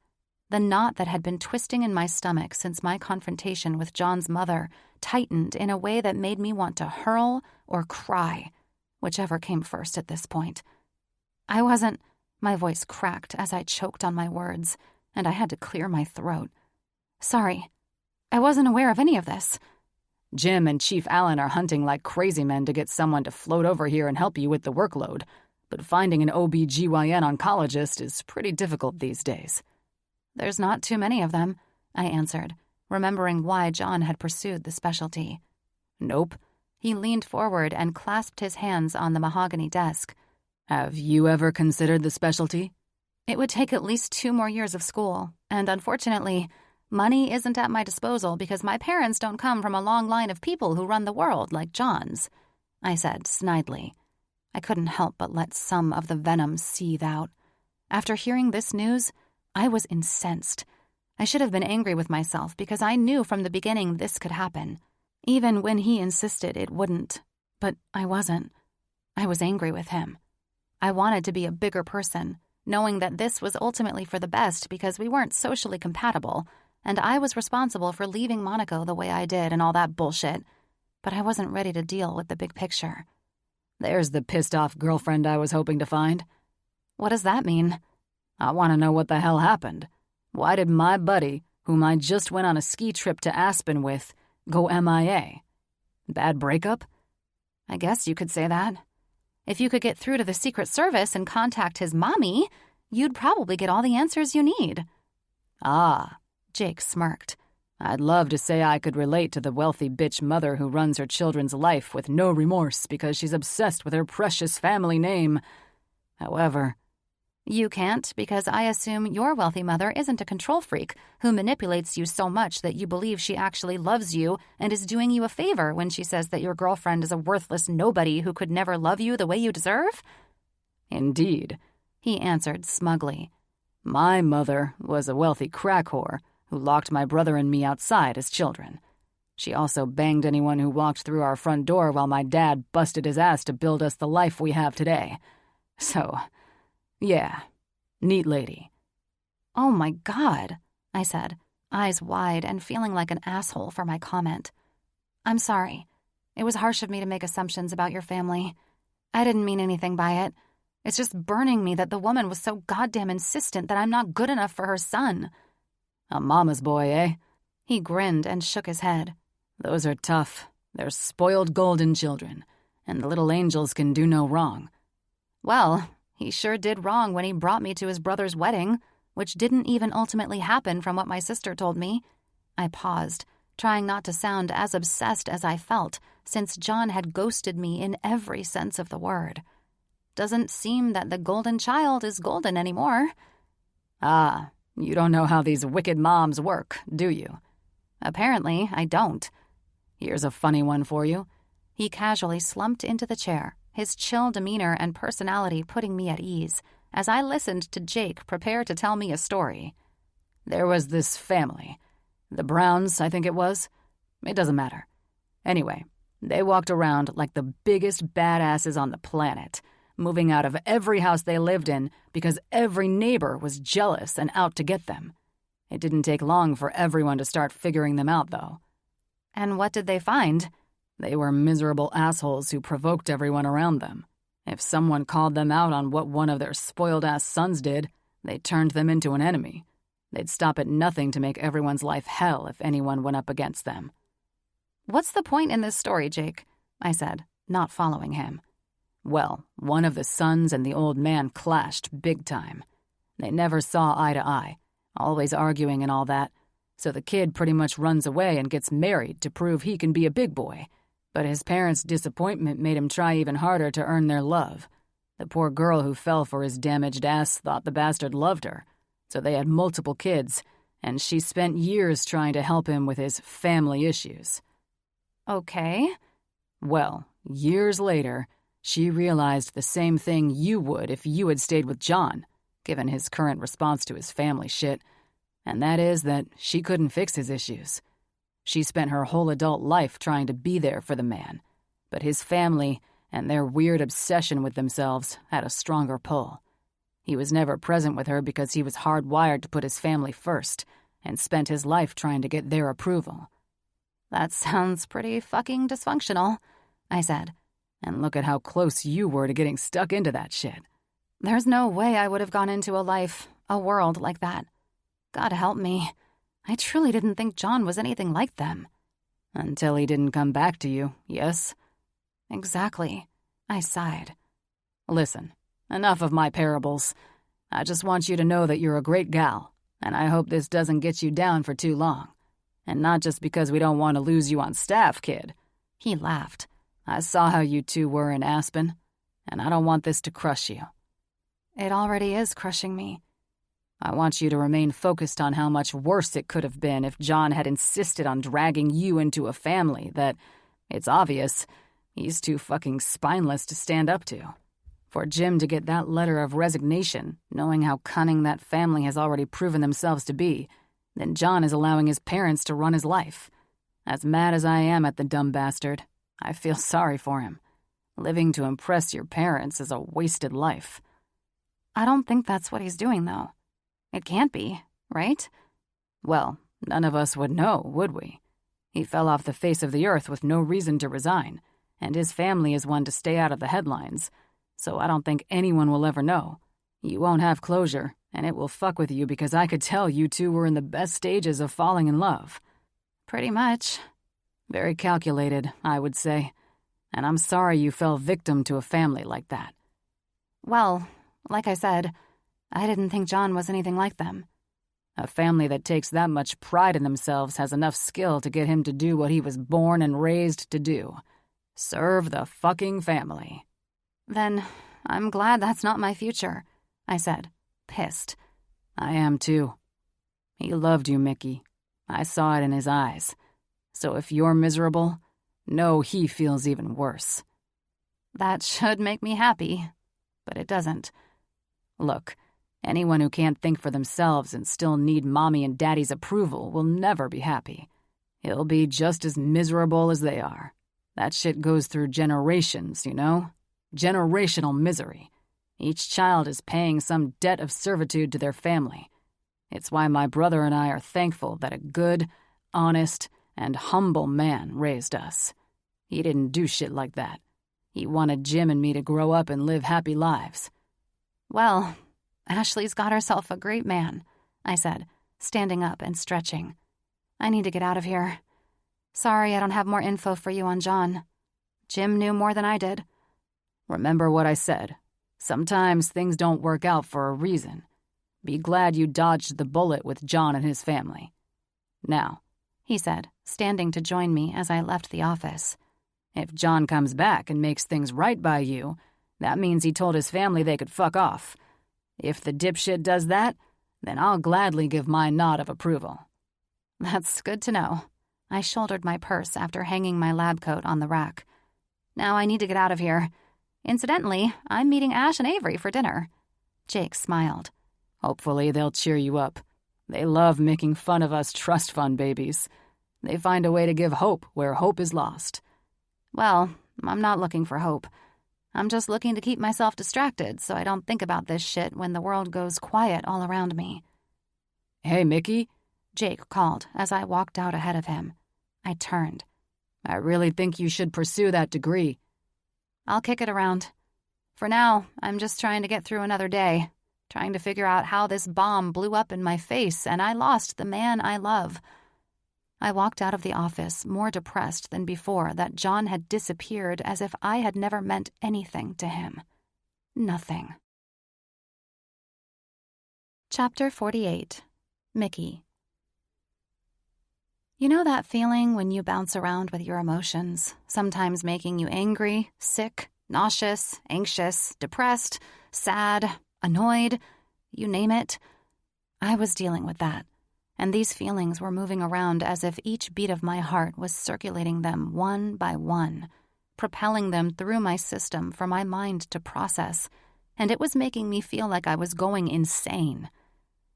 The knot that had been twisting in my stomach since my confrontation with John's mother tightened in a way that made me want to hurl or cry, whichever came first at this point. I wasn't... My voice cracked as I choked on my words, and I had to clear my throat. "Sorry. I wasn't aware of any of this." "Jim and Chief Allen are hunting like crazy men to get someone to float over here and help you with the workload, but finding an OB/GYN oncologist is pretty difficult these days." "There's not too many of them," I answered, remembering why John had pursued the specialty. "Nope." He leaned forward and clasped his hands on the mahogany desk. "Have you ever considered the specialty?" "It would take at least 2 more years of school, and unfortunately, money isn't at my disposal because my parents don't come from a long line of people who run the world like John's," I said snidely. I couldn't help but let some of the venom seethe out. After hearing this news, I was incensed. I should have been angry with myself because I knew from the beginning this could happen, even when he insisted it wouldn't. But I wasn't. I was angry with him. I wanted to be a bigger person, knowing that this was ultimately for the best because we weren't socially compatible, and I was responsible for leaving Monaco the way I did and all that bullshit. But I wasn't ready to deal with the big picture. "There's the pissed-off girlfriend I was hoping to find." "What does that mean?" "I want to know what the hell happened. Why did my buddy, whom I just went on a ski trip to Aspen with, go MIA? Bad breakup?" "I guess you could say that. If you could get through to the Secret Service and contact his mommy, you'd probably get all the answers you need." "Ah," Jake smirked. "I'd love to say I could relate to the wealthy bitch mother who runs her children's life with no remorse because she's obsessed with her precious family name. However..." "You can't because I assume your wealthy mother isn't a control freak who manipulates you so much that you believe she actually loves you and is doing you a favor when she says that your girlfriend is a worthless nobody who could never love you the way you deserve?" "Indeed," he answered smugly. "My mother was a wealthy crack whore who locked my brother and me outside as children. She also banged anyone who walked through our front door while my dad busted his ass to build us the life we have today. So... yeah, neat lady." "Oh my God," I said, eyes wide and feeling like an asshole for my comment. "I'm sorry. It was harsh of me to make assumptions about your family. I didn't mean anything by it. It's just burning me that the woman was so goddamn insistent that I'm not good enough for her son. A mama's boy, eh? He grinned and shook his head. Those are tough. They're spoiled golden children, and the little angels can do no wrong. Well, he sure did wrong when he brought me to his brother's wedding, which didn't even ultimately happen from what my sister told me. I paused, trying not to sound as obsessed as I felt, since John had ghosted me in every sense of the word. Doesn't seem that the golden child is golden anymore. Ah, you don't know how these wicked moms work, do you? Apparently, I don't. Here's a funny one for you. He casually slumped into the chair, his chill demeanor and personality putting me at ease, as I listened to Jake prepare to tell me a story. There was this family. The Browns, I think it was. It doesn't matter. Anyway, they walked around like the biggest badasses on the planet, moving out of every house they lived in because every neighbor was jealous and out to get them. It didn't take long for everyone to start figuring them out, though. And what did they find? They were miserable assholes who provoked everyone around them. If someone called them out on what one of their spoiled-ass sons did, they turned them into an enemy. They'd stop at nothing to make everyone's life hell if anyone went up against them. What's the point in this story, Jake? I said, not following him. Well, one of the sons and the old man clashed big time. They never saw eye to eye, always arguing and all that, so the kid pretty much runs away and gets married to prove he can be a big boy. But his parents' disappointment made him try even harder to earn their love. The poor girl who fell for his damaged ass thought the bastard loved her, so they had multiple kids, and she spent years trying to help him with his family issues. Okay. Well, years later, she realized the same thing you would if you had stayed with John, given his current response to his family shit, and that is that she couldn't fix his issues. She spent her whole adult life trying to be there for the man, but his family and their weird obsession with themselves had a stronger pull. He was never present with her because he was hardwired to put his family first and spent his life trying to get their approval. That sounds pretty fucking dysfunctional, I said. And look at how close you were to getting stuck into that shit. There's no way I would have gone into a world like that. God help me. I truly didn't think John was anything like them. Until he didn't come back to you, yes? Exactly. I sighed. Listen, enough of my parables. I just want you to know that you're a great gal, and I hope this doesn't get you down for too long. And not just because we don't want to lose you on staff, kid. He laughed. I saw how you two were in Aspen, and I don't want this to crush you. It already is crushing me. I want you to remain focused on how much worse it could have been if John had insisted on dragging you into a family that, it's obvious, he's too fucking spineless to stand up to. For Jim to get that letter of resignation, knowing how cunning that family has already proven themselves to be, then John is allowing his parents to run his life. As mad as I am at the dumb bastard, I feel sorry for him. Living to impress your parents is a wasted life. I don't think that's what he's doing, though. It can't be, right? Well, none of us would know, would we? He fell off the face of the earth with no reason to resign, and his family is one to stay out of the headlines, so I don't think anyone will ever know. You won't have closure, and it will fuck with you because I could tell you two were in the best stages of falling in love. Pretty much. Very calculated, I would say, and I'm sorry you fell victim to a family like that. Well, like I said, I didn't think John was anything like them. A family that takes that much pride in themselves has enough skill to get him to do what he was born and raised to do. Serve the fucking family. Then I'm glad that's not my future, I said, pissed. I am too. He loved you, Mickey. I saw it in his eyes. So if you're miserable, know he feels even worse. That should make me happy, but it doesn't. Look, anyone who can't think for themselves and still need mommy and daddy's approval will never be happy. He'll be just as miserable as they are. That shit goes through generations, you know? Generational misery. Each child is paying some debt of servitude to their family. It's why my brother and I are thankful that a good, honest, and humble man raised us. He didn't do shit like that. He wanted Jim and me to grow up and live happy lives. Well, Ashley's got herself a great man, I said, standing up and stretching. I need to get out of here. Sorry I don't have more info for you on John. Jim knew more than I did. Remember what I said. Sometimes things don't work out for a reason. Be glad you dodged the bullet with John and his family. Now, he said, standing to join me as I left the office. If John comes back and makes things right by you, that means he told his family they could fuck off. If the dipshit does that, then I'll gladly give my nod of approval. That's good to know. I shouldered my purse after hanging my lab coat on the rack. Now I need to get out of here. Incidentally, I'm meeting Ash and Avery for dinner. Jake smiled. Hopefully they'll cheer you up. They love making fun of us trust fund babies. They find a way to give hope where hope is lost. Well, I'm not looking for hope. I'm just looking to keep myself distracted so I don't think about this shit when the world goes quiet all around me. Hey, Mickey, Jake called as I walked out ahead of him. I turned. I really think you should pursue that degree. I'll kick it around. For now, I'm just trying to get through another day, trying to figure out how this bomb blew up in my face and I lost the man I love. I walked out of the office more depressed than before that John had disappeared, as if I had never meant anything to him. Nothing. Chapter 48. Mickey. You know that feeling when you bounce around with your emotions, sometimes making you angry, sick, nauseous, anxious, depressed, sad, annoyed, you name it? I was dealing with that. And these feelings were moving around as if each beat of my heart was circulating them one by one, propelling them through my system for my mind to process, and it was making me feel like I was going insane.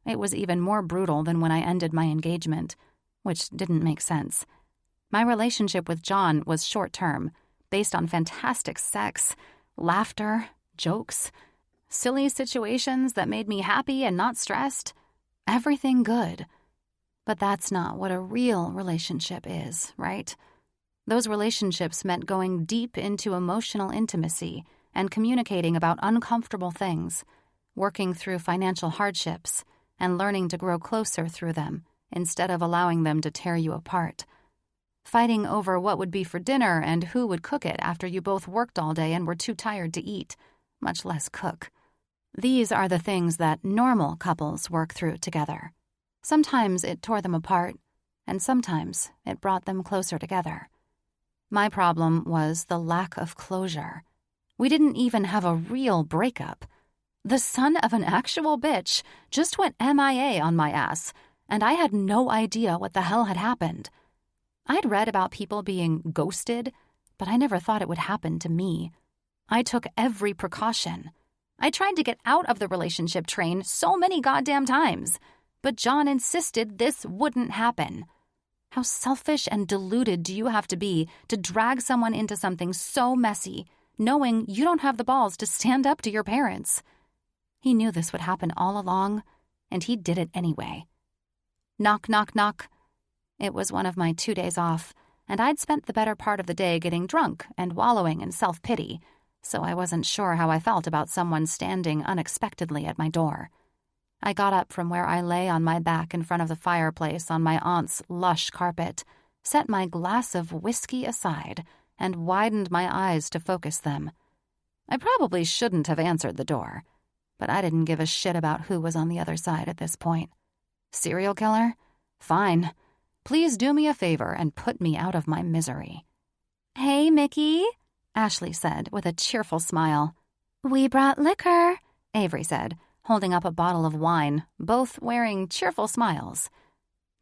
It was even more brutal than when I ended my engagement, which didn't make sense. My relationship with John was short-term, based on fantastic sex, laughter, jokes, silly situations that made me happy and not stressed. Everything good. But that's not what a real relationship is, right? Those relationships meant going deep into emotional intimacy and communicating about uncomfortable things, working through financial hardships, and learning to grow closer through them instead of allowing them to tear you apart. Fighting over what would be for dinner and who would cook it after you both worked all day and were too tired to eat, much less cook. These are the things that normal couples work through together. Sometimes it tore them apart, and sometimes it brought them closer together. My problem was the lack of closure. We didn't even have a real breakup. The son of an actual bitch just went MIA on my ass, and I had no idea what the hell had happened. I'd read about people being ghosted, but I never thought it would happen to me. I took every precaution. I tried to get out of the relationship train so many goddamn times, but John insisted this wouldn't happen. How selfish and deluded do you have to be to drag someone into something so messy, knowing you don't have the balls to stand up to your parents? He knew this would happen all along, and he did it anyway. Knock, knock, knock. It was one of my 2 days off, and I'd spent the better part of the day getting drunk and wallowing in self-pity, so I wasn't sure how I felt about someone standing unexpectedly at my door. I got up from where I lay on my back in front of the fireplace on my aunt's lush carpet, set my glass of whiskey aside, and widened my eyes to focus them. I probably shouldn't have answered the door, but I didn't give a shit about who was on the other side at this point. Serial killer? Fine. Please do me a favor and put me out of my misery. "Hey, Mickey," Ashley said with a cheerful smile. "We brought liquor," Avery said, holding up a bottle of wine, both wearing cheerful smiles.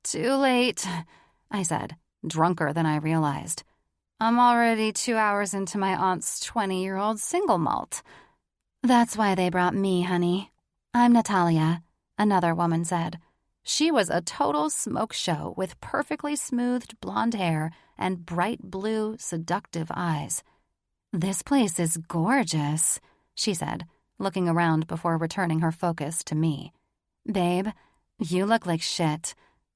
"Too late," I said, drunker than I realized. "I'm already 2 hours into my aunt's 20-year-old single malt." "That's why they brought me, honey. I'm Natalia," another woman said. She was a total smoke show with perfectly smoothed blonde hair and bright blue, seductive eyes. "This place is gorgeous," she said, looking around before returning her focus to me. "Babe, you look like shit.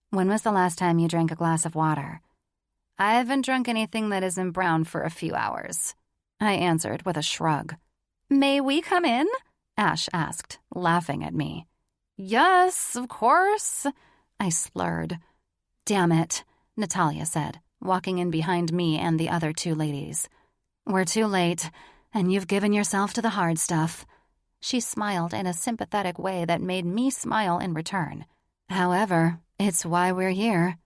When was the last time you drank a glass of water?" "I haven't drunk anything that isn't brown for a few hours," I answered with a shrug. "May we come in?" Ash asked, laughing at me. Yes, of course, I slurred. Damn it, Natalia said, walking in behind me and the other two ladies. We're too late, and you've given yourself to the hard stuff. She smiled in a sympathetic way that made me smile in return. However, it's why we're here.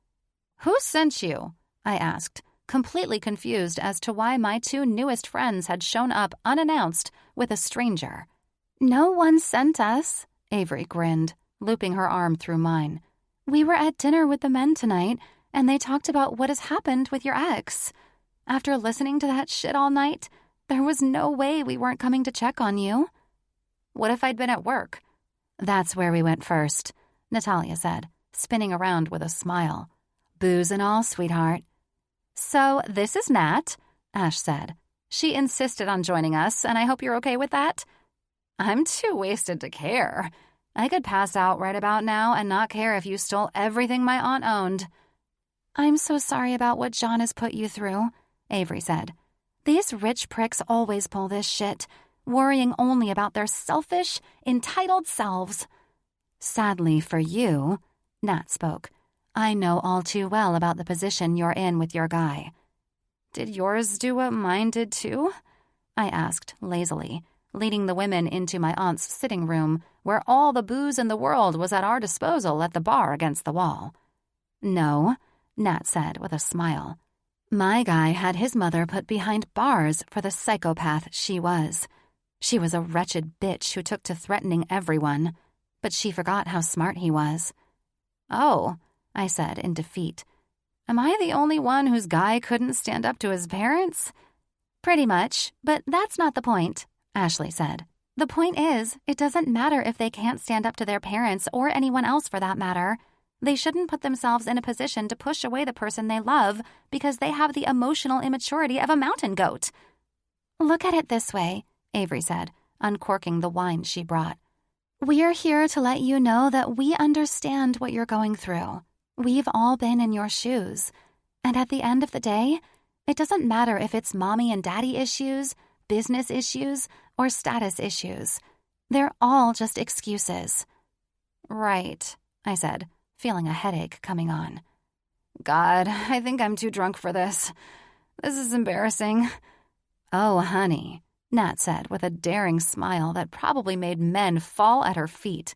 Who sent you? I asked, completely confused as to why my two newest friends had shown up unannounced with a stranger. No one sent us, Avery grinned, looping her arm through mine. We were at dinner with the men tonight, and they talked about what has happened with your ex. After listening to that shit all night, there was no way we weren't coming to check on you. What if I'd been at work? That's where we went first, Natalia said, spinning around with a smile. Booze and all, sweetheart. So this is Nat, Ash said. She insisted on joining us, and I hope you're okay with that. I'm too wasted to care. I could pass out right about now and not care if you stole everything my aunt owned. I'm so sorry about what John has put you through, Avery said. These rich pricks always pull this shit, worrying only about their selfish, entitled selves. Sadly for you, Nat spoke, I know all too well about the position you're in with your guy. Did yours do what mine did too? I asked lazily, leading the women into my aunt's sitting room where all the booze in the world was at our disposal at the bar against the wall. No, Nat said with a smile. My guy had his mother put behind bars for the psychopath she was. She was a wretched bitch who took to threatening everyone, but she forgot how smart he was. Oh, I said in defeat. Am I the only one whose guy couldn't stand up to his parents? Pretty much, but that's not the point, Ashley said. The point is, it doesn't matter if they can't stand up to their parents or anyone else for that matter. They shouldn't put themselves in a position to push away the person they love because they have the emotional immaturity of a mountain goat. Look at it this way, Avery said, uncorking the wine she brought. We're here to let you know that we understand what you're going through. We've all been in your shoes. And at the end of the day, it doesn't matter if it's mommy and daddy issues, business issues, or status issues. They're all just excuses. Right, I said, feeling a headache coming on. God, I think I'm too drunk for this. This is embarrassing. Oh, honey, Nat said with a daring smile that probably made men fall at her feet.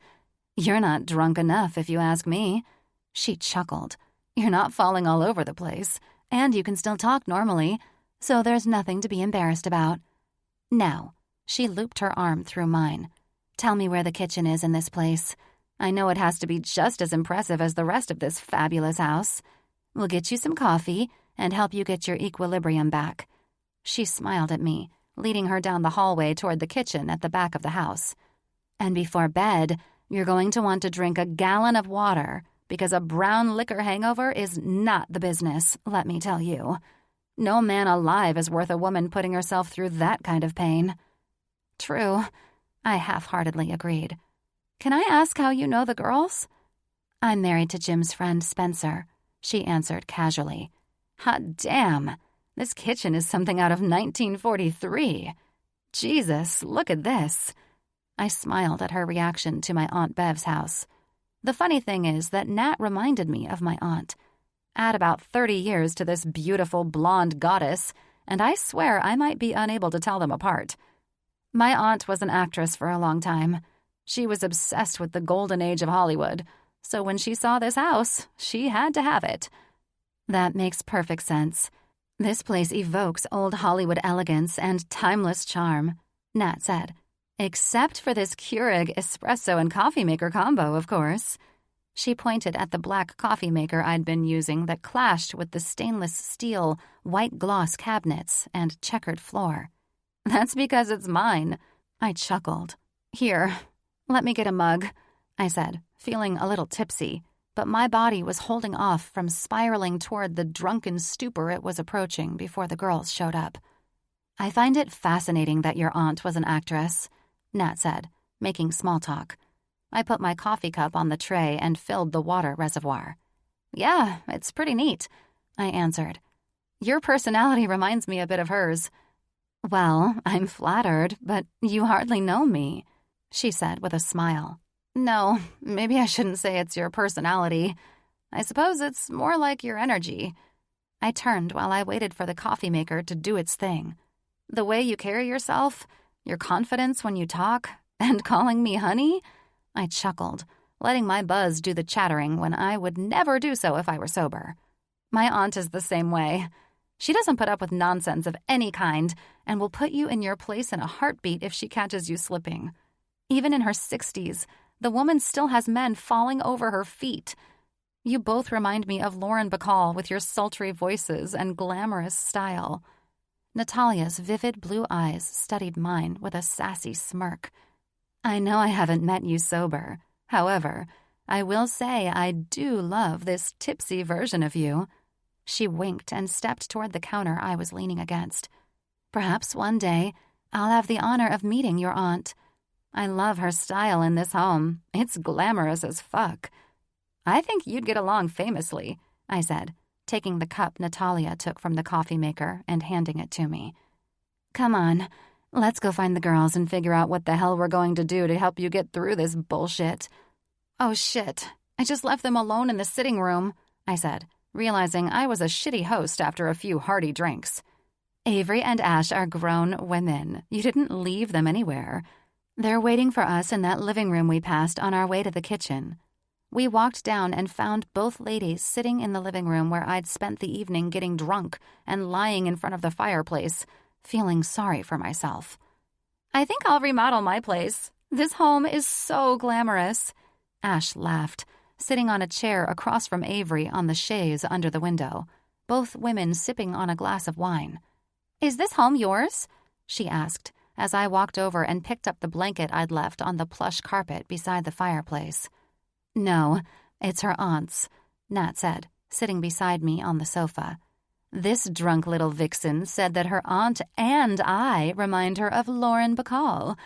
You're not drunk enough, if you ask me. She chuckled. You're not falling all over the place, and you can still talk normally, so there's nothing to be embarrassed about. Now, she looped her arm through mine. Tell me where the kitchen is in this place. I know it has to be just as impressive as the rest of this fabulous house. We'll get you some coffee and help you get your equilibrium back. She smiled at me, leading her down the hallway toward the kitchen at the back of the house. And before bed, you're going to want to drink a gallon of water, because a brown liquor hangover is not the business, let me tell you. No man alive is worth a woman putting herself through that kind of pain. True, I half-heartedly agreed. Can I ask how you know the girls? I'm married to Jim's friend Spencer, she answered casually. Hot damn, this kitchen is something out of 1943. Jesus, look at this. I smiled at her reaction to my Aunt Bev's house. The funny thing is that Nat reminded me of my aunt. Add about 30 years to this beautiful blonde goddess, and I swear I might be unable to tell them apart. My aunt was an actress for a long time. She was obsessed with the golden age of Hollywood, so when she saw this house, she had to have it. That makes perfect sense. This place evokes old Hollywood elegance and timeless charm, Nat said. Except for this Keurig espresso and coffee maker combo, of course. She pointed at the black coffee maker I'd been using that clashed with the stainless steel, white gloss cabinets and checkered floor. That's because it's mine, I chuckled. Here, let me get a mug, I said, feeling a little tipsy, but my body was holding off from spiraling toward the drunken stupor it was approaching before the girls showed up. I find it fascinating that your aunt was an actress, Nat said, making small talk. I put my coffee cup on the tray and filled the water reservoir. Yeah, it's pretty neat, I answered. Your personality reminds me a bit of hers. Well, I'm flattered, but you hardly know me. she said with a smile. No, maybe I shouldn't say it's your personality. I suppose it's more like your energy. I turned while I waited for the coffee maker to do its thing. The way you carry yourself, your confidence when you talk, and calling me honey? I chuckled, letting my buzz do the chattering when I would never do so if I were sober. My aunt is the same way. She doesn't put up with nonsense of any kind and will put you in your place in a heartbeat if she catches you slipping. Even in her 60s, the woman still has men falling over her feet. You both remind me of Lauren Bacall with your sultry voices and glamorous style. Natalia's vivid blue eyes studied mine with a sassy smirk. I know I haven't met you sober. However, I will say I do love this tipsy version of you. She winked and stepped toward the counter I was leaning against. Perhaps one day I'll have the honor of meeting your aunt. I love her style in this home. It's glamorous as fuck. I think you'd get along famously, I said, taking the cup Natalia took from the coffee maker and handing it to me. Come on, let's go find the girls and figure out what the hell we're going to do to help you get through this bullshit. Oh shit, I just left them alone in the sitting room, I said, realizing I was a shitty host after a few hearty drinks. Avery and Ash are grown women. You didn't leave them anywhere. They're waiting for us in that living room we passed on our way to the kitchen. We walked down and found both ladies sitting in the living room where I'd spent the evening getting drunk and lying in front of the fireplace, feeling sorry for myself. I think I'll remodel my place. This home is so glamorous. Ash laughed, sitting on a chair across from Avery on the chaise under the window, both women sipping on a glass of wine. Is this home yours? She asked, as I walked over and picked up the blanket I'd left on the plush carpet beside the fireplace. No, it's her aunt's, Nat said, sitting beside me on the sofa. This drunk little vixen said that her aunt and I remind her of Lauren Bacall.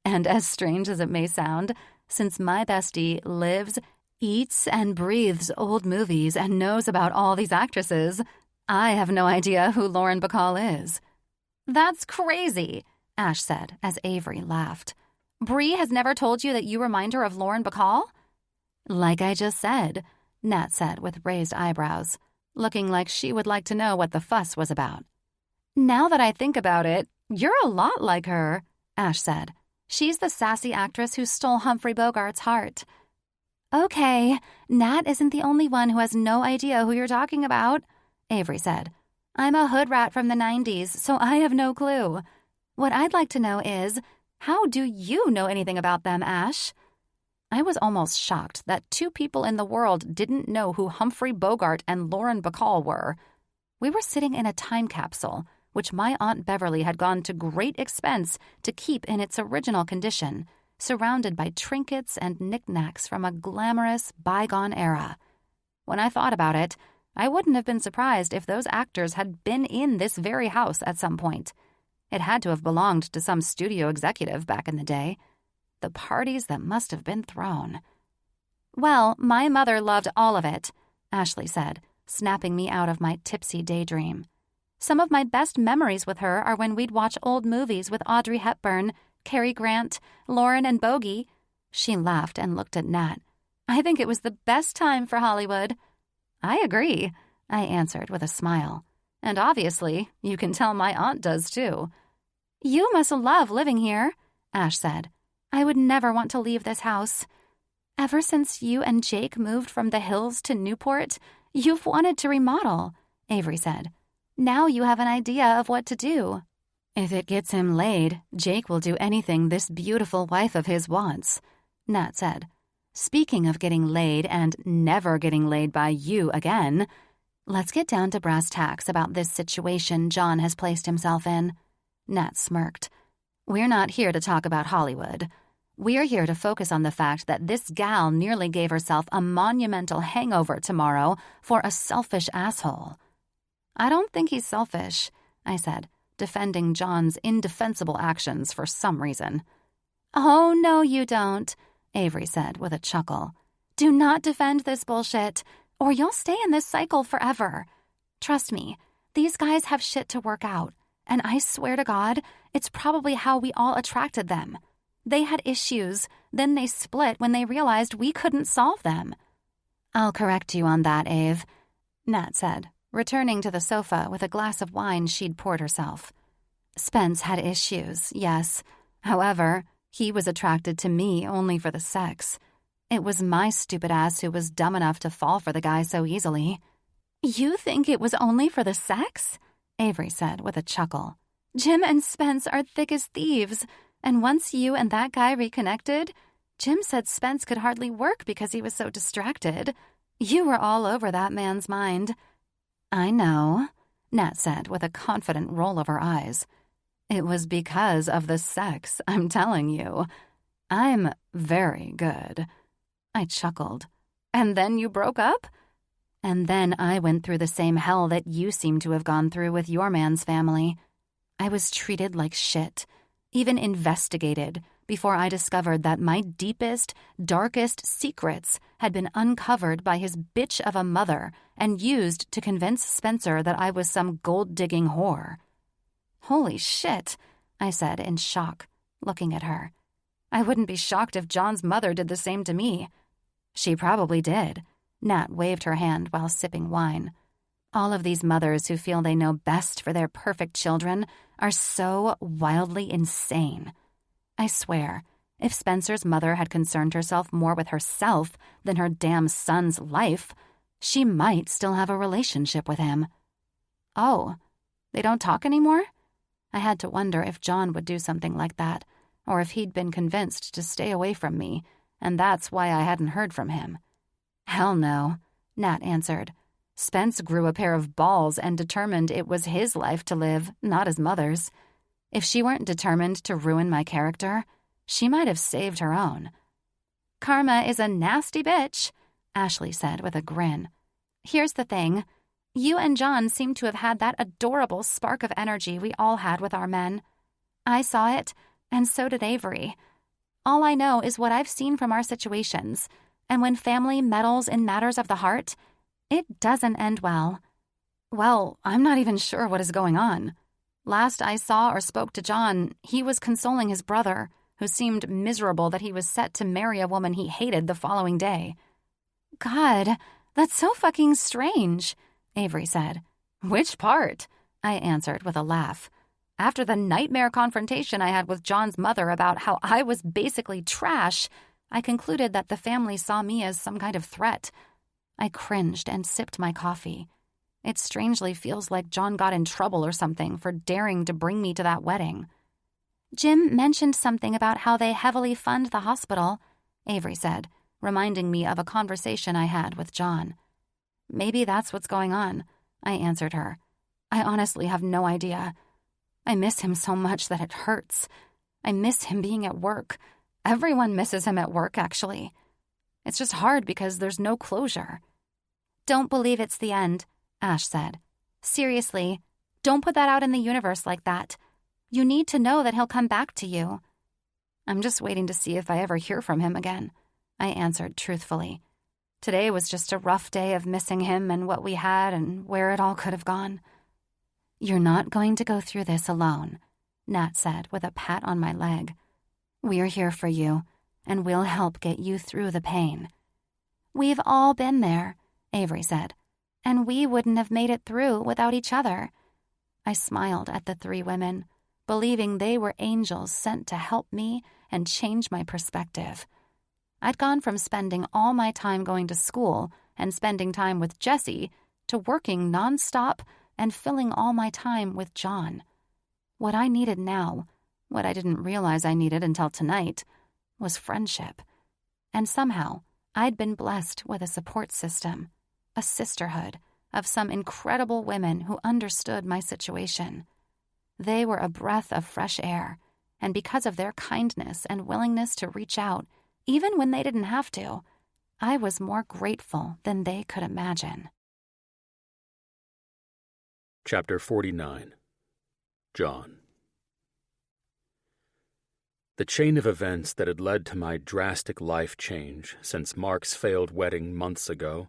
And as strange as it may sound, since my bestie lives, eats, and breathes old movies and knows about all these actresses, I have no idea who Lauren Bacall is. That's crazy, Ash said as Avery laughed. Bree has never told you that you remind her of Lauren Bacall? Like I just said, Nat said with raised eyebrows, looking like she would like to know what the fuss was about. Now that I think about it, you're a lot like her, Ash said. She's the sassy actress who stole Humphrey Bogart's heart. Okay, Nat isn't the only one who has no idea who you're talking about, Avery said. I'm a hood rat from the 90s, so I have no clue. What I'd like to know is, how do you know anything about them, Ash? I was almost shocked that two people in the world didn't know who Humphrey Bogart and Lauren Bacall were. We were sitting in a time capsule, which my Aunt Beverly had gone to great expense to keep in its original condition, surrounded by trinkets and knickknacks from a glamorous, bygone era. When I thought about it, I wouldn't have been surprised if those actors had been in this very house at some point. It had to have belonged to some studio executive back in the day. The parties that must have been thrown. Well, my mother loved all of it, Ashley said, snapping me out of my tipsy daydream. Some of my best memories with her are when we'd watch old movies with Audrey Hepburn, Cary Grant, Lauren and Bogey. She laughed and looked at Nat. I think it was the best time for Hollywood. I agree, I answered with a smile. And obviously, you can tell my aunt does too. You must love living here, Ash said. I would never want to leave this house. Ever since you and Jake moved from the hills to Newport, you've wanted to remodel, Avery said. Now you have an idea of what to do. If it gets him laid, Jake will do anything this beautiful wife of his wants, Nat said. Speaking of getting laid and never getting laid by you again, let's get down to brass tacks about this situation John has placed himself in. Nat smirked. We're not here to talk about Hollywood. We're here to focus on the fact that this gal nearly gave herself a monumental hangover tomorrow for a selfish asshole. I don't think he's selfish, I said, defending John's indefensible actions for some reason. Oh, no, you don't, Avery said with a chuckle. Do not defend this bullshit, or you'll stay in this cycle forever. Trust me, these guys have shit to work out. And I swear to God, it's probably how we all attracted them. They had issues, then they split when they realized we couldn't solve them. I'll correct you on that, Ave, Nat said, returning to the sofa with a glass of wine she'd poured herself. Spence had issues, yes. However, he was attracted to me only for the sex. It was my stupid ass who was dumb enough to fall for the guy so easily. You think it was only for the sex? Avery said with a chuckle. Jim and Spence are thick as thieves, and once you and that guy reconnected, Jim said Spence could hardly work because he was so distracted. You were all over that man's mind. I know, Nat said with a confident roll of her eyes. It was because of the sex, I'm telling you. I'm very good. I chuckled. And then you broke up? And then I went through the same hell that you seem to have gone through with your man's family. I was treated like shit, even investigated, before I discovered that my deepest, darkest secrets had been uncovered by his bitch of a mother and used to convince Spencer that I was some gold-digging whore. Holy shit, I said in shock, looking at her. I wouldn't be shocked if John's mother did the same to me. She probably did. Nat waved her hand while sipping wine. All of these mothers who feel they know best for their perfect children are so wildly insane. I swear, if Spencer's mother had concerned herself more with herself than her damn son's life, she might still have a relationship with him. Oh, they don't talk anymore? I had to wonder if John would do something like that, or if he'd been convinced to stay away from me, and that's why I hadn't heard from him. Hell no, Nat answered. Spence grew a pair of balls and determined it was his life to live, not his mother's. If she weren't determined to ruin my character, she might have saved her own. Karma is a nasty bitch, Ashley said with a grin. Here's the thing. You and John seem to have had that adorable spark of energy we all had with our men. I saw it, and so did Avery. All I know is what I've seen from our situations, and when family meddles in matters of the heart, it doesn't end well. Well, I'm not even sure what is going on. Last I saw or spoke to John, he was consoling his brother, who seemed miserable that he was set to marry a woman he hated the following day. God, that's so fucking strange, Avery said. Which part? I answered with a laugh. After the nightmare confrontation I had with John's mother about how I was basically trash, I concluded that the family saw me as some kind of threat. I cringed and sipped my coffee. It strangely feels like John got in trouble or something for daring to bring me to that wedding. Jim mentioned something about how they heavily fund the hospital, Avery said, reminding me of a conversation I had with John. Maybe that's what's going on, I answered her. I honestly have no idea. I miss him so much that it hurts. I miss him being at work. Everyone misses him at work, actually. It's just hard because there's no closure. Don't believe it's the end, Ash said. Seriously, don't put that out in the universe like that. You need to know that he'll come back to you. I'm just waiting to see if I ever hear from him again, I answered truthfully. Today was just a rough day of missing him and what we had and where it all could have gone. You're not going to go through this alone, Nat said with a pat on my leg. We're here for you, and we'll help get you through the pain. We've all been there, Avery said, and we wouldn't have made it through without each other. I smiled at the three women, believing they were angels sent to help me and change my perspective. I'd gone from spending all my time going to school and spending time with Jesse to working nonstop and filling all my time with John. What I needed now, what I didn't realize I needed until tonight, was friendship. And somehow, I'd been blessed with a support system, a sisterhood of some incredible women who understood my situation. They were a breath of fresh air, and because of their kindness and willingness to reach out, even when they didn't have to, I was more grateful than they could imagine. Chapter 49. John. The chain of events that had led to my drastic life change since Mark's failed wedding months ago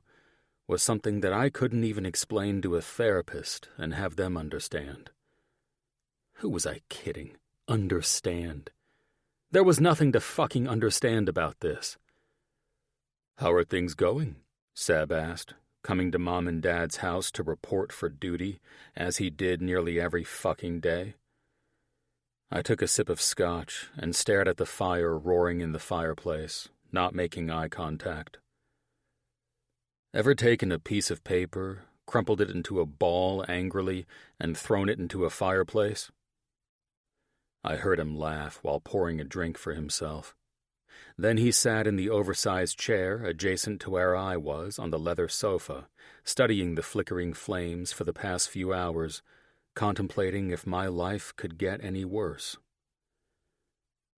was something that I couldn't even explain to a therapist and have them understand. Who was I kidding? Understand? There was nothing to fucking understand about this. "How are things going?" Seb asked, coming to Mom and Dad's house to report for duty, as he did nearly every fucking day. I took a sip of scotch and stared at the fire roaring in the fireplace, not making eye contact. Ever taken a piece of paper, crumpled it into a ball angrily, and thrown it into a fireplace? I heard him laugh while pouring a drink for himself. Then he sat in the oversized chair adjacent to where I was on the leather sofa, studying the flickering flames for the past few hours, contemplating if my life could get any worse.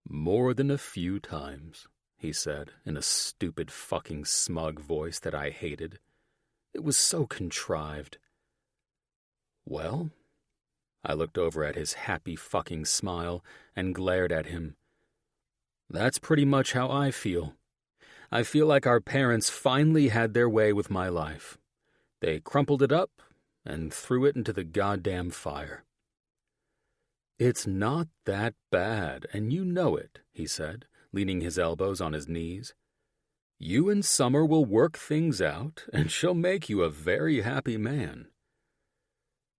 "More than a few times," he said, in a stupid fucking smug voice that I hated. It was so contrived. "Well?" I looked over at his happy fucking smile and glared at him. "That's pretty much how I feel. I feel like our parents finally had their way with my life. They crumpled it up and threw it into the goddamn fire." "It's not that bad, and you know it," he said, leaning his elbows on his knees. "You and Summer will work things out, and she'll make you a very happy man."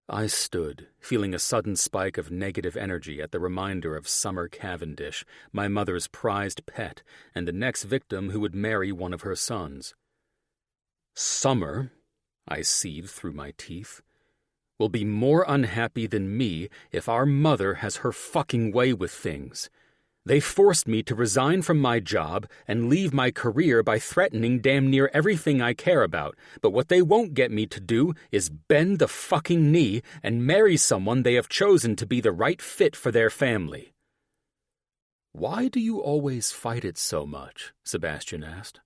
I stood, feeling a sudden spike of negative energy at the reminder of Summer Cavendish, my mother's prized pet, and the next victim who would marry one of her sons. "Summer," I seethed through my teeth, "will be more unhappy than me if our mother has her fucking way with things. They forced me to resign from my job and leave my career by threatening damn near everything I care about, but what they won't get me to do is bend the fucking knee and marry someone they have chosen to be the right fit for their family." "Why do you always fight it so much?" Sebastian asked.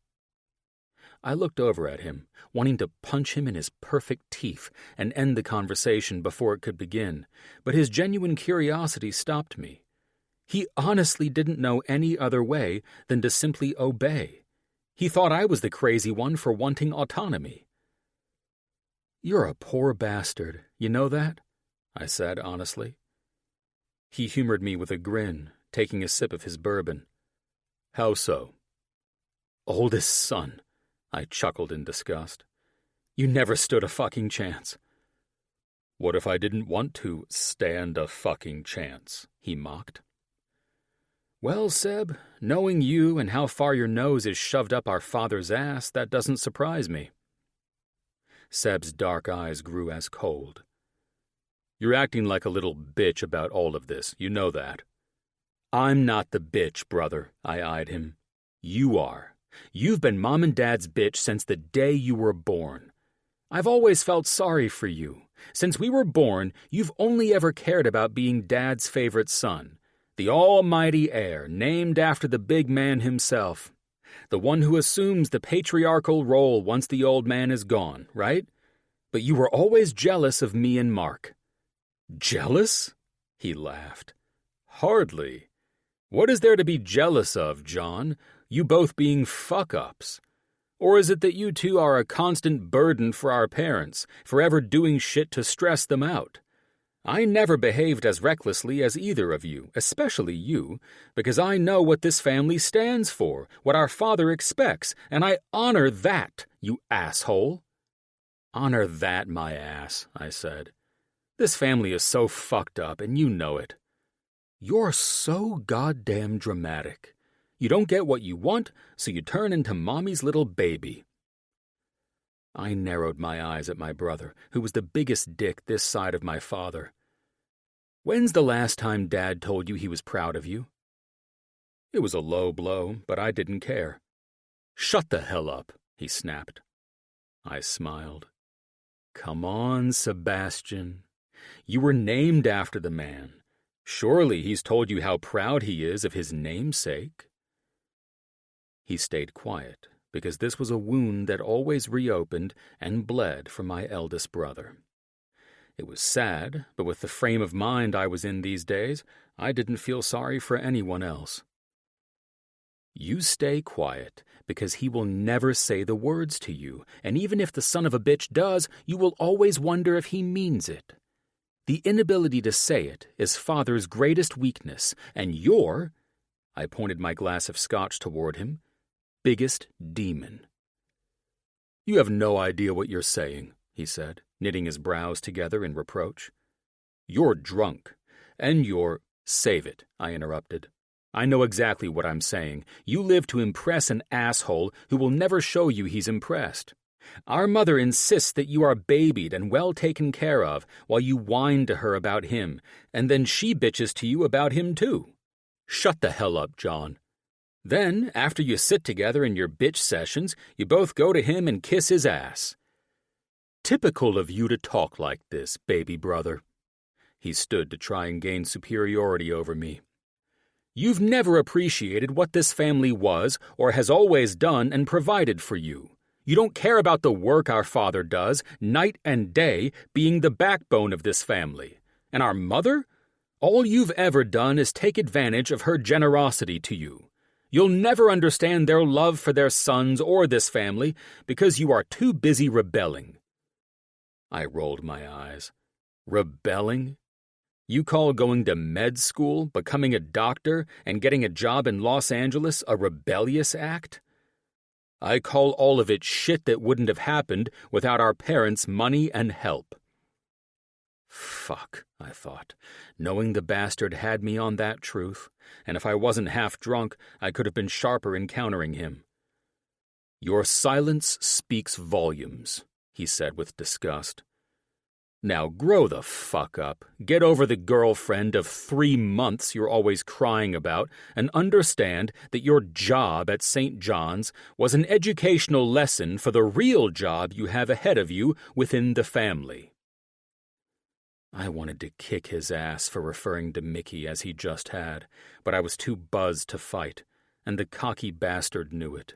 I looked over at him, wanting to punch him in his perfect teeth and end the conversation before it could begin, but his genuine curiosity stopped me. He honestly didn't know any other way than to simply obey. He thought I was the crazy one for wanting autonomy. "You're a poor bastard, you know that?" I said honestly. He humored me with a grin, taking a sip of his bourbon. "How so?" "Oldest son," I chuckled in disgust. "You never stood a fucking chance." "What if I didn't want to stand a fucking chance?" he mocked. "Well, Seb, knowing you and how far your nose is shoved up our father's ass, that doesn't surprise me." Seb's dark eyes grew as cold. "You're acting like a little bitch about all of this, you know that." "I'm not the bitch, brother," I eyed him. "You are. You've been Mom and Dad's bitch since the day you were born. I've always felt sorry for you. Since we were born, you've only ever cared about being Dad's favorite son. The almighty heir, named after the big man himself. The one who assumes the patriarchal role once the old man is gone, right? But you were always jealous of me and Mark." "Jealous?" he laughed. "Hardly. What is there to be jealous of, John, you both being fuck-ups? Or is it that you two are a constant burden for our parents, forever doing shit to stress them out? I never behaved as recklessly as either of you, especially you, because I know what this family stands for, what our father expects, and I honor that, you asshole." "Honor that, my ass," I said. "This family is so fucked up, and you know it." "You're so goddamn dramatic. You don't get what you want, so you turn into Mommy's little baby." I narrowed my eyes at my brother, who was the biggest dick this side of my father. "When's the last time Dad told you he was proud of you?" It was a low blow, but I didn't care. "Shut the hell up," he snapped. I smiled. "Come on, Sebastian. You were named after the man. Surely he's told you how proud he is of his namesake." He stayed quiet, because this was a wound that always reopened and bled for my eldest brother. It was sad, but with the frame of mind I was in these days, I didn't feel sorry for anyone else. "You stay quiet, because he will never say the words to you, and even if the son of a bitch does, you will always wonder if he means it. The inability to say it is father's greatest weakness, and I pointed my glass of scotch toward him. Biggest demon. You have no idea what you're saying, he said, knitting his brows together in reproach. You're drunk, and you're— Save it, I interrupted. I know exactly what I'm saying. You live to impress an asshole who will never show you he's impressed. Our mother insists that you are babied and well taken care of while you whine to her about him, and then she bitches to you about him too. Shut the hell up, John. Then, after you sit together in your bitch sessions, you both go to him and kiss his ass. Typical of you to talk like this, baby brother. He stood to try and gain superiority over me. You've never appreciated what this family was or has always done and provided for you. You don't care about the work our father does, night and day, being the backbone of this family. And our mother? All you've ever done is take advantage of her generosity to you. You'll never understand their love for their sons or this family because you are too busy rebelling. I rolled my eyes. Rebelling? You call going to med school, becoming a doctor, and getting a job in Los Angeles a rebellious act? I call all of it shit that wouldn't have happened without our parents' money and help. Fuck, I thought, knowing the bastard had me on that truth, and if I wasn't half drunk, I could have been sharper in countering him. Your silence speaks volumes, he said with disgust. Now grow the fuck up, get over the girlfriend of 3 months you're always crying about, and understand that your job at St. John's was an educational lesson for the real job you have ahead of you within the family. I wanted to kick his ass for referring to Mickey as he just had, but I was too buzzed to fight, and the cocky bastard knew it.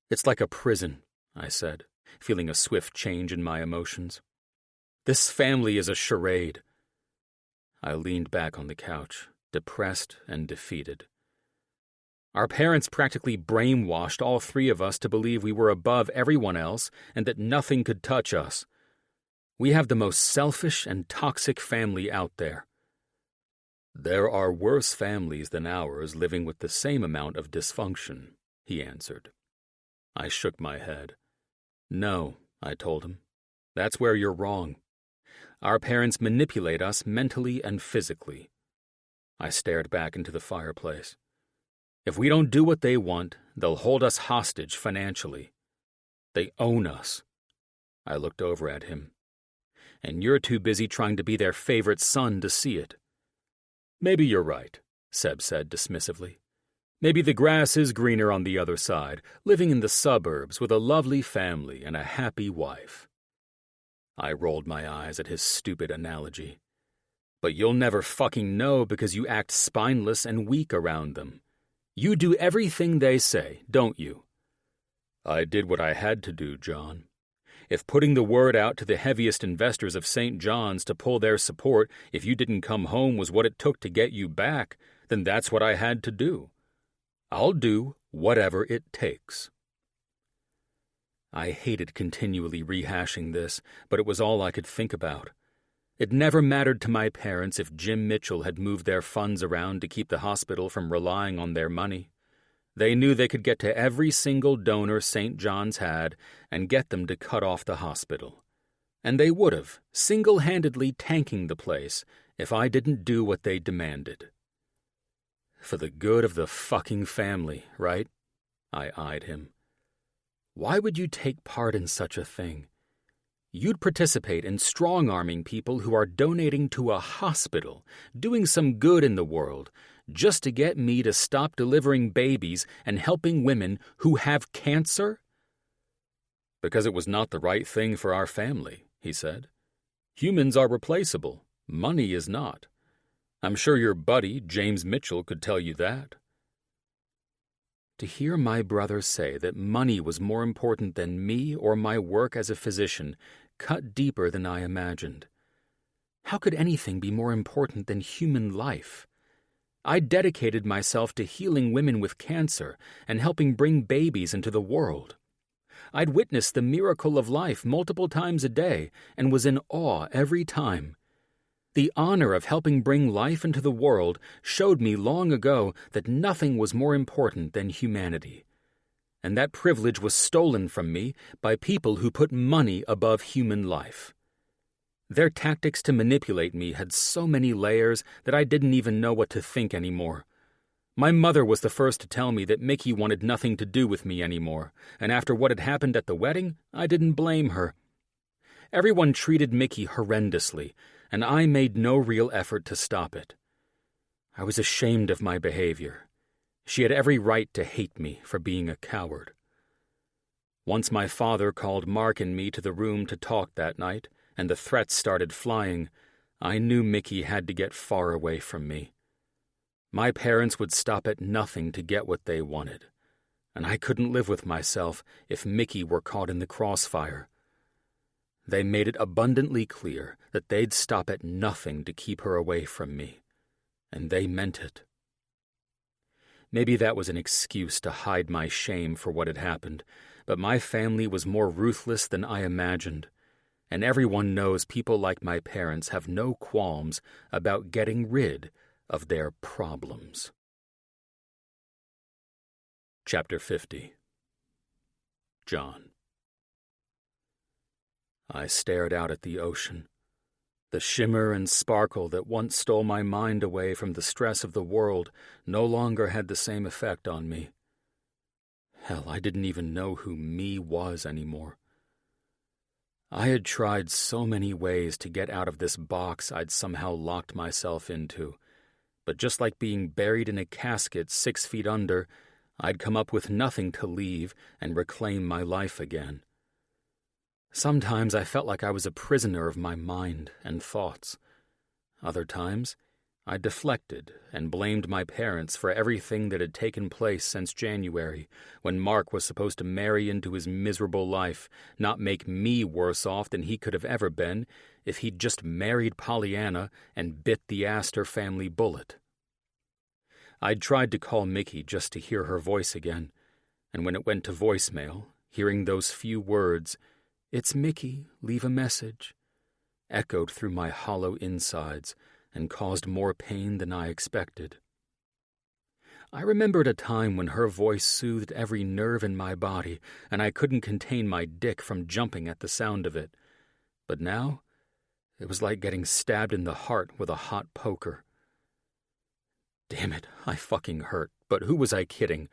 It's like a prison, I said, feeling a swift change in my emotions. This family is a charade. I leaned back on the couch, depressed and defeated. Our parents practically brainwashed all 3 of us to believe we were above everyone else and that nothing could touch us. We have the most selfish and toxic family out there. There are worse families than ours living with the same amount of dysfunction, he answered. I shook my head. No, I told him. That's where you're wrong. Our parents manipulate us mentally and physically. I stared back into the fireplace. If we don't do what they want, they'll hold us hostage financially. They own us. I looked over at him. And you're too busy trying to be their favorite son to see it. Maybe you're right, Seb said dismissively. Maybe the grass is greener on the other side, living in the suburbs with a lovely family and a happy wife. I rolled my eyes at his stupid analogy. But you'll never fucking know because you act spineless and weak around them. You do everything they say, don't you? I did what I had to do, John. If putting the word out to the heaviest investors of St. John's to pull their support if you didn't come home was what it took to get you back, then that's what I had to do. I'll do whatever it takes. I hated continually rehashing this, but it was all I could think about. It never mattered to my parents if Jim Mitchell had moved their funds around to keep the hospital from relying on their money. They knew they could get to every single donor St. John's had and get them to cut off the hospital. And they would have, single-handedly tanking the place, if I didn't do what they demanded. For the good of the fucking family, right? I eyed him. Why would you take part in such a thing? You'd participate in strong-arming people who are donating to a hospital, doing some good in the world, just to get me to stop delivering babies and helping women who have cancer? Because it was not the right thing for our family, he said. Humans are replaceable. Money is not. I'm sure your buddy, James Mitchell, could tell you that. To hear my brother say that money was more important than me or my work as a physician cut deeper than I imagined. How could anything be more important than human life? I dedicated myself to healing women with cancer and helping bring babies into the world. I'd witnessed the miracle of life multiple times a day and was in awe every time. The honor of helping bring life into the world showed me long ago that nothing was more important than humanity. And that privilege was stolen from me by people who put money above human life. Their tactics to manipulate me had so many layers that I didn't even know what to think anymore. My mother was the first to tell me that Mickey wanted nothing to do with me anymore, and after what had happened at the wedding, I didn't blame her. Everyone treated Mickey horrendously, and I made no real effort to stop it. I was ashamed of my behavior. She had every right to hate me for being a coward. Once my father called Mark and me to the room to talk that night, and the threats started flying, I knew Mickey had to get far away from me. My parents would stop at nothing to get what they wanted, and I couldn't live with myself if Mickey were caught in the crossfire. They made it abundantly clear that they'd stop at nothing to keep her away from me, and they meant it. Maybe that was an excuse to hide my shame for what had happened, but my family was more ruthless than I imagined, and everyone knows people like my parents have no qualms about getting rid of their problems. Chapter 50. John. I stared out at the ocean. The shimmer and sparkle that once stole my mind away from the stress of the world no longer had the same effect on me. Hell, I didn't even know who me was anymore. I had tried so many ways to get out of this box I'd somehow locked myself into, but just like being buried in a casket 6 feet under, I'd come up with nothing to leave and reclaim my life again. Sometimes I felt like I was a prisoner of my mind and thoughts. Other times, I deflected and blamed my parents for everything that had taken place since January, when Mark was supposed to marry into his miserable life, not make me worse off than he could have ever been if he'd just married Pollyanna and bit the Astor family bullet. I'd tried to call Mickey just to hear her voice again, and when it went to voicemail, hearing those few words, "It's Mickey, leave a message," echoed through my hollow insides and caused more pain than I expected. I remembered a time when her voice soothed every nerve in my body and I couldn't contain my dick from jumping at the sound of it. But now, it was like getting stabbed in the heart with a hot poker. Damn it, I fucking hurt, but who was I kidding?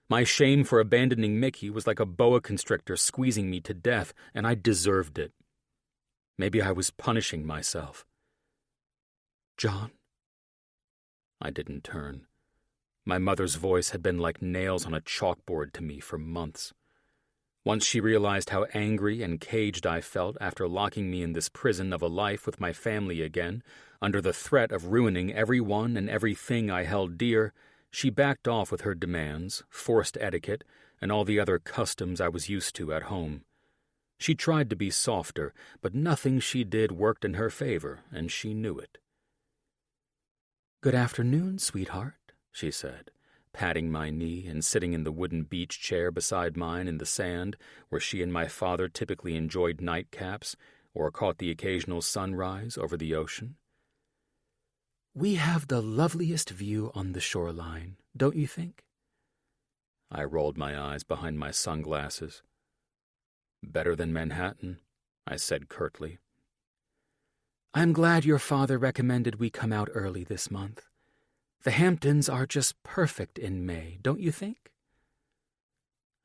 My shame for abandoning Mickey was like a boa constrictor squeezing me to death, and I deserved it. Maybe I was punishing myself. "John?" I didn't turn. My mother's voice had been like nails on a chalkboard to me for months. Once she realized how angry and caged I felt after locking me in this prison of a life with my family again, under the threat of ruining everyone and everything I held dear, she backed off with her demands, forced etiquette, and all the other customs I was used to at home. She tried to be softer, but nothing she did worked in her favor, and she knew it. "Good afternoon, sweetheart," she said, patting my knee and sitting in the wooden beach chair beside mine in the sand, where she and my father typically enjoyed nightcaps or caught the occasional sunrise over the ocean. "We have the loveliest view on the shoreline, don't you think?" I rolled my eyes behind my sunglasses. "Better than Manhattan," I said curtly. "I'm glad your father recommended we come out early this month. The Hamptons are just perfect in May, don't you think?"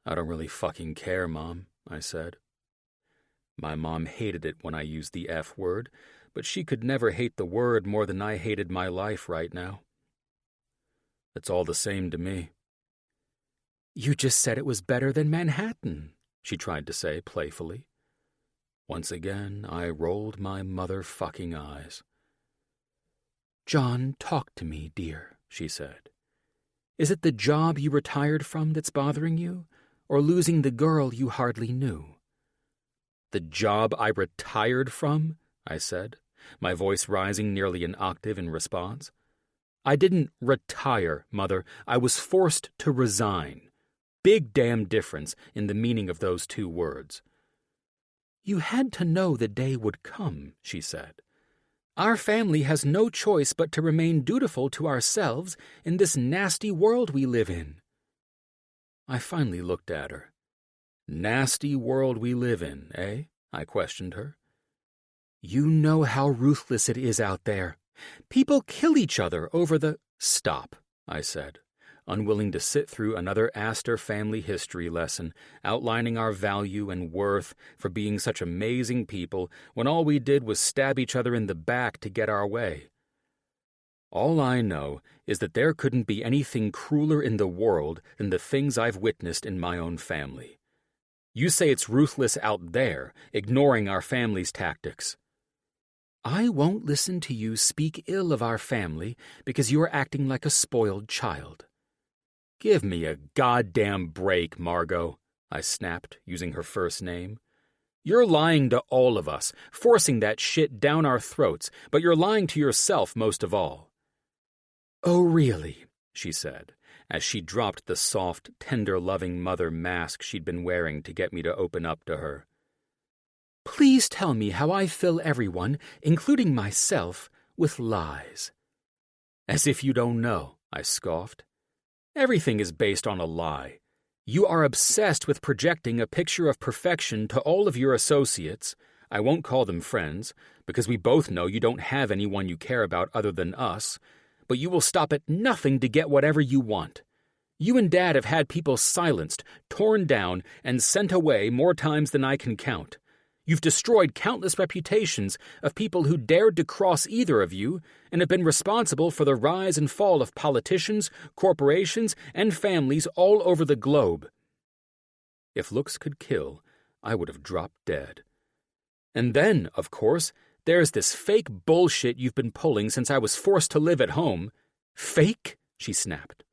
"I don't really fucking care, Mom," I said. My mom hated it when I used the F word, but she could never hate the word more than I hated my life right now. It's all the same to me. "You just said it was better than Manhattan," she tried to say playfully. Once again, I rolled my motherfucking eyes. "John, talk to me, dear," she said. "Is it the job you retired from that's bothering you, or losing the girl you hardly knew?" "The job I retired from?" I said, my voice rising nearly an octave in response. "I didn't retire, Mother. I was forced to resign. Big damn difference in the meaning of those two words." "You had to know the day would come," she said. Our family has no choice but to remain dutiful to ourselves in this nasty world we live in." I finally looked at her. "Nasty world we live in, eh?" I questioned her. "You know how ruthless it is out there. People kill each other over the—" "Stop," I said, unwilling to sit through another Astor family history lesson outlining our value and worth for being such amazing people when all we did was stab each other in the back to get our way. All I know is that there couldn't be anything crueler in the world than the things I've witnessed in my own family. You say it's ruthless out there, ignoring our family's tactics. I won't listen to you speak ill of our family because you're acting like a spoiled child." "Give me a goddamn break, Margot," I snapped, using her first name. "You're lying to all of us, forcing that shit down our throats, but you're lying to yourself most of all." "Oh, really?" she said, as she dropped the soft, tender, loving mother mask she'd been wearing to get me to open up to her. "Please tell me how I fill everyone, including myself, with lies." "As if you don't know," I scoffed. "Everything is based on a lie. You are obsessed with projecting a picture of perfection to all of your associates. I won't call them friends, because we both know you don't have anyone you care about other than us, but you will stop at nothing to get whatever you want. You and Dad have had people silenced, torn down, and sent away more times than I can count. You've destroyed countless reputations of people who dared to cross either of you and have been responsible for the rise and fall of politicians, corporations, and families all over the globe." If looks could kill, I would have dropped dead. "And then, of course, there's this fake bullshit you've been pulling since I was forced to live at home." "Fake?" she snapped.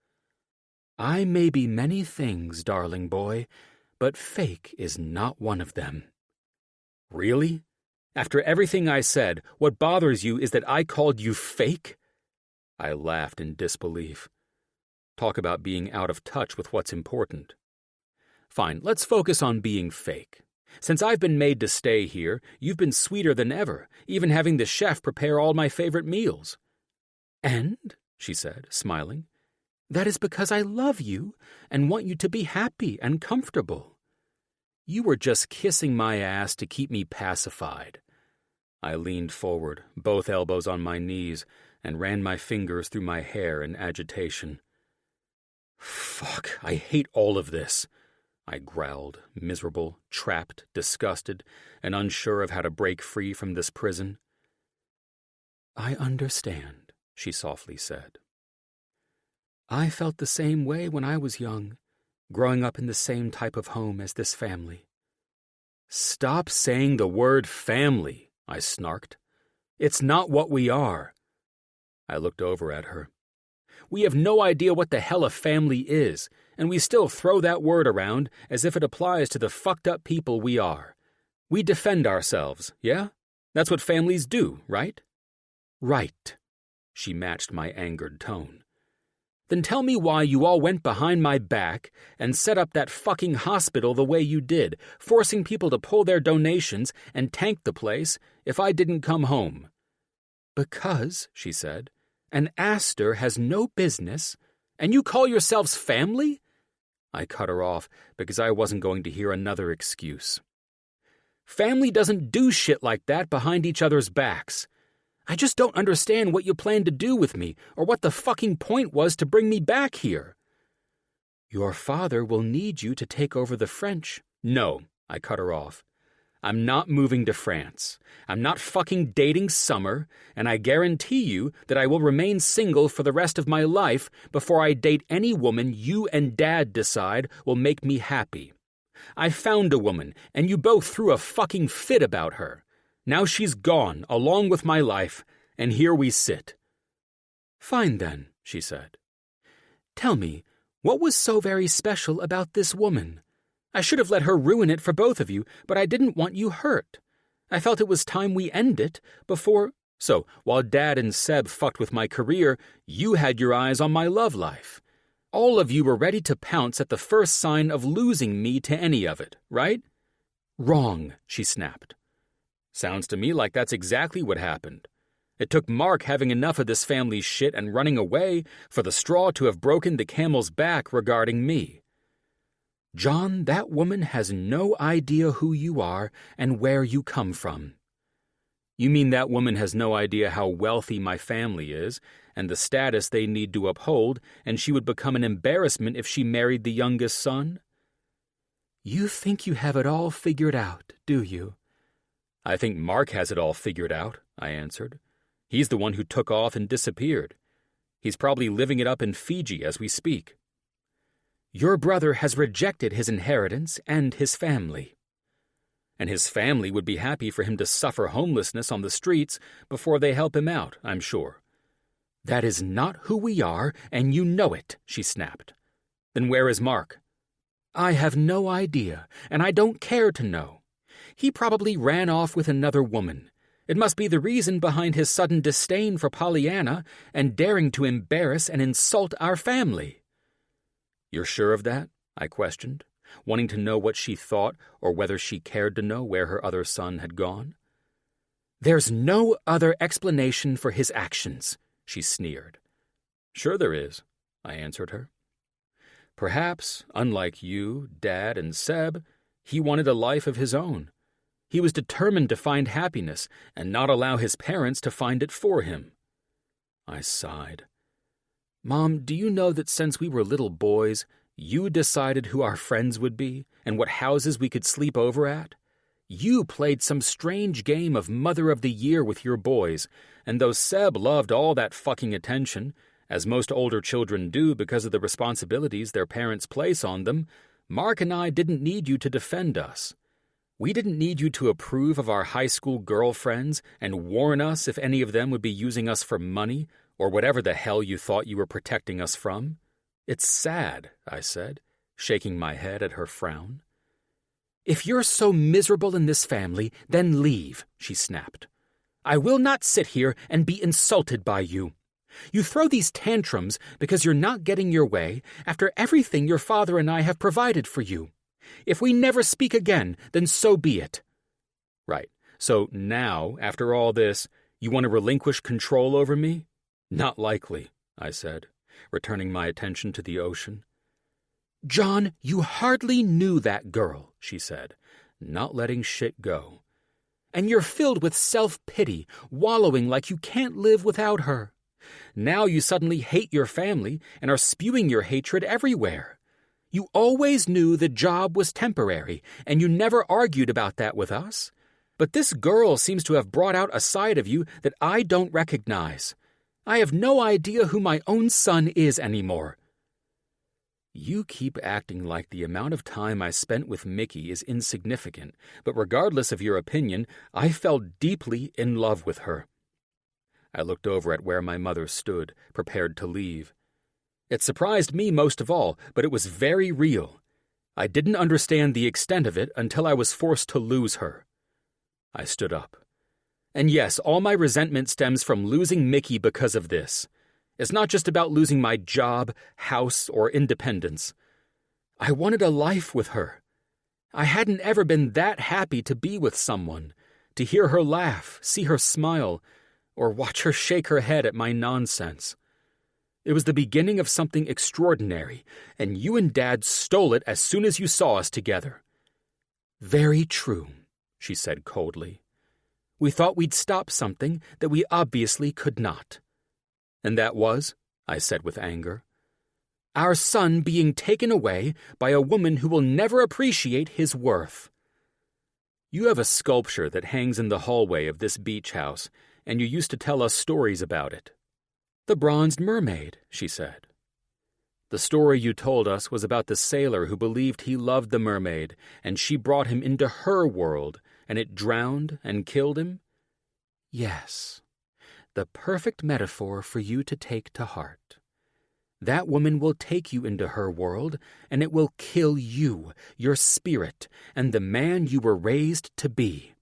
"I may be many things, darling boy, but fake is not one of them." "Really? After everything I said, what bothers you is that I called you fake?" I laughed in disbelief. Talk about being out of touch with what's important. "Fine, let's focus on being fake. Since I've been made to stay here, you've been sweeter than ever, even having the chef prepare all my favorite meals." "And," she said, smiling, "that is because I love you and want you to be happy and comfortable. You were just kissing my ass to keep me pacified." I leaned forward, both elbows on my knees, and ran my fingers through my hair in agitation. "Fuck, I hate all of this," I growled, miserable, trapped, disgusted, and unsure of how to break free from this prison. "I understand," she softly said. "I felt the same way when I was young, growing up in the same type of home as this family." "Stop saying the word family," I snarked. "It's not what we are." I looked over at her. "We have no idea what the hell a family is, and we still throw that word around as if it applies to the fucked up people we are. We defend ourselves, yeah? That's what families do, right?" "Right," she matched my angered tone. "Then tell me why you all went behind my back and set up that fucking hospital the way you did, forcing people to pull their donations and tank the place if I didn't come home." "Because," she said, "an Astor has no business, and you call yourselves family?" I cut her off because I wasn't going to hear another excuse. "Family doesn't do shit like that behind each other's backs. I just don't understand what you plan to do with me or what the fucking point was to bring me back here." "Your father will need you to take over the French." "No," I cut her off. "I'm not moving to France. I'm not fucking dating Summer, and I guarantee you that I will remain single for the rest of my life before I date any woman you and Dad decide will make me happy. I found a woman, and you both threw a fucking fit about her. Now she's gone, along with my life, and here we sit." "Fine then," she said. "Tell me, what was so very special about this woman? I should have let her ruin it for both of you, but I didn't want you hurt. I felt it was time we end it before—" "So, while Dad and Seb fucked with my career, you had your eyes on my love life. All of you were ready to pounce at the first sign of losing me to any of it, right?" "Wrong," she snapped. "Sounds to me like that's exactly what happened. It took Mark having enough of this family's shit and running away for the straw to have broken the camel's back regarding me. John, that woman has no idea who you are and where you come from. You mean that woman has no idea how wealthy my family is and the status they need to uphold, and she would become an embarrassment if she married the youngest son? You think you have it all figured out, do you? I think Mark has it all figured out, I answered. He's the one who took off and disappeared. He's probably living it up in Fiji as we speak. Your brother has rejected his inheritance and his family. And his family would be happy for him to suffer homelessness on the streets before they help him out, I'm sure. That is not who we are, and you know it, she snapped. Then where is Mark? I have no idea, and I don't care to know. He probably ran off with another woman. It must be the reason behind his sudden disdain for Pollyanna and daring to embarrass and insult our family. You're sure of that? I questioned, wanting to know what she thought or whether she cared to know where her other son had gone. There's no other explanation for his actions, she sneered. Sure there is, I answered her. Perhaps, unlike you, Dad, and Seb, he wanted a life of his own. He was determined to find happiness and not allow his parents to find it for him. I sighed. Mom, do you know that since we were little boys, you decided who our friends would be and what houses we could sleep over at? You played some strange game of Mother of the Year with your boys, and though Seb loved all that fucking attention, as most older children do because of the responsibilities their parents place on them, Mark and I didn't need you to defend us. We didn't need you to approve of our high school girlfriends and warn us if any of them would be using us for money or whatever the hell you thought you were protecting us from. It's sad, I said, shaking my head at her frown. If you're so miserable in this family, then leave, she snapped. I will not sit here and be insulted by you. You throw these tantrums because you're not getting your way after everything your father and I have provided for you. If we never speak again, then so be it. Right, so now, after all this, you want to relinquish control over me? Not likely, I said, returning my attention to the ocean. John, you hardly knew that girl, she said, not letting shit go. And you're filled with self-pity, wallowing like you can't live without her. Now you suddenly hate your family and are spewing your hatred everywhere. You always knew the job was temporary, and you never argued about that with us. But this girl seems to have brought out a side of you that I don't recognize. I have no idea who my own son is anymore. You keep acting like the amount of time I spent with Mickey is insignificant, but regardless of your opinion, I fell deeply in love with her. I looked over at where my mother stood, prepared to leave. It surprised me most of all, but it was very real. I didn't understand the extent of it until I was forced to lose her. I stood up. And yes, all my resentment stems from losing Mickey because of this. It's not just about losing my job, house, or independence. I wanted a life with her. I hadn't ever been that happy to be with someone, to hear her laugh, see her smile, or watch her shake her head at my nonsense. It was the beginning of something extraordinary, and you and Dad stole it as soon as you saw us together. Very true, she said coldly. We thought we'd stop something that we obviously could not. And that was, I said with anger, our son being taken away by a woman who will never appreciate his worth. You have a sculpture that hangs in the hallway of this beach house, and you used to tell us stories about it. The bronzed mermaid, she said. The story you told us was about the sailor who believed he loved the mermaid, and she brought him into her world, and it drowned and killed him? Yes, the perfect metaphor for you to take to heart. That woman will take you into her world, and it will kill you, your spirit, and the man you were raised to be.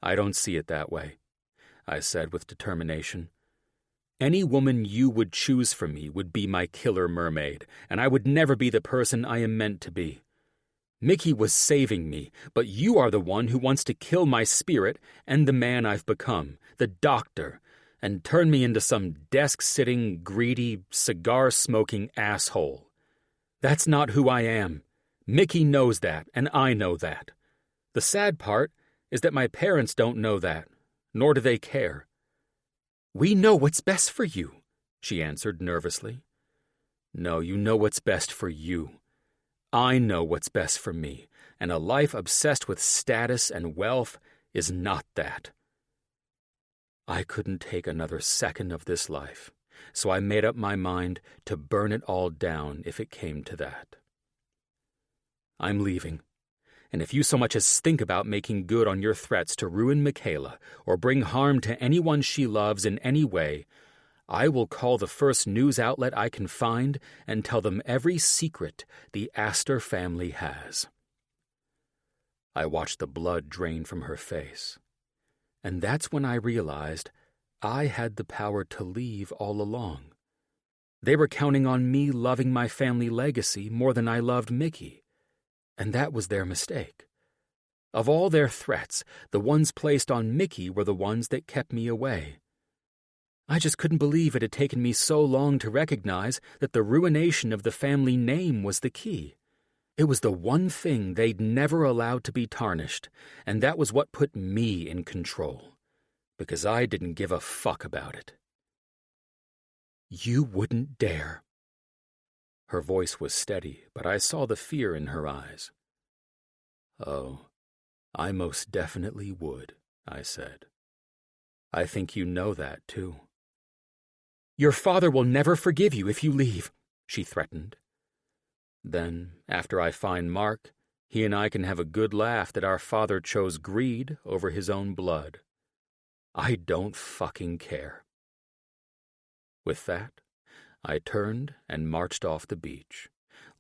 I don't see it that way, I said with determination. Any woman you would choose for me would be my killer mermaid, and I would never be the person I am meant to be. Mickey was saving me, but you are the one who wants to kill my spirit and the man I've become, the doctor, and turn me into some desk-sitting, greedy, cigar-smoking asshole. That's not who I am. Mickey knows that, and I know that. The sad part is that my parents don't know that, nor do they care. We know what's best for you, she answered nervously. No, you know what's best for you. I know what's best for me, and a life obsessed with status and wealth is not that. I couldn't take another second of this life, so I made up my mind to burn it all down if it came to that. I'm leaving, and if you so much as think about making good on your threats to ruin Michaela or bring harm to anyone she loves in any way, I will call the first news outlet I can find and tell them every secret the Astor family has. I watched the blood drain from her face, and that's when I realized I had the power to leave all along. They were counting on me loving my family legacy more than I loved Mickey, and that was their mistake. Of all their threats, the ones placed on Mickey were the ones that kept me away. I just couldn't believe it had taken me so long to recognize that the ruination of the family name was the key. It was the one thing they'd never allowed to be tarnished, and that was what put me in control, because I didn't give a fuck about it. You wouldn't dare. Her voice was steady, but I saw the fear in her eyes. Oh, I most definitely would, I said. I think you know that, too. Your father will never forgive you if you leave, she threatened. Then, after I find Mark, he and I can have a good laugh that our father chose greed over his own blood. I don't fucking care. With that, I turned and marched off the beach,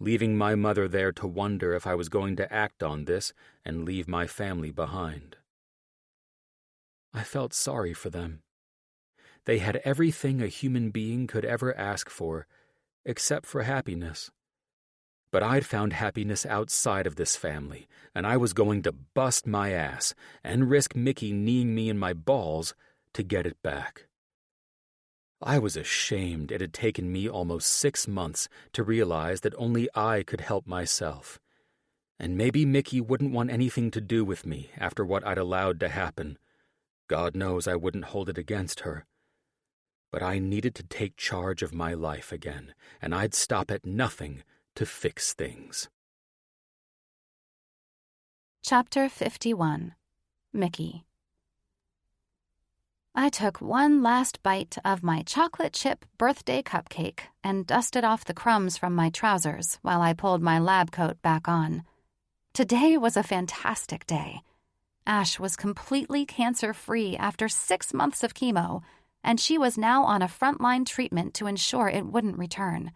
leaving my mother there to wonder if I was going to act on this and leave my family behind. I felt sorry for them. They had everything a human being could ever ask for, except for happiness. But I'd found happiness outside of this family, and I was going to bust my ass and risk Mickey kneeing me in my balls to get it back. I was ashamed it had taken me almost 6 months to realize that only I could help myself. And maybe Mickey wouldn't want anything to do with me after what I'd allowed to happen. God knows I wouldn't hold it against her. But I needed to take charge of my life again, and I'd stop at nothing to fix things. Chapter 51. Mickey. I took one last bite of my chocolate chip birthday cupcake and dusted off the crumbs from my trousers while I pulled my lab coat back on. Today was a fantastic day. Ash was completely cancer-free after 6 months of chemo, and she was now on a frontline treatment to ensure it wouldn't return.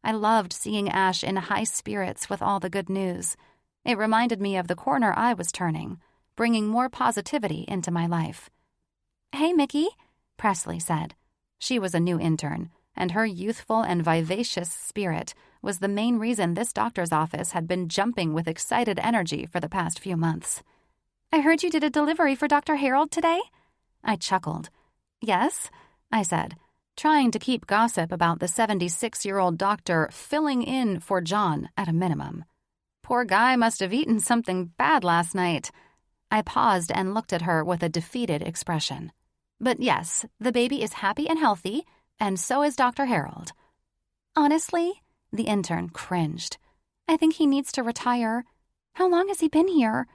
I loved seeing Ash in high spirits with all the good news. It reminded me of the corner I was turning, bringing more positivity into my life. "Hey, Mickey," Presley said. She was a new intern, and her youthful and vivacious spirit was the main reason this doctor's office had been jumping with excited energy for the past few months. "I heard you did a delivery for Dr. Harold today?" I chuckled. "Yes," I said, trying to keep gossip about the 76-year-old doctor filling in for John at a minimum. Poor guy must have eaten something bad last night. I paused and looked at her with a defeated expression. "But yes, the baby is happy and healthy, and so is Dr. Harold." "Honestly?" The intern cringed. "I think he needs to retire. How long has he been here?"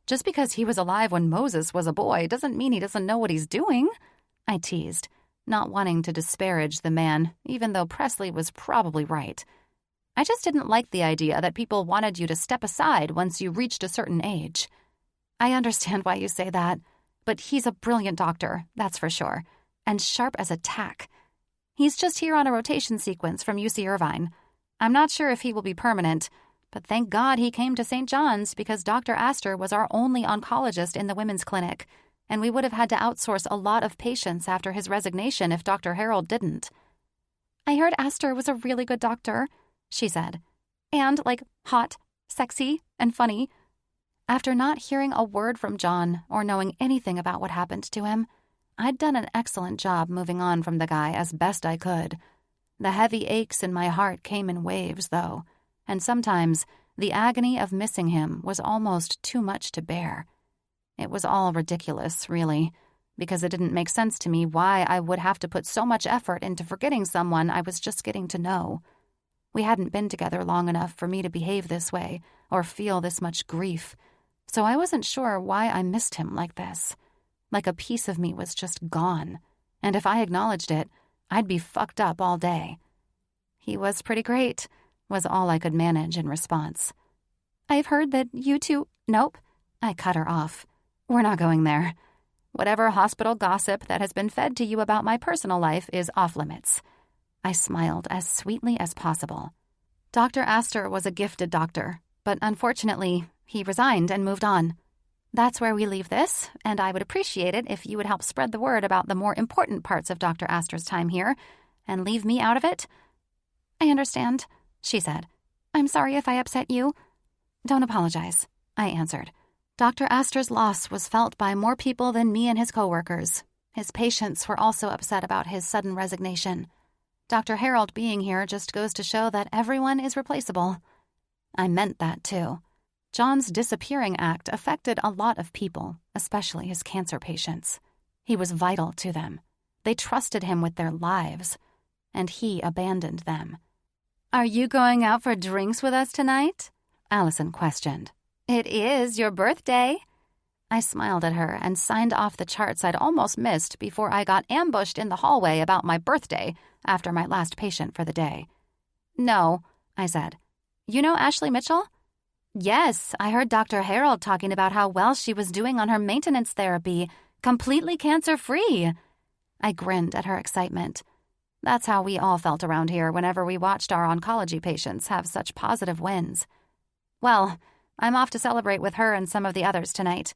"Just because he was alive when Moses was a boy doesn't mean he doesn't know what he's doing," I teased, not wanting to disparage the man, even though Presley was probably right. I just didn't like the idea that people wanted you to step aside once you reached a certain age. "I understand why you say that, but he's a brilliant doctor, that's for sure, and sharp as a tack. He's just here on a rotation sequence from UC Irvine. I'm not sure if he will be permanent, but thank God he came to St. John's because Dr. Astor was our only oncologist in the women's clinic, and we would have had to outsource a lot of patients after his resignation if Dr. Harold didn't." "I heard Astor was a really good doctor," she said, "and, hot, sexy, and funny." After not hearing a word from John or knowing anything about what happened to him, I'd done an excellent job moving on from the guy as best I could. The heavy aches in my heart came in waves, though, and sometimes the agony of missing him was almost too much to bear. It was all ridiculous, really, because it didn't make sense to me why I would have to put so much effort into forgetting someone I was just getting to know. We hadn't been together long enough for me to behave this way or feel this much grief, so I wasn't sure why I missed him like this. Like a piece of me was just gone, and if I acknowledged it, I'd be fucked up all day. He was pretty great, was all I could manage in response. I've heard that you two— Nope, I cut her off. We're not going there. Whatever hospital gossip that has been fed to you about my personal life is off limits. I smiled as sweetly as possible. Dr. Astor was a gifted doctor, but unfortunately, he resigned and moved on. That's where we leave this, and I would appreciate it if you would help spread the word about the more important parts of Dr. Astor's time here, and leave me out of it. I understand, she said. I'm sorry if I upset you. Don't apologize, I answered. Dr. Astor's loss was felt by more people than me and his coworkers. His patients were also upset about his sudden resignation. Dr. Harold being here just goes to show that everyone is replaceable. I meant that, too. John's disappearing act affected a lot of people, especially his cancer patients. He was vital to them. They trusted him with their lives, and he abandoned them. Are you going out for drinks with us tonight? Allison questioned. It is your birthday. I smiled at her and signed off the charts I'd almost missed before I got ambushed in the hallway about my birthday after my last patient for the day. No, I said. You know Ashley Mitchell? Yes, I heard Dr. Harold talking about how well she was doing on her maintenance therapy, completely cancer-free. I grinned at her excitement. That's how we all felt around here whenever we watched our oncology patients have such positive wins. Well, I'm off to celebrate with her and some of the others tonight.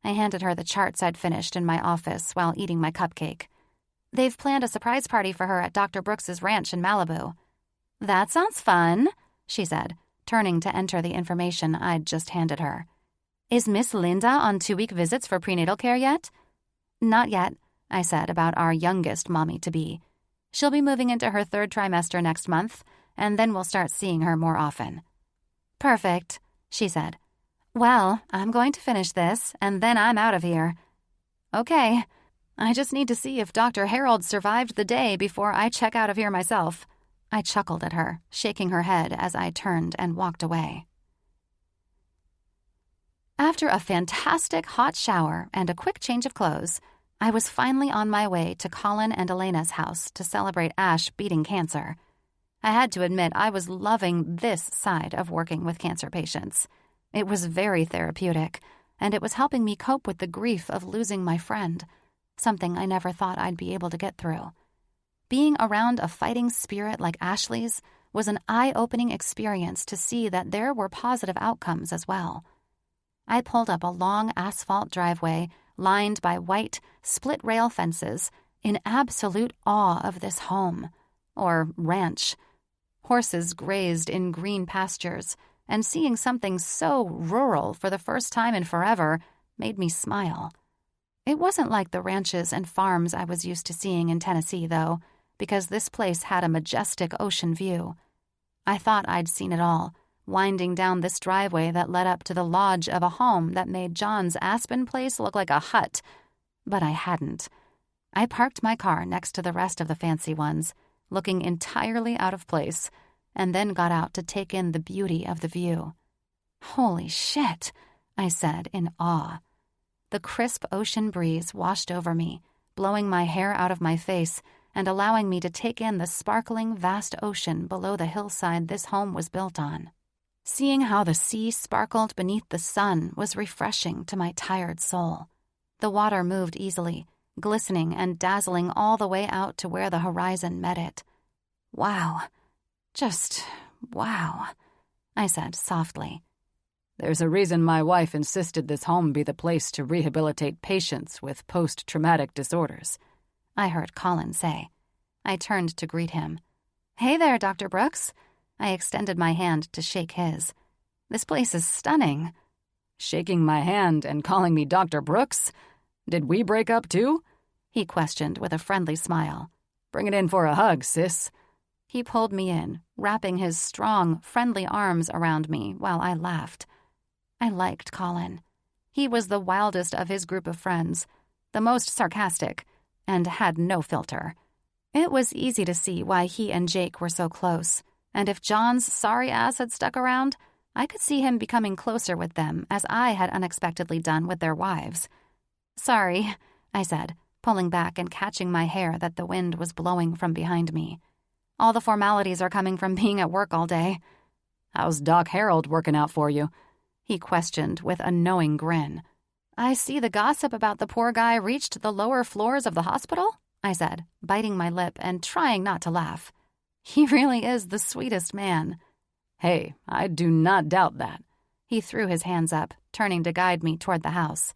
I handed her the charts I'd finished in my office while eating my cupcake. They've planned a surprise party for her at Dr. Brooks's ranch in Malibu. That sounds fun, she said, turning to enter the information I'd just handed her. Is Miss Linda on 2-week visits for prenatal care yet? Not yet, I said about our youngest mommy-to-be. She'll be moving into her 3rd trimester next month, and then we'll start seeing her more often. Perfect, she said. Well, I'm going to finish this, and then I'm out of here. Okay, I just need to see if Dr. Harold survived the day before I check out of here myself. I chuckled at her, shaking her head as I turned and walked away. After a fantastic hot shower and a quick change of clothes, I was finally on my way to Colin and Elena's house to celebrate Ash beating cancer. I had to admit I was loving this side of working with cancer patients. It was very therapeutic, and it was helping me cope with the grief of losing my friend, something I never thought I'd be able to get through. Being around a fighting spirit like Ashley's was an eye-opening experience to see that there were positive outcomes as well. I pulled up a long asphalt driveway lined by white, split-rail fences in absolute awe of this home, or ranch. Horses grazed in green pastures, and seeing something so rural for the first time in forever made me smile. It wasn't like the ranches and farms I was used to seeing in Tennessee, though, because this place had a majestic ocean view. I thought I'd seen it all, winding down this driveway that led up to the lodge of a home that made John's Aspen place look like a hut. But I hadn't. I parked my car next to the rest of the fancy ones, looking entirely out of place, and then got out to take in the beauty of the view. Holy shit, I said in awe. The crisp ocean breeze washed over me, blowing my hair out of my face and allowing me to take in the sparkling, vast ocean below the hillside this home was built on. Seeing how the sea sparkled beneath the sun was refreshing to my tired soul. The water moved easily, glistening and dazzling all the way out to where the horizon met it. Wow. Just wow, I said softly. There's a reason my wife insisted this home be the place to rehabilitate patients with post-traumatic disorders, I heard Colin say. I turned to greet him. Hey there, Dr. Brooks. I extended my hand to shake his. This place is stunning. Shaking my hand and calling me Dr. Brooks? Did we break up too? he questioned with a friendly smile. Bring it in for a hug, sis. He pulled me in, wrapping his strong, friendly arms around me while I laughed. I liked Colin. He was the wildest of his group of friends, the most sarcastic, and had no filter. It was easy to see why he and Jake were so close, and if John's sorry ass had stuck around, I could see him becoming closer with them as I had unexpectedly done with their wives. "Sorry," I said, pulling back and catching my hair that the wind was blowing from behind me. "All the formalities are coming from being at work all day." "How's Doc Harold working out for you?" he questioned with a knowing grin. "I see the gossip about the poor guy reached the lower floors of the hospital," I said, biting my lip and trying not to laugh. "He really is the sweetest man." "Hey, I do not doubt that." He threw his hands up, turning to guide me toward the house.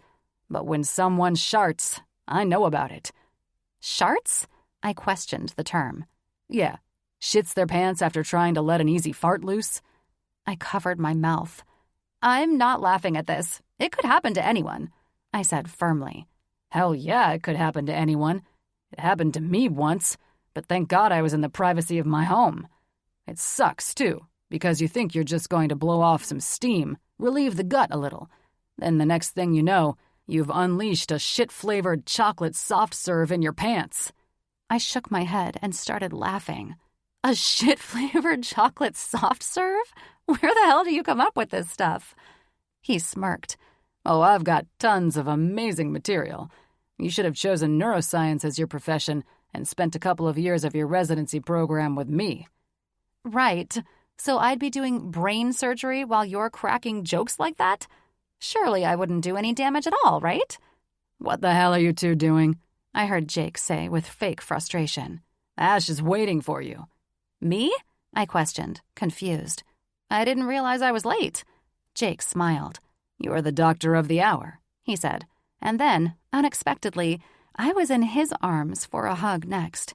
"But when someone sharts, I know about it." "Sharts?" I questioned the term. "Yeah, shits their pants after trying to let an easy fart loose." I covered my mouth. "I'm not laughing at this. It could happen to anyone," I said firmly. "Hell yeah, it could happen to anyone. It happened to me once, but thank God I was in the privacy of my home. It sucks, too, because you think you're just going to blow off some steam, relieve the gut a little. Then the next thing you know, you've unleashed a shit-flavored chocolate soft serve in your pants." I shook my head and started laughing. "A shit-flavored chocolate soft serve? Where the hell do you come up with this stuff?" He smirked. "Oh, I've got tons of amazing material. You should have chosen neuroscience as your profession and spent a couple of years of your residency program with me." "Right. So I'd be doing brain surgery while you're cracking jokes like that? Surely I wouldn't do any damage at all, right?" "What the hell are you two doing?" I heard Jake say with fake frustration. "Ash is waiting for you." "Me?" I questioned, confused. "I didn't realize I was late." Jake smiled. "You're the doctor of the hour," he said. And then, unexpectedly, I was in his arms for a hug next.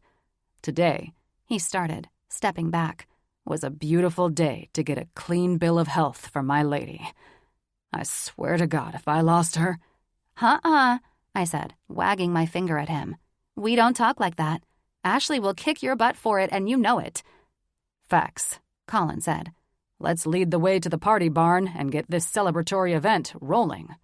"Today," he started, stepping back, "was a beautiful day to get a clean bill of health for my lady. I swear to God, if I lost her—" I said, wagging my finger at him. "We don't talk like that. Ashley will kick your butt for it, and you know it." "Facts," Colin said. "Let's lead the way to the party barn and get this celebratory event rolling."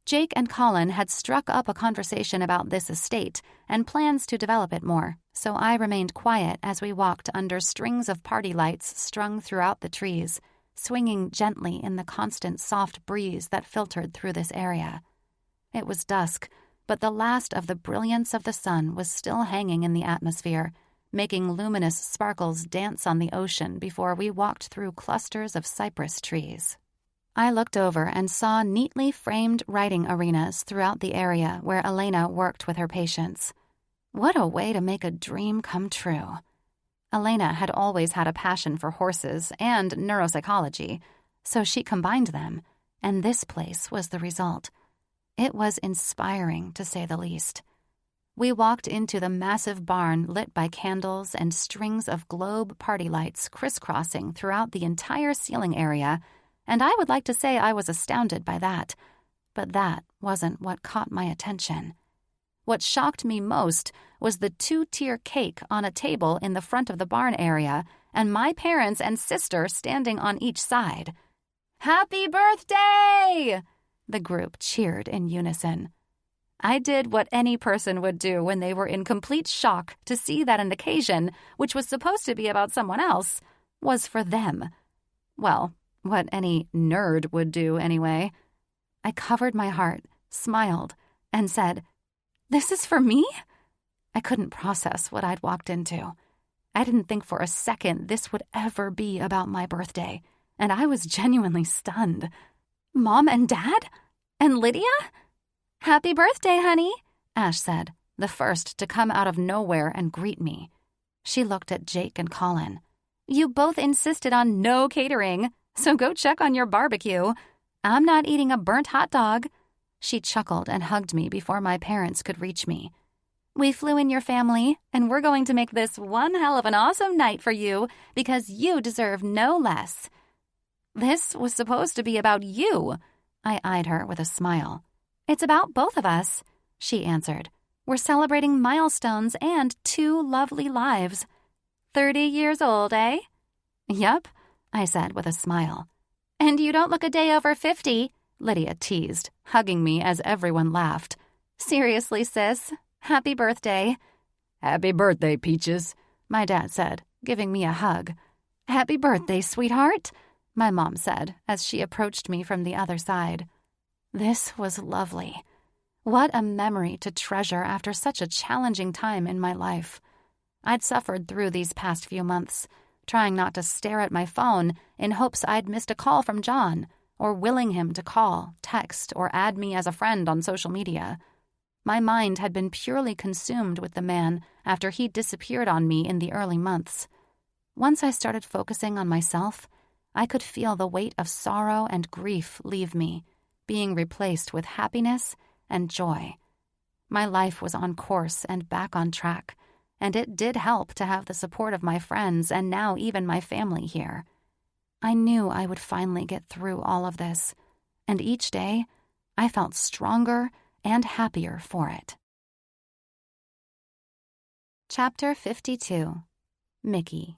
Jake and Colin had struck up a conversation about this estate and plans to develop it more, so I remained quiet as we walked under strings of party lights strung throughout the trees, swinging gently in the constant soft breeze that filtered through this area. It was dusk, but the last of the brilliance of the sun was still hanging in the atmosphere, making luminous sparkles dance on the ocean before we walked through clusters of cypress trees. I looked over and saw neatly framed writing arenas throughout the area where Elena worked with her patients. What a way to make a dream come true. Elena had always had a passion for horses and neuropsychology, so she combined them, and this place was the result. It was inspiring, to say the least. We walked into the massive barn lit by candles and strings of globe party lights crisscrossing throughout the entire ceiling area, and I would like to say I was astounded by that. But that wasn't what caught my attention. What shocked me most was the 2-tier cake on a table in the front of the barn area and my parents and sister standing on each side. "Happy birthday!" The group cheered in unison. I did what any person would do when they were in complete shock to see that an occasion, which was supposed to be about someone else, was for them. Well, what any nerd would do anyway. I covered my heart, smiled, and said, "This is for me?" I couldn't process what I'd walked into. I didn't think for a second this would ever be about my birthday, and I was genuinely stunned. "Mom and Dad? And Lydia?" "Happy birthday, honey," Ash said, the first to come out of nowhere and greet me. She looked at Jake and Colin. "You both insisted on no catering, so go check on your barbecue. I'm not eating a burnt hot dog." She chuckled and hugged me before my parents could reach me. "We flew in your family, and we're going to make this one hell of an awesome night for you because you deserve no less." "This was supposed to be about you." I eyed her with a smile. "It's about both of us." she answered. "We're celebrating milestones and 2 lovely lives. 30 years old, eh?" "Yup," I said with a smile. "And you don't look a day over 50, Lydia teased, hugging me as everyone laughed. "Seriously, sis, happy birthday." "Happy birthday, Peaches," my dad said, giving me a hug. "Happy birthday, sweetheart," my mom said as she approached me from the other side. This was lovely. What a memory to treasure after such a challenging time in my life. I'd suffered through these past few months, trying not to stare at my phone in hopes I'd missed a call from John, or willing him to call, text, or add me as a friend on social media. My mind had been purely consumed with the man after he disappeared on me in the early months. Once I started focusing on myself, I could feel the weight of sorrow and grief leave me, being replaced with happiness and joy. My life was on course and back on track, and it did help to have the support of my friends and now even my family here. I knew I would finally get through all of this, and each day I felt stronger and happier for it. Chapter 52. Mickey.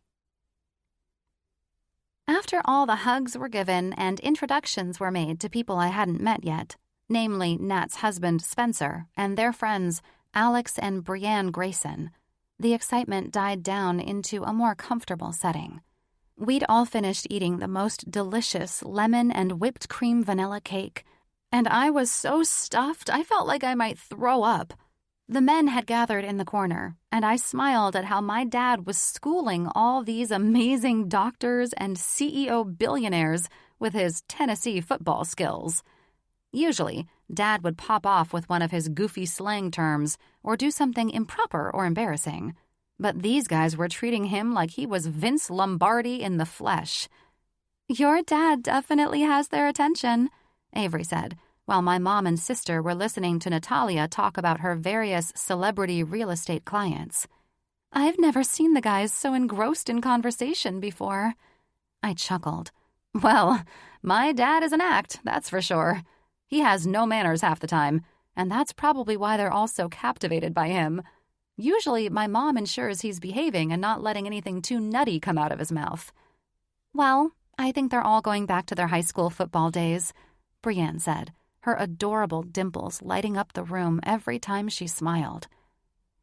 After all the hugs were given and introductions were made to people I hadn't met yet, namely Nat's husband Spencer and their friends Alex and Brianne Grayson, the excitement died down into a more comfortable setting. We'd all finished eating the most delicious lemon and whipped cream vanilla cake, and I was so stuffed I felt like I might throw up. The men had gathered in the corner, and I smiled at how my dad was schooling all these amazing doctors and CEO billionaires with his Tennessee football skills. Usually, Dad would pop off with one of his goofy slang terms or do something improper or embarrassing. But these guys were treating him like he was Vince Lombardi in the flesh. "Your dad definitely has their attention," Avery said, while my mom and sister were listening to Natalia talk about her various celebrity real estate clients. "I've never seen the guys so engrossed in conversation before." I chuckled. "Well, my dad is an act, that's for sure. He has no manners half the time, and that's probably why they're all so captivated by him. Usually, my mom ensures he's behaving and not letting anything too nutty come out of his mouth." "Well, I think they're all going back to their high school football days," Brianne said, her adorable dimples lighting up the room every time she smiled.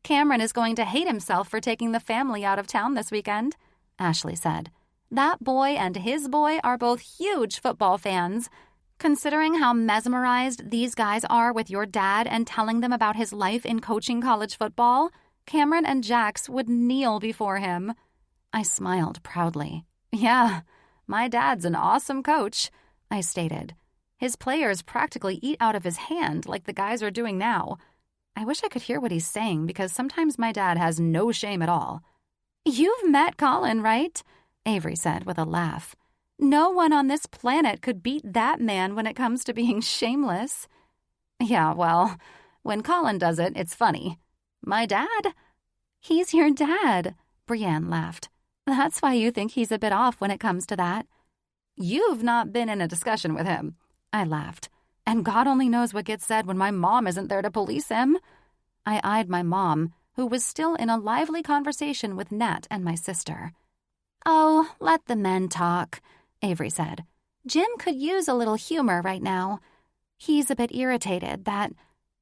"Cameron is going to hate himself for taking the family out of town this weekend," Ashley said. "That boy and his boy are both huge football fans. Considering how mesmerized these guys are with your dad and telling them about his life in coaching college football, Cameron and Jax would kneel before him." I smiled proudly. "Yeah, my dad's an awesome coach," I stated. "His players practically eat out of his hand like the guys are doing now." I wish I could hear what he's saying because sometimes my dad has no shame at all. "You've met Colin, right?" Avery said with a laugh. "No one on this planet could beat that man when it comes to being shameless." "Yeah, well, when Colin does it, it's funny. My dad?" "He's your dad," Brianne laughed. "That's why you think he's a bit off when it comes to that." "You've not been in a discussion with him," I laughed. "And God only knows what gets said when my mom isn't there to police him." I eyed my mom, who was still in a lively conversation with Nat and my sister. "Oh, let the men talk," Avery said. "Jim could use a little humor right now. He's a bit irritated that—"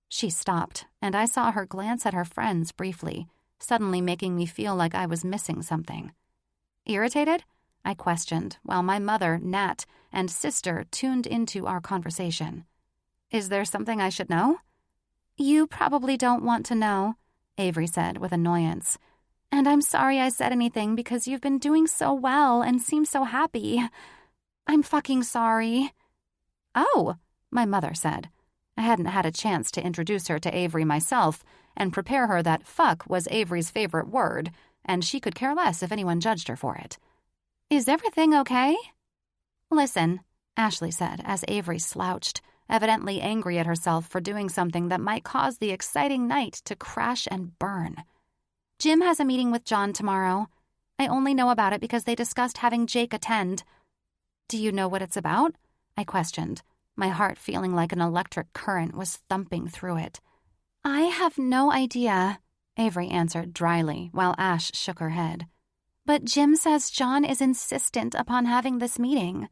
She stopped, and I saw her glance at her friends briefly, suddenly making me feel like I was missing something. "Irritated?" I questioned, while my mother, Nat, and sister tuned into our conversation. "Is there something I should know?" "You probably don't want to know," Avery said with annoyance. "And I'm sorry I said anything because you've been doing so well and seem so happy. I'm fucking sorry." "Oh," my mother said. I hadn't had a chance to introduce her to Avery myself and prepare her that fuck was Avery's favorite word, and she could care less if anyone judged her for it. "Is everything okay?" "Listen," Ashley said as Avery slouched, evidently angry at herself for doing something that might cause the exciting night to crash and burn. "Jim has a meeting with John tomorrow. I only know about it because they discussed having Jake attend." "Do you know what it's about?" I questioned, my heart feeling like an electric current was thumping through it. I have no idea, Avery answered dryly while Ash shook her head. But Jim says John is insistent upon having this meeting.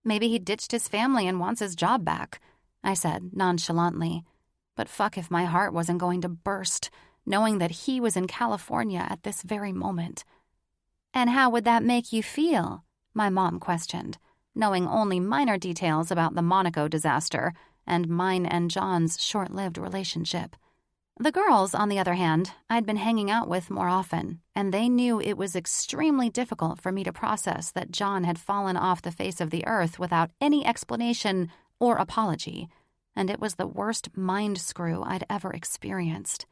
Maybe he ditched his family and wants his job back, I said nonchalantly. But fuck if my heart wasn't going to burst, knowing that he was in California at this very moment. And how would that make you feel? My mom questioned, knowing only minor details about the Monaco disaster and mine and John's short-lived relationship. The girls, on the other hand, I'd been hanging out with more often, and they knew it was extremely difficult for me to process that John had fallen off the face of the earth without any explanation or apology, and it was the worst mind screw I'd ever experienced.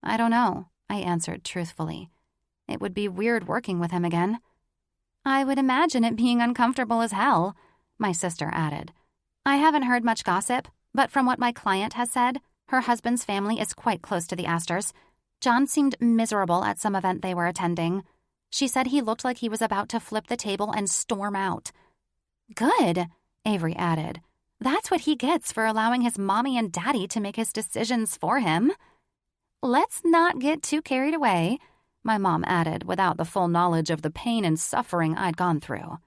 I don't know, I answered truthfully. It would be weird working with him again. I would imagine it being uncomfortable as hell, my sister added. I haven't heard much gossip, but from what my client has said, her husband's family is quite close to the Astors. John seemed miserable at some event they were attending. She said he looked like he was about to flip the table and storm out. Good, Avery added. That's what he gets for allowing his mommy and daddy to make his decisions for him. Let's not get too carried away, my mom added without the full knowledge of the pain and suffering I'd gone through.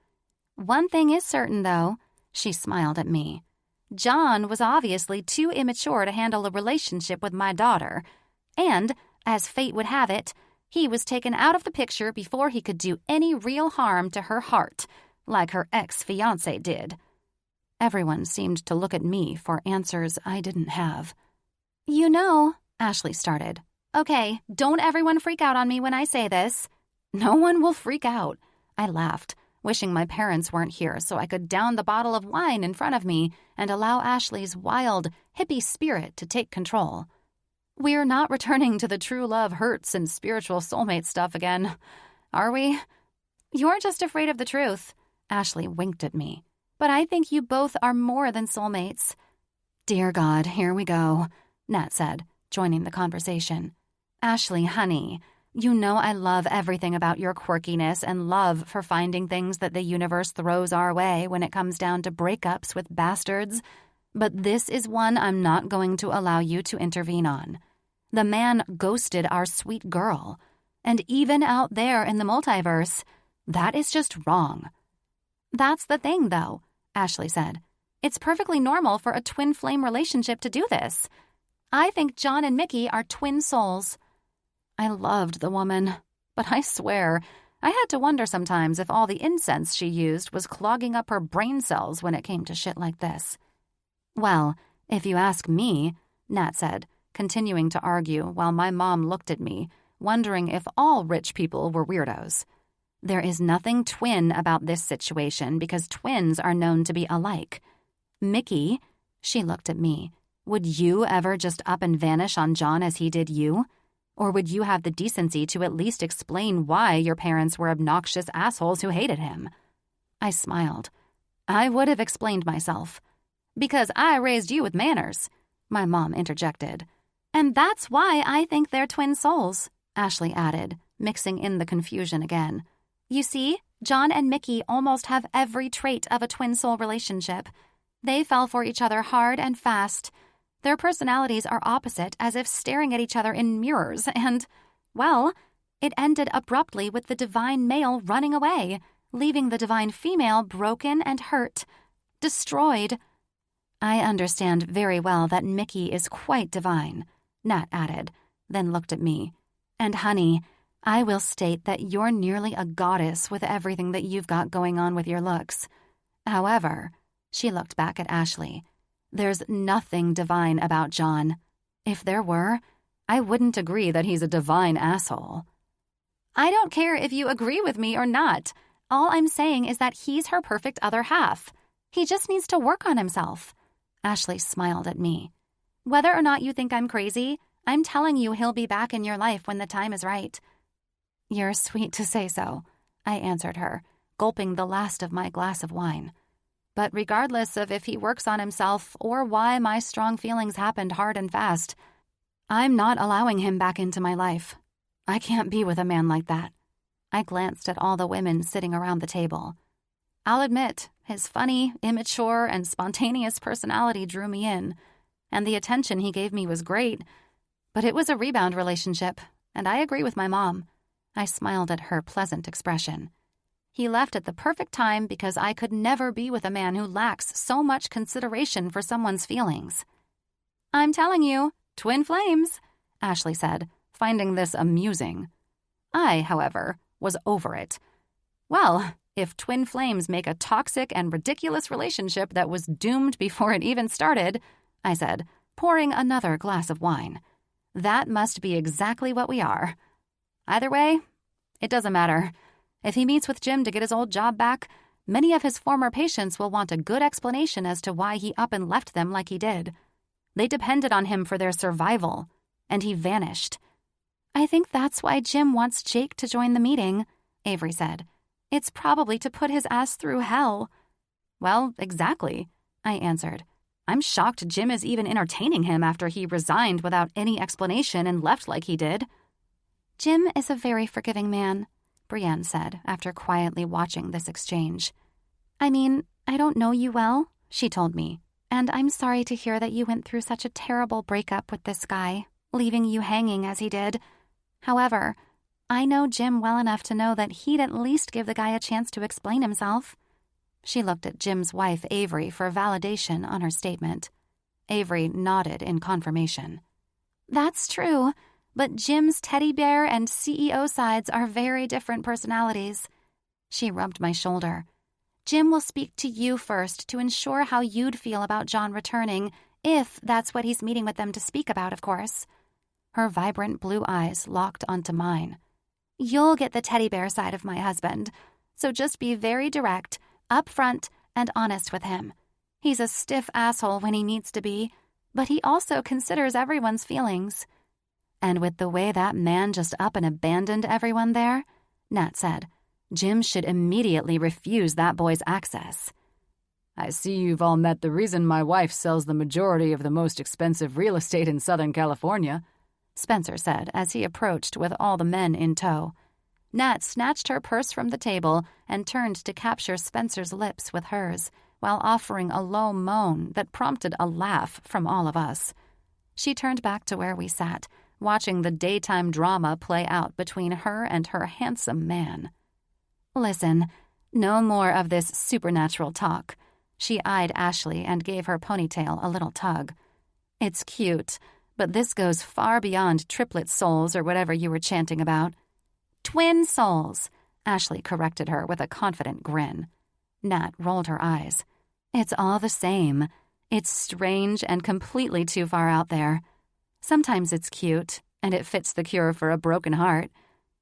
One thing is certain, though, she smiled at me. John was obviously too immature to handle a relationship with my daughter, and, as fate would have it, he was taken out of the picture before he could do any real harm to her heart, like her ex-fiancé did. Everyone seemed to look at me for answers I didn't have. You know, Ashley started. Okay, don't everyone freak out on me when I say this. No one will freak out, I laughed, wishing my parents weren't here so I could down the bottle of wine in front of me and allow Ashley's wild, hippie spirit to take control. We're not returning to the true love hurts and spiritual soulmate stuff again, are we? You're just afraid of the truth, Ashley winked at me. But I think you both are more than soulmates. Dear God, here we go, Nat said, joining the conversation. Ashley, honey, you know I love everything about your quirkiness and love for finding things that the universe throws our way when it comes down to breakups with bastards. But this is one I'm not going to allow you to intervene on. The man ghosted our sweet girl. And even out there in the multiverse, that is just wrong. That's the thing, though, Ashley said. It's perfectly normal for a twin flame relationship to do this. I think John and Mickey are twin souls. I loved the woman, but I swear, I had to wonder sometimes if all the incense she used was clogging up her brain cells when it came to shit like this. Well, if you ask me, Nat said, continuing to argue while my mom looked at me, wondering if all rich people were weirdos. There is nothing twin about this situation because twins are known to be alike. Mickey, she looked at me, would you ever just up and vanish on John as he did you? Or would you have the decency to at least explain why your parents were obnoxious assholes who hated him? I smiled. I would have explained myself. Because I raised you with manners, my mom interjected. And that's why I think they're twin souls, Ashley added, mixing in the confusion again. You see, John and Mickey almost have every trait of a twin soul relationship. They fell for each other hard and fast. Their personalities are opposite, as if staring at each other in mirrors, and, well, it ended abruptly with the divine male running away, leaving the divine female broken and hurt, destroyed. I understand very well that Mickey is quite divine, Nat added, then looked at me. And honey, I will state that you're nearly a goddess with everything that you've got going on with your looks. However, she looked back at Ashley. There's nothing divine about John. If there were, I wouldn't agree that he's a divine asshole. I don't care if you agree with me or not. All I'm saying is that he's her perfect other half. He just needs to work on himself. Ashley smiled at me. Whether or not you think I'm crazy, I'm telling you he'll be back in your life when the time is right. You're sweet to say so, I answered her, gulping the last of my glass of wine. But regardless of if he works on himself or why my strong feelings happened hard and fast, I'm not allowing him back into my life. I can't be with a man like that. I glanced at all the women sitting around the table. I'll admit, his funny, immature, and spontaneous personality drew me in, and the attention he gave me was great. But it was a rebound relationship, and I agree with my mom. I smiled at her pleasant expression. He left at the perfect time because I could never be with a man who lacks so much consideration for someone's feelings. I'm telling you, twin flames, Ashley said, finding this amusing. I, however, was over it. Well, if twin flames make a toxic and ridiculous relationship that was doomed before it even started, I said, pouring another glass of wine, that must be exactly what we are. Either way, it doesn't matter. If he meets with Jim to get his old job back, many of his former patients will want a good explanation as to why he up and left them like he did. They depended on him for their survival, and he vanished. I think that's why Jim wants Jake to join the meeting, Avery said. It's probably to put his ass through hell. Well, exactly, I answered. I'm shocked Jim is even entertaining him after he resigned without any explanation and left like he did. Jim is a very forgiving man, Brienne said after quietly watching this exchange. I mean, I don't know you well, she told me, and I'm sorry to hear that you went through such a terrible breakup with this guy, leaving you hanging as he did. However, I know Jim well enough to know that he'd at least give the guy a chance to explain himself. She looked at Jim's wife, Avery, for validation on her statement. Avery nodded in confirmation. That's true, but Jim's teddy bear and CEO sides are very different personalities. She rubbed my shoulder. Jim will speak to you first to ensure how you'd feel about John returning, if that's what he's meeting with them to speak about, of course. Her vibrant blue eyes locked onto mine. You'll get the teddy bear side of my husband, so just be very direct, upfront, and honest with him. He's a stiff asshole when he needs to be, but he also considers everyone's feelings. And with the way that man just up and abandoned everyone there, Nat said, Jim should immediately refuse that boy's access. I see you've all met the reason my wife sells the majority of the most expensive real estate in Southern California, Spencer said as he approached with all the men in tow. Nat snatched her purse from the table and turned to capture Spencer's lips with hers, while offering a low moan that prompted a laugh from all of us. She turned back to where we sat, watching the daytime drama play out between her and her handsome man. Listen, no more of this supernatural talk. She eyed Ashley and gave her ponytail a little tug. It's cute, but this goes far beyond triplet souls or whatever you were chanting about. Twin souls, Ashley corrected her with a confident grin. Nat rolled her eyes. It's all the same. It's strange and completely too far out there. Sometimes it's cute, and it fits the cure for a broken heart.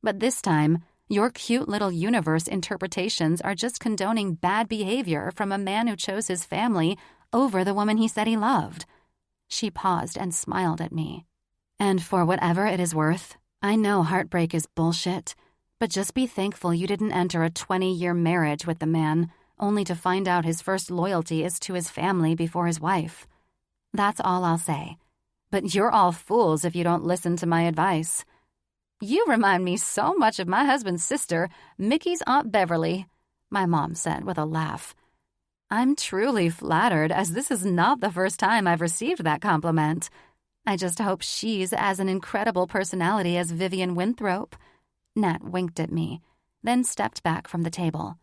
But this time, your cute little universe interpretations are just condoning bad behavior from a man who chose his family over the woman he said he loved. She paused and smiled at me. And for whatever it is worth, I know heartbreak is bullshit, but just be thankful you didn't enter a 20-year marriage with the man, only to find out his first loyalty is to his family before his wife. That's all I'll say. But you're all fools if you don't listen to my advice. You remind me so much of my husband's sister, Mickey's Aunt Beverly, my mom said with a laugh. I'm truly flattered, as this is not the first time I've received that compliment. I just hope she's as an incredible personality as Vivian Winthrop. Nat winked at me, then stepped back from the table.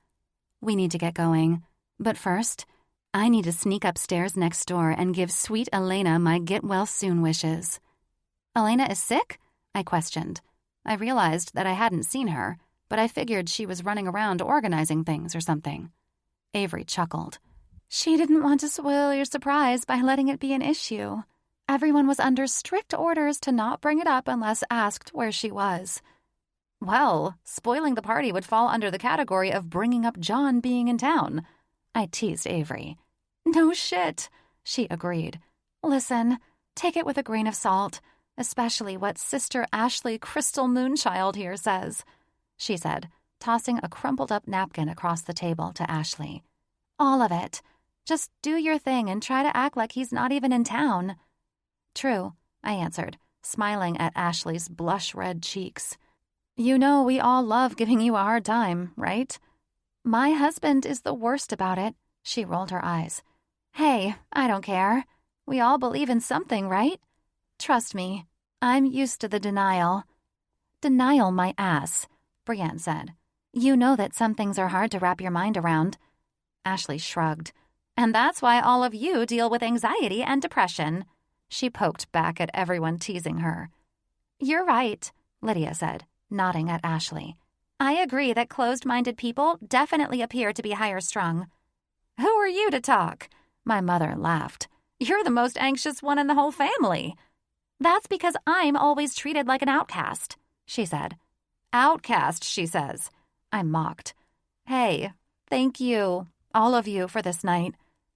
We need to get going. But first, I need to sneak upstairs next door and give sweet Elena my get-well-soon wishes. Elena is sick? I questioned. I realized that I hadn't seen her, but I figured she was running around organizing things or something. Avery chuckled. She didn't want to spoil your surprise by letting it be an issue. Everyone was under strict orders to not bring it up unless asked where she was. Well, spoiling the party would fall under the category of bringing up John being in town. I teased Avery. No shit, she agreed. Listen, take it with a grain of salt, especially what Sister Ashley Crystal Moonchild here says, she said, tossing a crumpled-up napkin across the table to Ashley. All of it. Just do your thing and try to act like he's not even in town. True, I answered, smiling at Ashley's blush-red cheeks. You know we all love giving you a hard time, right? My husband is the worst about it, she rolled her eyes. Hey, I don't care. We all believe in something, right? Trust me, I'm used to the denial. Denial my ass, Brienne said. You know that some things are hard to wrap your mind around. Ashley shrugged. And that's why all of you deal with anxiety and depression. She poked back at everyone teasing her. You're right, Lydia said, nodding at Ashley. I agree that closed-minded people definitely appear to be higher strung. Who are you to talk? My mother laughed. You're the most anxious one in the whole family. That's because I'm always treated like an outcast, she said. Outcast, she says. I mocked. Hey, thank you, all of you, for this night.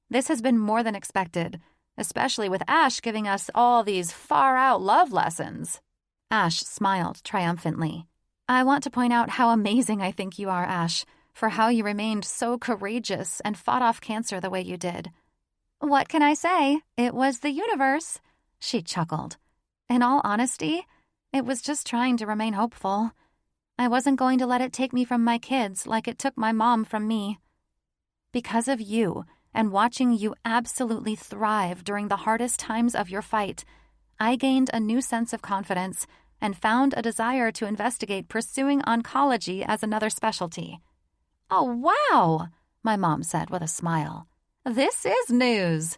This has been more than expected, especially with Ash giving us all these far-out love lessons. Ash smiled triumphantly. I want to point out how amazing I think you are, Ash, for how you remained so courageous and fought off cancer the way you did. What can I say? It was the universe. She chuckled. In all honesty, it was just trying to remain hopeful. I wasn't going to let it take me from my kids like it took my mom from me. Because of you, and watching you absolutely thrive during the hardest times of your fight, I gained a new sense of confidence and found a desire to investigate pursuing oncology as another specialty. Oh, wow, my mom said with a smile. This is news.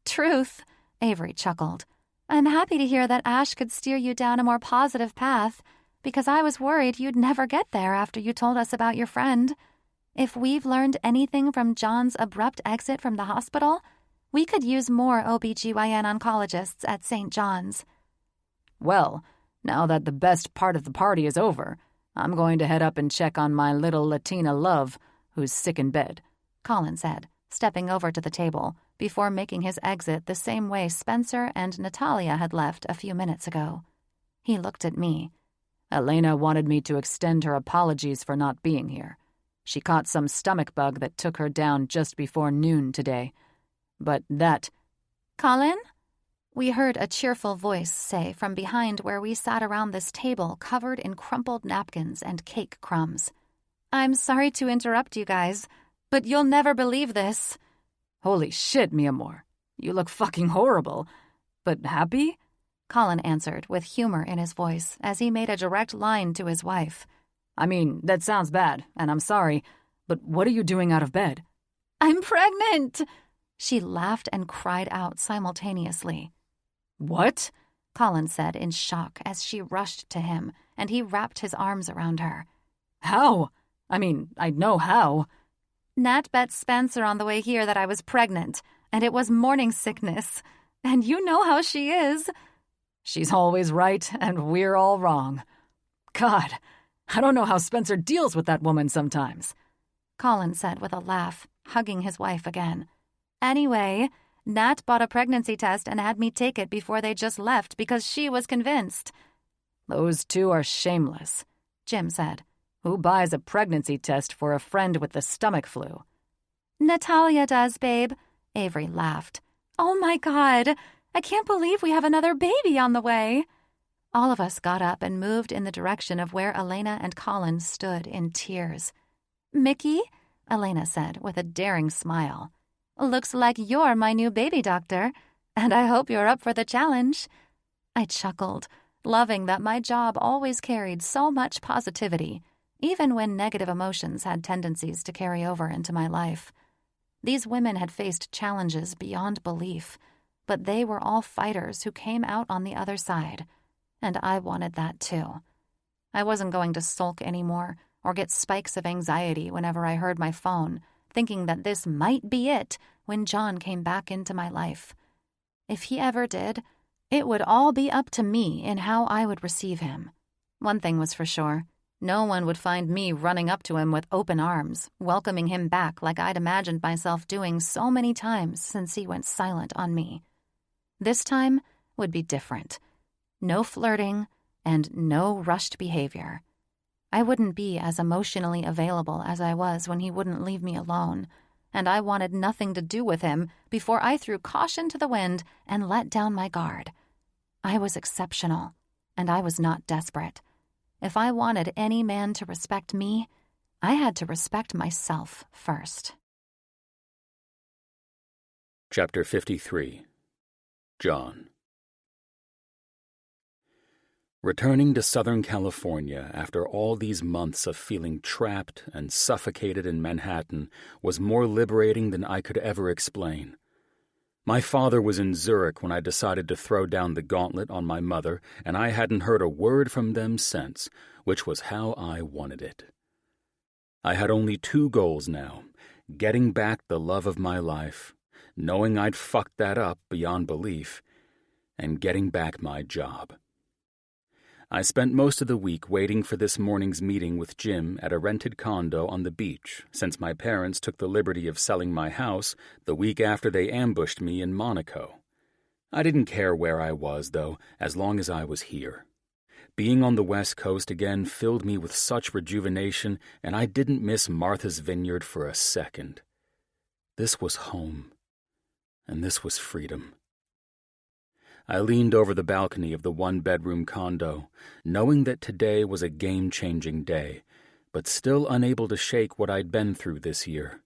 Truth, Avery chuckled. I'm happy to hear that Ash could steer you down a more positive path, because I was worried you'd never get there after you told us about your friend. If we've learned anything from John's abrupt exit from the hospital, we could use more OBGYN oncologists at St. John's. Well, now that the best part of the party is over, I'm going to head up and check on my little Latina love, who's sick in bed, Colin said, stepping over to the table before making his exit the same way Spencer and Natalia had left a few minutes ago. He looked at me. Elena wanted me to extend her apologies for not being here. She caught some stomach bug that took her down just before noon today. But that... Colin? We heard a cheerful voice say from behind where we sat around this table covered in crumpled napkins and cake crumbs. I'm sorry to interrupt you guys, but you'll never believe this. Holy shit, mi amor. You look fucking horrible. But happy? Colin answered with humor in his voice as he made a direct line to his wife. I mean, that sounds bad, and I'm sorry, but what are you doing out of bed? I'm pregnant! She laughed and cried out simultaneously. What? Colin said in shock as she rushed to him, and he wrapped his arms around her. How? I mean, I know how. Nat bet Spencer on the way here that I was pregnant, and it was morning sickness. And you know how she is. She's always right, and we're all wrong. God, I don't know how Spencer deals with that woman sometimes. Colin said with a laugh, hugging his wife again. Anyway, Nat bought a pregnancy test and had me take it before they just left because she was convinced. Those two are shameless, Jim said. Who buys a pregnancy test for a friend with the stomach flu? Natalia does, babe, Avery laughed. Oh my God, I can't believe we have another baby on the way. All of us got up and moved in the direction of where Elena and Colin stood in tears. Mickey, Elena said with a daring smile. Looks like you're my new baby doctor, and I hope you're up for the challenge. I chuckled, loving that my job always carried so much positivity, even when negative emotions had tendencies to carry over into my life. These women had faced challenges beyond belief, but they were all fighters who came out on the other side, and I wanted that too. I wasn't going to sulk anymore or get spikes of anxiety whenever I heard my phone, thinking that this might be it when John came back into my life. If he ever did, it would all be up to me in how I would receive him. One thing was for sure. No one would find me running up to him with open arms, welcoming him back like I'd imagined myself doing so many times since he went silent on me. This time would be different. No flirting and no rushed behavior. I wouldn't be as emotionally available as I was when he wouldn't leave me alone, and I wanted nothing to do with him before I threw caution to the wind and let down my guard. I was exceptional, and I was not desperate. If I wanted any man to respect me, I had to respect myself first. Chapter 53. John. Returning to Southern California after all these months of feeling trapped and suffocated in Manhattan was more liberating than I could ever explain. My father was in Zurich when I decided to throw down the gauntlet on my mother, and I hadn't heard a word from them since, which was how I wanted it. I had only 2 goals now: getting back the love of my life, knowing I'd fucked that up beyond belief, and getting back my job. I spent most of the week waiting for this morning's meeting with Jim at a rented condo on the beach, since my parents took the liberty of selling my house the week after they ambushed me in Monaco. I didn't care where I was, though, as long as I was here. Being on the West Coast again filled me with such rejuvenation, and I didn't miss Martha's Vineyard for a second. This was home, and this was freedom. I leaned over the balcony of the 1-bedroom condo, knowing that today was a game-changing day, but still unable to shake what I'd been through this year.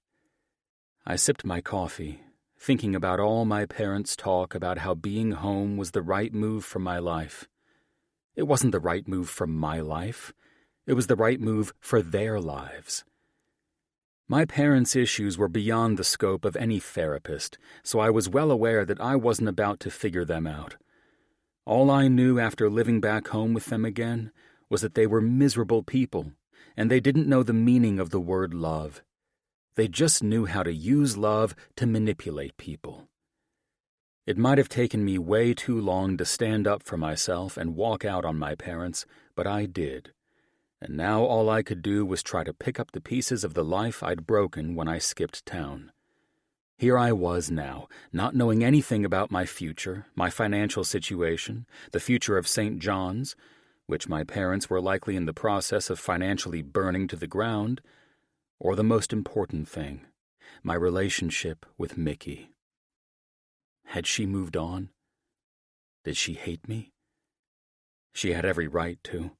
I sipped my coffee, thinking about all my parents' talk about how being home was the right move for my life. It wasn't the right move for my life. It was the right move for their lives. My parents' issues were beyond the scope of any therapist, so I was well aware that I wasn't about to figure them out. All I knew after living back home with them again was that they were miserable people, and they didn't know the meaning of the word love. They just knew how to use love to manipulate people. It might have taken me way too long to stand up for myself and walk out on my parents, but I did. And now all I could do was try to pick up the pieces of the life I'd broken when I skipped town. Here I was now, not knowing anything about my future, my financial situation, the future of St. John's, which my parents were likely in the process of financially burning to the ground, or the most important thing, my relationship with Mickey. Had she moved on? Did she hate me? She had every right to.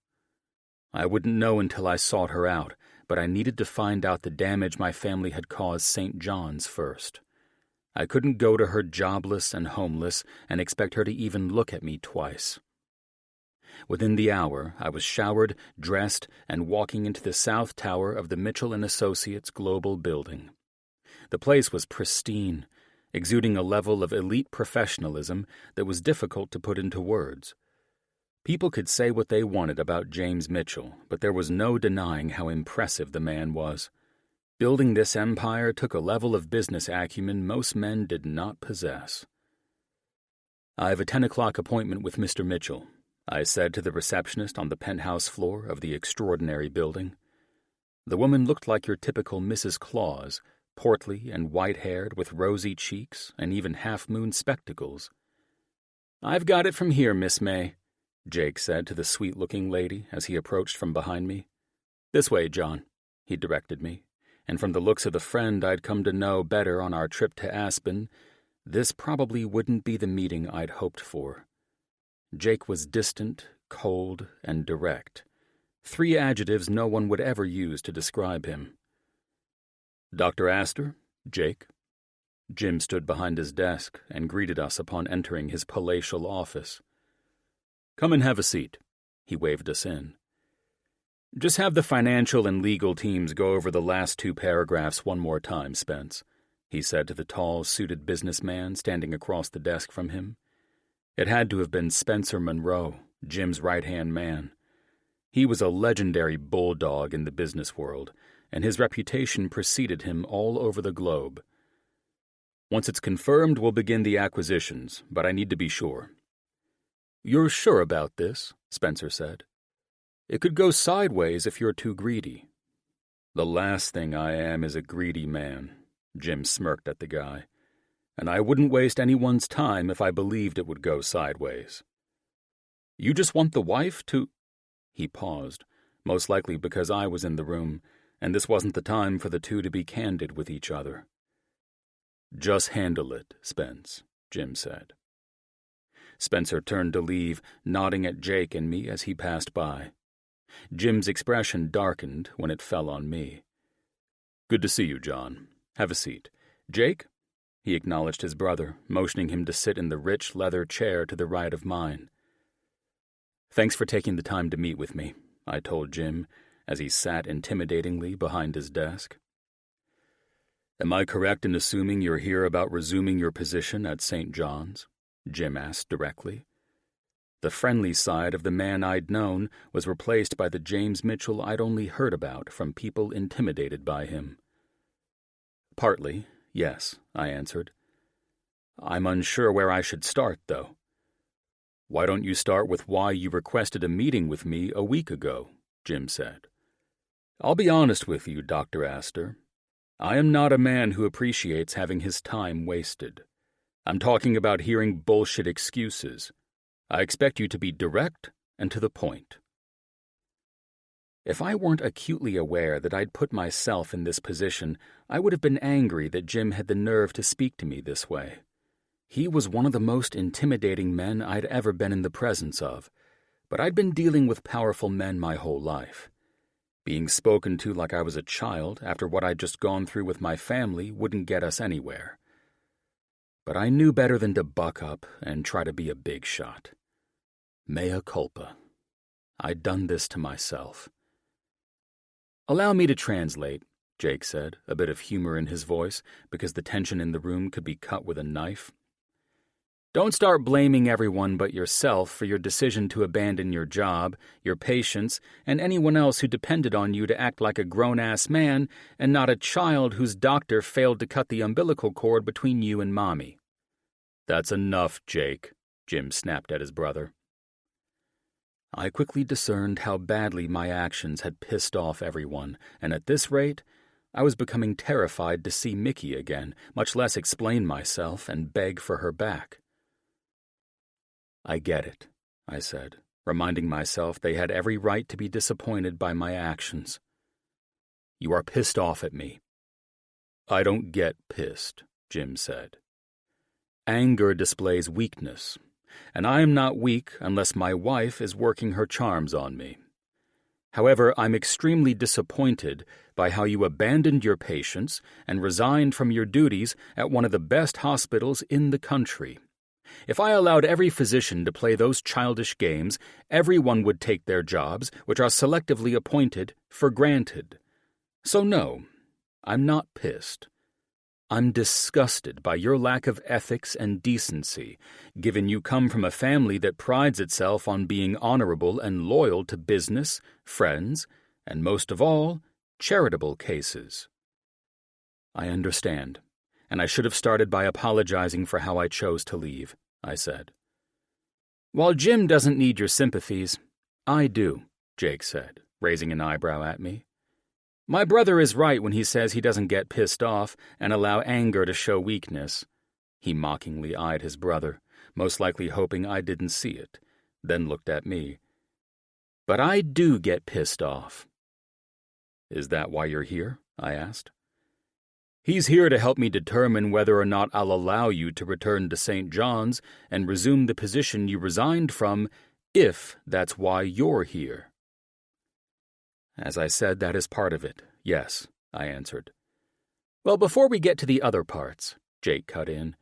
I wouldn't know until I sought her out, but I needed to find out the damage my family had caused St. John's first. I couldn't go to her jobless and homeless and expect her to even look at me twice. Within the hour, I was showered, dressed, and walking into the South Tower of the Mitchell & Associates Global Building. The place was pristine, exuding a level of elite professionalism that was difficult to put into words. People could say what they wanted about James Mitchell, but there was no denying how impressive the man was. Building this empire took a level of business acumen most men did not possess. "I have a 10 o'clock appointment with Mr. Mitchell," I said to the receptionist on the penthouse floor of the extraordinary building. The woman looked like your typical Mrs. Claus, portly and white-haired with rosy cheeks and even half-moon spectacles. "I've got it from here, Miss May," Jake said to the sweet-looking lady as he approached from behind me. "This way, John," he directed me, and from the looks of the friend I'd come to know better on our trip to Aspen, this probably wouldn't be the meeting I'd hoped for. Jake was distant, cold, and direct, 3 adjectives no one would ever use to describe him. "Dr. Astor, Jake." Jim stood behind his desk and greeted us upon entering his palatial office. "Come and have a seat," he waved us in. "Just have the financial and legal teams go over the last 2 paragraphs one more time, Spence," he said to the tall, suited businessman standing across the desk from him. It had to have been Spencer Monroe, Jim's right-hand man. He was a legendary bulldog in the business world, and his reputation preceded him all over the globe. "Once it's confirmed, we'll begin the acquisitions, but I need to be sure." "You're sure about this?" Spencer said. "It could go sideways if you're too greedy." "The last thing I am is a greedy man," Jim smirked at the guy. "And I wouldn't waste anyone's time if I believed it would go sideways." "You just want the wife to—" He paused, most likely because I was in the room, and this wasn't the time for the two to be candid with each other. "Just handle it, Spence," Jim said. Spencer turned to leave, nodding at Jake and me as he passed by. Jim's expression darkened when it fell on me. "Good to see you, John. Have a seat. Jake?" he acknowledged his brother, motioning him to sit in the rich leather chair to the right of mine. "Thanks for taking the time to meet with me," I told Jim, as he sat intimidatingly behind his desk. "Am I correct in assuming you're here about resuming your position at St. John's?" Jim asked directly. The friendly side of the man I'd known was replaced by the James Mitchell I'd only heard about from people intimidated by him. "Partly, yes," I answered. "I'm unsure where I should start, though." "Why don't you start with why you requested a meeting with me a week ago?" Jim said. "I'll be honest with you, Dr. Astor. I am not a man who appreciates having his time wasted. I'm talking about hearing bullshit excuses. I expect you to be direct and to the point." If I weren't acutely aware that I'd put myself in this position, I would have been angry that Jim had the nerve to speak to me this way. He was one of the most intimidating men I'd ever been in the presence of, but I'd been dealing with powerful men my whole life. Being spoken to like I was a child after what I'd just gone through with my family wouldn't get us anywhere. But I knew better than to buck up and try to be a big shot. Mea culpa. I'd done this to myself. "Allow me to translate," Jake said, a bit of humor in his voice, because the tension in the room could be cut with a knife. "Don't start blaming everyone but yourself for your decision to abandon your job, your patients, and anyone else who depended on you to act like a grown-ass man and not a child whose doctor failed to cut the umbilical cord between you and Mommy." "That's enough, Jake," Jim snapped at his brother. I quickly discerned how badly my actions had pissed off everyone, and at this rate, I was becoming terrified to see Mickey again, much less explain myself and beg for her back. "I get it," I said, reminding myself they had every right to be disappointed by my actions. "You are pissed off at me." "I don't get pissed," Jim said. "Anger displays weakness, and I am not weak unless my wife is working her charms on me. However, I'm extremely disappointed by how you abandoned your patients and resigned from your duties at one of the best hospitals in the country. If I allowed every physician to play those childish games, everyone would take their jobs, which are selectively appointed, for granted. So no, I'm not pissed. I'm disgusted by your lack of ethics and decency, given you come from a family that prides itself on being honorable and loyal to business, friends, and most of all, charitable cases." "I understand, and I should have started by apologizing for how I chose to leave," I said. "While Jim doesn't need your sympathies, I do," Jake said, raising an eyebrow at me. "My brother is right when he says he doesn't get pissed off and allow anger to show weakness." He mockingly eyed his brother, most likely hoping I didn't see it, then looked at me. "But I do get pissed off." "Is that why you're here?" I asked. "He's here to help me determine whether or not I'll allow you to return to St. John's and resume the position you resigned from, if that's why you're here." "As I said, that is part of it, yes," I answered. "Well, before we get to the other parts," Jake cut in,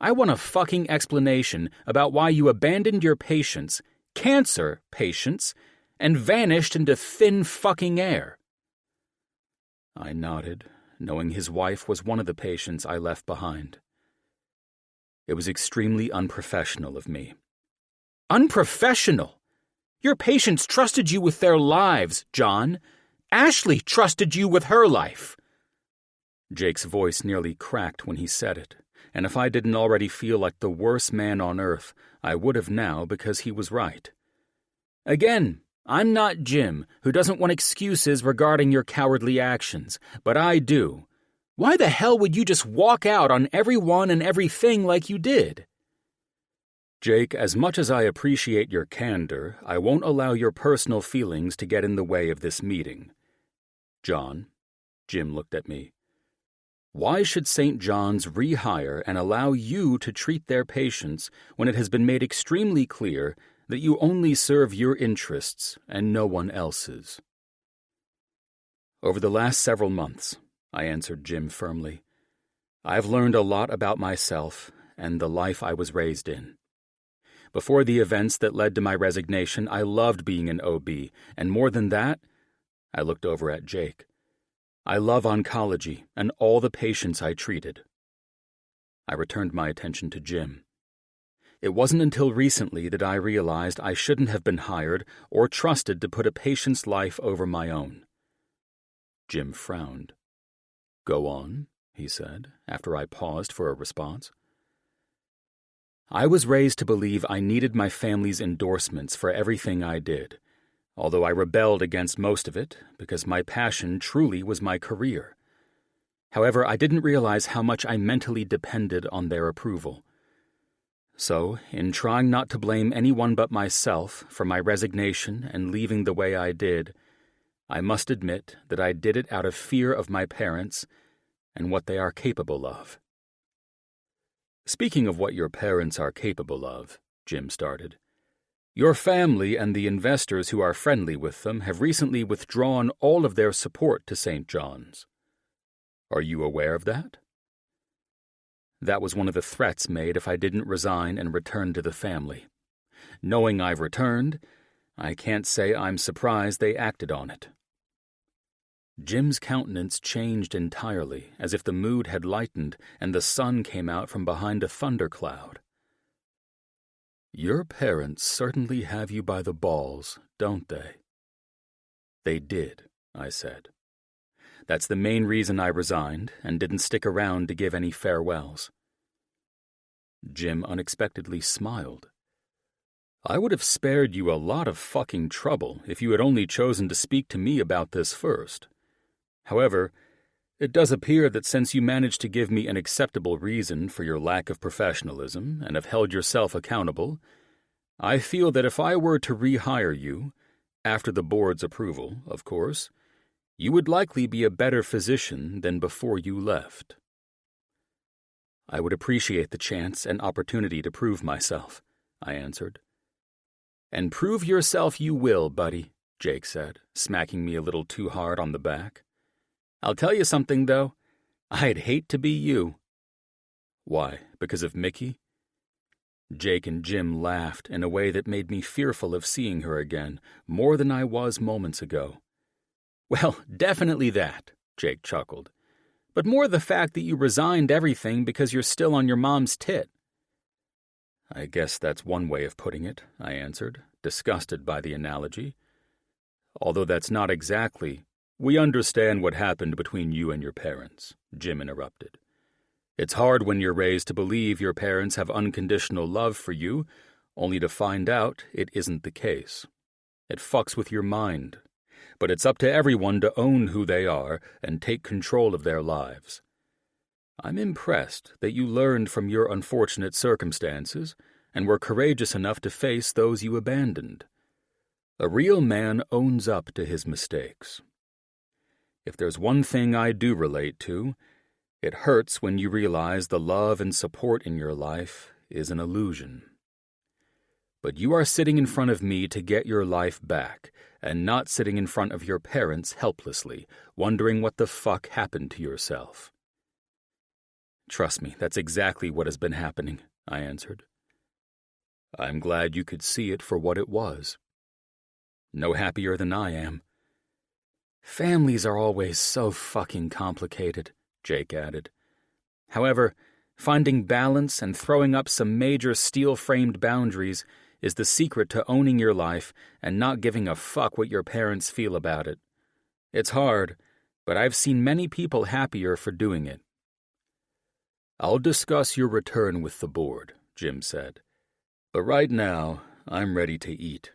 "I want a fucking explanation about why you abandoned your patients, cancer patients, and vanished into thin fucking air." I nodded, knowing his wife was one of the patients I left behind. "It was extremely unprofessional of me." "Unprofessional? Your patients trusted you with their lives, John. Ashley trusted you with her life." Jake's voice nearly cracked when he said it, and if I didn't already feel like the worst man on earth, I would have now because he was right. "Again, I'm not Jim, who doesn't want excuses regarding your cowardly actions, but I do. Why the hell would you just walk out on everyone and everything like you did?" "Jake, as much as I appreciate your candor, I won't allow your personal feelings to get in the way of this meeting. John," Jim looked at me, "why should St. John's rehire and allow you to treat their patients when it has been made extremely clear that you only serve your interests and no one else's?" "Over the last several months," I answered Jim firmly, I've learned a lot about myself and the life I was raised in. Before the events that led to my resignation, I loved being an OB, and more than that, I looked over at Jake. I love oncology and all the patients I treated. I returned my attention to Jim. It wasn't until recently that I realized I shouldn't have been hired or trusted to put a patient's life over my own. Jim frowned. "Go on," he said, after I paused for a response. I was raised to believe I needed my family's endorsements for everything I did, although I rebelled against most of it because my passion truly was my career. However, I didn't realize how much I mentally depended on their approval. So, in trying not to blame anyone but myself for my resignation and leaving the way I did, I must admit that I did it out of fear of my parents and what they are capable of. "Speaking of what your parents are capable of," Jim started, "your family and the investors who are friendly with them have recently withdrawn all of their support to St. John's. Are you aware of that?" That was one of the threats made if I didn't resign and return to the family. Knowing I've returned, I can't say I'm surprised they acted on it. Jim's countenance changed entirely, as if the mood had lightened and the sun came out from behind a thundercloud. "Your parents certainly have you by the balls, don't they?" "They did," I said. "That's the main reason I resigned and didn't stick around to give any farewells." Jim unexpectedly smiled. "I would have spared you a lot of fucking trouble if you had only chosen to speak to me about this first. However, it does appear that since you managed to give me an acceptable reason for your lack of professionalism and have held yourself accountable, I feel that if I were to rehire you, after the board's approval, of course, you would likely be a better physician than before you left." "I would appreciate the chance and opportunity to prove myself," I answered. "And prove yourself you will, buddy," Jake said, smacking me a little too hard on the back. "I'll tell you something, though. I'd hate to be you." "Why, because of Mickey?" Jake and Jim laughed in a way that made me fearful of seeing her again, more than I was moments ago. "Well, definitely that," Jake chuckled. "But more the fact that you resigned everything because you're still on your mom's tit." "I guess that's one way of putting it," I answered, disgusted by the analogy. "Although that's not exactly—" "We understand what happened between you and your parents," Jim interrupted. "It's hard when you're raised to believe your parents have unconditional love for you, only to find out it isn't the case. It fucks with your mind. But it's up to everyone to own who they are and take control of their lives. I'm impressed that you learned from your unfortunate circumstances and were courageous enough to face those you abandoned. A real man owns up to his mistakes. If there's one thing I do relate to, it hurts when you realize the love and support in your life is an illusion. But you are sitting in front of me to get your life back, and not sitting in front of your parents helplessly, wondering what the fuck happened to yourself." "Trust me, that's exactly what has been happening," I answered. "I'm glad you could see it for what it was." "No happier than I am." "Families are always so fucking complicated," Jake added. "However, finding balance and throwing up some major steel-framed boundaries is the secret to owning your life and not giving a fuck what your parents feel about it. It's hard, but I've seen many people happier for doing it." "I'll discuss your return with the board," Jim said. "But right now, I'm ready to eat.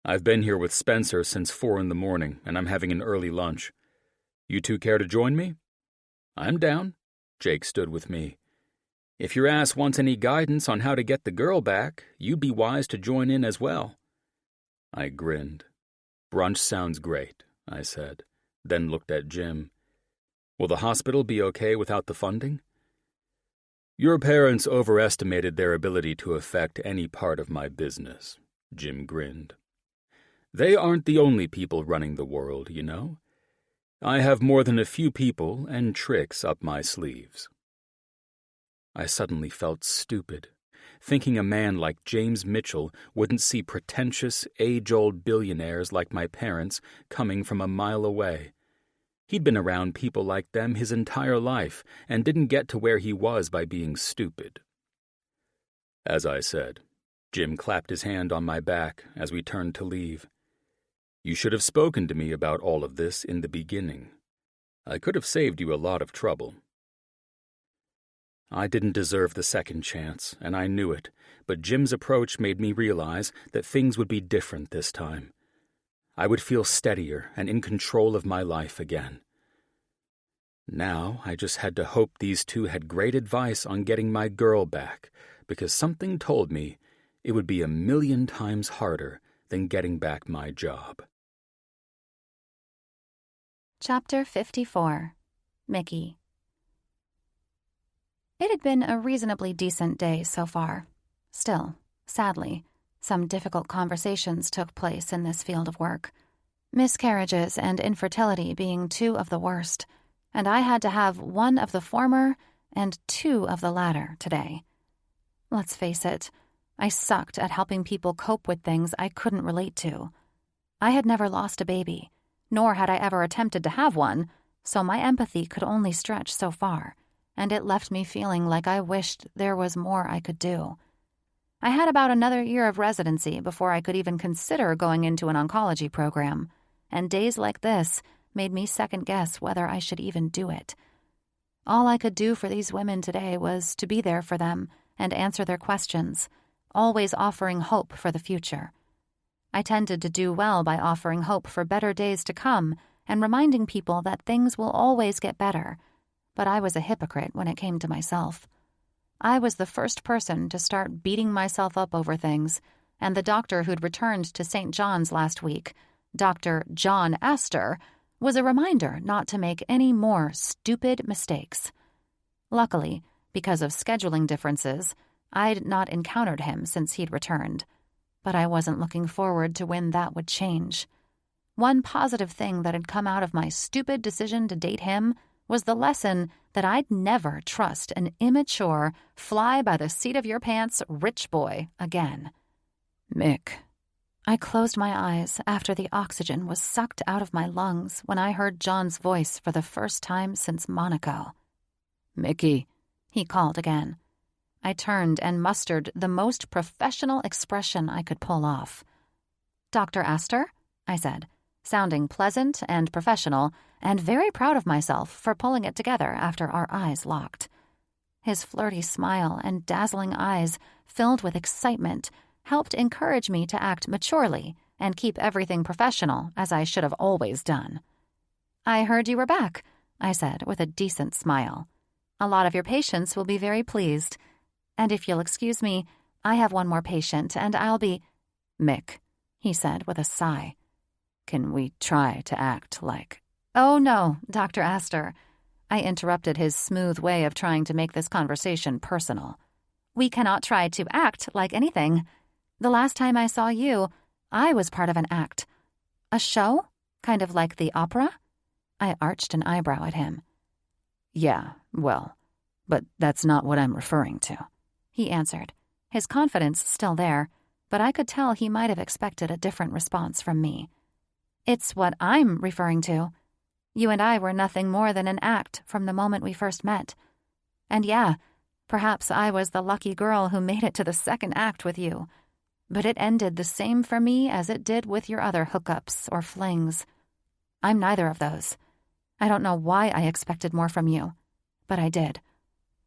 I've been here with Spencer since 4 a.m, and I'm having an early lunch. You two care to join me?" "I'm down." Jake stood with me. "If your ass wants any guidance on how to get the girl back, you'd be wise to join in as well." I grinned. "Brunch sounds great," I said, then looked at Jim. "Will the hospital be okay without the funding?" "Your parents overestimated their ability to affect any part of my business," Jim grinned. "They aren't the only people running the world, you know. I have more than a few people and tricks up my sleeves." I suddenly felt stupid, thinking a man like James Mitchell wouldn't see pretentious, age-old billionaires like my parents coming from a mile away. He'd been around people like them his entire life and didn't get to where he was by being stupid. As I said, Jim clapped his hand on my back as we turned to leave. You should have spoken to me about all of this in the beginning. I could have saved you a lot of trouble. I didn't deserve the second chance, and I knew it, but Jim's approach made me realize that things would be different this time. I would feel steadier and in control of my life again. Now I just had to hope these two had great advice on getting my girl back, because something told me it would be 1,000,000 times harder than getting back my job. Chapter 54. Mickey. It had been a reasonably decent day so far. Still, sadly, some difficult conversations took place in this field of work. Miscarriages and infertility being two of the worst, and I had to have one of the former and two of the latter today. Let's face it, I sucked at helping people cope with things I couldn't relate to. I had never lost a baby, nor had I ever attempted to have one, so my empathy could only stretch so far, and it left me feeling like I wished there was more I could do. I had about another year of residency before I could even consider going into an oncology program, and days like this made me second-guess whether I should even do it. All I could do for these women today was to be there for them and answer their questions, always offering hope for the future. I tended to do well by offering hope for better days to come and reminding people that things will always get better, but I was a hypocrite when it came to myself. I was the first person to start beating myself up over things, and the doctor who'd returned to St. John's last week, Dr. John Astor, was a reminder not to make any more stupid mistakes. Luckily, because of scheduling differences, I'd not encountered him since he'd returned, but I wasn't looking forward to when that would change. One positive thing that had come out of my stupid decision to date him was the lesson that I'd never trust an immature, fly-by-the-seat-of-your-pants rich boy again. Mick. I closed my eyes after the oxygen was sucked out of my lungs when I heard John's voice for the first time since Monaco. Mickey, he called again. I turned and mustered the most professional expression I could pull off. Dr. Astor, I said, sounding pleasant and professional, and very proud of myself for pulling it together after our eyes locked. His flirty smile and dazzling eyes, filled with excitement, helped encourage me to act maturely and keep everything professional, as I should have always done. I heard you were back, I said with a decent smile. A lot of your patients will be very pleased. And if you'll excuse me, I have one more patient, and I'll be— Mick, he said with a sigh. Can we try to act like— Oh, no, Dr. Astor. I interrupted his smooth way of trying to make this conversation personal. We cannot try to act like anything. The last time I saw you, I was part of an act. A show? Kind of like the opera? I arched an eyebrow at him. Yeah, well, but that's not what I'm referring to, he answered, his confidence still there, but I could tell he might have expected a different response from me. It's what I'm referring to. You and I were nothing more than an act from the moment we first met. And yeah, perhaps I was the lucky girl who made it to the second act with you. But it ended the same for me as it did with your other hookups or flings. I'm neither of those. I don't know why I expected more from you, but I did.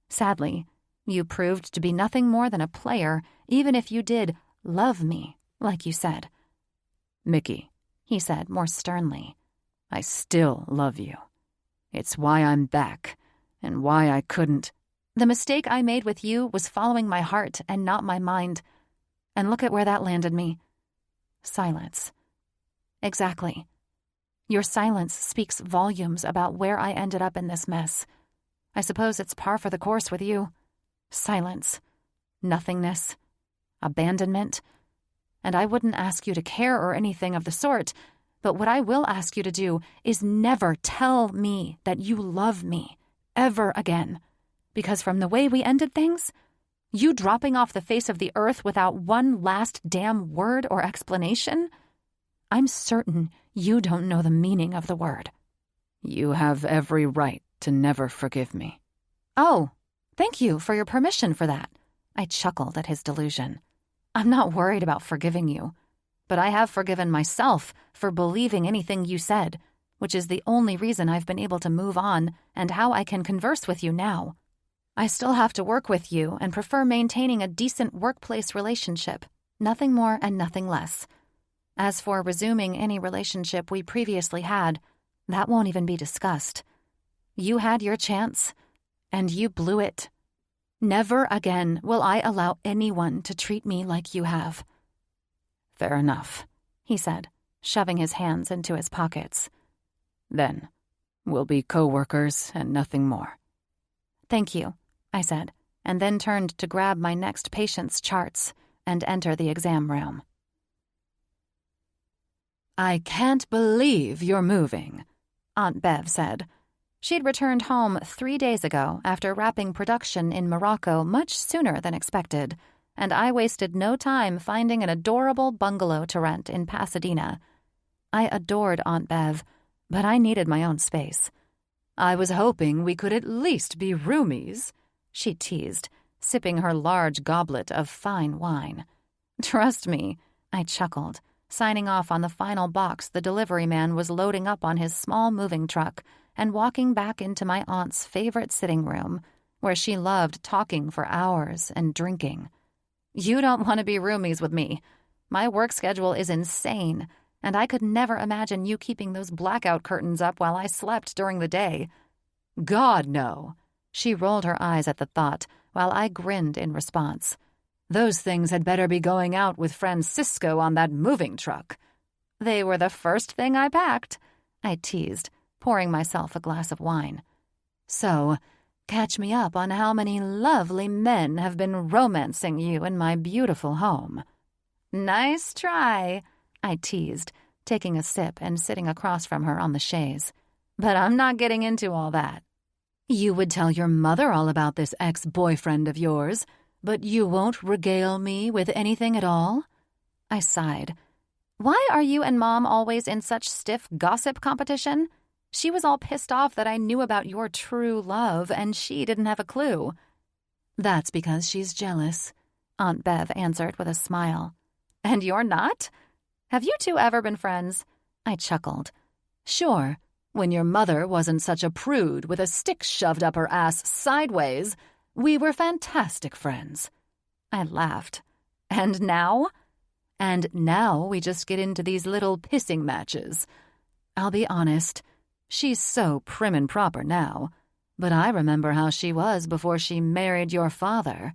Sadly, you proved to be nothing more than a player, even if you did love me, like you said. Mickey, he said more sternly, I still love you. It's why I'm back, and why I couldn't— The mistake I made with you was following my heart and not my mind. And look at where that landed me. Silence. Exactly. Your silence speaks volumes about where I ended up in this mess. I suppose it's par for the course with you. Silence. Nothingness. Abandonment. And I wouldn't ask you to care or anything of the sort, but what I will ask you to do is never tell me that you love me, ever again. Because from the way we ended things, you dropping off the face of the earth without one last damn word or explanation, I'm certain you don't know the meaning of the word. You have every right to never forgive me. Oh, thank you for your permission for that. I chuckled at his delusion. I'm not worried about forgiving you, but I have forgiven myself for believing anything you said, which is the only reason I've been able to move on and how I can converse with you now. I still have to work with you and prefer maintaining a decent workplace relationship, nothing more and nothing less. As for resuming any relationship we previously had, that won't even be discussed. You had your chance, and you blew it. Never again will I allow anyone to treat me like you have. Fair enough, he said, shoving his hands into his pockets. Then, we'll be co-workers and nothing more. Thank you, I said, and then turned to grab my next patient's charts and enter the exam room. I can't believe you're moving, Aunt Bev said. She'd returned home 3 days ago after wrapping production in Morocco much sooner than expected, and I wasted no time finding an adorable bungalow to rent in Pasadena. I adored Aunt Bev, but I needed my own space. I was hoping we could at least be roomies, she teased, sipping her large goblet of fine wine. Trust me, I chuckled, signing off on the final box the delivery man was loading up on his small moving truck and walking back into my aunt's favorite sitting room, where she loved talking for hours and drinking. You don't want to be roomies with me. My work schedule is insane, and I could never imagine you keeping those blackout curtains up while I slept during the day. God, no. She rolled her eyes at the thought, while I grinned in response. Those things had better be going out with Francisco on that moving truck. They were the first thing I packed, I teased, pouring myself a glass of wine. So, catch me up on how many lovely men have been romancing you in my beautiful home. Nice try, I teased, taking a sip and sitting across from her on the chaise. But I'm not getting into all that. You would tell your mother all about this ex-boyfriend of yours, but you won't regale me with anything at all? I sighed. Why are you and Mom always in such stiff gossip competition? She was all pissed off that I knew about your true love, and she didn't have a clue. That's because she's jealous, Aunt Bev answered with a smile. And you're not? Have you two ever been friends? I chuckled. Sure, when your mother wasn't such a prude with a stick shoved up her ass sideways, we were fantastic friends. I laughed. And now? And now we just get into these little pissing matches. I'll be honest, she's so prim and proper now, but I remember how she was before she married your father.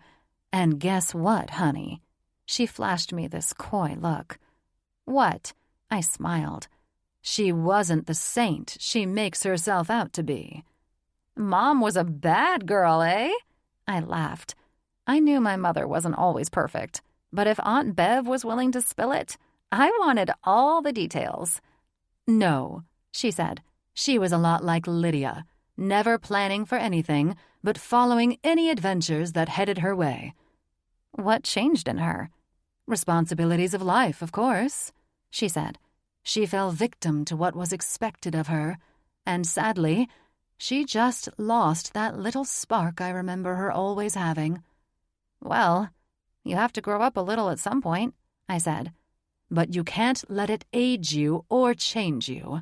And guess what, honey? She flashed me this coy look. What? I smiled. She wasn't the saint she makes herself out to be. Mom was a bad girl, eh? I laughed. I knew my mother wasn't always perfect, but if Aunt Bev was willing to spill it, I wanted all the details. No, she said. She was a lot like Lydia, never planning for anything, but following any adventures that headed her way. What changed in her? Responsibilities of life, of course, she said. She fell victim to what was expected of her, and sadly, she just lost that little spark I remember her always having. Well, you have to grow up a little at some point, I said. But you can't let it age you or change you.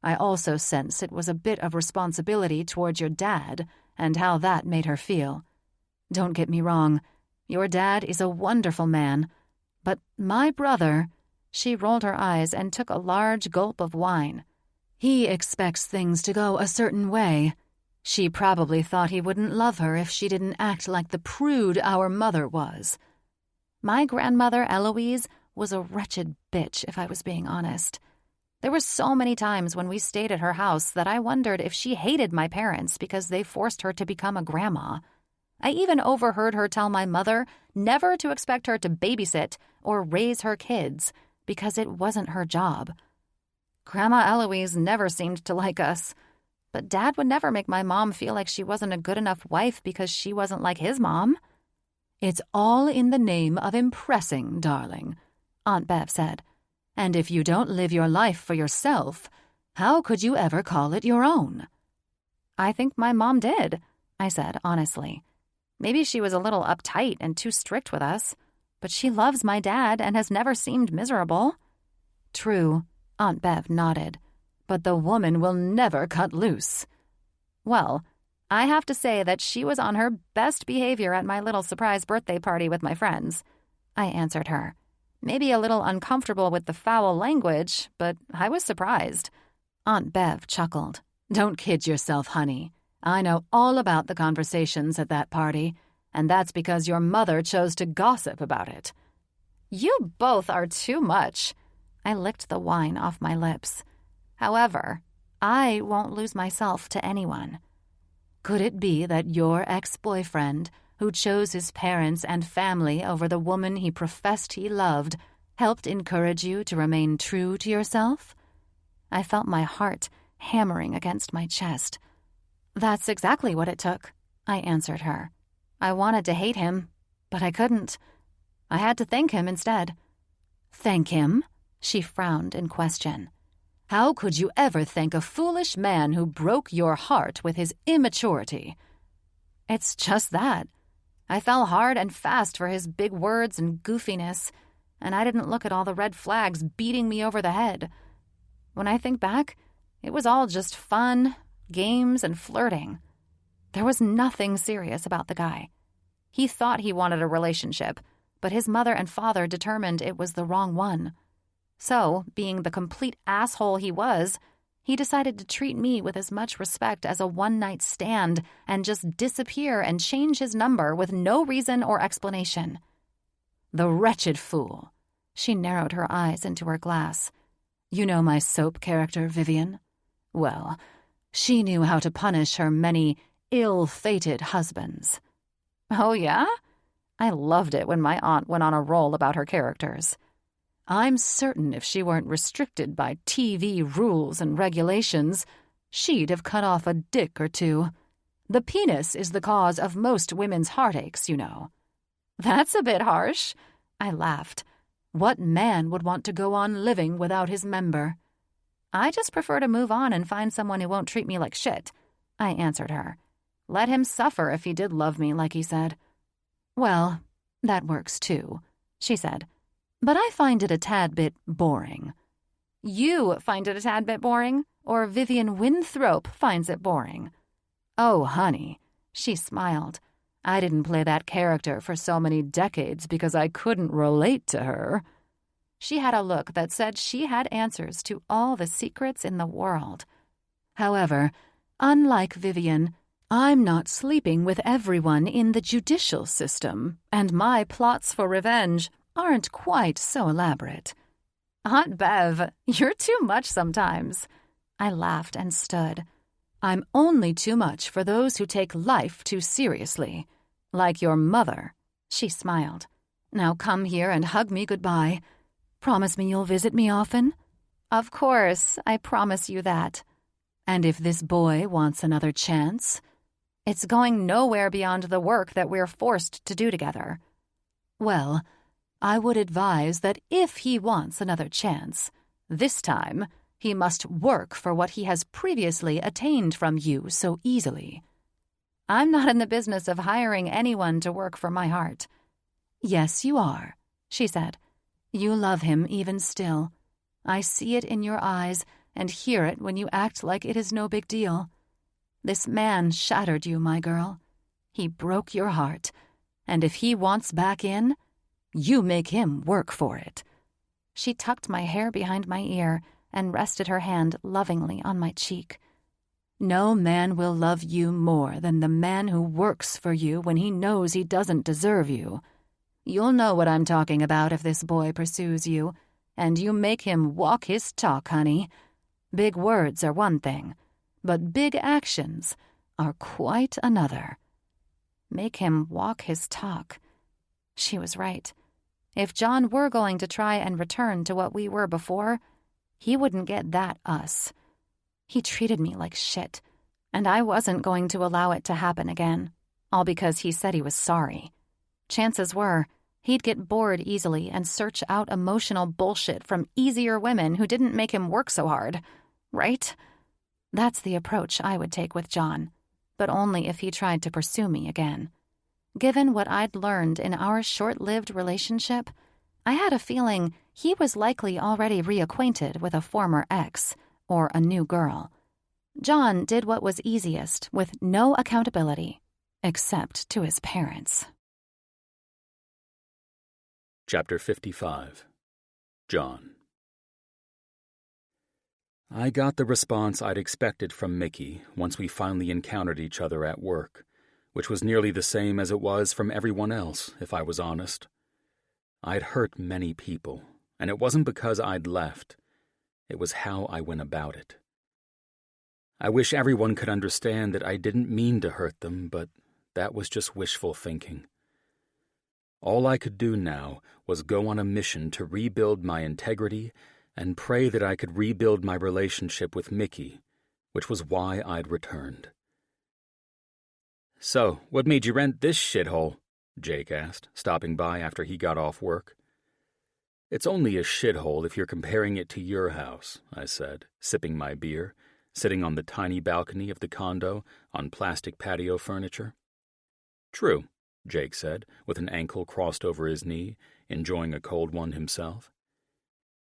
I also sense it was a bit of responsibility towards your dad and how that made her feel. Don't get me wrong, your dad is a wonderful man, but my brother... She rolled her eyes and took a large gulp of wine. He expects things to go a certain way. She probably thought he wouldn't love her if she didn't act like the prude our mother was. My grandmother, Eloise, was a wretched bitch, if I was being honest. There were so many times when we stayed at her house that I wondered if she hated my parents because they forced her to become a grandma. I even overheard her tell my mother never to expect her to babysit or raise her kids, because it wasn't her job. Grandma Eloise never seemed to like us. But Dad would never make my mom feel like she wasn't a good enough wife because she wasn't like his mom. It's all in the name of impressing, darling, Aunt Bev said. And if you don't live your life for yourself, how could you ever call it your own? I think my mom did, I said honestly. Maybe she was a little uptight and too strict with us, but she loves my dad and has never seemed miserable. True, Aunt Bev nodded, but the woman will never cut loose. Well, I have to say that she was on her best behavior at my little surprise birthday party with my friends, I answered her. Maybe a little uncomfortable with the foul language, but I was surprised. Aunt Bev chuckled. Don't kid yourself, honey. I know all about the conversations at that party, and that's because your mother chose to gossip about it. You both are too much. I licked the wine off my lips. However, I won't lose myself to anyone. Could it be that your ex-boyfriend, who chose his parents and family over the woman he professed he loved, helped encourage you to remain true to yourself? I felt my heart hammering against my chest. That's exactly what it took, I answered her. I wanted to hate him, but I couldn't. I had to thank him instead. Thank him? She frowned in question. How could you ever thank a foolish man who broke your heart with his immaturity? It's just that. I fell hard and fast for his big words and goofiness, and I didn't look at all the red flags beating me over the head. When I think back, it was all just fun, games, and flirting. There was nothing serious about the guy. He thought he wanted a relationship, but his mother and father determined it was the wrong one. So, being the complete asshole he was, he decided to treat me with as much respect as a one-night stand and just disappear and change his number with no reason or explanation. The wretched fool. She narrowed her eyes into her glass. You know my soap character, Vivian? Well, she knew how to punish her many ill-fated husbands. Oh, yeah? I loved it when my aunt went on a roll about her characters. I'm certain if she weren't restricted by TV rules and regulations, she'd have cut off a dick or two. The penis is the cause of most women's heartaches, you know. That's a bit harsh, I laughed. What man would want to go on living without his member? I just prefer to move on and find someone who won't treat me like shit, I answered her. Let him suffer if he did love me, like he said. Well, that works too, she said. But I find it a tad bit boring. You find it a tad bit boring, or Vivian Winthrop finds it boring? Oh, honey, she smiled. I didn't play that character for so many decades because I couldn't relate to her. She had a look that said she had answers to all the secrets in the world. However, unlike Vivian, I'm not sleeping with everyone in the judicial system, and my plots for revenge aren't quite so elaborate. Aunt Bev, you're too much sometimes. I laughed and stood. I'm only too much for those who take life too seriously. Like your mother, she smiled. Now come here and hug me goodbye. Promise me you'll visit me often? Of course, I promise you that. And if this boy wants another chance? It's going nowhere beyond the work that we're forced to do together. Well, I would advise that if he wants another chance, this time he must work for what he has previously attained from you so easily. I'm not in the business of hiring anyone to work for my heart. Yes, you are, she said. You love him even still. I see it in your eyes and hear it when you act like it is no big deal. This man shattered you, my girl. He broke your heart, and if he wants back in, you make him work for it. She tucked my hair behind my ear and rested her hand lovingly on my cheek. No man will love you more than the man who works for you when he knows he doesn't deserve you. You'll know what I'm talking about if this boy pursues you, and you make him walk his talk, honey. Big words are one thing, but big actions are quite another. Make him walk his talk. She was right. If John were going to try and return to what we were before, he wouldn't get that us. He treated me like shit, and I wasn't going to allow it to happen again, all because he said he was sorry. Chances were, he'd get bored easily and search out emotional bullshit from easier women who didn't make him work so hard, right? That's the approach I would take with John, but only if he tried to pursue me again. Given what I'd learned in our short-lived relationship, I had a feeling he was likely already reacquainted with a former ex or a new girl. John did what was easiest with no accountability, except to his parents. Chapter 55. John. I got the response I'd expected from Mickey once we finally encountered each other at work, which was nearly the same as it was from everyone else, if I was honest. I'd hurt many people, and it wasn't because I'd left. It was how I went about it. I wish everyone could understand that I didn't mean to hurt them, but that was just wishful thinking. All I could do now was go on a mission to rebuild my integrity and pray that I could rebuild my relationship with Mickey, which was why I'd returned. "So, what made you rent this shithole?" Jake asked, stopping by after he got off work. "It's only a shithole if you're comparing it to your house," I said, sipping my beer, sitting on the tiny balcony of the condo on plastic patio furniture. "True," Jake said, with an ankle crossed over his knee, enjoying a cold one himself.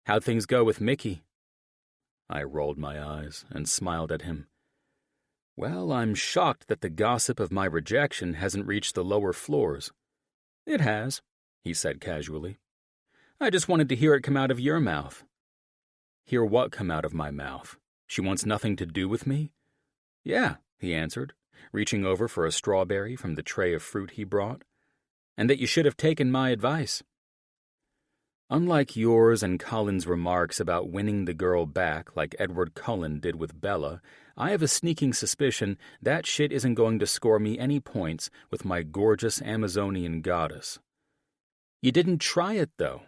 "How'd things go with Mickey?" I rolled my eyes and smiled at him. "Well, I'm shocked that the gossip of my rejection hasn't reached the lower floors." "It has," he said casually. "I just wanted to hear it come out of your mouth." "Hear what come out of my mouth? She wants nothing to do with me?" "Yeah," he answered, reaching over for a strawberry from the tray of fruit he brought. "And that you should have taken my advice." Unlike yours and Colin's remarks about winning the girl back like Edward Cullen did with Bella, I have a sneaking suspicion that shit isn't going to score me any points with my gorgeous Amazonian goddess. You didn't try it, though.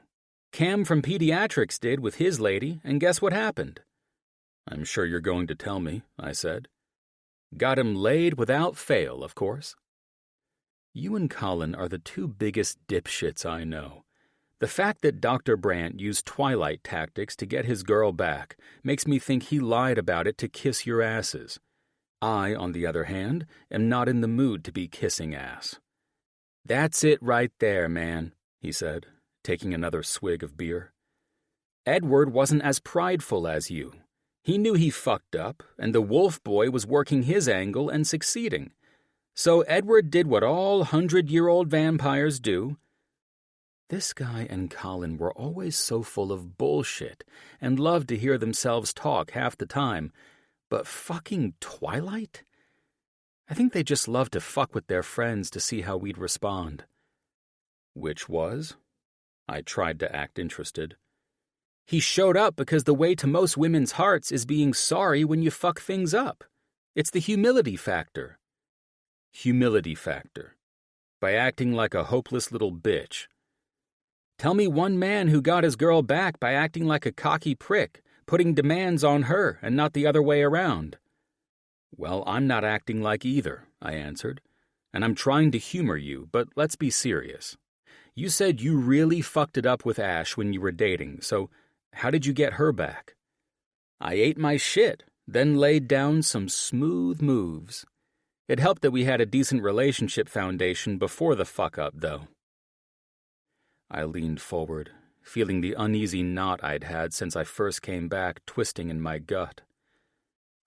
Cam from Pediatrics did with his lady, and guess what happened? "I'm sure you're going to tell me," I said. "Got him laid without fail, of course." You and Colin are the two biggest dipshits I know. The fact that Dr. Brandt used Twilight tactics to get his girl back makes me think he lied about it to kiss your asses. I, on the other hand, am not in the mood to be kissing ass. "That's it right there, man," he said, taking another swig of beer. "Edward wasn't as prideful as you. He knew he fucked up, and the wolf boy was working his angle and succeeding. So Edward did what all 100-year-old vampires do." This guy and Colin were always so full of bullshit and loved to hear themselves talk half the time. But fucking Twilight? I think they just loved to fuck with their friends to see how we'd respond. "Which was?" I tried to act interested. "He showed up because the way to most women's hearts is being sorry when you fuck things up. It's the humility factor." "Humility factor. By acting like a hopeless little bitch. Tell me one man who got his girl back by acting like a cocky prick, putting demands on her and not the other way around." "Well, I'm not acting like either," I answered, "and I'm trying to humor you, but let's be serious. You said you really fucked it up with Ash when you were dating, so how did you get her back?" "I ate my shit, then laid down some smooth moves. It helped that we had a decent relationship foundation before the fuck-up, though." I leaned forward, feeling the uneasy knot I'd had since I first came back twisting in my gut.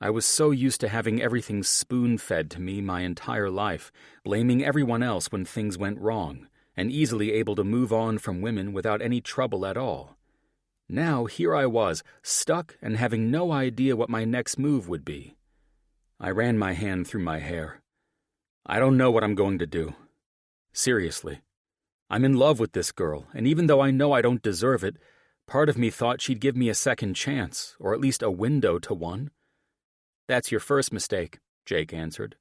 I was so used to having everything spoon-fed to me my entire life, blaming everyone else when things went wrong, and easily able to move on from women without any trouble at all. Now here I was, stuck and having no idea what my next move would be. I ran my hand through my hair. I don't know what I'm going to do. Seriously. I'm in love with this girl, and even though I know I don't deserve it, part of me thought she'd give me a second chance, or at least a window to one. "That's your first mistake," Jake answered.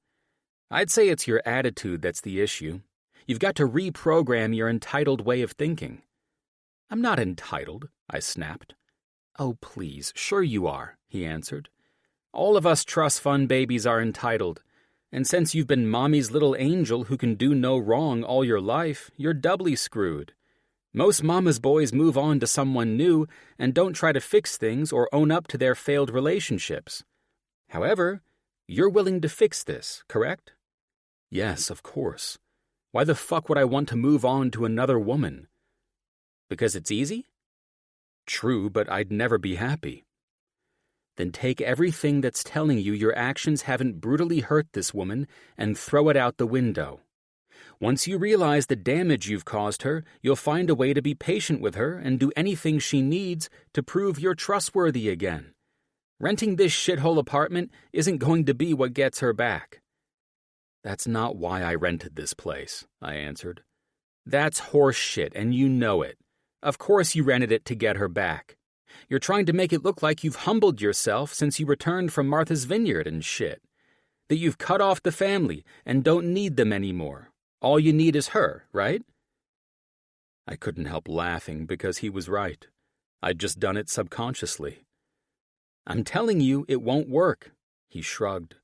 "I'd say it's your attitude that's the issue. You've got to reprogram your entitled way of thinking." "I'm not entitled," I snapped. "Oh, please, sure you are," he answered. All of us trust fund babies are entitled, and since you've been mommy's little angel who can do no wrong all your life, you're doubly screwed. Most mama's boys move on to someone new and don't try to fix things or own up to their failed relationships. However, you're willing to fix this, correct? Yes, of course. Why the fuck would I want to move on to another woman? Because it's easy? True, but I'd never be happy. Then take everything that's telling you your actions haven't brutally hurt this woman and throw it out the window. Once you realize the damage you've caused her, you'll find a way to be patient with her and do anything she needs to prove you're trustworthy again. Renting this shithole apartment isn't going to be what gets her back. That's not why I rented this place, I answered. That's horse shit, and you know it. Of course you rented it to get her back. You're trying to make it look like you've humbled yourself since you returned from Martha's Vineyard and shit. That you've cut off the family and don't need them anymore. All you need is her, right? I couldn't help laughing because he was right. I'd just done it subconsciously. I'm telling you, it won't work. He shrugged.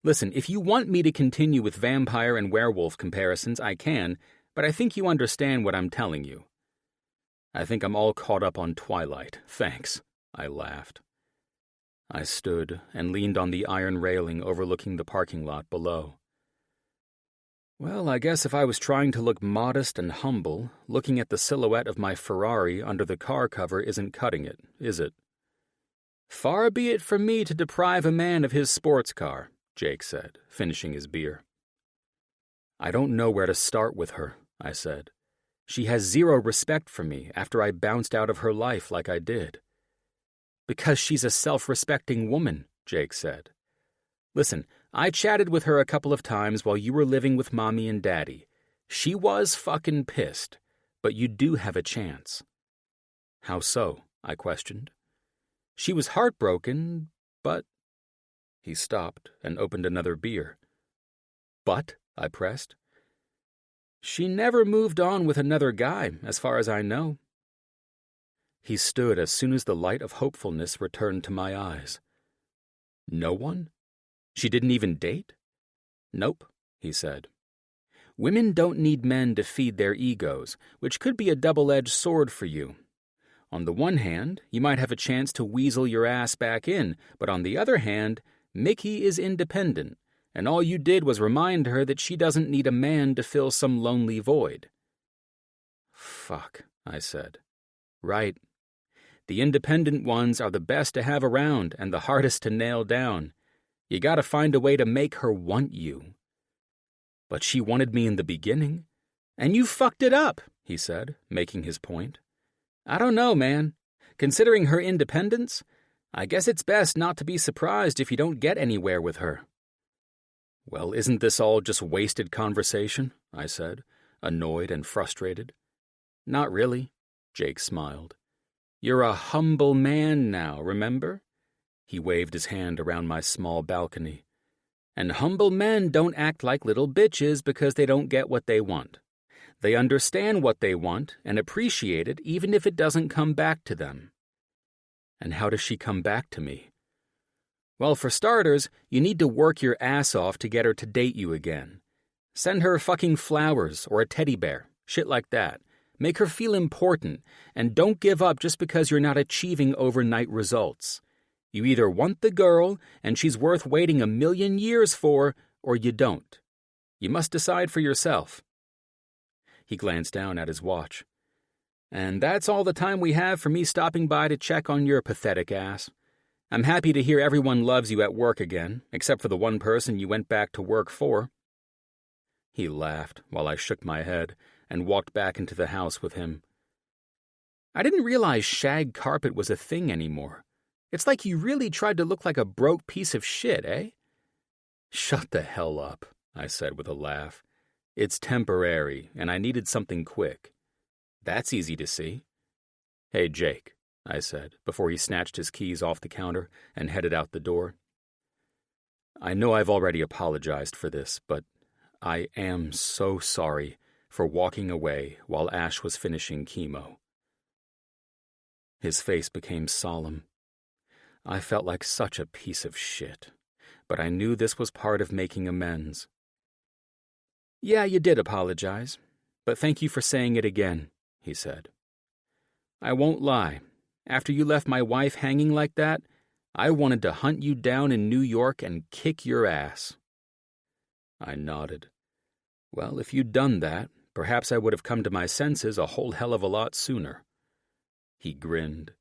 Listen, if you want me to continue with vampire and werewolf comparisons, I can, but I think you understand what I'm telling you. I think I'm all caught up on Twilight, thanks, I laughed. I stood and leaned on the iron railing overlooking the parking lot below. Well, I guess if I was trying to look modest and humble, looking at the silhouette of my Ferrari under the car cover isn't cutting it, is it? Far be it from me to deprive a man of his sports car, Jake said, finishing his beer. I don't know where to start with her, I said. She has zero respect for me after I bounced out of her life like I did. Because she's a self-respecting woman, Jake said. Listen, I chatted with her a couple of times while you were living with Mommy and Daddy. She was fucking pissed, but you do have a chance. How so? I questioned. She was heartbroken, but... He stopped and opened another beer. But, I pressed. She never moved on with another guy, as far as I know. He stood as soon as the light of hopefulness returned to my eyes. No one? She didn't even date? Nope, he said. Women don't need men to feed their egos, which could be a double-edged sword for you. On the one hand, you might have a chance to weasel your ass back in, but on the other hand, Mickey is independent, and all you did was remind her that she doesn't need a man to fill some lonely void. Fuck, I said. Right. The independent ones are the best to have around and the hardest to nail down. You gotta find a way to make her want you. But she wanted me in the beginning. And you fucked it up, he said, making his point. I don't know, man. Considering her independence, I guess it's best not to be surprised if you don't get anywhere with her. Well, isn't this all just wasted conversation? I said, annoyed and frustrated. Not really, Jake smiled. You're a humble man now, remember? He waved his hand around my small balcony. And humble men don't act like little bitches because they don't get what they want. They understand what they want and appreciate it even if it doesn't come back to them. And how does she come back to me? Well, for starters, you need to work your ass off to get her to date you again. Send her fucking flowers or a teddy bear, shit like that. Make her feel important, and don't give up just because you're not achieving overnight results. You either want the girl, and she's worth waiting 1,000,000 years for, or you don't. You must decide for yourself. He glanced down at his watch. And that's all the time we have for me stopping by to check on your pathetic ass. I'm happy to hear everyone loves you at work again, except for the one person you went back to work for. He laughed while I shook my head and walked back into the house with him. I didn't realize shag carpet was a thing anymore. It's like you really tried to look like a broke piece of shit, eh? Shut the hell up, I said with a laugh. It's temporary, and I needed something quick. That's easy to see. Hey, Jake, I said, before he snatched his keys off the counter and headed out the door. I know I've already apologized for this, but I am so sorry for walking away while Ash was finishing chemo. His face became solemn. I felt like such a piece of shit, but I knew this was part of making amends. "Yeah, you did apologize, but thank you for saying it again," he said. "I won't lie. After you left my wife hanging like that, I wanted to hunt you down in New York and kick your ass." I nodded. "Well, if you'd done that, perhaps I would have come to my senses a whole hell of a lot sooner." He grinned.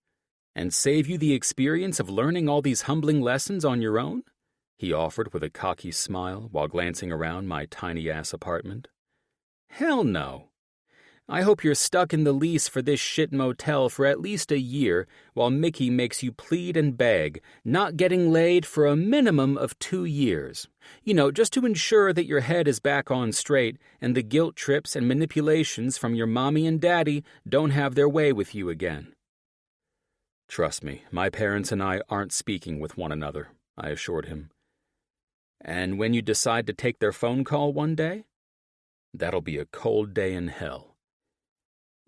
"And save you the experience of learning all these humbling lessons on your own?" he offered with a cocky smile while glancing around my tiny-ass apartment. "Hell no. I hope you're stuck in the lease for this shit motel for at least a year while Mickey makes you plead and beg, not getting laid for a minimum of 2 years. Just to ensure that your head is back on straight and the guilt trips and manipulations from your mommy and daddy don't have their way with you again." "Trust me, my parents and I aren't speaking with one another," I assured him. "And when you decide to take their phone call one day? That'll be a cold day in hell."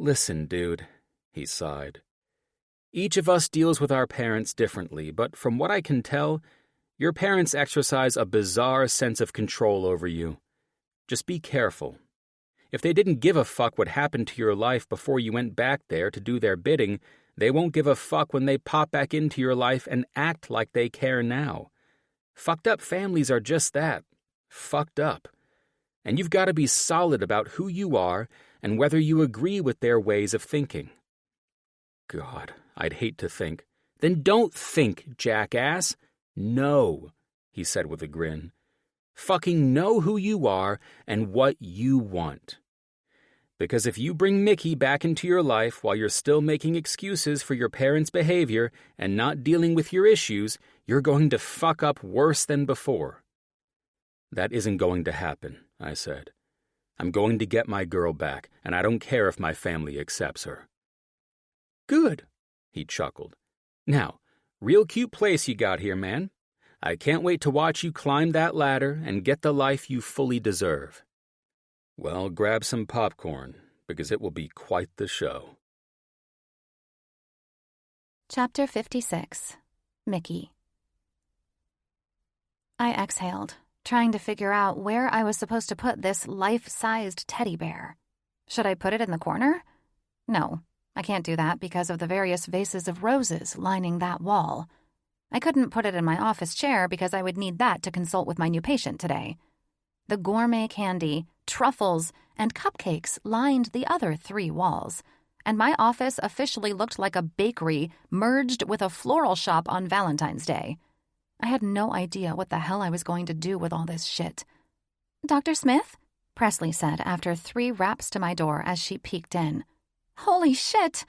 "Listen, dude," he sighed. "Each of us deals with our parents differently, but from what I can tell, your parents exercise a bizarre sense of control over you. Just be careful. If they didn't give a fuck what happened to your life before you went back there to do their bidding, they won't give a fuck when they pop back into your life and act like they care now. Fucked up families are just that. Fucked up. And you've got to be solid about who you are and whether you agree with their ways of thinking." God, I'd hate to think. "Then don't think, jackass. Know," he said with a grin. "Fucking know who you are and what you want. Because if you bring Mickey back into your life while you're still making excuses for your parents' behavior and not dealing with your issues, you're going to fuck up worse than before." "That isn't going to happen," I said. "I'm going to get my girl back, and I don't care if my family accepts her." "Good," he chuckled. "Now, real cute place you got here, man. I can't wait to watch you climb that ladder and get the life you fully deserve." "Well, grab some popcorn, because it will be quite the show." Chapter 56. Mickey. I exhaled, trying to figure out where I was supposed to put this life-sized teddy bear. Should I put it in the corner? No, I can't do that because of the various vases of roses lining that wall. I couldn't put it in my office chair because I would need that to consult with my new patient today. The gourmet candy, truffles, and cupcakes lined the other 3 walls, and my office officially looked like a bakery merged with a floral shop on Valentine's Day. I had no idea what the hell I was going to do with all this shit. "Dr. Smith?" Presley said after 3 raps to my door as she peeked in. "Holy shit!"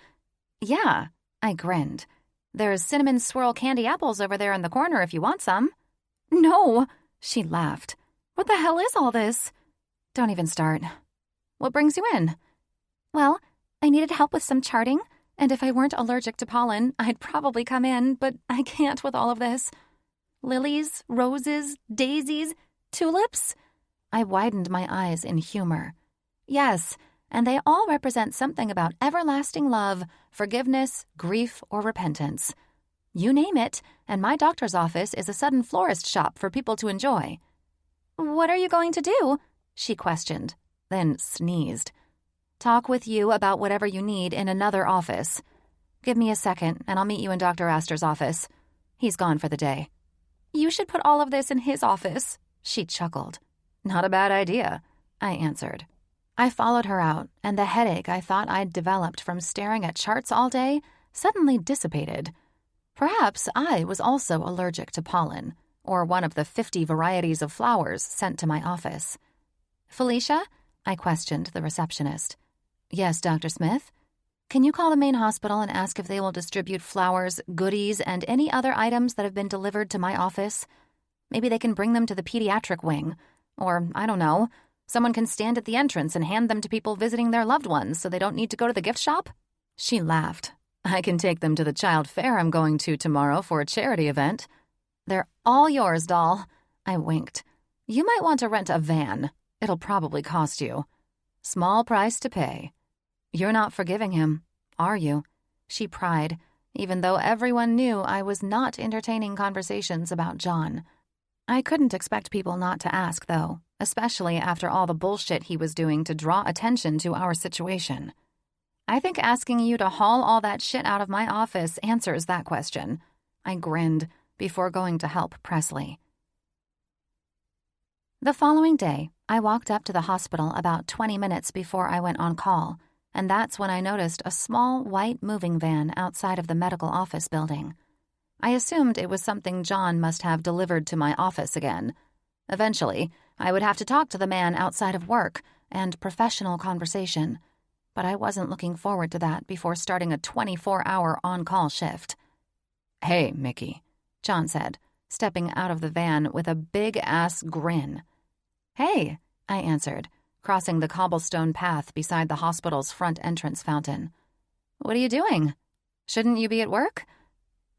"Yeah," I grinned. "There's cinnamon swirl candy apples over there in the corner if you want some." "No," she laughed. "What the hell is all this?" "Don't even start. What brings you in?" "Well, I needed help with some charting, and if I weren't allergic to pollen, I'd probably come in, but I can't with all of this. Lilies, roses, daisies, tulips?" I widened my eyes in humor. "Yes, and they all represent something about everlasting love, forgiveness, grief, or repentance. You name it, and my doctor's office is a sudden florist shop for people to enjoy." "What are you going to do?" she questioned, then sneezed. "Talk with you about whatever you need in another office. Give me a second, and I'll meet you in Dr. Astor's office. He's gone for the day." "You should put all of this in his office," she chuckled. "Not a bad idea," I answered. I followed her out, and the headache I thought I'd developed from staring at charts all day suddenly dissipated. Perhaps I was also allergic to pollen, or one of the 50 varieties of flowers sent to my office. "Felicia?" I questioned the receptionist. "Yes, Dr. Smith? Can you call the main hospital and ask if they will distribute flowers, goodies, and any other items that have been delivered to my office? Maybe they can bring them to the pediatric wing. Or, I don't know, someone can stand at the entrance and hand them to people visiting their loved ones so they don't need to go to the gift shop?" She laughed. "I can take them to the child fair I'm going to tomorrow for a charity event." "They're all yours, doll." I winked. "You might want to rent a van. It'll probably cost you." "Small price to pay." "You're not forgiving him, are you?" She pried. even though everyone knew I was not entertaining conversations about John. I couldn't expect people not to ask, though, especially after all the bullshit he was doing to draw attention to our situation. I think asking you to haul all that shit out of my office answers that question. I grinned before going to help Presley. The following day, I walked up to the hospital about 20 minutes before I went on call, and that's when I noticed a small white moving van outside of the medical office building. I assumed it was something John must have delivered to my office again. Eventually, I would have to talk to the man outside of work and professional conversation, but I wasn't looking forward to that before starting a 24-hour on-call shift. "Hey, Mickey," John said, stepping out of the van with a big-ass grin. "Hey," I answered, crossing the cobblestone path beside the hospital's front entrance fountain. "What are you doing? Shouldn't you be at work?"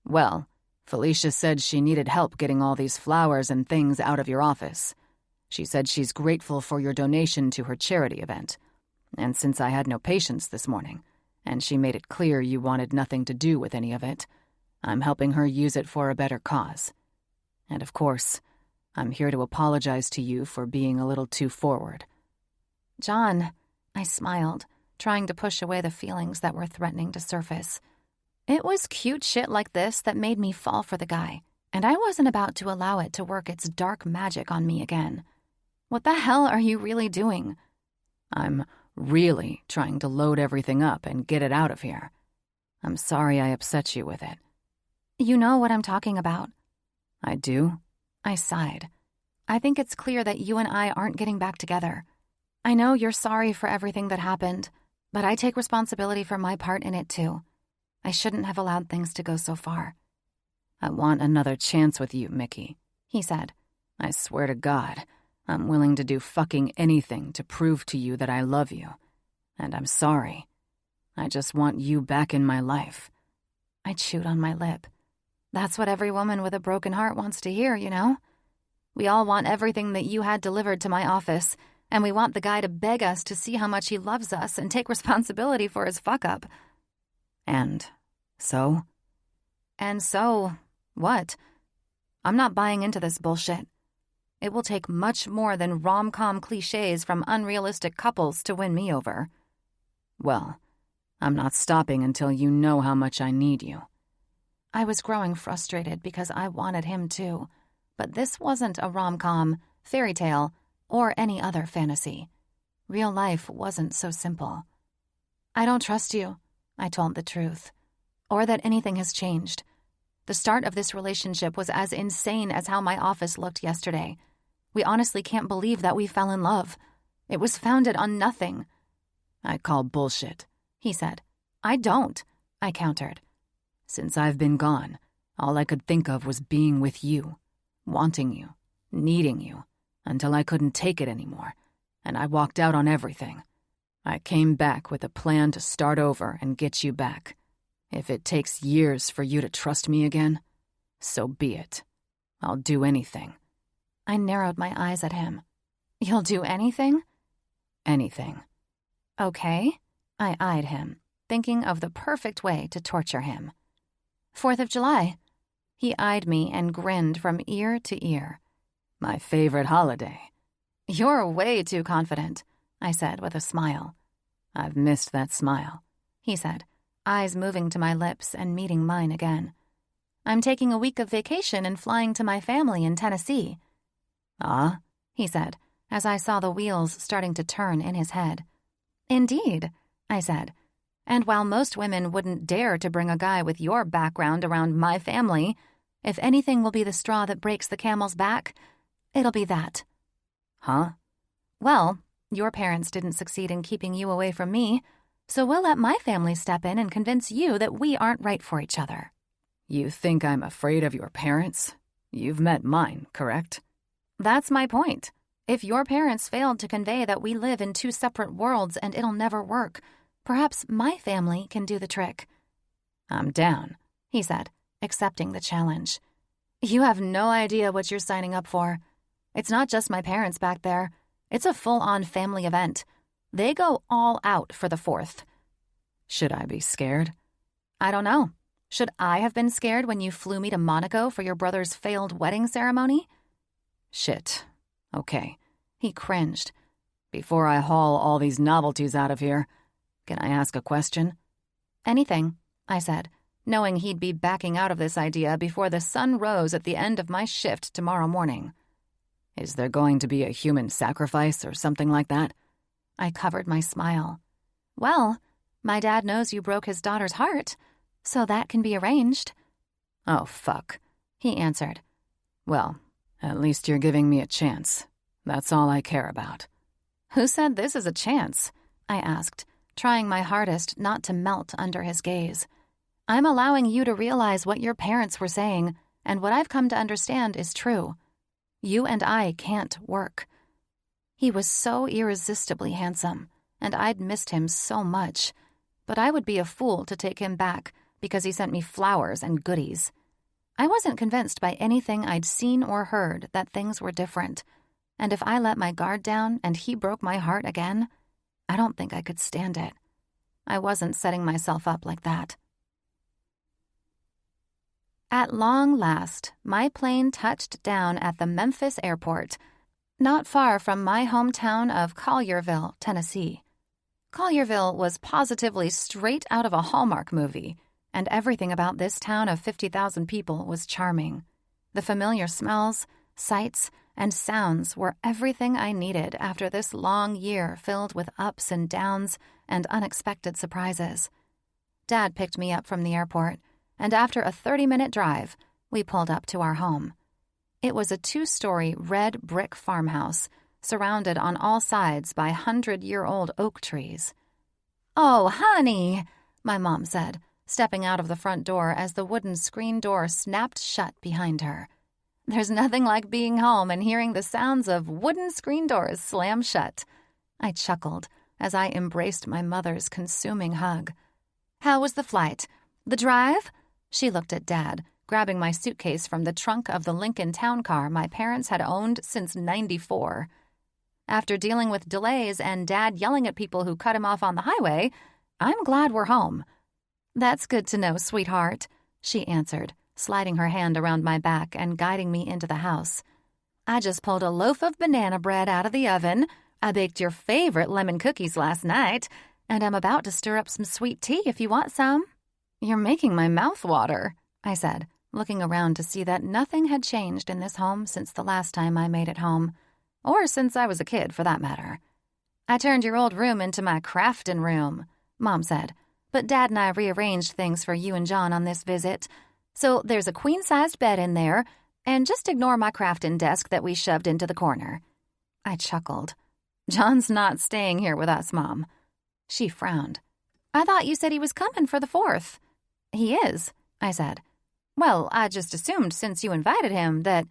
"Well, Felicia said she needed help getting all these flowers and things out of your office. She said she's grateful for your donation to her charity event. And since I had no patience this morning, and she made it clear you wanted nothing to do with any of it, I'm helping her use it for a better cause. And of course, I'm here to apologize to you for being a little too forward." "John," I smiled, trying to push away the feelings that were threatening to surface. It was cute shit like this that made me fall for the guy, and I wasn't about to allow it to work its dark magic on me again. "What the hell are you really doing?" "I'm really trying to load everything up and get it out of here. I'm sorry I upset you with it." "You know what I'm talking about." "I do?" I sighed. "I think it's clear that you and I aren't getting back together. I know you're sorry for everything that happened, but I take responsibility for my part in it too. I shouldn't have allowed things to go so far." "I want another chance with you, Mickey," he said. "I swear to God, I'm willing to do fucking anything to prove to you that I love you. And I'm sorry. I just want you back in my life." I chewed on my lip. That's what every woman with a broken heart wants to hear, you know? We all want everything that you had delivered to my office, and we want the guy to beg us to see how much he loves us and take responsibility for his fuck-up. And so? And so, what? I'm not buying into this bullshit. It will take much more than rom-com cliches from unrealistic couples to win me over. Well, I'm not stopping until you know how much I need you. I was growing frustrated because I wanted him too, but this wasn't a rom-com, fairy tale, or any other fantasy. Real life wasn't so simple. "I don't trust you," I told the truth, "or that anything has changed. The start of this relationship was as insane as how my office looked yesterday. We honestly can't believe that we fell in love. It was founded on nothing." "I call bullshit," he said. "I don't," I countered. "Since I've been gone, all I could think of was being with you, wanting you, needing you, until I couldn't take it anymore, and I walked out on everything. I came back with a plan to start over and get you back. If it takes years for you to trust me again, so be it. I'll do anything." I narrowed my eyes at him. "You'll do anything?" "Anything." "Okay." I eyed him, thinking of the perfect way to torture him. 4th of July. He eyed me and grinned from ear to ear. "My favorite holiday." "You're way too confident," I said with a smile. "I've missed that smile," he said, eyes moving to my lips and meeting mine again. "I'm taking a week of vacation and flying to my family in Tennessee." "Ah?" he said, as I saw the wheels starting to turn in his head. "Indeed," I said. "And while most women wouldn't dare to bring a guy with your background around my family, if anything will be the straw that breaks the camel's back, it'll be that." "Huh?" "Well, your parents didn't succeed in keeping you away from me, so we'll let my family step in and convince you that we aren't right for each other." "You think I'm afraid of your parents? You've met mine, correct?" "That's my point. If your parents failed to convey that we live in two separate worlds and it'll never work, perhaps my family can do the trick." "I'm down," he said, accepting the challenge. "You have no idea what you're signing up for. It's not just my parents back there. It's a full-on family event. They go all out for the 4th. "Should I be scared?" "I don't know. Should I have been scared when you flew me to Monaco for your brother's failed wedding ceremony? Shit. Okay. He cringed. Before I haul all these novelties out of here, can I ask a question? Anything, I said, knowing he'd be backing out of this idea before the sun rose at the end of my shift tomorrow morning. Is there going to be a human sacrifice or something like that? I covered my smile. Well, my dad knows you broke his daughter's heart, so that can be arranged. Oh, fuck, he answered. Well, at least you're giving me a chance. That's all I care about. Who said this is a chance? I asked, trying my hardest not to melt under his gaze. I'm allowing you to realize what your parents were saying, and what I've come to understand is true. You and I can't work. He was so irresistibly handsome, and I'd missed him so much, but I would be a fool to take him back because he sent me flowers and goodies. I wasn't convinced by anything I'd seen or heard that things were different, and if I let my guard down and he broke my heart again, I don't think I could stand it. I wasn't setting myself up like that. At long last, my plane touched down at the Memphis airport, not far from my hometown of Collierville, Tennessee. Collierville was positively straight out of a Hallmark movie, and everything about this town of 50,000 people was charming. The familiar smells, sights, and sounds were everything I needed after this long year filled with ups and downs and unexpected surprises. Dad picked me up from the airport, and after a 30-minute drive, we pulled up to our home. It was a 2-story red brick farmhouse, surrounded on all sides by 100-year-old oak trees. "Oh, honey," my mom said, stepping out of the front door as the wooden screen door snapped shut behind her. There's nothing like being home and hearing the sounds of wooden screen doors slam shut. I chuckled as I embraced my mother's consuming hug. "How was the flight? The drive?" She looked at Dad, grabbing my suitcase from the trunk of the Lincoln Town Car my parents had owned since '94. After dealing with delays and Dad yelling at people who cut him off on the highway, I'm glad we're home. "That's good to know, sweetheart," she answered, sliding her hand around my back and guiding me into the house. "I just pulled a loaf of banana bread out of the oven. I baked your favorite lemon cookies last night, and I'm about to stir up some sweet tea if you want some." "You're making my mouth water," I said, looking around to see that nothing had changed in this home since the last time I made it home, or since I was a kid, for that matter. "I turned your old room into my craftin' room," Mom said, "but Dad and I rearranged things for you and John on this visit. So there's a queen-sized bed in there, and just ignore my craftin' desk that we shoved into the corner." I chuckled. "John's not staying here with us, Mom." She frowned. "I thought you said he was coming for the 4th. "He is," I said. "Well, I just assumed since you invited him that—"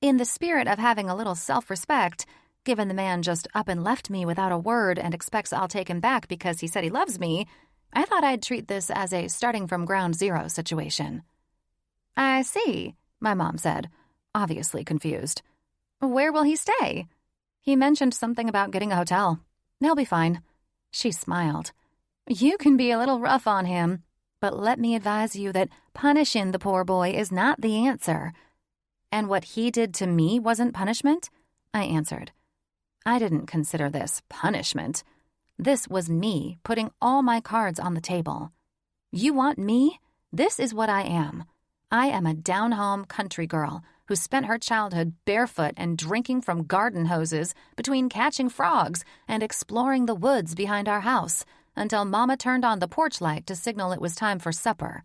In the spirit of having a little self-respect, given the man just up and left me without a word and expects I'll take him back because he said he loves me, I thought I'd treat this as a starting from ground zero situation. "I see," my mom said, obviously confused. "Where will he stay?" "He mentioned something about getting a hotel. He'll be fine." She smiled. "You can be a little rough on him, but let me advise you that punishing the poor boy is not the answer." "And what he did to me wasn't punishment?" I answered. I didn't consider this punishment. This was me putting all my cards on the table. You want me? This is what I am. I am a down-home country girl who spent her childhood barefoot and drinking from garden hoses between catching frogs and exploring the woods behind our house until Mama turned on the porch light to signal it was time for supper.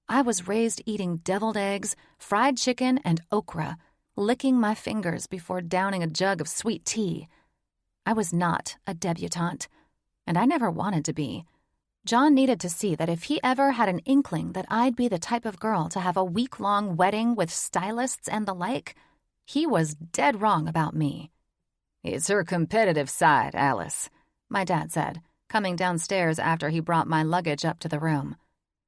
I was raised eating deviled eggs, fried chicken, and okra, licking my fingers before downing a jug of sweet tea. I was not a debutante, and I never wanted to be. John needed to see that if he ever had an inkling that I'd be the type of girl to have a week-long wedding with stylists and the like, he was dead wrong about me. "It's her competitive side, Alice," my dad said, coming downstairs after he brought my luggage up to the room.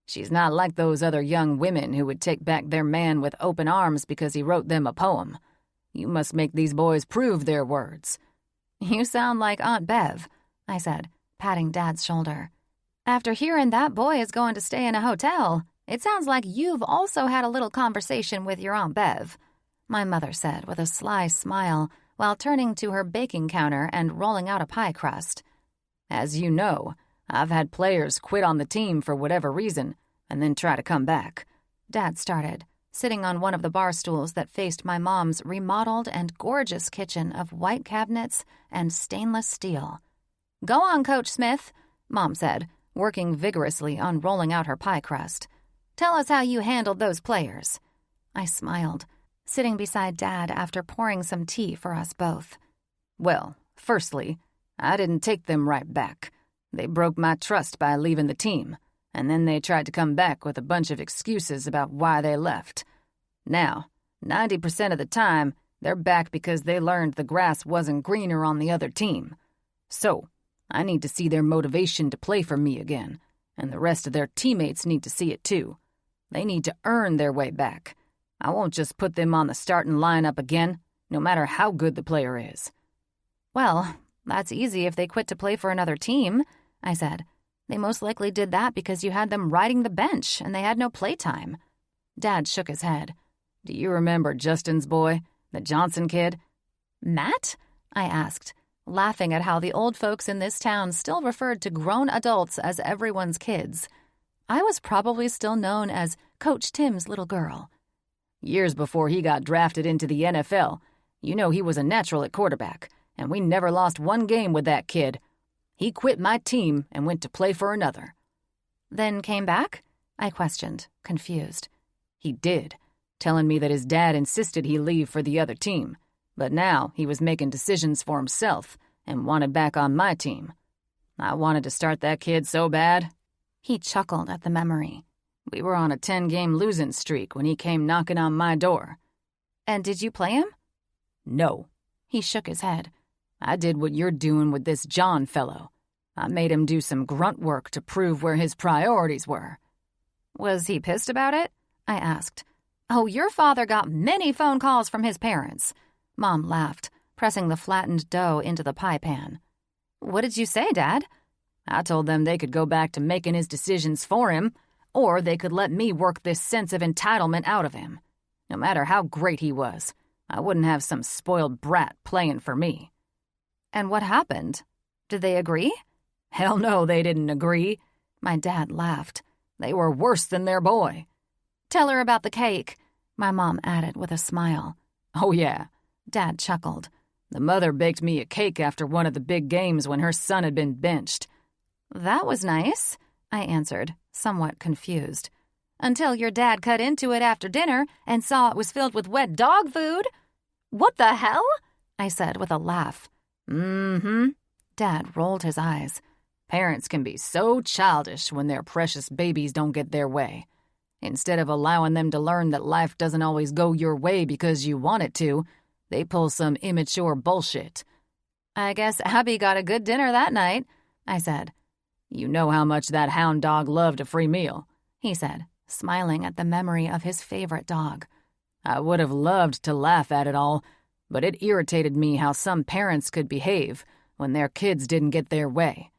"She's not like those other young women who would take back their man with open arms because he wrote them a poem. You must make these boys prove their words." "You sound like Aunt Bev," I said, patting Dad's shoulder. "After hearing that boy is going to stay in a hotel, It sounds like you've also had a little conversation with your Aunt Bev," my mother said with a sly smile while turning to her baking counter and rolling out a pie crust. "As you know, I've had players quit on the team for whatever reason and then try to come back," Dad started, sitting on one of the bar stools that faced my mom's remodeled and gorgeous kitchen of white cabinets and stainless steel. "Go on, Coach Smith," Mom said, working vigorously on rolling out her pie crust. "Tell us how you handled those players." I smiled, sitting beside Dad after pouring some tea for us both. "Well, firstly, I didn't take them right back. They broke my trust by leaving the team, and then they tried to come back with a bunch of excuses about why they left. Now, 90% of the time, they're back because they learned the grass wasn't greener on the other team. So, I need to see their motivation to play for me again, and the rest of their teammates need to see it too. They need to earn their way back. I won't just put them on the starting lineup again, no matter how good the player is." "Well, that's easy if they quit to play for another team," I said. "They most likely did that because you had them riding the bench and they had no playtime." Dad shook his head. "Do you remember Justin's boy, the Johnson kid?" "Matt?" I asked, laughing at how the old folks in this town still referred to grown adults as everyone's kids. I was probably still known as Coach Tim's little girl. "Years before he got drafted into the NFL, you know he was a natural at quarterback, and we never lost one game with that kid. He quit my team and went to play for another." "Then came back?" I questioned, confused. "He did, telling me that his dad insisted he leave for the other team, but now he was making decisions for himself and wanted back on my team. I wanted to start that kid so bad." He chuckled at the memory. "We were on a 10-game losing streak when he came knocking on my door." "And did you play him?" "No." He shook his head. "I did what you're doing with this John fellow. I made him do some grunt work to prove where his priorities were." "Was he pissed about it?" I asked. "Oh, your father got many phone calls from his parents." Mom laughed, pressing the flattened dough into the pie pan. "What did you say, Dad?" "I told them they could go back to making his decisions for him, or they could let me work this sense of entitlement out of him. No matter how great he was, I wouldn't have some spoiled brat playing for me." "And what happened? Did they agree?" "Hell no, they didn't agree." My dad laughed. "They were worse than their boy." "Tell her about the cake," my mom added with a smile. "Oh, yeah." Dad chuckled. "The mother baked me a cake after one of the big games when her son had been benched." "That was nice," I answered, somewhat confused. "Until your dad cut into it after dinner and saw it was filled with wet dog food." "What the hell?" I said with a laugh. "Mm-hmm." Dad rolled his eyes. "Parents can be so childish when their precious babies don't get their way. Instead of allowing them to learn that life doesn't always go your way because you want it to, they pull some immature bullshit." "I guess Abby got a good dinner that night," I said. "You know how much that hound dog loved a free meal," he said, smiling at the memory of his favorite dog. "I would have loved to laugh at it all, but it irritated me how some parents could behave when their kids didn't get their way.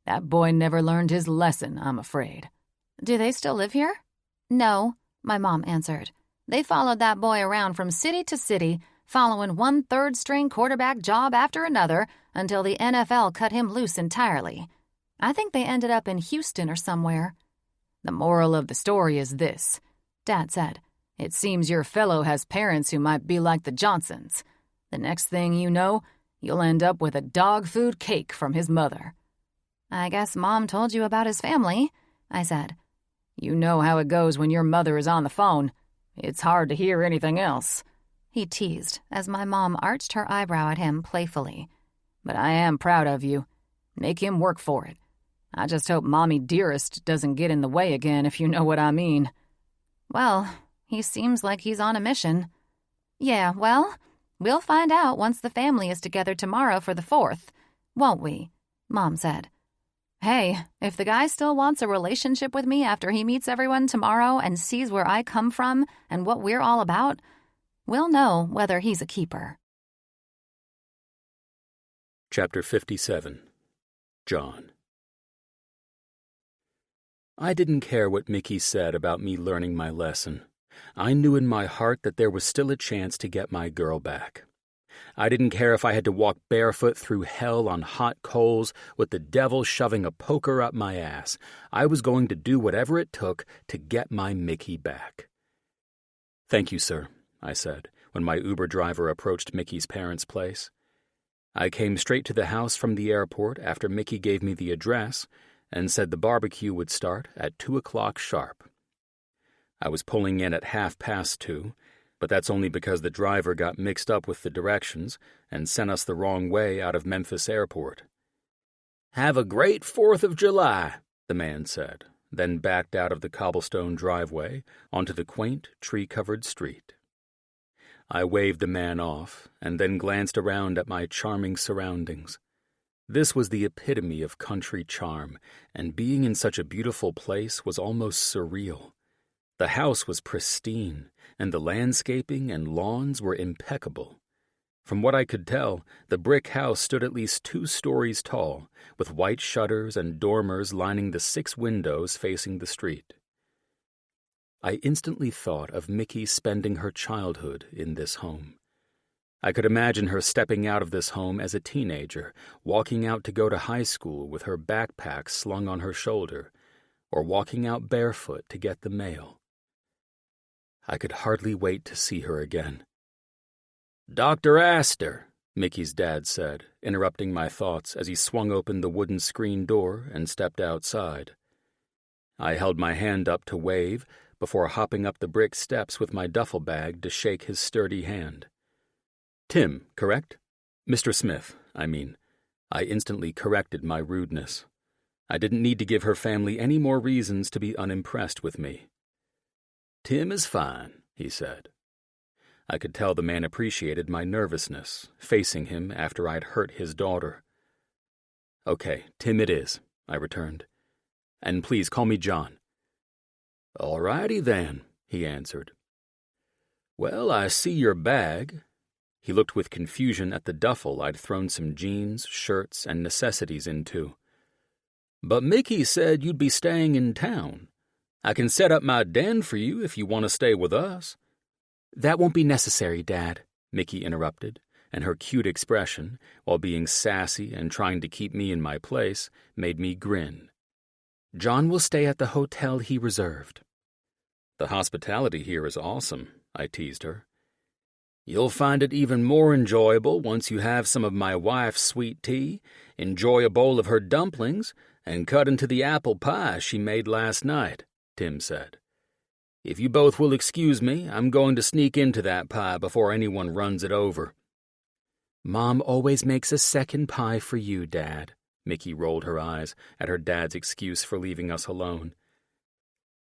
That boy never learned his lesson, I'm afraid." "Do they still live here?" "No," my mom answered. "They followed that boy around from city to city, following one third-string quarterback job after another until the NFL cut him loose entirely. I think they ended up in Houston or somewhere." "The moral of the story is this," Dad said. "It seems your fellow has parents who might be like the Johnsons. The next thing you know, you'll end up with a dog food cake from his mother." "I guess Mom told you about his family," I said. "You know how it goes when your mother is on the phone. It's hard to hear anything else," he teased as my mom arched her eyebrow at him playfully. "But I am proud of you. Make him work for it. I just hope Mommy Dearest doesn't get in the way again, if you know what I mean." "Well, he seems like he's on a mission." "Yeah, well, we'll find out once the family is together tomorrow for the 4th, won't we?" Mom said. "Hey, if the guy still wants a relationship with me after he meets everyone tomorrow and sees where I come from and what we're all about, we'll know whether he's a keeper." Chapter 57. John. I didn't care what Mickey said about me learning my lesson. I knew in my heart that there was still a chance to get my girl back. I didn't care if I had to walk barefoot through hell on hot coals with the devil shoving a poker up my ass. I was going to do whatever it took to get my Mickey back. "Thank you, sir," I said, when my Uber driver approached Mickey's parents' place. I came straight to the house from the airport after Mickey gave me the address and said the barbecue would start at 2 o'clock sharp. I was pulling in at 2:30, but that's only because the driver got mixed up with the directions and sent us the wrong way out of Memphis Airport. "Have a great 4th of July," the man said, then backed out of the cobblestone driveway onto the quaint, tree-covered street. I waved the man off and then glanced around at my charming surroundings. This was the epitome of country charm, and being in such a beautiful place was almost surreal. The house was pristine, and the landscaping and lawns were impeccable. From what I could tell, the brick house stood at least 2 stories tall, with white shutters and dormers lining the 6 windows facing the street. I instantly thought of Mickey spending her childhood in this home. I could imagine her stepping out of this home as a teenager, walking out to go to high school with her backpack slung on her shoulder, or walking out barefoot to get the mail. I could hardly wait to see her again. "Dr. Astor," Mickey's dad said, interrupting my thoughts as he swung open the wooden screen door and stepped outside. I held my hand up to wave before hopping up the brick steps with my duffel bag to shake his sturdy hand. "Tim, correct? Mr. Smith, I mean." I instantly corrected my rudeness. I didn't need to give her family any more reasons to be unimpressed with me. "Tim is fine," he said. I could tell the man appreciated my nervousness, facing him after I'd hurt his daughter. "Okay, Tim it is," I returned. "And please call me John." "All righty then," he answered. "Well, I see your bag." He looked with confusion at the duffel I'd thrown some jeans, shirts, and necessities into. "But Mickey said you'd be staying in town. I can set up my den for you if you want to stay with us." "That won't be necessary, Dad," Mickey interrupted, and her cute expression, while being sassy and trying to keep me in my place, made me grin. "John will stay at the hotel he reserved." "The hospitality here is awesome," I teased her. "You'll find it even more enjoyable once you have some of my wife's sweet tea, enjoy a bowl of her dumplings, and cut into the apple pie she made last night," Tim said. "If you both will excuse me, I'm going to sneak into that pie before anyone runs it over." "Mom always makes a second pie for you, Dad." Mickey rolled her eyes at her dad's excuse for leaving us alone.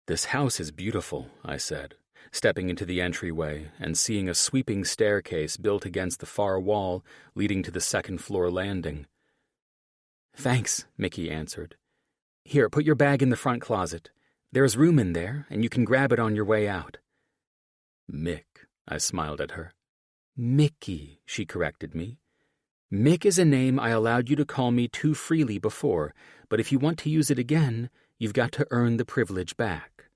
"This house is beautiful," I said, stepping into the entryway and seeing a sweeping staircase built against the far wall leading to the second-floor landing. "Thanks," Mickey answered. "Here, put your bag in the front closet. There's room in there, and you can grab it on your way out." "Mick," I smiled at her. "Mickey," she corrected me. "Mick is a name I allowed you to call me too freely before, but if you want to use it again, you've got to earn the privilege back."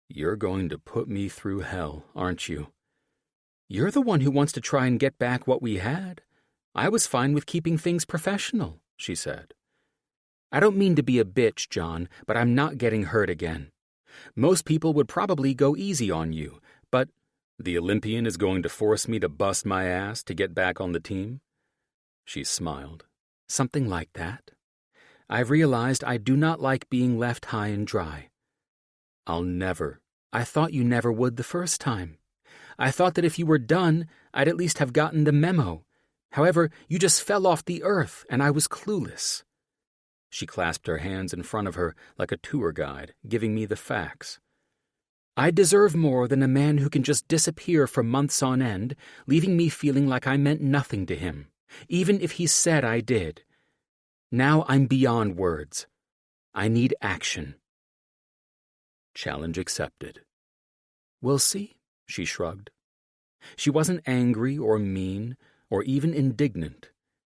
"You're going to put me through hell, aren't you?" "You're the one who wants to try and get back what we had. I was fine with keeping things professional," she said. "I don't mean to be a bitch, John, but I'm not getting hurt again. Most people would probably go easy on you, but—" "The Olympian is going to force me to bust my ass to get back on the team?" She smiled. "Something like that. I've realized I do not like being left high and dry." I thought you never would the first time. I thought that if you were done, I'd at least have gotten the memo. However, you just fell off the earth, and I was clueless." She clasped her hands in front of her like a tour guide, giving me the facts. "I deserve more than a man who can just disappear for months on end, leaving me feeling like I meant nothing to him, even if he said I did. Now I'm beyond words. I need action." Challenge accepted. "We'll see," she shrugged. She wasn't angry or mean or even indignant.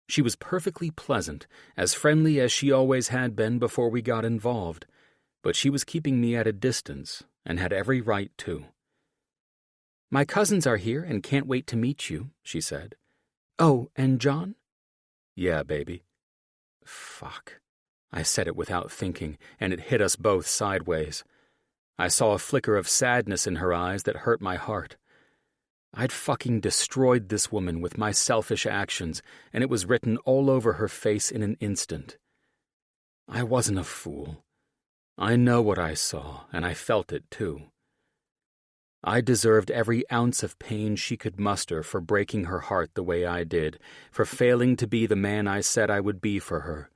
She was perfectly pleasant, as friendly as she always had been before we got involved. but she was keeping me at a distance and had every right to. "My cousins are here and can't wait to meet you," she said. "Oh, and John?" "Yeah, baby." Fuck. I said it without thinking, and it hit us both sideways. I saw a flicker of sadness in her eyes that hurt my heart. I'd fucking destroyed this woman with my selfish actions, and it was written all over her face in an instant. I wasn't a fool. I know what I saw, and I felt it too. I deserved every ounce of pain she could muster for breaking her heart the way I did, for failing to be the man I said I would be for her.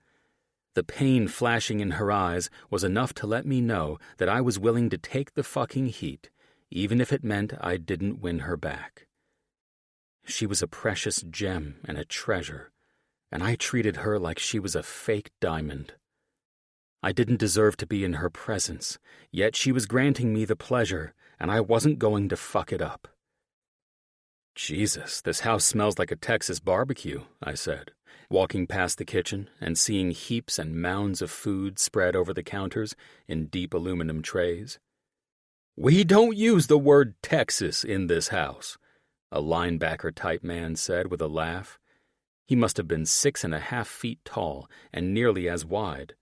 The pain flashing in her eyes was enough to let me know that I was willing to take the fucking heat, even if it meant I didn't win her back. She was a precious gem and a treasure, and I treated her like she was a fake diamond. I didn't deserve to be in her presence, yet she was granting me the pleasure, and I wasn't going to fuck it up. "Jesus, this house smells like a Texas barbecue," I said, walking past the kitchen and seeing heaps and mounds of food spread over the counters in deep aluminum trays. "We don't use the word Texas in this house," a linebacker-type man said with a laugh. He must have been 6.5 feet tall and nearly as wide.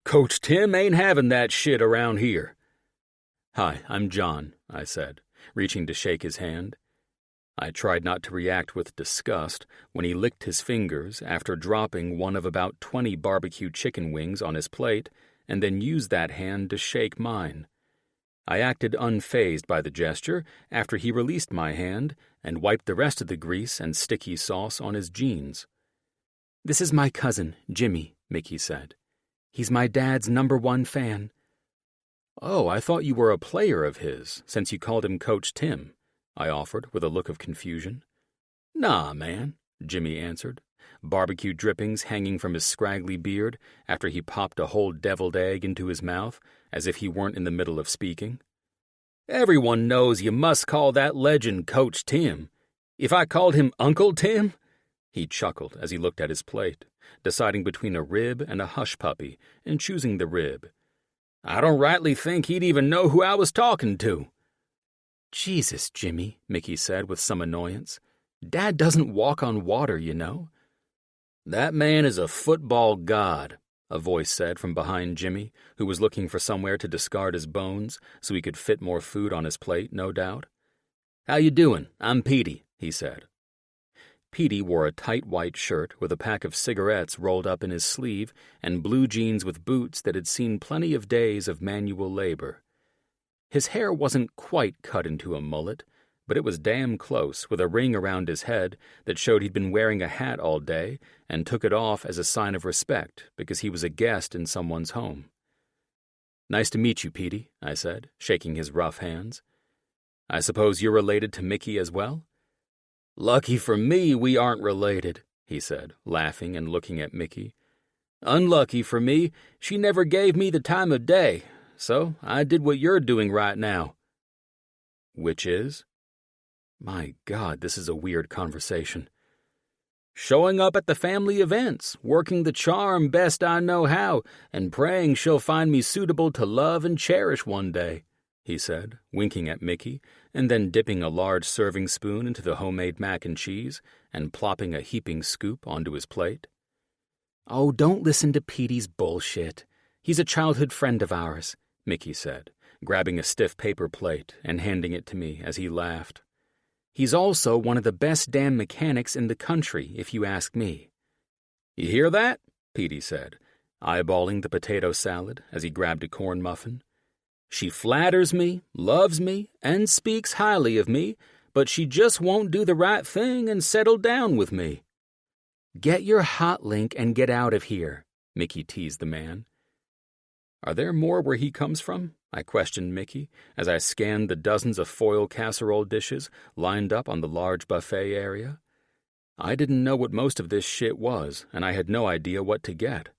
"Coach Tim ain't having that shit around here." "Hi, I'm John," I said, reaching to shake his hand. I tried not to react with disgust when he licked his fingers after dropping one of about 20 barbecue chicken wings on his plate and then used that hand to shake mine. I acted unfazed by the gesture after he released my hand and wiped the rest of the grease and sticky sauce on his jeans. "This is my cousin, Jimmy," Mickey said. "He's my dad's #1 fan." "Oh, I thought you were a player of his, since you called him Coach Tim," I offered with a look of confusion. "Nah, man," Jimmy answered, barbecue drippings hanging from his scraggly beard after he popped a whole deviled egg into his mouth, as if he weren't in the middle of speaking. "Everyone knows you must call that legend Coach Tim. If I called him Uncle Tim?" He chuckled as he looked at his plate, deciding between a rib and a hush puppy, and choosing the rib. "I don't rightly think he'd even know who I was talking to." "Jesus, Jimmy," Mickey said with some annoyance. "Dad doesn't walk on water, you know." "That man is a football god," a voice said from behind Jimmy, who was looking for somewhere to discard his bones so he could fit more food on his plate, no doubt. "How you doing? I'm Petey," he said. Petey wore a tight white shirt with a pack of cigarettes rolled up in his sleeve and blue jeans with boots that had seen plenty of days of manual labor. His hair wasn't quite cut into a mullet, but it was damn close, with a ring around his head that showed he'd been wearing a hat all day and took it off as a sign of respect because he was a guest in someone's home. "Nice to meet you, Petey," I said, shaking his rough hands. "I suppose you're related to Mickey as well?" "Lucky for me we aren't related," he said, laughing and looking at Mickey. "Unlucky for me, she never gave me the time of day, so I did what you're doing right now." "Which is?" My God, this is a weird conversation. "Showing up at the family events, working the charm best I know how, and praying she'll find me suitable to love and cherish one day," he said, winking at Mickey, and then dipping a large serving spoon into the homemade mac and cheese and plopping a heaping scoop onto his plate. "Oh, don't listen to Petey's bullshit. He's a childhood friend of ours," Mickey said, grabbing a stiff paper plate and handing it to me as he laughed. "He's also one of the best damn mechanics in the country, if you ask me." "You hear that?" Petey said, eyeballing the potato salad as he grabbed a corn muffin. "She flatters me, loves me, and speaks highly of me, but she just won't do the right thing and settle down with me." "Get your hot link and get out of here," Mickey teased the man. "Are there more where he comes from?" I questioned Mickey as I scanned the dozens of foil casserole dishes lined up on the large buffet area. I didn't know what most of this shit was, and I had no idea what to get.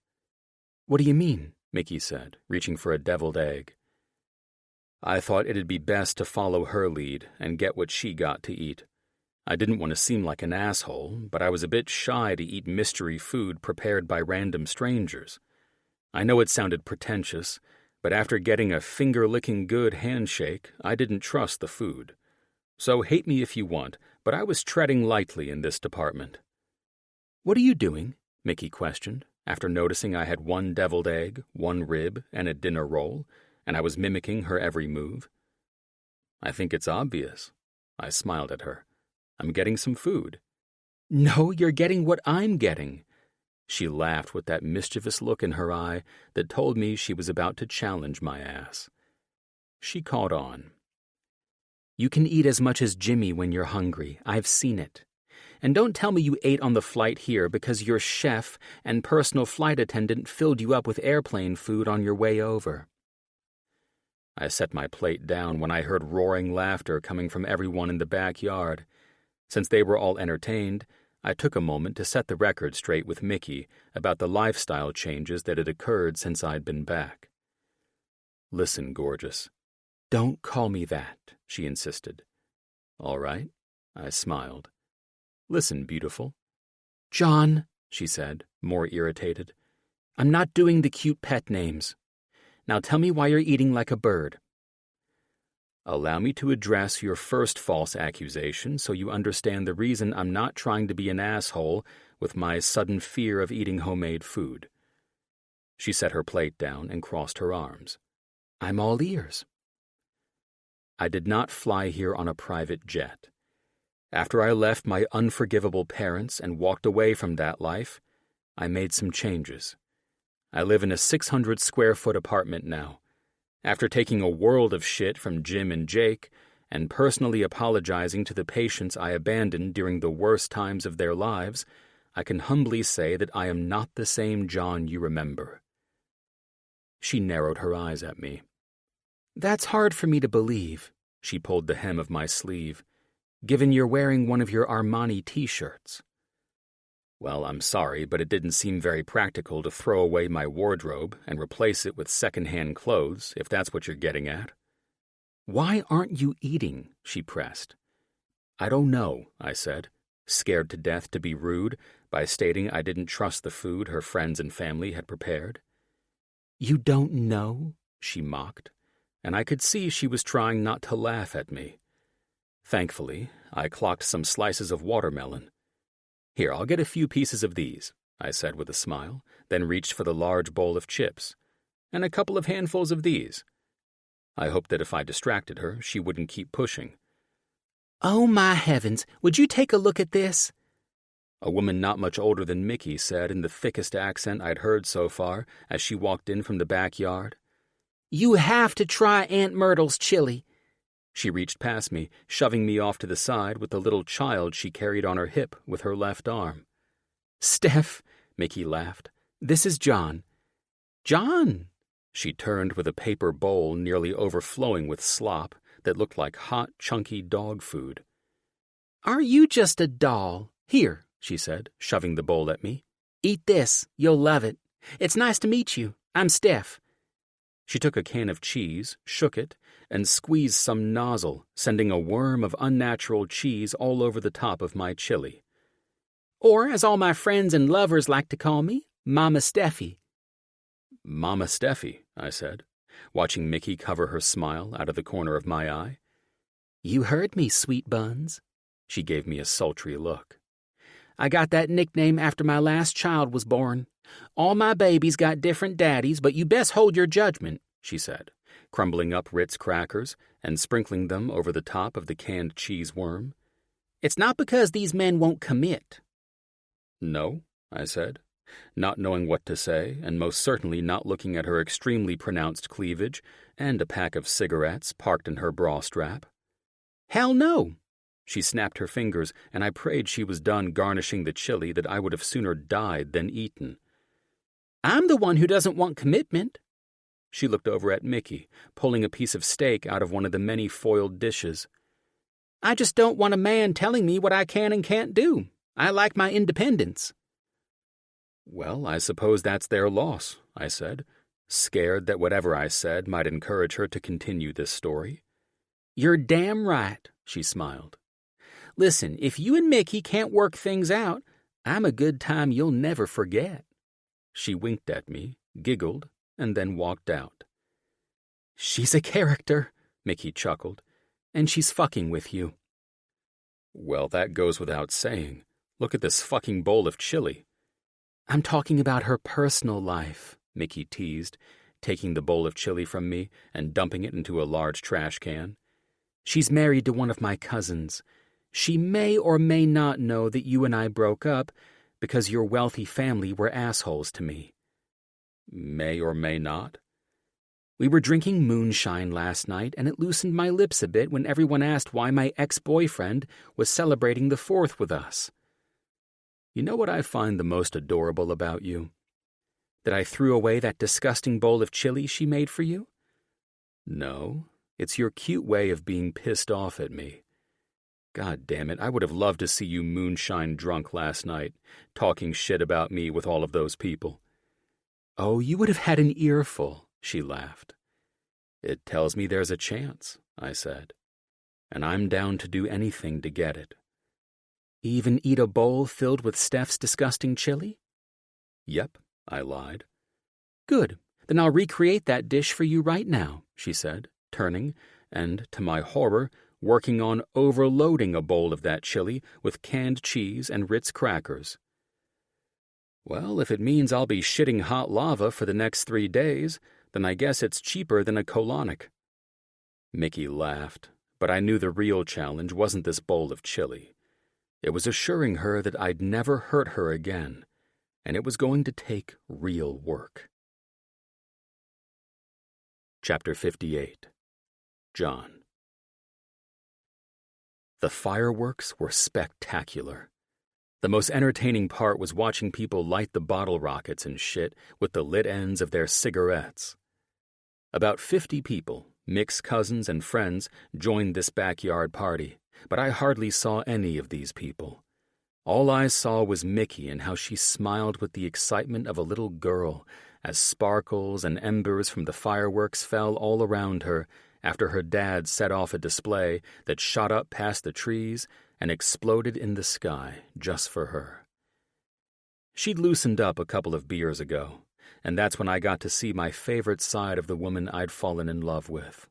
"What do you mean?" Mickey said, reaching for a deviled egg. I thought it'd be best to follow her lead and get what she got to eat. I didn't want to seem like an asshole, but I was a bit shy to eat mystery food prepared by random strangers. I know it sounded pretentious, But after getting a finger-licking good handshake, I didn't trust the food. So hate me if you want, but I was treading lightly in this department. "What are you doing?" Mickey questioned, after noticing I had 1 deviled egg, 1 rib, and a dinner roll, and I was mimicking her every move. I think it's obvious. I smiled at her. I'm getting some food. "No, you're getting what I'm getting." She laughed with that mischievous look in her eye that told me she was about to challenge my ass. She caught on. "You can eat as much as Jimmy when you're hungry. I've seen it. And don't tell me you ate on the flight here because your chef and personal flight attendant filled you up with airplane food on your way over." I set my plate down when I heard roaring laughter coming from everyone in the backyard. Since they were all entertained, I took a moment to set the record straight with Mickey about the lifestyle changes that had occurred since I'd been back. "Listen, gorgeous." "Don't call me that," she insisted. "All right," I smiled. "Listen, beautiful." "John," she said, more irritated, "I'm not doing the cute pet names. Now tell me why you're eating like a bird." Allow me to address your first false accusation so you understand the reason I'm not trying to be an asshole with my sudden fear of eating homemade food. She set her plate down and crossed her arms. "I'm all ears." I did not fly here on a private jet. After I left my unforgivable parents and walked away from that life, I made some changes. I live in a 600-square-foot apartment now. After taking a world of shit from Jim and Jake, and personally apologizing to the patients I abandoned during the worst times of their lives, I can humbly say that I am not the same John you remember. She narrowed her eyes at me. "That's hard for me to believe," she pulled the hem of my sleeve, "given you're wearing one of your Armani t-shirts." "Well, I'm sorry, but it didn't seem very practical to throw away my wardrobe and replace it with second-hand clothes, if that's what you're getting at." "Why aren't you eating?" she pressed. "I don't know," I said, scared to death to be rude by stating I didn't trust the food her friends and family had prepared. "You don't know?" she mocked, and I could see she was trying not to laugh at me. Thankfully, I clocked some slices of watermelon. "Here, I'll get a few pieces of these," I said with a smile, then reached for the large bowl of chips. "And a couple of handfuls of these." I hoped that if I distracted her, she wouldn't keep pushing. "Oh, my heavens, would you take a look at this?" A woman not much older than Mickey said in the thickest accent I'd heard so far as she walked in from the backyard. "You have to try Aunt Myrtle's chili." She reached past me, shoving me off to the side with the little child she carried on her hip with her left arm. "Steph," Mickey laughed, "this is John." "John!" She turned with a paper bowl nearly overflowing with slop that looked like hot, chunky dog food. "Are you just a doll? Here," she said, shoving the bowl at me. "Eat this. You'll love it. It's nice to meet you. I'm Steph." She took a can of cheese, shook it, and squeezed some nozzle, sending a worm of unnatural cheese all over the top of my chili. "Or, as all my friends and lovers like to call me, Mama Steffi." "Mama Steffi," I said, watching Mickey cover her smile out of the corner of my eye. "You heard me, sweet buns." She gave me a sultry look. "I got that nickname after my last child was born. All my babies got different daddies, but you best hold your judgment," she said, crumbling up Ritz crackers and sprinkling them over the top of the canned cheese worm. "It's not because these men won't commit." "No," I said, not knowing what to say and most certainly not looking at her extremely pronounced cleavage and a pack of cigarettes parked in her bra strap. "Hell no." She snapped her fingers, and I prayed she was done garnishing the chili that I would have sooner died than eaten. "I'm the one who doesn't want commitment." She looked over at Mickey, pulling a piece of steak out of one of the many foiled dishes. "I just don't want a man telling me what I can and can't do. I like my independence." "Well, I suppose that's their loss," I said, scared that whatever I said might encourage her to continue this story. "You're damn right," she smiled. "Listen, if you and Mickey can't work things out, I'm a good time you'll never forget." She winked at me, giggled, and then walked out. She's a character, Mickey chuckled, and she's fucking with you. Well, that goes without saying. Look at this fucking bowl of chili. I'm talking about her personal life, Mickey teased, taking the bowl of chili from me and dumping it into a large trash can. She's married to one of my cousins. She may or may not know that you and I broke up because your wealthy family were assholes to me. May or may not? We were drinking moonshine last night, and it loosened my lips a bit when everyone asked why my ex-boyfriend was celebrating the 4th with us. You know what I find the most adorable about you? That I threw away that disgusting bowl of chili she made for you? No, it's your cute way of being pissed off at me. God damn it, I would have loved to see you moonshine drunk last night, talking shit about me with all of those people. Oh, you would have had an earful, she laughed. It tells me there's a chance, I said, and I'm down to do anything to get it. Even eat a bowl filled with Steph's disgusting chili? Yep, I lied. Good, then I'll recreate that dish for you right now, she said, turning, and, to my horror, working on overloading a bowl of that chili with canned cheese and Ritz crackers. Well, if it means I'll be shitting hot lava for the next 3 days, then I guess it's cheaper than a colonic. Mickey laughed, but I knew the real challenge wasn't this bowl of chili. It was assuring her that I'd never hurt her again, and it was going to take real work. Chapter 58. John. The fireworks were spectacular. The most entertaining part was watching people light the bottle rockets and shit with the lit ends of their cigarettes. About 50 people, Mick's cousins and friends, joined this backyard party, but I hardly saw any of these people. All I saw was Mickey and how she smiled with the excitement of a little girl as sparkles and embers from the fireworks fell all around her after her dad set off a display that shot up past the trees and exploded in the sky just for her. She'd loosened up a couple of beers ago, and that's when I got to see my favorite side of the woman I'd fallen in love with.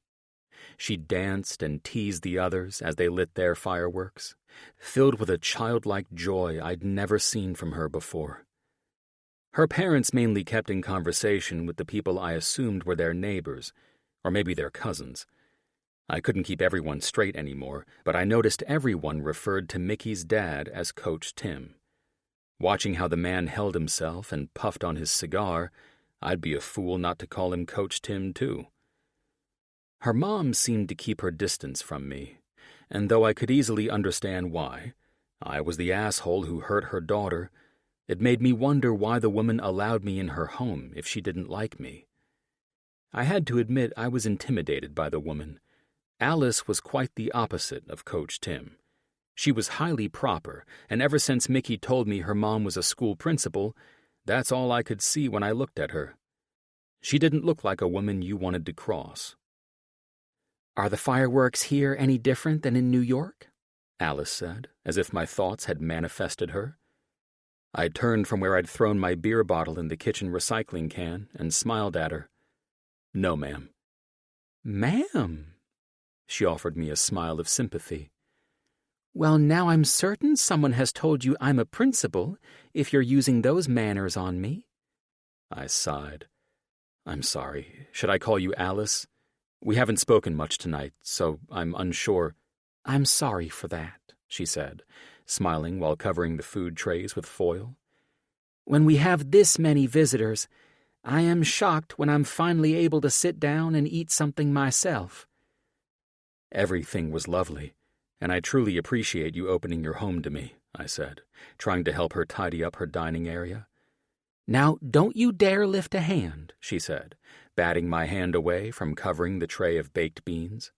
She danced and teased the others as they lit their fireworks, filled with a childlike joy I'd never seen from her before. Her parents mainly kept in conversation with the people I assumed were their neighbors, or maybe their cousins. I couldn't keep everyone straight anymore, but I noticed everyone referred to Mickey's dad as Coach Tim. Watching how the man held himself and puffed on his cigar, I'd be a fool not to call him Coach Tim, too. Her mom seemed to keep her distance from me, and though I could easily understand why, I was the asshole who hurt her daughter. It made me wonder why the woman allowed me in her home if she didn't like me. I had to admit I was intimidated by the woman. Alice was quite the opposite of Coach Tim. She was highly proper, and ever since Mickey told me her mom was a school principal, that's all I could see when I looked at her. She didn't look like a woman you wanted to cross. Are the fireworks here any different than in New York? Alice said, as if my thoughts had manifested her. I turned from where I'd thrown my beer bottle in the kitchen recycling can and smiled at her. No, ma'am. Ma'am? She offered me a smile of sympathy. Well, now I'm certain someone has told you I'm a principal if you're using those manners on me. I sighed. I'm sorry. Should I call you Alice? We haven't spoken much tonight, so I'm unsure. I'm sorry for that, she said, smiling while covering the food trays with foil. When we have this many visitors, I am shocked when I'm finally able to sit down and eat something myself. Everything was lovely, and I truly appreciate you opening your home to me, I said, trying to help her tidy up her dining area. Now, don't you dare lift a hand, she said, batting my hand away from covering the tray of baked beans.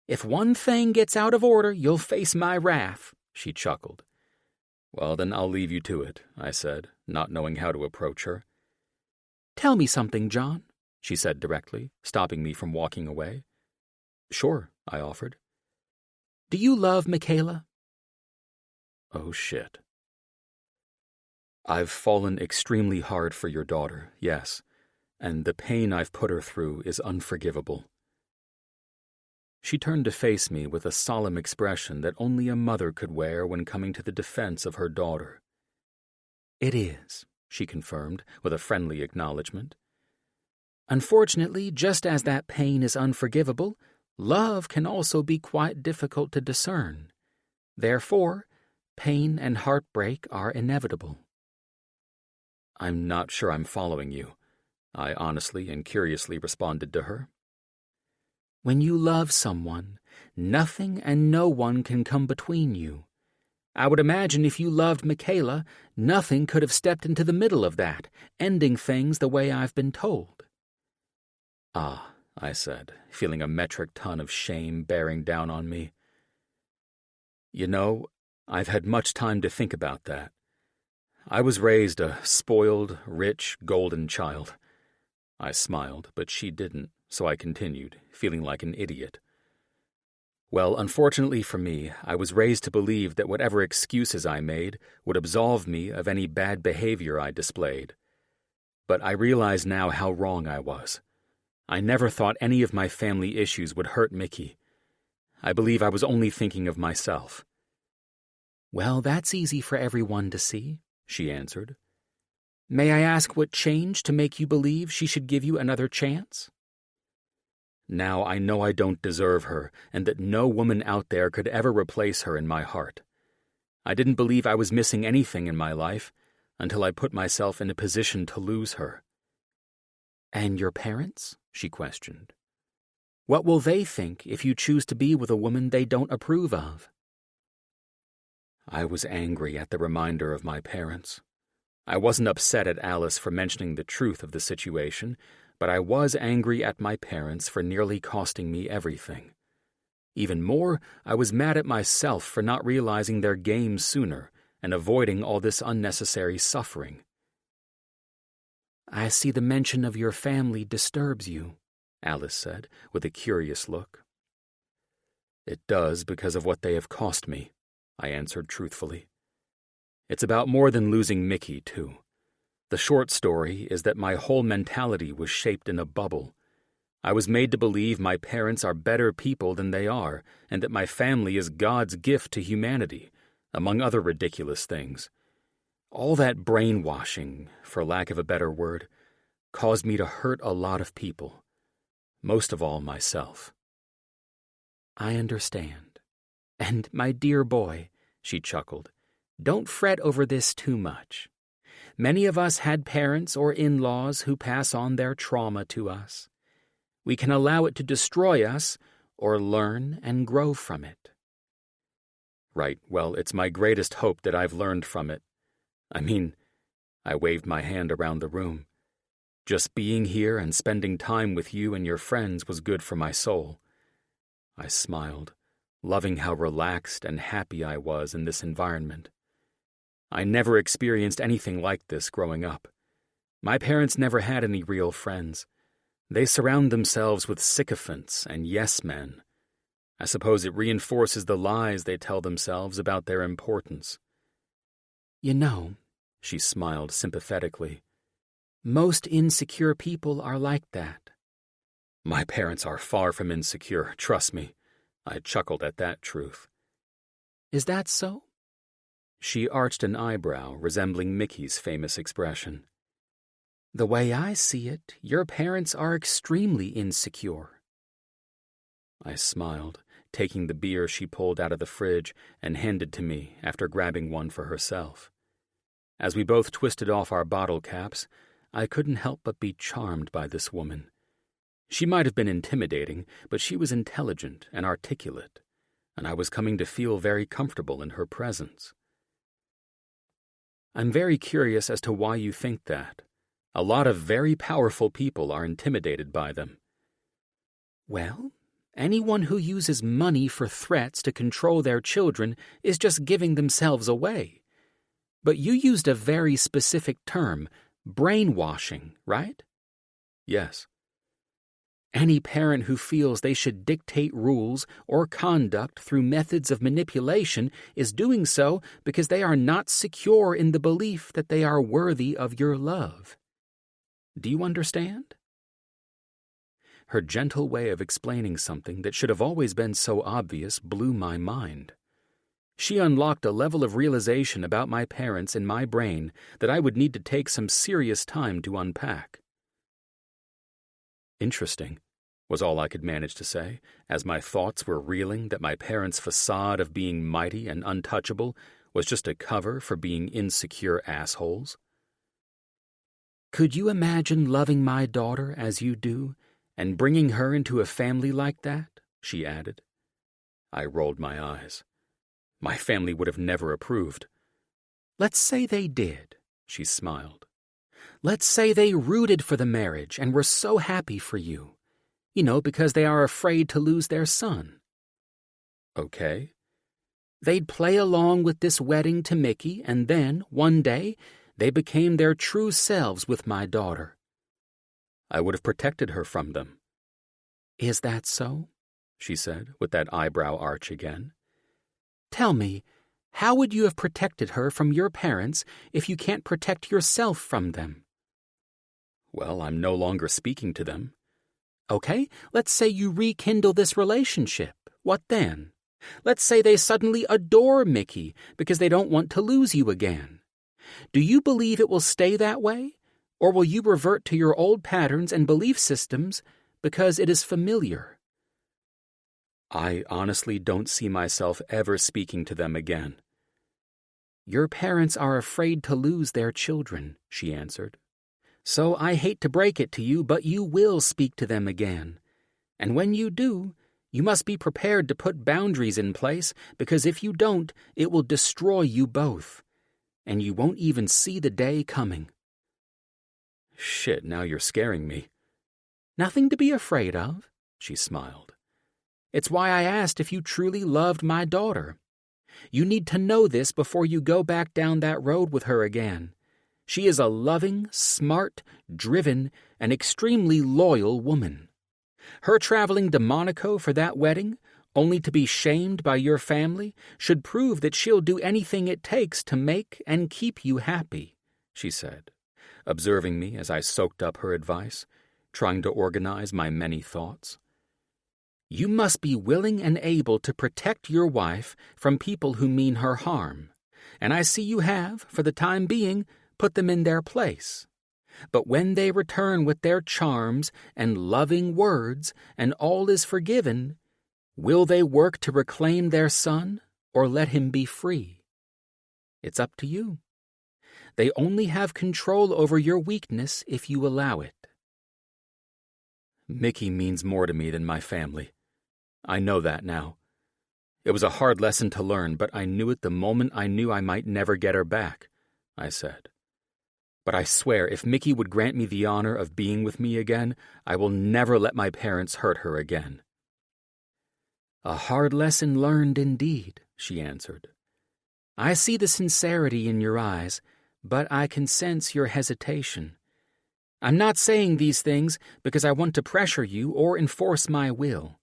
If one thing gets out of order, you'll face my wrath, she chuckled. Well, then I'll leave you to it, I said, not knowing how to approach her. Tell me something, John, she said directly, stopping me from walking away. Sure, I offered. Do you love Michaela? Oh, shit. I've fallen extremely hard for your daughter, yes, and the pain I've put her through is unforgivable, She turned to face me with a solemn expression that only a mother could wear when coming to the defense of her daughter. "It is," she confirmed, with a friendly acknowledgement. "Unfortunately, just as that pain is unforgivable, love can also be quite difficult to discern. Therefore, pain and heartbreak are inevitable." "I'm not sure I'm following you," I honestly and curiously responded to her. "When you love someone, nothing and no one can come between you. I would imagine if you loved Michaela, nothing could have stepped into the middle of that, ending things the way I've been told." "Ah," I said, feeling a metric ton of shame bearing down on me. "You know, I've had much time to think about that. I was raised a spoiled, rich, golden child." I smiled, but she didn't, so I continued, feeling like an idiot. "Well, unfortunately for me, I was raised to believe that whatever excuses I made would absolve me of any bad behavior I displayed. But I realize now how wrong I was. I never thought any of my family issues would hurt Mickey. I believe I was only thinking of myself." "Well, that's easy for everyone to see," she answered. "May I ask what changed to make you believe she should give you another chance?" "Now I know I don't deserve her, and that no woman out there could ever replace her in my heart. I didn't believe I was missing anything in my life until I put myself in a position to lose her." "And your parents?" she questioned. "What will they think if you choose to be with a woman they don't approve of?" I was angry at the reminder of my parents. I wasn't upset at Alice for mentioning the truth of the situation, but I was angry at my parents for nearly costing me everything. Even more, I was mad at myself for not realizing their game sooner and avoiding all this unnecessary suffering. "I see the mention of your family disturbs you," Alice said, with a curious look. "It does because of what they have cost me," I answered truthfully. "It's about more than losing Mickey, too. The short story is that my whole mentality was shaped in a bubble. I was made to believe my parents are better people than they are, and that my family is God's gift to humanity, among other ridiculous things. All that brainwashing, for lack of a better word, caused me to hurt a lot of people, most of all myself." "I understand. And, my dear boy," she chuckled, "don't fret over this too much. Many of us had parents or in-laws who pass on their trauma to us. We can allow it to destroy us or learn and grow from it." "Right, well, it's my greatest hope that I've learned from it. I waved my hand around the room. Just being here and spending time with you and your friends was good for my soul." I smiled, loving how relaxed and happy I was in this environment. I never experienced anything like this growing up. My parents never had any real friends. They surround themselves with sycophants and yes-men. I suppose it reinforces the lies they tell themselves about their importance. You know, she smiled sympathetically, most insecure people are like that. My parents are far from insecure, trust me. I chuckled at that truth. Is that so? She arched an eyebrow, resembling Mickey's famous expression. The way I see it, your parents are extremely insecure. I smiled, taking the beer she pulled out of the fridge and handed to me after grabbing one for herself. As we both twisted off our bottle caps, I couldn't help but be charmed by this woman. She might have been intimidating, but she was intelligent and articulate, and I was coming to feel very comfortable in her presence. I'm very curious as to why you think that. A lot of very powerful people are intimidated by them. Well, anyone who uses money for threats to control their children is just giving themselves away. But you used a very specific term, brainwashing, right? Yes. Any parent who feels they should dictate rules or conduct through methods of manipulation is doing so because they are not secure in the belief that they are worthy of your love. Do you understand? Her gentle way of explaining something that should have always been so obvious blew my mind. She unlocked a level of realization about my parents in my brain that I would need to take some serious time to unpack. Interesting, was all I could manage to say, as my thoughts were reeling that my parents' facade of being mighty and untouchable was just a cover for being insecure assholes. Could you imagine loving my daughter as you do, and bringing her into a family like that? She added. I rolled my eyes. My family would have never approved. Let's say they did, she smiled. Let's say they rooted for the marriage and were so happy for you. You know, because they are afraid to lose their son. Okay. They'd play along with this wedding to Mickey, and then, one day, they became their true selves with my daughter. I would have protected her from them. Is that so? She said, with that eyebrow arch again. Tell me, how would you have protected her from your parents if you can't protect yourself from them? Well, I'm no longer speaking to them. Okay, let's say you rekindle this relationship. What then? Let's say they suddenly adore Mickey because they don't want to lose you again. Do you believe it will stay that way? Or will you revert to your old patterns and belief systems because it is familiar? I honestly don't see myself ever speaking to them again. Your parents are afraid to lose their children, she answered. So I hate to break it to you, but you will speak to them again. And when you do, you must be prepared to put boundaries in place, because if you don't, it will destroy you both. And you won't even see the day coming. Shit, now you're scaring me. Nothing to be afraid of, she smiled. It's why I asked if you truly loved my daughter. You need to know this before you go back down that road with her again. She is a loving, smart, driven, and extremely loyal woman. Her traveling to Monaco for that wedding, only to be shamed by your family, should prove that she'll do anything it takes to make and keep you happy, she said, observing me as I soaked up her advice, trying to organize my many thoughts. You must be willing and able to protect your wife from people who mean her harm, and I see you have, for the time being, put them in their place. But when they return with their charms and loving words and all is forgiven, will they work to reclaim their son or let him be free? It's up to you. They only have control over your weakness if you allow it. Mickey means more to me than my family. I know that now. It was a hard lesson to learn, but I knew it the moment I knew I might never get her back, I said. But I swear, if Mickey would grant me the honor of being with me again, I will never let my parents hurt her again. A hard lesson learned indeed, she answered. I see the sincerity in your eyes, but I can sense your hesitation. I'm not saying these things because I want to pressure you or enforce my will.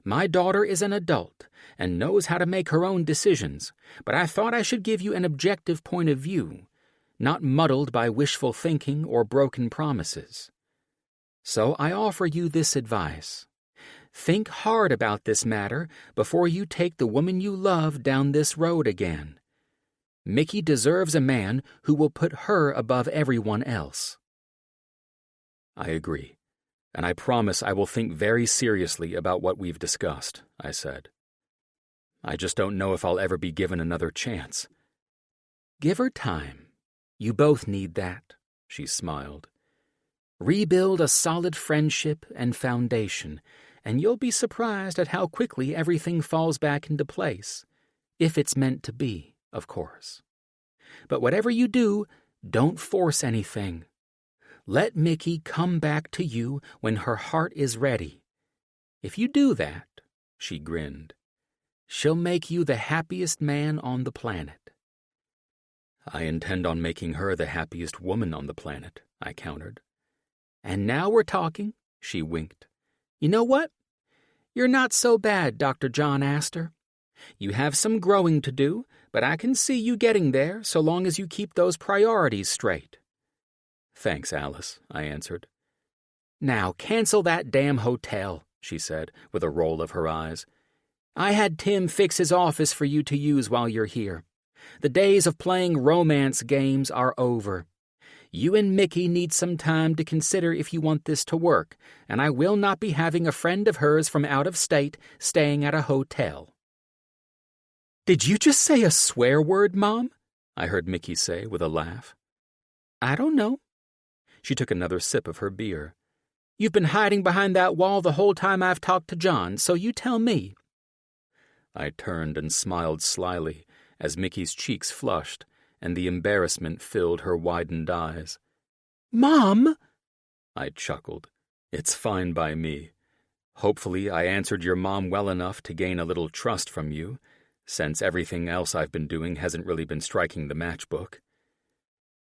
My daughter is an adult and knows how to make her own decisions, but I thought I should give you an objective point of view, not muddled by wishful thinking or broken promises. So I offer you this advice. Think hard about this matter before you take the woman you love down this road again. Mickey deserves a man who will put her above everyone else. I agree, and I promise I will think very seriously about what we've discussed, I said. I just don't know if I'll ever be given another chance. Give her time. You both need that, she smiled. Rebuild a solid friendship and foundation, and you'll be surprised at how quickly everything falls back into place, if it's meant to be, of course. But whatever you do, don't force anything. Let Mickey come back to you when her heart is ready. If you do that, she grinned, she'll make you the happiest man on the planet. I intend on making her the happiest woman on the planet, I countered. And now we're talking, she winked. You know what? You're not so bad, Dr. John Astor. You have some growing to do, but I can see you getting there so long as you keep those priorities straight. Thanks, Alice, I answered. Now, cancel that damn hotel, she said, with a roll of her eyes. I had Tim fix his office for you to use while you're here. The days of playing romance games are over. You and Mickey need some time to consider if you want this to work, and I will not be having a friend of hers from out of state staying at a hotel. Did you just say a swear word, Mom? I heard Mickey say with a laugh. I don't know. She took another sip of her beer. You've been hiding behind that wall the whole time I've talked to John, so you tell me. I turned and smiled slyly as Mickey's cheeks flushed and the embarrassment filled her widened eyes. Mom! I chuckled. It's fine by me. Hopefully I answered your mom well enough to gain a little trust from you, since everything else I've been doing hasn't really been striking the matchbook.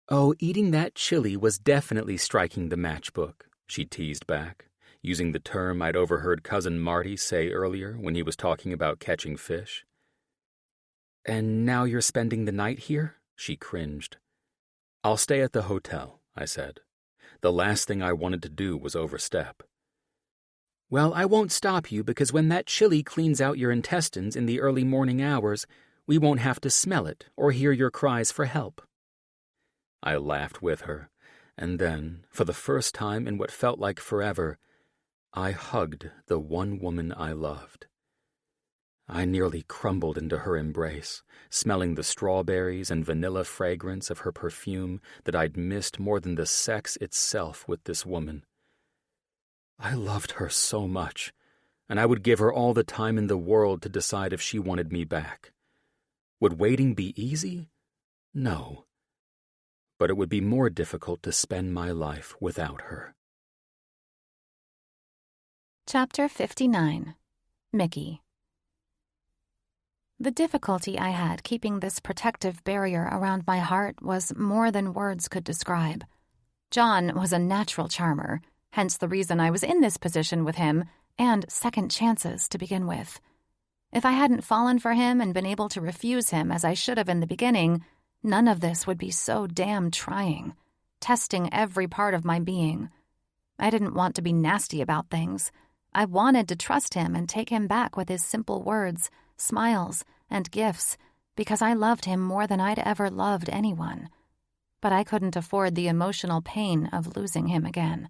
Oh, eating that chili was definitely striking the matchbook, she teased back, using the term I'd overheard Cousin Marty say earlier when he was talking about catching fish. And now you're spending the night here? She cringed. I'll stay at the hotel, I said. The last thing I wanted to do was overstep. Well, I won't stop you because when that chili cleans out your intestines in the early morning hours, we won't have to smell it or hear your cries for help. I laughed with her, and then, for the first time in what felt like forever, I hugged the one woman I loved. I nearly crumbled into her embrace, smelling the strawberries and vanilla fragrance of her perfume that I'd missed more than the sex itself with this woman. I loved her so much, and I would give her all the time in the world to decide if she wanted me back. Would waiting be easy? No. But it would be more difficult to spend my life without her. Chapter 59. Mickey. The difficulty I had keeping this protective barrier around my heart was more than words could describe. John was a natural charmer, hence the reason I was in this position with him, and second chances to begin with. If I hadn't fallen for him and been able to refuse him as I should have in the beginning, none of this would be so damn trying, testing every part of my being. I didn't want to be nasty about things. I wanted to trust him and take him back with his simple words, smiles, and gifts, because I loved him more than I'd ever loved anyone. But I couldn't afford the emotional pain of losing him again.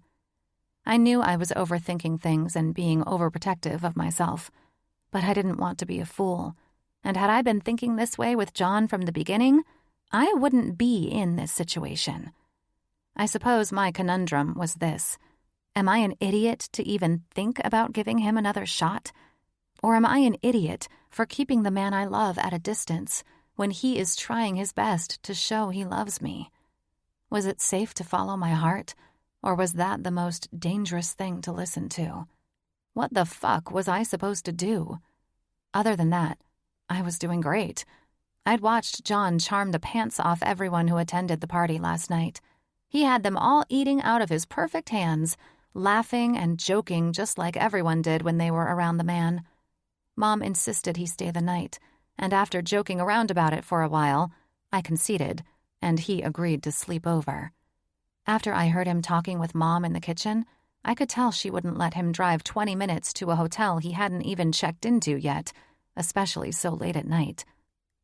I knew I was overthinking things and being overprotective of myself, but I didn't want to be a fool. And had I been thinking this way with John from the beginning, I wouldn't be in this situation. I suppose my conundrum was this. Am I an idiot to even think about giving him another shot? Or am I an idiot for keeping the man I love at a distance when he is trying his best to show he loves me? Was it safe to follow my heart, or was that the most dangerous thing to listen to? What the fuck was I supposed to do? Other than that, I was doing great. I'd watched John charm the pants off everyone who attended the party last night. He had them all eating out of his perfect hands, laughing and joking just like everyone did when they were around the man. Mom insisted he stay the night, and after joking around about it for a while, I conceded, and he agreed to sleep over. After I heard him talking with Mom in the kitchen, I could tell she wouldn't let him drive 20 minutes to a hotel he hadn't even checked into yet, especially so late at night.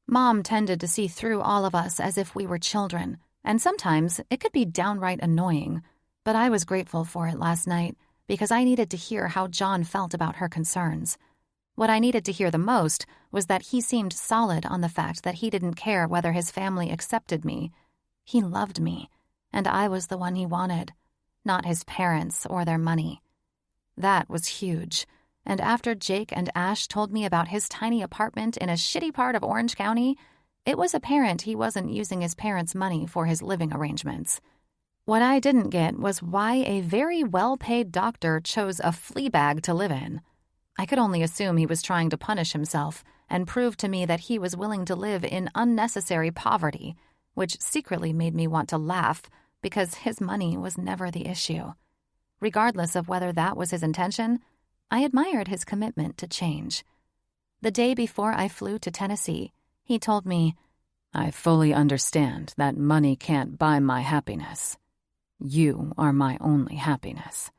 Mom tended to see through all of us as if we were children, and sometimes it could be downright annoying, but I was grateful for it last night because I needed to hear how John felt about her concerns. What I needed to hear the most was that he seemed solid on the fact that he didn't care whether his family accepted me. He loved me, and I was the one he wanted, not his parents or their money. That was huge, and after Jake and Ash told me about his tiny apartment in a shitty part of Orange County, it was apparent he wasn't using his parents' money for his living arrangements. What I didn't get was why a very well-paid doctor chose a flea bag to live in. I could only assume he was trying to punish himself and prove to me that he was willing to live in unnecessary poverty, which secretly made me want to laugh because his money was never the issue. Regardless of whether that was his intention, I admired his commitment to change. The day before I flew to Tennessee, he told me, "I fully understand that money can't buy my happiness. You are my only happiness."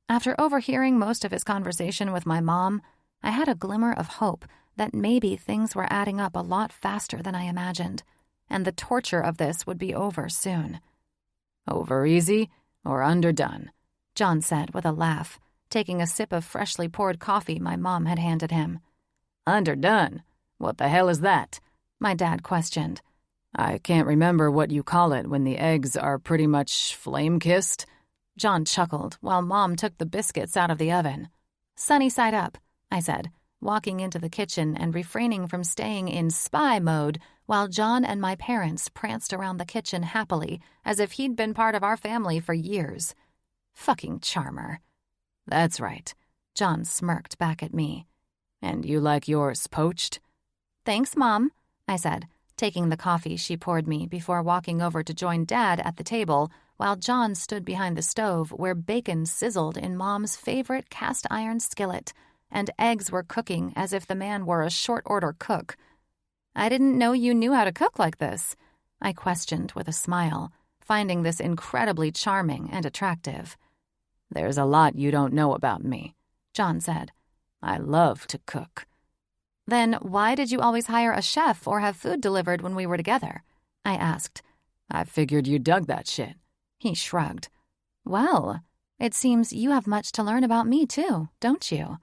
After overhearing most of his conversation with my mom, I had a glimmer of hope that maybe things were adding up a lot faster than I imagined, and the torture of this would be over soon. Over easy or underdone? John said with a laugh, taking a sip of freshly poured coffee my mom had handed him. Underdone? What the hell is that? My dad questioned. I can't remember what you call it when the eggs are pretty much flame-kissed. John chuckled while Mom took the biscuits out of the oven. Sunny side up, I said, walking into the kitchen and refraining from staying in spy mode while John and my parents pranced around the kitchen happily as if he'd been part of our family for years. Fucking charmer. That's right. John smirked back at me. And you like yours poached? Thanks, Mom, I said, taking the coffee she poured me before walking over to join Dad at the table while John stood behind the stove where bacon sizzled in Mom's favorite cast-iron skillet and eggs were cooking as if the man were a short-order cook. I didn't know you knew how to cook like this, I questioned with a smile, finding this incredibly charming and attractive. There's a lot you don't know about me, John said. I love to cook. Then why did you always hire a chef or have food delivered when we were together? I asked. I figured you dug that shit. He shrugged. Well, it seems you have much to learn about me too, don't you?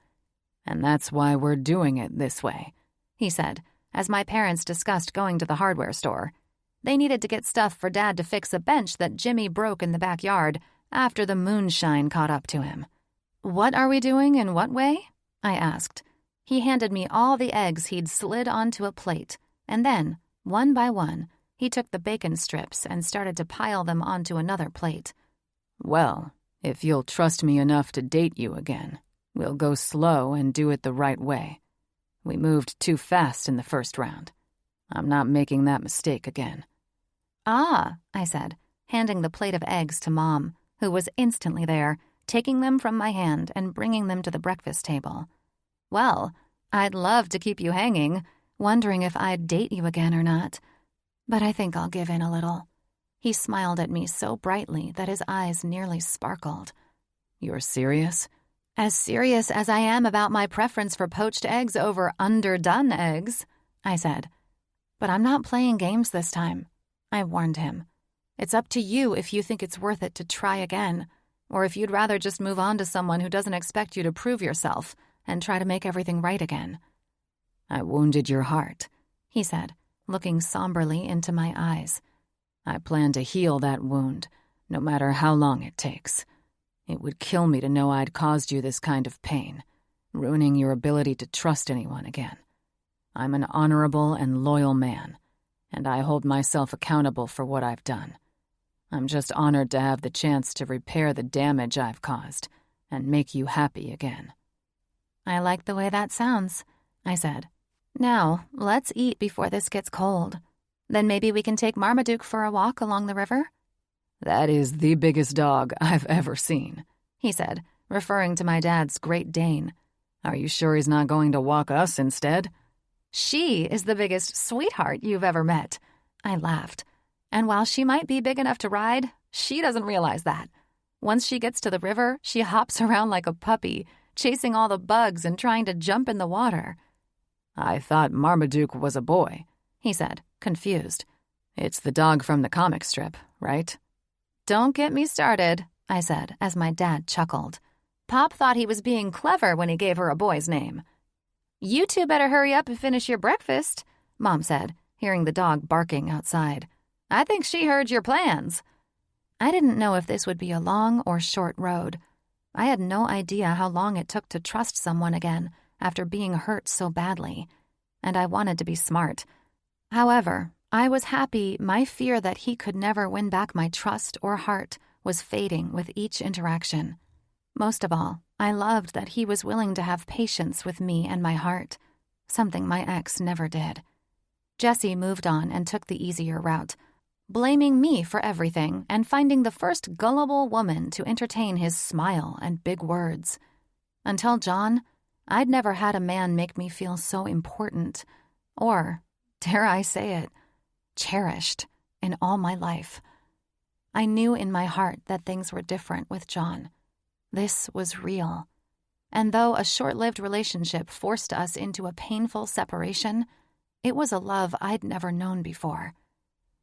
And that's why we're doing it this way, he said, as my parents discussed going to the hardware store. They needed to get stuff for Dad to fix a bench that Jimmy broke in the backyard after the moonshine caught up to him. What are we doing in what way? I asked. He handed me all the eggs he'd slid onto a plate, and then, one by one, he took the bacon strips and started to pile them onto another plate. Well, if you'll trust me enough to date you again, we'll go slow and do it the right way. We moved too fast in the first round. I'm not making that mistake again. Ah, I said, handing the plate of eggs to Mom, who was instantly there, taking them from my hand and bringing them to the breakfast table. Well, I'd love to keep you hanging, wondering if I'd date you again or not. But I think I'll give in a little. He smiled at me so brightly that his eyes nearly sparkled. You're serious? As serious as I am about my preference for poached eggs over underdone eggs, I said. But I'm not playing games this time, I warned him. It's up to you if you think it's worth it to try again, or if you'd rather just move on to someone who doesn't expect you to prove yourself and try to make everything right again. I wounded your heart, he said, looking somberly into my eyes. I plan to heal that wound, no matter how long it takes. It would kill me to know I'd caused you this kind of pain, ruining your ability to trust anyone again. I'm an honorable and loyal man, and I hold myself accountable for what I've done. I'm just honored to have the chance to repair the damage I've caused and make you happy again. I like the way that sounds, I said. Now, let's eat before this gets cold. Then maybe we can take Marmaduke for a walk along the river? That is the biggest dog I've ever seen, he said, referring to my dad's Great Dane. Are you sure he's not going to walk us instead? She is the biggest sweetheart you've ever met, I laughed. And while she might be big enough to ride, she doesn't realize that. Once she gets to the river, she hops around like a puppy, chasing all the bugs and trying to jump in the water. I thought Marmaduke was a boy, he said, confused. It's the dog from the comic strip, right? Don't get me started, I said as my dad chuckled. Pop thought he was being clever when he gave her a boy's name. You two better hurry up and finish your breakfast, Mom said, hearing the dog barking outside. I think she heard your plans. I didn't know if this would be a long or short road. I had no idea how long it took to trust someone again after being hurt so badly, and I wanted to be smart. However, I was happy my fear that he could never win back my trust or heart was fading with each interaction. Most of all, I loved that he was willing to have patience with me and my heart, something my ex never did. Jesse moved on and took the easier route, blaming me for everything and finding the first gullible woman to entertain his smile and big words. Until John, I'd never had a man make me feel so important, or, dare I say it, cherished in all my life. I knew in my heart that things were different with John. This was real. And though a short-lived relationship forced us into a painful separation, it was a love I'd never known before.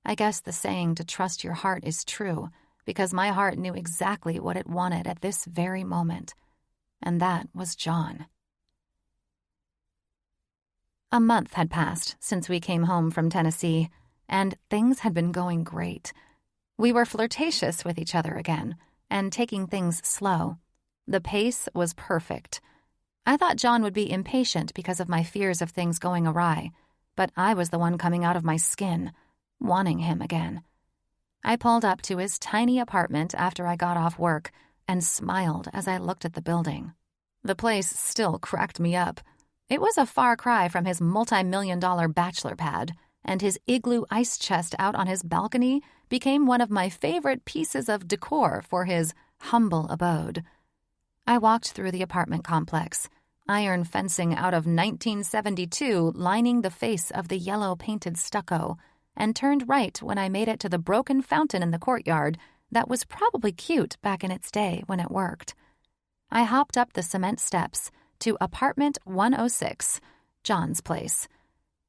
I guess the saying to trust your heart is true, because my heart knew exactly what it wanted at this very moment. And that was John. A month had passed since we came home from Tennessee, and things had been going great. We were flirtatious with each other again, and taking things slow. The pace was perfect. I thought John would be impatient because of my fears of things going awry, but I was the one coming out of my skin, wanting him again. I pulled up to his tiny apartment after I got off work and smiled as I looked at the building. The place still cracked me up. It was a far cry from his multi-million-dollar bachelor pad, and his igloo ice chest out on his balcony became one of my favorite pieces of decor for his humble abode. I walked through the apartment complex, iron fencing out of 1972 lining the face of the yellow-painted stucco, and turned right when I made it to the broken fountain in the courtyard that was probably cute back in its day when it worked. I hopped up the cement steps to apartment 106, John's place.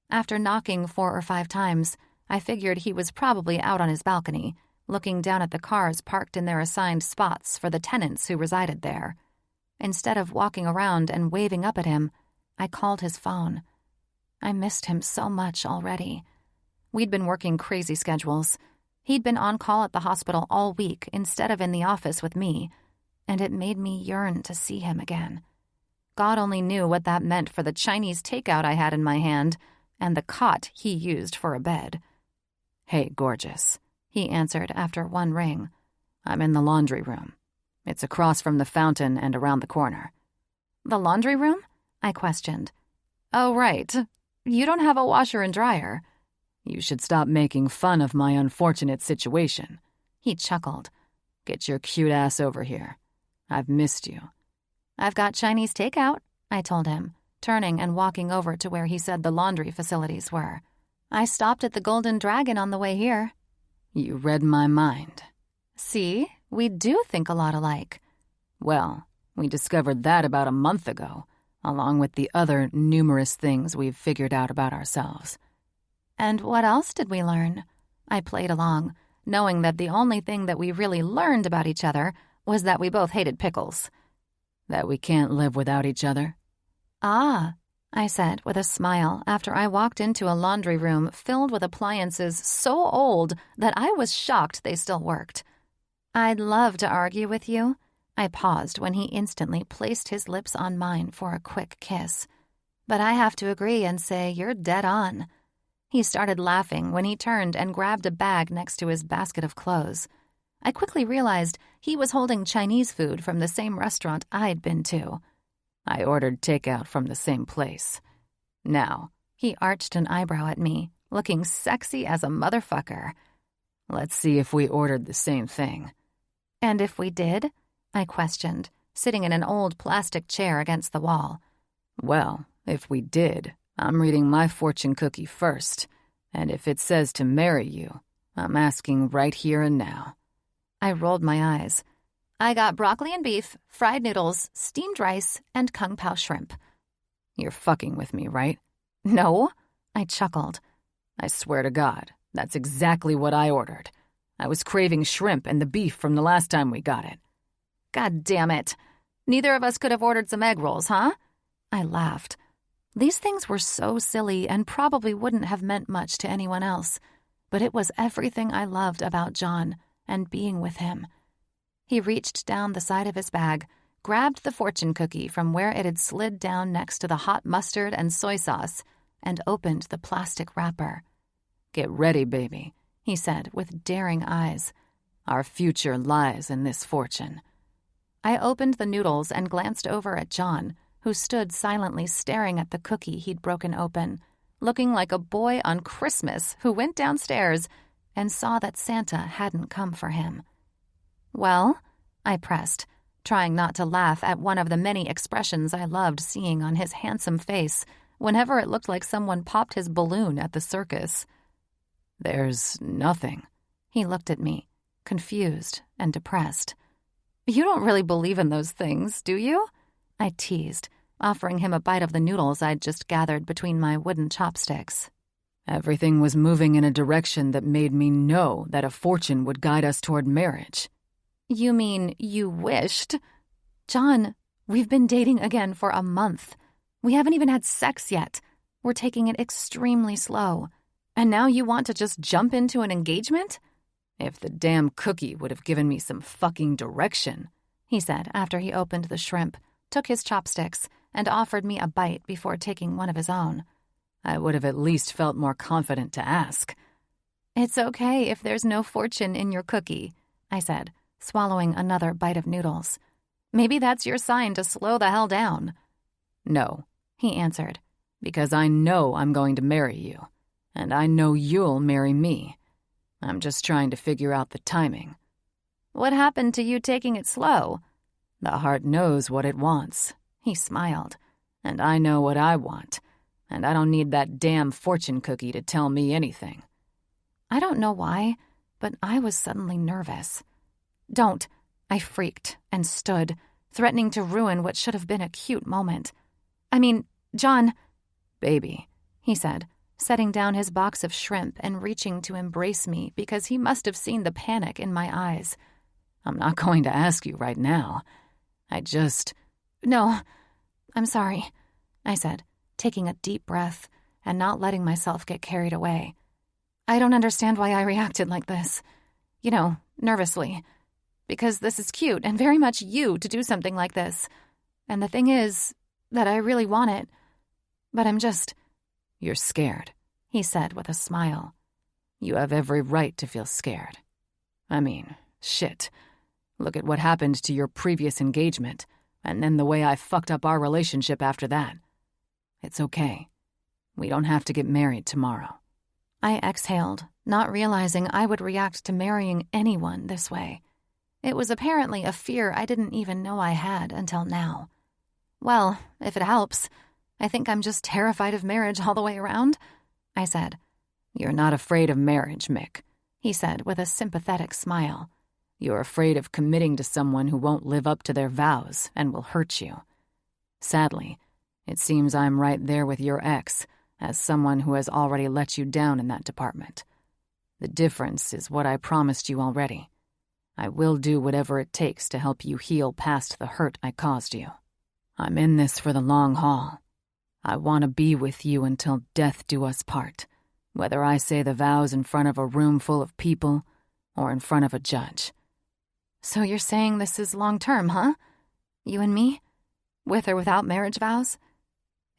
After knocking 4 or 5 times, I figured he was probably out on his balcony, looking down at the cars parked in their assigned spots for the tenants who resided there. Instead of walking around and waving up at him, I called his phone. I missed him so much already. We'd been working crazy schedules. He'd been on call at the hospital all week instead of in the office with me, and it made me yearn to see him again. God only knew what that meant for the Chinese takeout I had in my hand and the cot he used for a bed. "Hey, gorgeous," he answered after one ring. "I'm in the laundry room. It's across from the fountain and around the corner." "The laundry room?" I questioned. "Oh, right. You don't have a washer and dryer." "You should stop making fun of my unfortunate situation." He chuckled. "Get your cute ass over here. I've missed you." "I've got Chinese takeout," I told him, turning and walking over to where he said the laundry facilities were. "I stopped at the Golden Dragon on the way here." "You read my mind." "See, we do think a lot alike." "Well, we discovered that about a month ago, along with the other numerous things we've figured out about ourselves." "And what else did we learn?" I played along, knowing that the only thing that we really learned about each other was that we both hated pickles. "That we can't live without each other." "Ah," I said with a smile after I walked into a laundry room filled with appliances so old that I was shocked they still worked. "I'd love to argue with you." I paused when he instantly placed his lips on mine for a quick kiss. "But I have to agree and say you're dead on." He started laughing when he turned and grabbed a bag next to his basket of clothes. I quickly realized he was holding Chinese food from the same restaurant I'd been to. "I ordered takeout from the same place." Now, he arched an eyebrow at me, looking sexy as a motherfucker. "Let's see if we ordered the same thing." "And if we did?" I questioned, sitting in an old plastic chair against the wall. "Well, if we did, I'm reading my fortune cookie first, and if it says to marry you, I'm asking right here and now." I rolled my eyes. "I got broccoli and beef, fried noodles, steamed rice, and kung pao shrimp." "You're fucking with me, right?" "No," I chuckled. "I swear to God, that's exactly what I ordered. I was craving shrimp and the beef from the last time we got it." "God damn it. Neither of us could have ordered some egg rolls, huh?" I laughed. These things were so silly and probably wouldn't have meant much to anyone else, but it was everything I loved about John and being with him. He reached down the side of his bag, grabbed the fortune cookie from where it had slid down next to the hot mustard and soy sauce, and opened the plastic wrapper. "Get ready, baby," he said with daring eyes. "Our future lies in this fortune." I opened the noodles and glanced over at John, who stood silently staring at the cookie he'd broken open, looking like a boy on Christmas who went downstairs and saw that Santa hadn't come for him. "Well?" I pressed, trying not to laugh at one of the many expressions I loved seeing on his handsome face whenever it looked like someone popped his balloon at the circus. "There's nothing." He looked at me, confused and depressed. You don't really believe in those things, do you? I teased, offering him a bite of the noodles I'd just gathered between my wooden chopsticks. Everything was moving in a direction that made me know that a fortune would guide us toward marriage. You mean you wished? John, we've been dating again for a month. We haven't even had sex yet. We're taking it extremely slow. And now you want to just jump into an engagement? If the damn cookie would have given me some fucking direction, he said after he opened the shrimp, took his chopsticks, and offered me a bite before taking one of his own. I would have at least felt more confident to ask. It's okay if there's no fortune in your cookie, I said, swallowing another bite of noodles. Maybe that's your sign to slow the hell down. No, he answered. Because I know I'm going to marry you, and I know you'll marry me. I'm just trying to figure out the timing. What happened to you taking it slow? The heart knows what it wants, he smiled, and I know what I want, and I don't need that damn fortune cookie to tell me anything. I don't know why, but I was suddenly nervous. Don't, I freaked and stood, threatening to ruin what should have been a cute moment. I mean, John... Baby, he said, setting down his box of shrimp and reaching to embrace me because he must have seen the panic in my eyes. I'm not going to ask you right now. No, I'm sorry, I said, taking a deep breath and not letting myself get carried away. I don't understand why I reacted like this. Nervously. Because this is cute and very much you to do something like this. And the thing is that I really want it. But You're scared, he said with a smile. You have every right to feel scared. I mean, shit. Look at what happened to your previous engagement, and then the way I fucked up our relationship after that. It's okay. We don't have to get married tomorrow. I exhaled, not realizing I would react to marrying anyone this way. It was apparently a fear I didn't even know I had until now. Well, if it helps, I think I'm just terrified of marriage all the way around, I said. You're not afraid of marriage, Mick, he said with a sympathetic smile. You're afraid of committing to someone who won't live up to their vows and will hurt you. Sadly, it seems I'm right there with your ex, as someone who has already let you down in that department. The difference is what I promised you already. I will do whatever it takes to help you heal past the hurt I caused you. I'm in this for the long haul. I want to be with you until death do us part, whether I say the vows in front of a room full of people or in front of a judge. So you're saying this is long-term, huh? You and me? With or without marriage vows?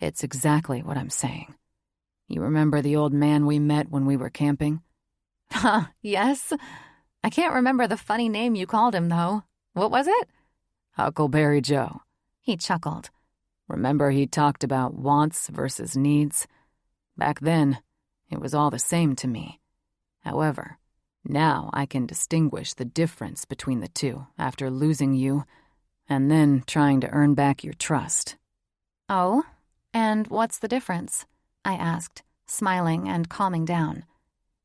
It's exactly what I'm saying. You remember the old man we met when we were camping? Yes. I can't remember the funny name you called him, though. What was it? Huckleberry Joe. He chuckled. Remember he talked about wants versus needs? Back then, it was all the same to me. However, now I can distinguish the difference between the two after losing you and then trying to earn back your trust. Oh? And what's the difference? I asked, smiling and calming down.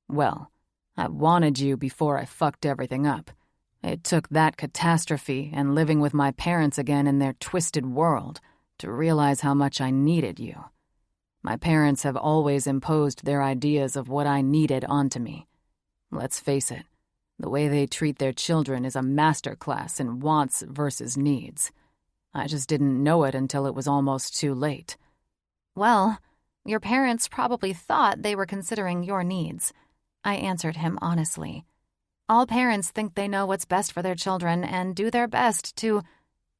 Well, I wanted you before I fucked everything up. It took that catastrophe and living with my parents again in their twisted world to realize how much I needed you. My parents have always imposed their ideas of what I needed onto me. Let's face it, the way they treat their children is a masterclass in wants versus needs. I just didn't know it until it was almost too late. Well, your parents probably thought they were considering your needs, I answered him honestly. All parents think they know what's best for their children and do their best to...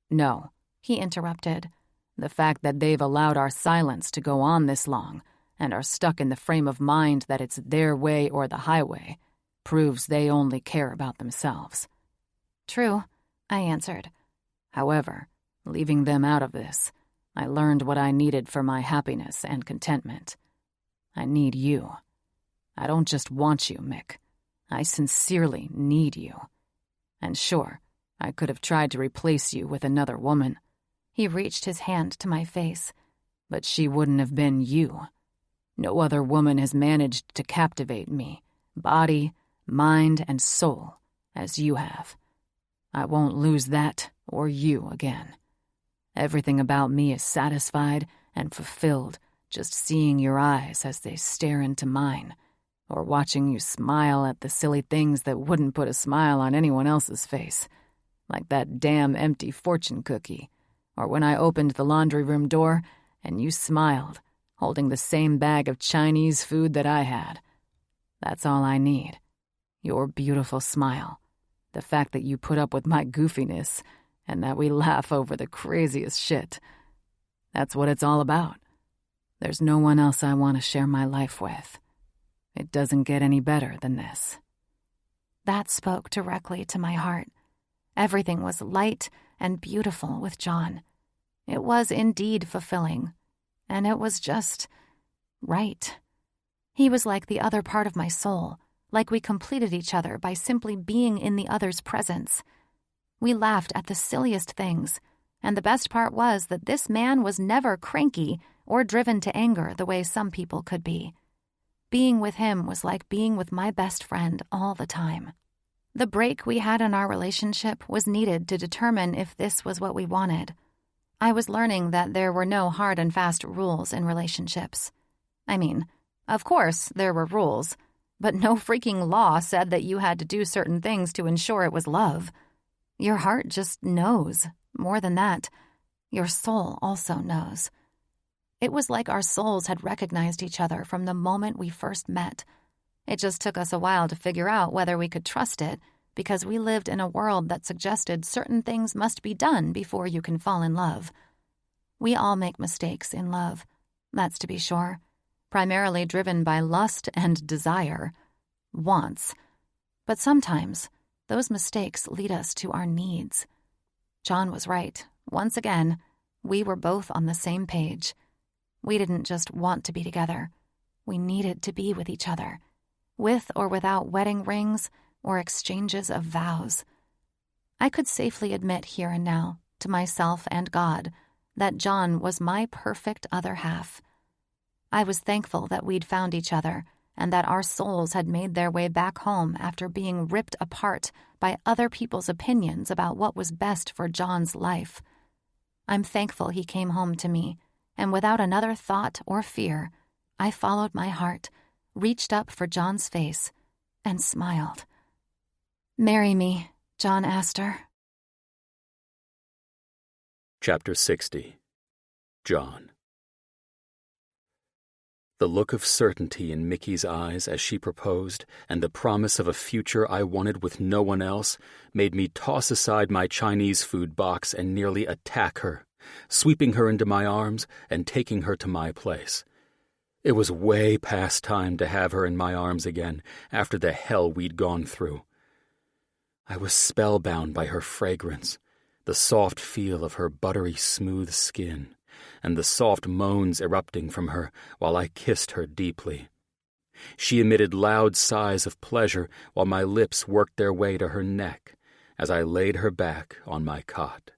No, he interrupted. The fact that they've allowed our silence to go on this long and are stuck in the frame of mind that it's their way or the highway proves they only care about themselves. True, I answered. However, leaving them out of this, I learned what I needed for my happiness and contentment. I need you. I don't just want you, Mick. I sincerely need you. And sure, I could have tried to replace you with another woman. He reached his hand to my face. But she wouldn't have been you. No other woman has managed to captivate me, body, mind, and soul, as you have. I won't lose that or you again. Everything about me is satisfied and fulfilled just seeing your eyes as they stare into mine, or watching you smile at the silly things that wouldn't put a smile on anyone else's face, like that damn empty fortune cookie, or when I opened the laundry room door and you smiled, holding the same bag of Chinese food that I had. That's all I need. Your beautiful smile. The fact that you put up with my goofiness and that we laugh over the craziest shit. That's what it's all about. There's no one else I want to share my life with. It doesn't get any better than this. That spoke directly to my heart. Everything was light and beautiful with John. It was indeed fulfilling, and it was just right. He was like the other part of my soul, like we completed each other by simply being in the other's presence. We laughed at the silliest things, and the best part was that this man was never cranky or driven to anger the way some people could be. Being with him was like being with my best friend all the time. The break we had in our relationship was needed to determine if this was what we wanted. I was learning that there were no hard and fast rules in relationships. I mean, of course there were rules, but no freaking law said that you had to do certain things to ensure it was love. Your heart just knows. More than that, your soul also knows. It was like our souls had recognized each other from the moment we first met. It just took us a while to figure out whether we could trust it, because we lived in a world that suggested certain things must be done before you can fall in love. We all make mistakes in love, that's to be sure, primarily driven by lust and desire, wants. But sometimes, those mistakes lead us to our needs. John was right. Once again, we were both on the same page. We didn't just want to be together. We needed to be with each other, with or without wedding rings or exchanges of vows. I could safely admit here and now, to myself and God, that John was my perfect other half. I was thankful that we'd found each other and that our souls had made their way back home after being ripped apart by other people's opinions about what was best for John's life. I'm thankful he came home to me, and without another thought or fear, I followed my heart, reached up for John's face, and smiled. "Marry me, John Astor." Chapter 60. John. The look of certainty in Mickey's eyes as she proposed, and the promise of a future I wanted with no one else, made me toss aside my Chinese food box and nearly attack her, sweeping her into my arms and taking her to my place. It was way past time to have her in my arms again after the hell we'd gone through. I was spellbound by her fragrance, the soft feel of her buttery smooth skin, and the soft moans erupting from her while I kissed her deeply. She emitted loud sighs of pleasure while my lips worked their way to her neck as I laid her back on my cot.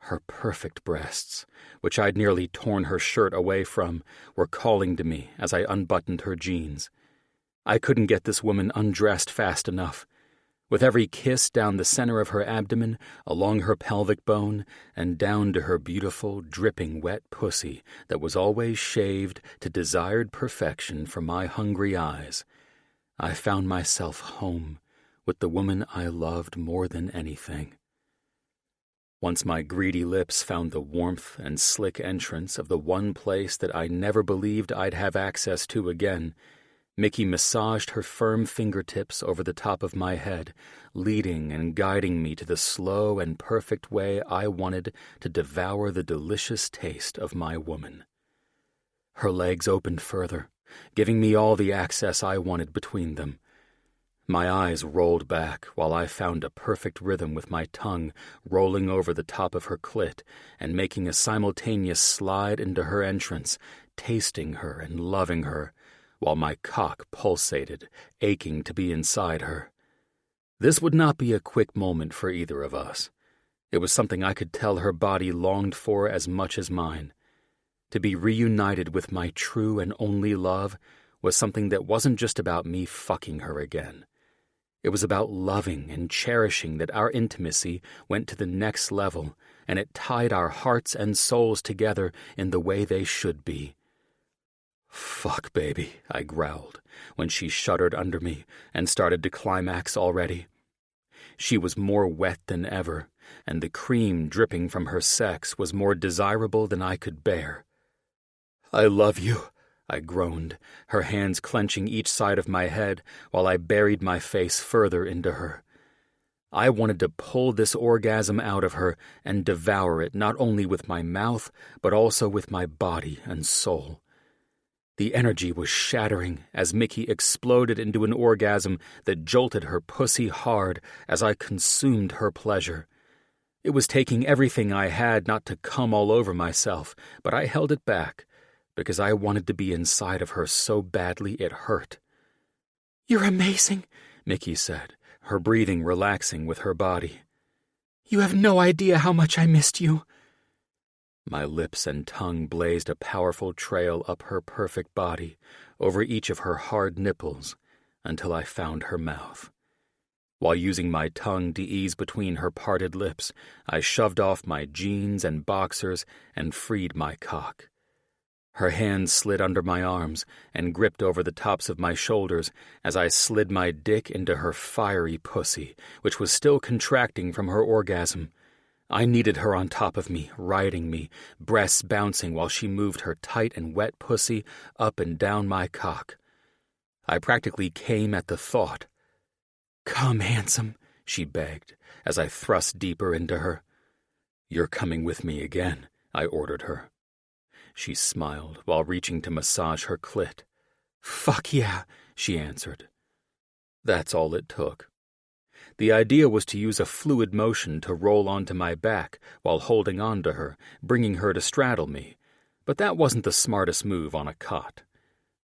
Her perfect breasts, which I'd nearly torn her shirt away from, were calling to me as I unbuttoned her jeans. I couldn't get this woman undressed fast enough. With every kiss down the center of her abdomen, along her pelvic bone, and down to her beautiful, dripping wet pussy that was always shaved to desired perfection for my hungry eyes, I found myself home with the woman I loved more than anything. Once my greedy lips found the warmth and slick entrance of the one place that I never believed I'd have access to again, Mickey massaged her firm fingertips over the top of my head, leading and guiding me to the slow and perfect way I wanted to devour the delicious taste of my woman. Her legs opened further, giving me all the access I wanted between them. My eyes rolled back while I found a perfect rhythm with my tongue rolling over the top of her clit and making a simultaneous slide into her entrance, tasting her and loving her, while my cock pulsated, aching to be inside her. This would not be a quick moment for either of us. It was something I could tell her body longed for as much as mine. To be reunited with my true and only love was something that wasn't just about me fucking her again. It was about loving and cherishing that our intimacy went to the next level, and it tied our hearts and souls together in the way they should be. "Fuck, baby," I growled, when she shuddered under me and started to climax already. She was more wet than ever, and the cream dripping from her sex was more desirable than I could bear. "I love you," I groaned, her hands clenching each side of my head while I buried my face further into her. I wanted to pull this orgasm out of her and devour it not only with my mouth, but also with my body and soul. The energy was shattering as Mickey exploded into an orgasm that jolted her pussy hard as I consumed her pleasure. It was taking everything I had not to come all over myself, but I held it back, because I wanted to be inside of her so badly it hurt. "You're amazing," Mickey said, her breathing relaxing with her body. "You have no idea how much I missed you." My lips and tongue blazed a powerful trail up her perfect body, over each of her hard nipples, until I found her mouth. While using my tongue to ease between her parted lips, I shoved off my jeans and boxers and freed my cock. Her hands slid under my arms and gripped over the tops of my shoulders as I slid my dick into her fiery pussy, which was still contracting from her orgasm. I needed her on top of me, riding me, breasts bouncing while she moved her tight and wet pussy up and down my cock. I practically came at the thought. "Come, handsome," she begged as I thrust deeper into her. "You're coming with me again," I ordered her. She smiled while reaching to massage her clit. "Fuck yeah," she answered. That's all it took. The idea was to use a fluid motion to roll onto my back while holding on to her, bringing her to straddle me, but that wasn't the smartest move on a cot.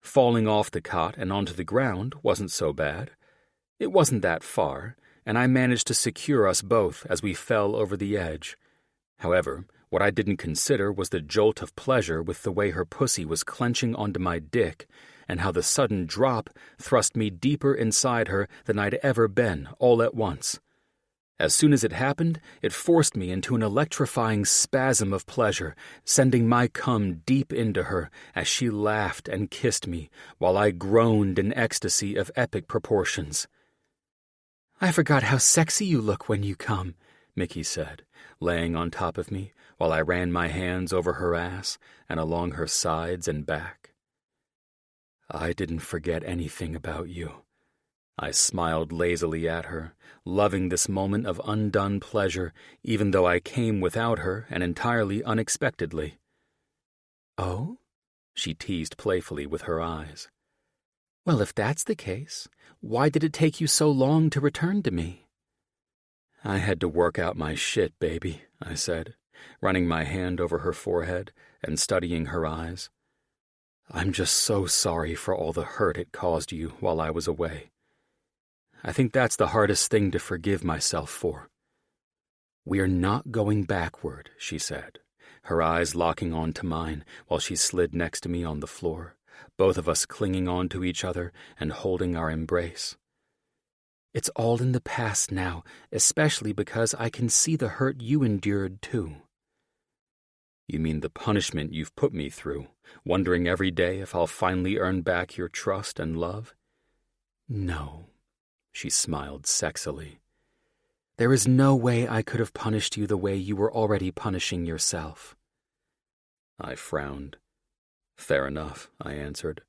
Falling off the cot and onto the ground wasn't so bad. It wasn't that far, and I managed to secure us both as we fell over the edge. However, what I didn't consider was the jolt of pleasure with the way her pussy was clenching onto my dick, and how the sudden drop thrust me deeper inside her than I'd ever been, all at once. As soon as it happened, it forced me into an electrifying spasm of pleasure, sending my cum deep into her as she laughed and kissed me, while I groaned in ecstasy of epic proportions. "I forgot how sexy you look when you come," Mickey said, laying on top of me, while I ran my hands over her ass and along her sides and back. "I didn't forget anything about you." I smiled lazily at her, loving this moment of undone pleasure, even though I came without her and entirely unexpectedly. "Oh?" she teased playfully with her eyes. "Well, if that's the case, why did it take you so long to return to me?" "I had to work out my shit, baby," I said, running my hand over her forehead and studying her eyes. "I'm just so sorry for all the hurt it caused you while I was away. I think that's the hardest thing to forgive myself for." "We're not going backward," she said, her eyes locking onto mine while she slid next to me on the floor, both of us clinging on to each other and holding our embrace. "It's all in the past now, especially because I can see the hurt you endured, too." "You mean the punishment you've put me through, wondering every day if I'll finally earn back your trust and love?" "No," she smiled sexily. "There is no way I could have punished you the way you were already punishing yourself." I frowned. "Fair enough," I answered.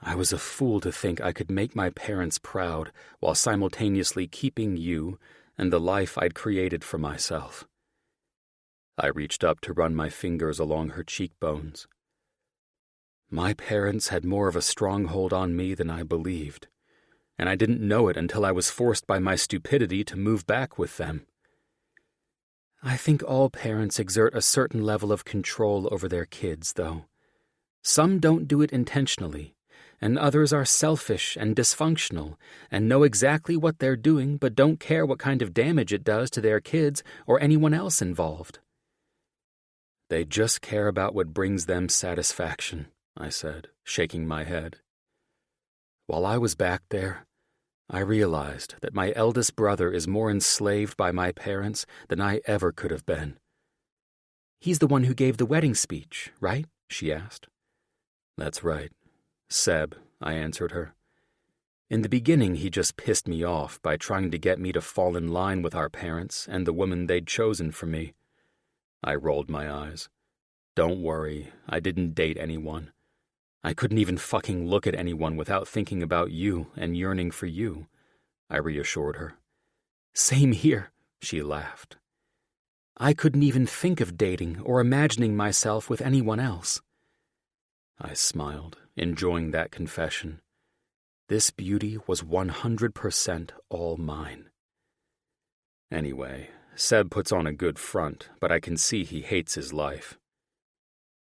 "I was a fool to think I could make my parents proud while simultaneously keeping you and the life I'd created for myself." I reached up to run my fingers along her cheekbones. "My parents had more of a stronghold on me than I believed, and I didn't know it until I was forced by my stupidity to move back with them. I think all parents exert a certain level of control over their kids, though. Some don't do it intentionally, and others are selfish and dysfunctional and know exactly what they're doing but don't care what kind of damage it does to their kids or anyone else involved." "They just care about what brings them satisfaction," I said, shaking my head. "While I was back there, I realized that my eldest brother is more enslaved by my parents than I ever could have been. "He's the one who gave the wedding speech, right?" she asked. "That's right. Seb," I answered her. "In the beginning, he just pissed me off by trying to get me to fall in line with our parents and the woman they'd chosen for me." I rolled my eyes. "Don't worry, I didn't date anyone. I couldn't even fucking look at anyone without thinking about you and yearning for you," I reassured her. "Same here," she laughed. "I couldn't even think of dating or imagining myself with anyone else." I smiled, enjoying that confession. This beauty was 100% all mine. Anyway, Seb puts on a good front, but I can see he hates his life.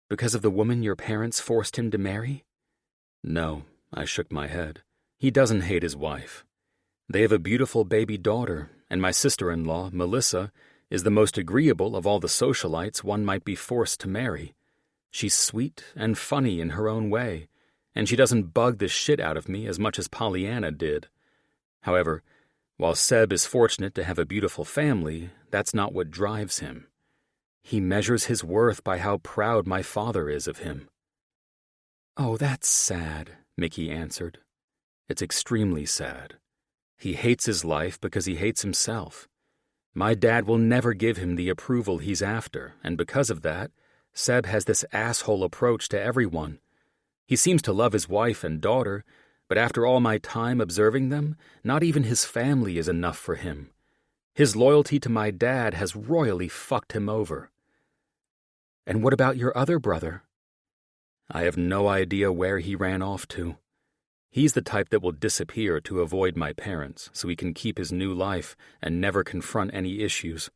"Because of the woman your parents forced him to marry?" "No," I shook my head. "He doesn't hate his wife. They have a beautiful baby daughter, and my sister-in-law, Melissa, is the most agreeable of all the socialites one might be forced to marry. She's sweet and funny in her own way, and she doesn't bug the shit out of me as much as Pollyanna did. However, while Seb is fortunate to have a beautiful family, that's not what drives him. He measures his worth by how proud my father is of him." "Oh, that's sad," Mickey answered. "It's extremely sad. He hates his life because he hates himself. My dad will never give him the approval he's after, and because of that, Seb has this asshole approach to everyone. He seems to love his wife and daughter, but after all my time observing them, not even his family is enough for him. His loyalty to my dad has royally fucked him over." "And what about your other brother?" "I have no idea where he ran off to. He's the type that will disappear to avoid my parents so he can keep his new life and never confront any issues."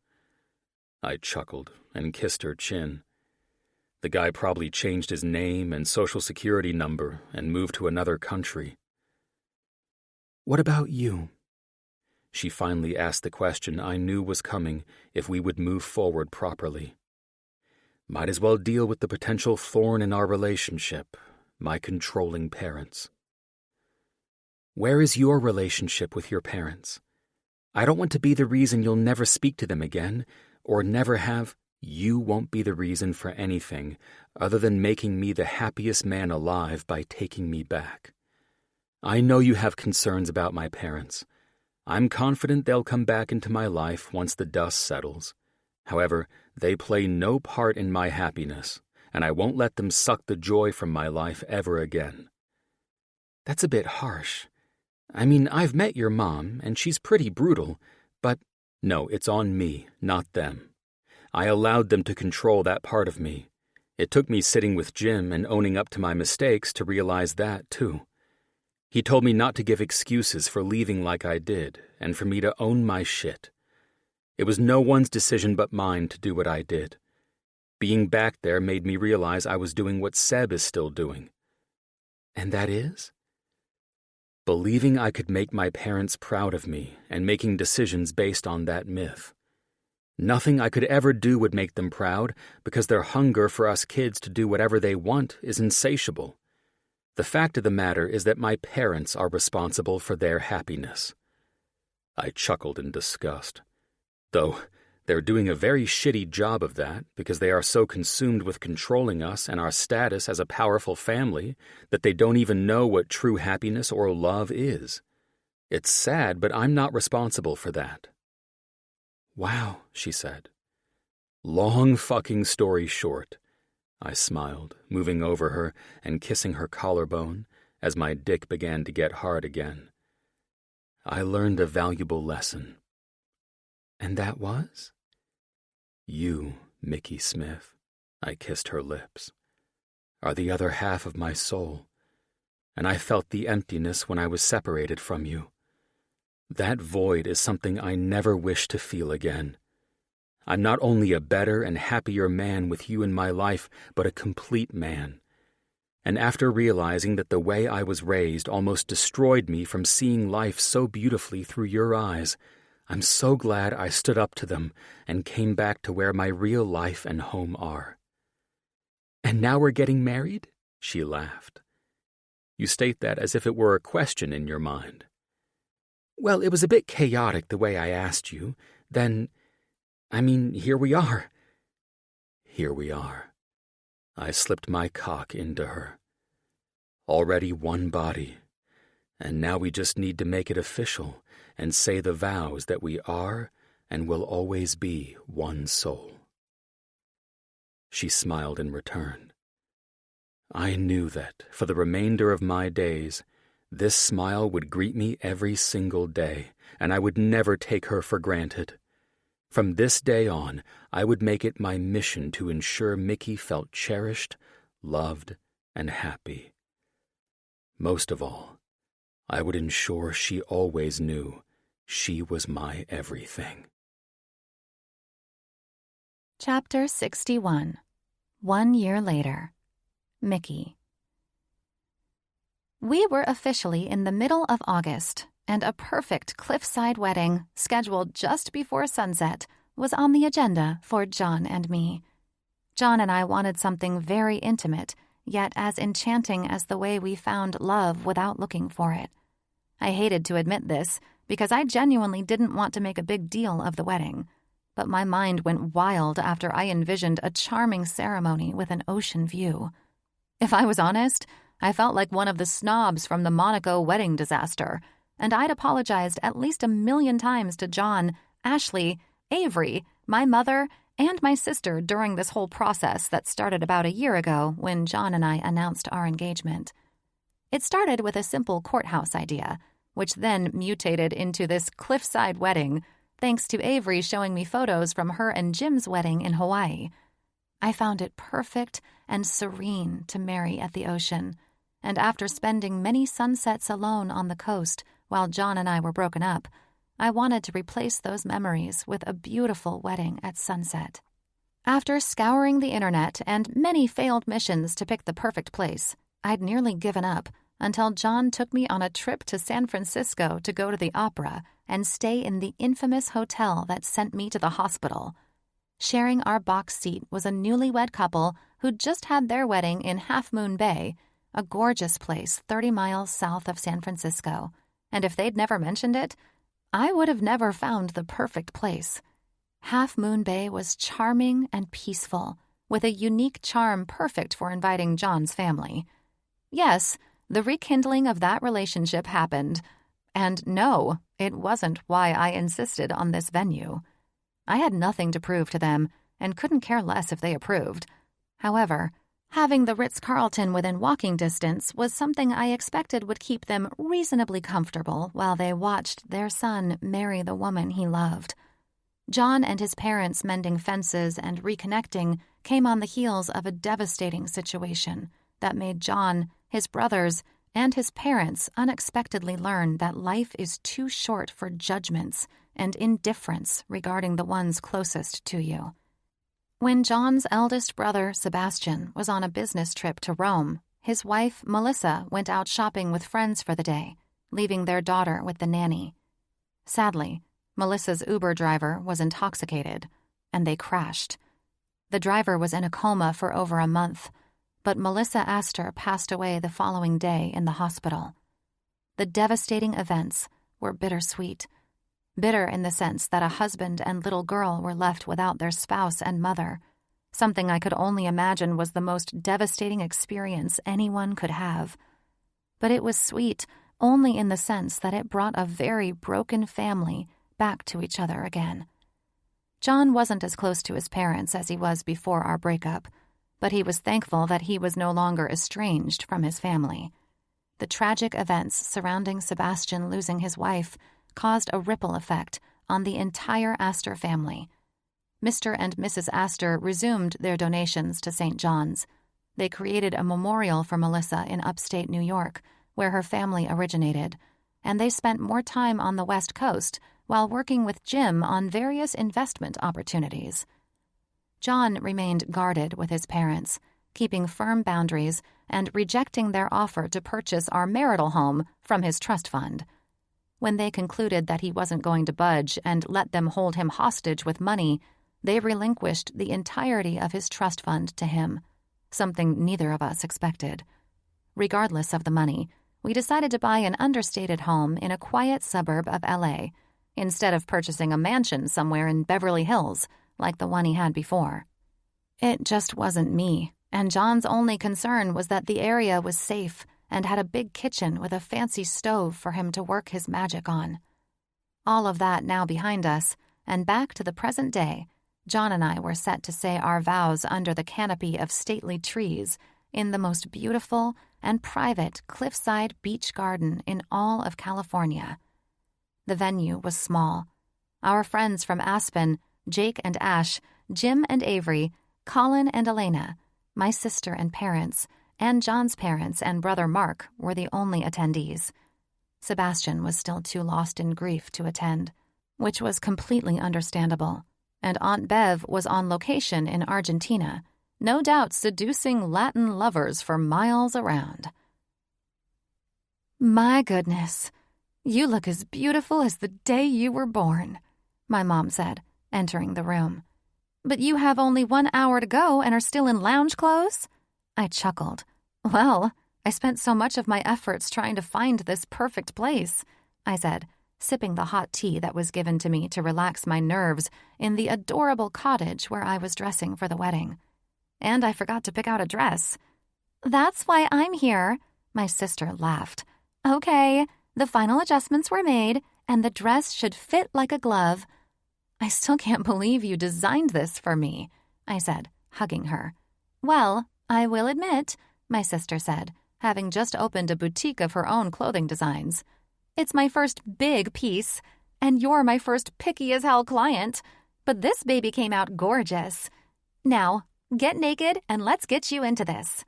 I chuckled and kissed her chin. The guy probably changed his name and social security number and moved to another country. "What about you?" She finally asked the question I knew was coming if we would move forward properly. Might as well deal with the potential thorn in our relationship, my controlling parents. "Where is your relationship with your parents? I don't want to be the reason you'll never speak to them again, or never have—" "You won't be the reason for anything other than making me the happiest man alive by taking me back. I know you have concerns about my parents. I'm confident they'll come back into my life once the dust settles. However, they play no part in my happiness, and I won't let them suck the joy from my life ever again." "That's a bit harsh. I mean, I've met your mom, and she's pretty brutal, but—" "No, it's on me, not them. I allowed them to control that part of me. It took me sitting with Jim and owning up to my mistakes to realize that, too. He told me not to give excuses for leaving like I did, and for me to own my shit. It was no one's decision but mine to do what I did. Being back there made me realize I was doing what Seb is still doing." "And that is?" "Believing I could make my parents proud of me and making decisions based on that myth. Nothing I could ever do would make them proud because their hunger for us kids to do whatever they want is insatiable. The fact of the matter is that my parents are responsible for their happiness." I chuckled in disgust. "Though they're doing a very shitty job of that because they are so consumed with controlling us and our status as a powerful family that they don't even know what true happiness or love is. It's sad, but I'm not responsible for that." "Wow," she said. "Long fucking story short," I smiled, moving over her and kissing her collarbone as my dick began to get hard again. "I learned a valuable lesson." "And that was?" "You, Mickey Smith," I kissed her lips, "are the other half of my soul, and I felt the emptiness when I was separated from you. That void is something I never wish to feel again. I'm not only a better and happier man with you in my life, but a complete man. And after realizing that the way I was raised almost destroyed me from seeing life so beautifully through your eyes, I'm so glad I stood up to them and came back to where my real life and home are." "And now we're getting married?" She laughed. "You state that as if it were a question in your mind." Well, it was a bit chaotic the way I asked you. Then, here we are. Here we are. I slipped my cock into her. Already one body. And now we just need to make it official and say the vows that we are and will always be one soul. She smiled in return. I knew that, for the remainder of my days, this smile would greet me every single day, and I would never take her for granted. From this day on, I would make it my mission to ensure Mickey felt cherished, loved, and happy. Most of all, I would ensure she always knew she was my everything. Chapter 61. 1 year later. Mickey. We were officially in the middle of August, and a perfect cliffside wedding, scheduled just before sunset, was on the agenda for John and me. John and I wanted something very intimate, yet as enchanting as the way we found love without looking for it. I hated to admit this, because I genuinely didn't want to make a big deal of the wedding. But my mind went wild after I envisioned a charming ceremony with an ocean view. If I was honest, I felt like one of the snobs from the Monaco wedding disaster, and I'd apologized at least 1,000,000 times to John, Ashley, Avery, my mother, and my sister during this whole process that started about a year ago when John and I announced our engagement. It started with a simple courthouse idea, which then mutated into this cliffside wedding, thanks to Avery showing me photos from her and Jim's wedding in Hawaii. I found it perfect and serene to marry at the ocean, and after spending many sunsets alone on the coast while John and I were broken up, I wanted to replace those memories with a beautiful wedding at sunset. After scouring the internet and many failed missions to pick the perfect place, I'd nearly given up until John took me on a trip to San Francisco to go to the opera and stay in the infamous hotel that sent me to the hospital. Sharing our box seat was a newlywed couple who'd just had their wedding in Half Moon Bay, a gorgeous place 30 miles south of San Francisco. And if they'd never mentioned it, I would have never found the perfect place. Half Moon Bay was charming and peaceful, with a unique charm perfect for inviting John's family. Yes, the rekindling of that relationship happened. And no, it wasn't why I insisted on this venue. I had nothing to prove to them and couldn't care less if they approved. However, having the Ritz-Carlton within walking distance was something I expected would keep them reasonably comfortable while they watched their son marry the woman he loved. John and his parents mending fences and reconnecting came on the heels of a devastating situation that made John, his brothers, and his parents unexpectedly learn that life is too short for judgments and indifference regarding the ones closest to you. When John's eldest brother, Sebastian, was on a business trip to Rome, his wife, Melissa, went out shopping with friends for the day, leaving their daughter with the nanny. Sadly, Melissa's Uber driver was intoxicated, and they crashed. The driver was in a coma for over a month, but Melissa Astor passed away the following day in the hospital. The devastating events were bittersweet. Bitter in the sense that a husband and little girl were left without their spouse and mother, something I could only imagine was the most devastating experience anyone could have. But it was sweet only in the sense that it brought a very broken family back to each other again. John wasn't as close to his parents as he was before our breakup, but he was thankful that he was no longer estranged from his family. The tragic events surrounding Sebastian losing his wife caused a ripple effect on the entire Astor family. Mr. and Mrs. Astor resumed their donations to St. John's. They created a memorial for Melissa in upstate New York, where her family originated, and they spent more time on the West Coast while working with Jim on various investment opportunities. John remained guarded with his parents, keeping firm boundaries and rejecting their offer to purchase our marital home from his trust fund. When they concluded that he wasn't going to budge and let them hold him hostage with money, they relinquished the entirety of his trust fund to him, something neither of us expected. Regardless of the money, we decided to buy an understated home in a quiet suburb of LA, instead of purchasing a mansion somewhere in Beverly Hills, like the one he had before. It just wasn't me, and John's only concern was that the area was safe and had a big kitchen with a fancy stove for him to work his magic on. All of that now behind us, and back to the present day, John and I were set to say our vows under the canopy of stately trees in the most beautiful and private cliffside beach garden in all of California. The venue was small. Our friends from Aspen, Jake and Ash, Jim and Avery, Colin and Elena, my sister and parents, and John's parents and brother Mark were the only attendees. Sebastian was still too lost in grief to attend, which was completely understandable, and Aunt Bev was on location in Argentina, no doubt seducing Latin lovers for miles around. "My goodness, you look as beautiful as the day you were born," my mom said, entering the room. "But you have only 1 hour to go and are still in lounge clothes?" I chuckled. "Well, I spent so much of my efforts trying to find this perfect place," I said, sipping the hot tea that was given to me to relax my nerves in the adorable cottage where I was dressing for the wedding. "And I forgot to pick out a dress." "That's why I'm here," my sister laughed. "Okay, the final adjustments were made, and the dress should fit like a glove." "I still can't believe you designed this for me," I said, hugging her. "Well, I will admit," my sister said, having just opened a boutique of her own clothing designs, "it's my first big piece, and you're my first picky-as-hell client, but this baby came out gorgeous. Now, get naked and let's get you into this."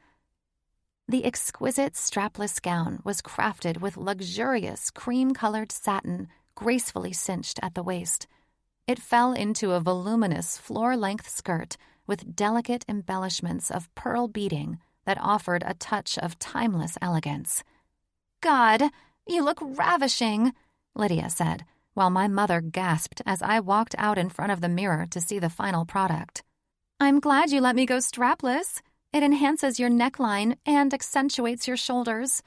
The exquisite strapless gown was crafted with luxurious cream-colored satin gracefully cinched at the waist. It fell into a voluminous floor-length skirt with delicate embellishments of pearl beading that offered a touch of timeless elegance. "God, you look ravishing," Lydia said, while my mother gasped as I walked out in front of the mirror to see the final product. "I'm glad you let me go strapless. It enhances your neckline and accentuates your shoulders."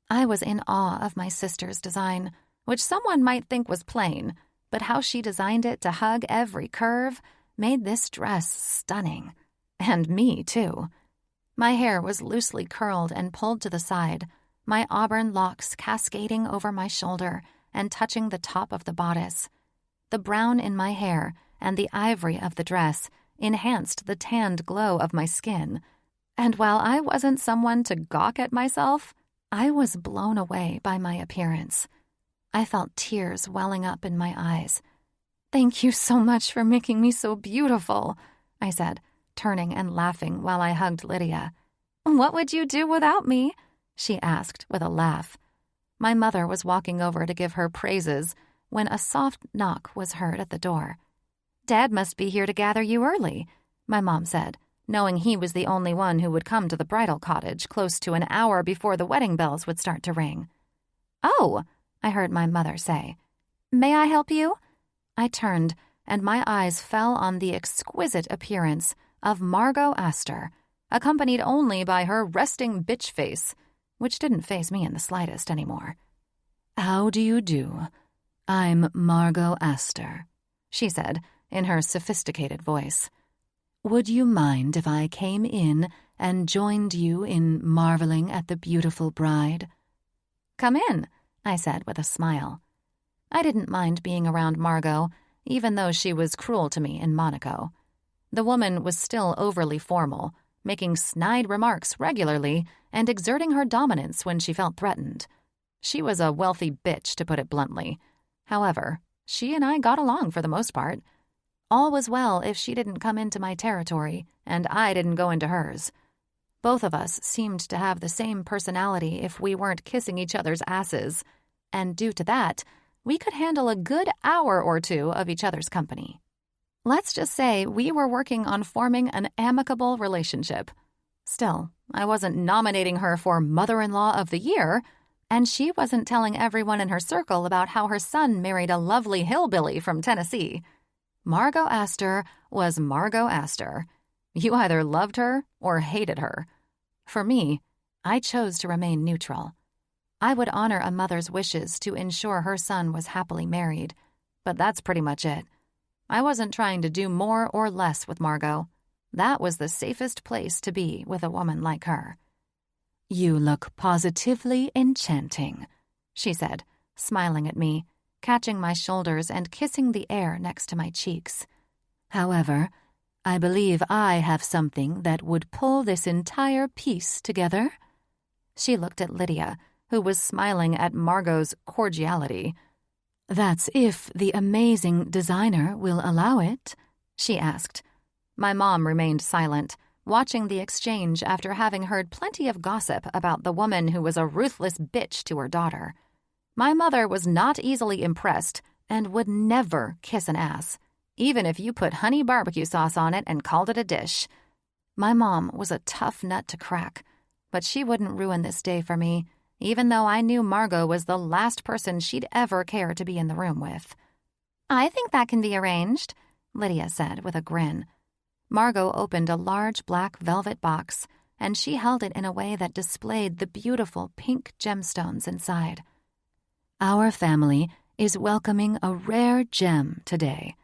I was in awe of my sister's design, which someone might think was plain, but how she designed it to hug every curve made this dress stunning. And me, too. My hair was loosely curled and pulled to the side, my auburn locks cascading over my shoulder and touching the top of the bodice. The brown in my hair and the ivory of the dress enhanced the tanned glow of my skin. And while I wasn't someone to gawk at myself, I was blown away by my appearance. I felt tears welling up in my eyes. "Thank you so much for making me so beautiful," I said, turning and laughing while I hugged Lydia. "What would you do without me?" she asked with a laugh. My mother was walking over to give her praises when a soft knock was heard at the door. "Dad must be here to gather you early," my mom said, knowing he was the only one who would come to the bridal cottage close to an hour before the wedding bells would start to ring. "Oh," I heard my mother say. "May I help you?" I turned, and my eyes fell on the exquisite appearance of Margot Astor, accompanied only by her resting bitch face, which didn't faze me in the slightest anymore. "How do you do? I'm Margot Astor," she said in her sophisticated voice. "Would you mind if I came in and joined you in marveling at the beautiful bride?" "Come in," I said with a smile. I didn't mind being around Margot, even though she was cruel to me in Monaco. The woman was still overly formal, making snide remarks regularly and exerting her dominance when she felt threatened. She was a wealthy bitch, to put it bluntly. However, she and I got along for the most part. All was well if she didn't come into my territory, and I didn't go into hers. Both of us seemed to have the same personality if we weren't kissing each other's asses, and due to that, we could handle a good hour or two of each other's company. Let's just say we were working on forming an amicable relationship. Still, I wasn't nominating her for Mother-in-Law of the Year, and she wasn't telling everyone in her circle about how her son married a lovely hillbilly from Tennessee. Margot Astor was Margot Astor. You either loved her or hated her. For me, I chose to remain neutral. I would honor a mother's wishes to ensure her son was happily married, but that's pretty much it. I wasn't trying to do more or less with Margot. That was the safest place to be with a woman like her. "You look positively enchanting," she said, smiling at me, catching my shoulders and kissing the air next to my cheeks. "However, I believe I have something that would pull this entire piece together." She looked at Lydia, who was smiling at Margot's cordiality. "That's if the amazing designer will allow it," she asked. My mom remained silent, watching the exchange after having heard plenty of gossip about the woman who was a ruthless bitch to her daughter. My mother was not easily impressed and would never kiss an ass, even if you put honey barbecue sauce on it and called it a dish. My mom was a tough nut to crack, but she wouldn't ruin this day for me, even though I knew Margot was the last person she'd ever care to be in the room with. "I think that can be arranged," Lydia said with a grin. Margot opened a large black velvet box, and she held it in a way that displayed the beautiful pink gemstones inside. "Our family is welcoming a rare gem today."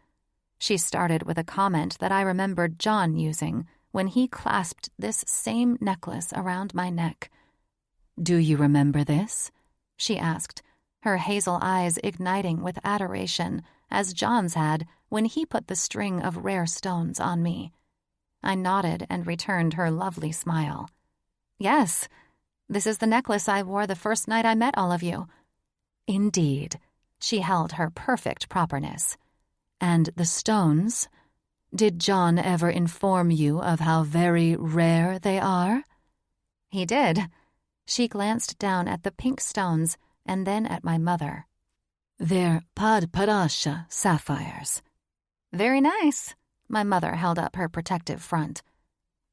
She started with a comment that I remembered John using when he clasped this same necklace around my neck. "Do you remember this?" she asked, her hazel eyes igniting with adoration, as John's had when he put the string of rare stones on me. I nodded and returned her lovely smile. "Yes, this is the necklace I wore the first night I met all of you." "Indeed." She held her perfect properness. "And the stones? Did John ever inform you of how very rare they are?" "He did." She glanced down at the pink stones and then at my mother. "They're Padparasha sapphires." "Very nice." My mother held up her protective front.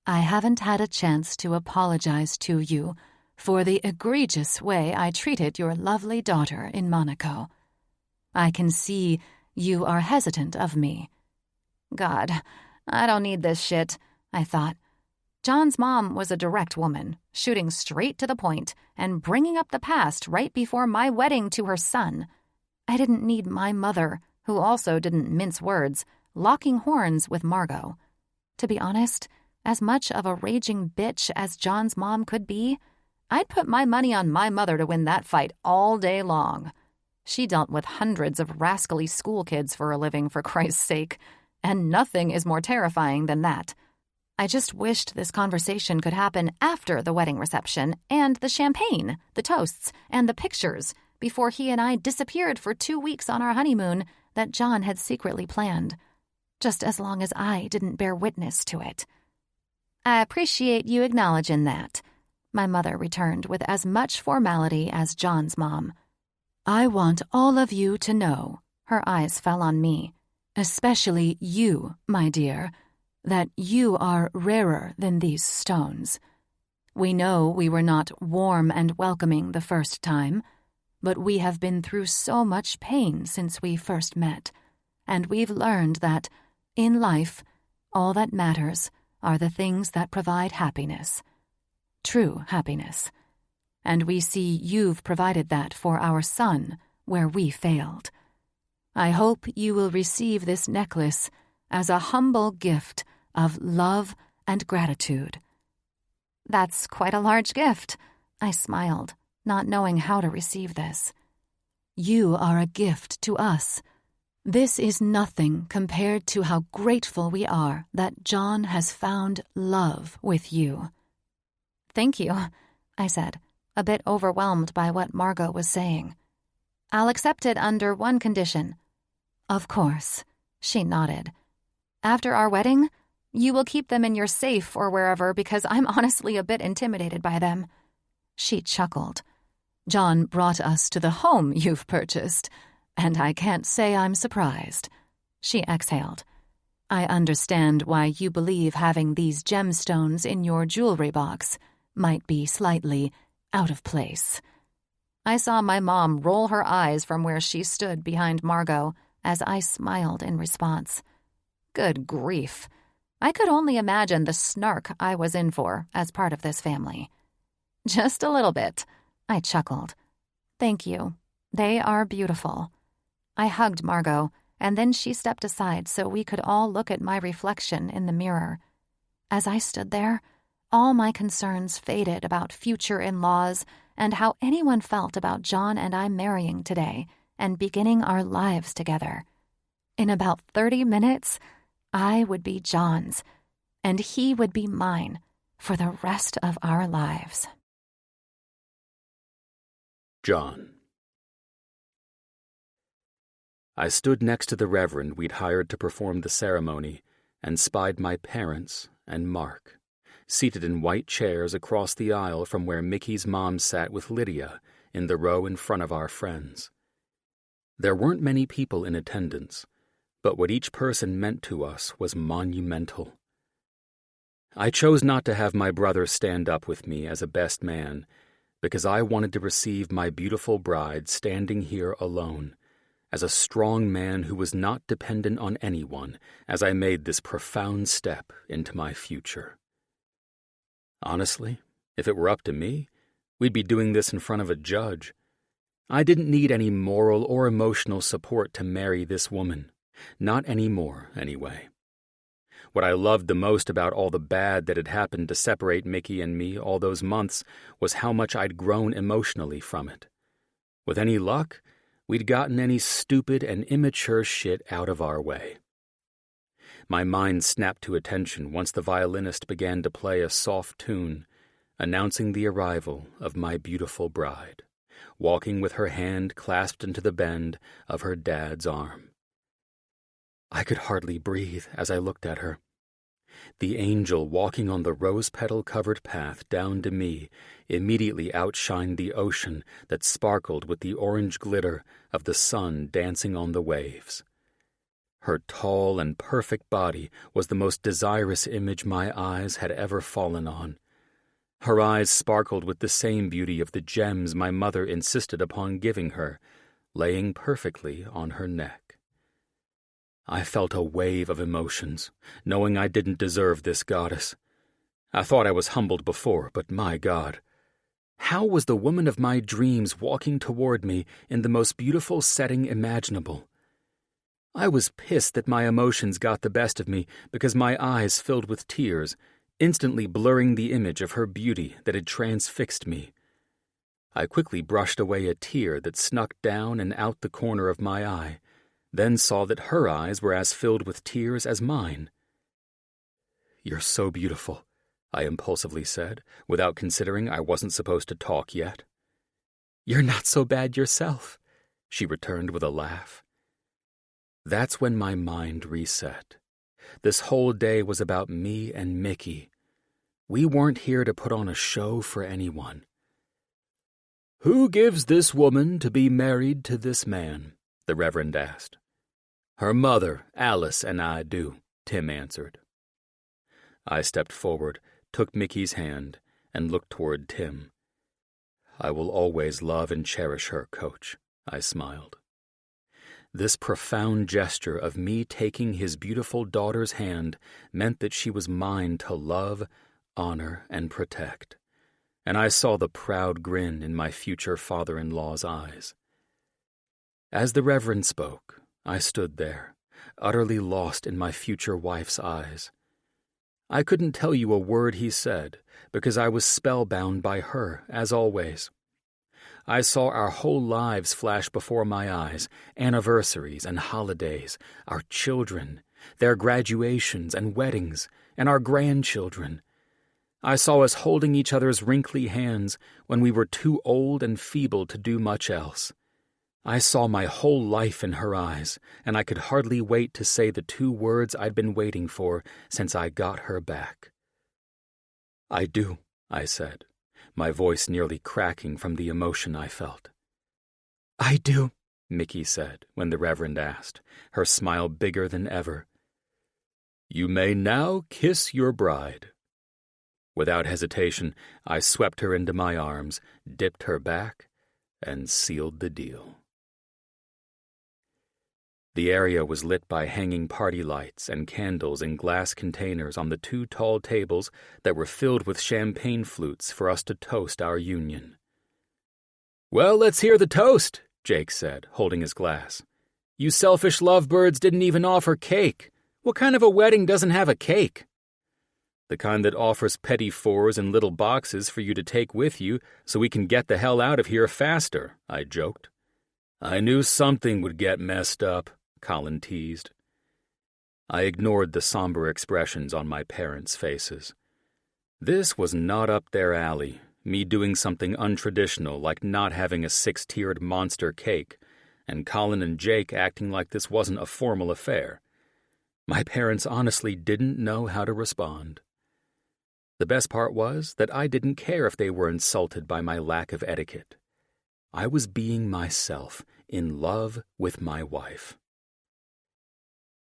"I haven't had a chance to apologize to you for the egregious way I treated your lovely daughter in Monaco. I can see you are hesitant of me." God, I don't need this shit, I thought. John's mom was a direct woman, shooting straight to the point and bringing up the past right before my wedding to her son. I didn't need my mother, who also didn't mince words, locking horns with Margot. To be honest, as much of a raging bitch as John's mom could be, I'd put my money on my mother to win that fight all day long. She dealt with hundreds of rascally school kids for a living, for Christ's sake, and nothing is more terrifying than that. I just wished this conversation could happen after the wedding reception and the champagne, the toasts, and the pictures before he and I disappeared for 2 weeks on our honeymoon that John had secretly planned, just as long as I didn't bear witness to it. "I appreciate you acknowledging that," my mother returned with as much formality as John's mom. "I want all of you to know," her eyes fell on me, "especially you, my dear, that you are rarer than these stones. We know we were not warm and welcoming the first time, but we have been through so much pain since we first met, and we've learned that, in life, all that matters are the things that provide happiness. True happiness. And we see you've provided that for our son where we failed. I hope you will receive this necklace as a humble gift of love and gratitude." "That's quite a large gift," I smiled, not knowing how to receive this. "You are a gift to us. This is nothing compared to how grateful we are that John has found love with you." "Thank you," I said, a bit overwhelmed by what Margot was saying. "I'll accept it under one condition." "Of course," she nodded. "After our wedding, you will keep them in your safe or wherever because I'm honestly a bit intimidated by them." She chuckled. "John brought us to the home you've purchased, and I can't say I'm surprised." She exhaled. "I understand why you believe having these gemstones in your jewelry box might be slightly out of place." I saw my mom roll her eyes from where she stood behind Margot as I smiled in response. Good grief. I could only imagine the snark I was in for as part of this family. "Just a little bit," I chuckled, Thank you. They are beautiful. I hugged Margot, and then she stepped aside so we could all look at my reflection in the mirror. As I stood there, all my concerns faded about future in-laws and how anyone felt about John and I marrying today and beginning our lives together. In about 30 minutes, I would be John's, and he would be mine for the rest of our lives. John. I stood next to the reverend we'd hired to perform the ceremony and spied my parents and Mark, seated in white chairs across the aisle from where Mickey's mom sat with Lydia in the row in front of our friends. There weren't many people in attendance, but what each person meant to us was monumental. I chose not to have my brother stand up with me as a best man because I wanted to receive my beautiful bride standing here alone, as a strong man who was not dependent on anyone as I made this profound step into my future. Honestly, if it were up to me, we'd be doing this in front of a judge. I didn't need any moral or emotional support to marry this woman. Not anymore, anyway. What I loved the most about all the bad that had happened to separate Mickey and me all those months was how much I'd grown emotionally from it. With any luck, we'd gotten any stupid and immature shit out of our way. My mind snapped to attention once the violinist began to play a soft tune, announcing the arrival of my beautiful bride, walking with her hand clasped into the bend of her dad's arm. I could hardly breathe as I looked at her. The angel walking on the rose-petal-covered path down to me immediately outshined the ocean that sparkled with the orange glitter of the sun dancing on the waves. Her tall and perfect body was the most desirous image my eyes had ever fallen on. Her eyes sparkled with the same beauty of the gems my mother insisted upon giving her, laying perfectly on her neck. I felt a wave of emotions, knowing I didn't deserve this goddess. I thought I was humbled before, but my God, how was the woman of my dreams walking toward me in the most beautiful setting imaginable? I was pissed that my emotions got the best of me because my eyes filled with tears, instantly blurring the image of her beauty that had transfixed me. I quickly brushed away a tear that snuck down and out the corner of my eye, then saw that her eyes were as filled with tears as mine. "You're so beautiful," I impulsively said, without considering I wasn't supposed to talk yet. "You're not so bad yourself," she returned with a laugh. That's when my mind reset. This whole day was about me and Mickey. We weren't here to put on a show for anyone. "Who gives this woman to be married to this man?" the Reverend asked. "Her mother, Alice, and I do," Tim answered. I stepped forward, took Mickey's hand, and looked toward Tim. "I will always love and cherish her, Coach," I smiled. This profound gesture of me taking his beautiful daughter's hand meant that she was mine to love, honor, and protect, and I saw the proud grin in my future father-in-law's eyes. As the Reverend spoke, I stood there, utterly lost in my future wife's eyes. I couldn't tell you a word he said, because I was spellbound by her, as always. I saw our whole lives flash before my eyes, anniversaries and holidays, our children, their graduations and weddings, and our grandchildren. I saw us holding each other's wrinkly hands when we were too old and feeble to do much else. I saw my whole life in her eyes, and I could hardly wait to say the two words I'd been waiting for since I got her back. "I do," I said, my voice nearly cracking from the emotion I felt. "I do," Mickey said when the Reverend asked, her smile bigger than ever. "You may now kiss your bride." Without hesitation, I swept her into my arms, dipped her back, and sealed the deal. The area was lit by hanging party lights and candles in glass containers on the two tall tables that were filled with champagne flutes for us to toast our union. Well, let's hear the toast, Jake said, holding his glass. You selfish lovebirds didn't even offer cake. What kind of a wedding doesn't have a cake? The kind that offers petit fours in little boxes for you to take with you so we can get the hell out of here faster, I joked. I knew something would get messed up, Colin teased. I ignored the somber expressions on my parents' faces. This was not up their alley, me doing something untraditional like not having a 6-tiered monster cake, and Colin and Jake acting like this wasn't a formal affair. My parents honestly didn't know how to respond. The best part was that I didn't care if they were insulted by my lack of etiquette. I was being myself, in love with my wife.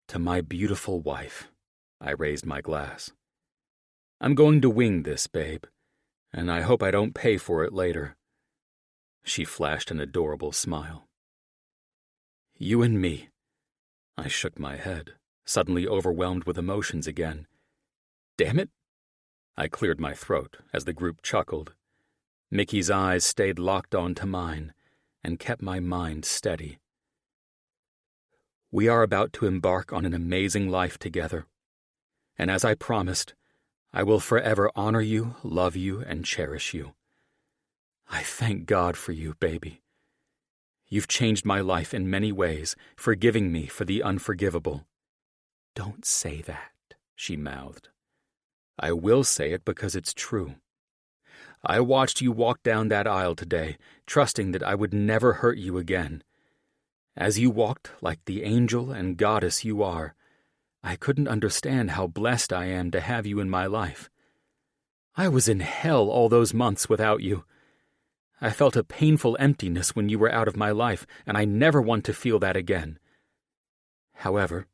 To my beautiful wife, I raised my glass. I'm going to wing this, babe, and I hope I don't pay for it later. She flashed an adorable smile. You and me. I shook my head, suddenly overwhelmed with emotions again. Damn it! I cleared my throat as the group chuckled. Mickey's eyes stayed locked onto mine and kept my mind steady. We are about to embark on an amazing life together, and as I promised, I will forever honor you, love you, and cherish you. I thank God for you, baby. You've changed my life in many ways, forgiving me for the unforgivable. Don't say that, she mouthed. I will say it because it's true. I watched you walk down that aisle today, trusting that I would never hurt you again. As you walked like the angel and goddess you are, I couldn't understand how blessed I am to have you in my life. I was in hell all those months without you. I felt a painful emptiness when you were out of my life, and I never want to feel that again. However,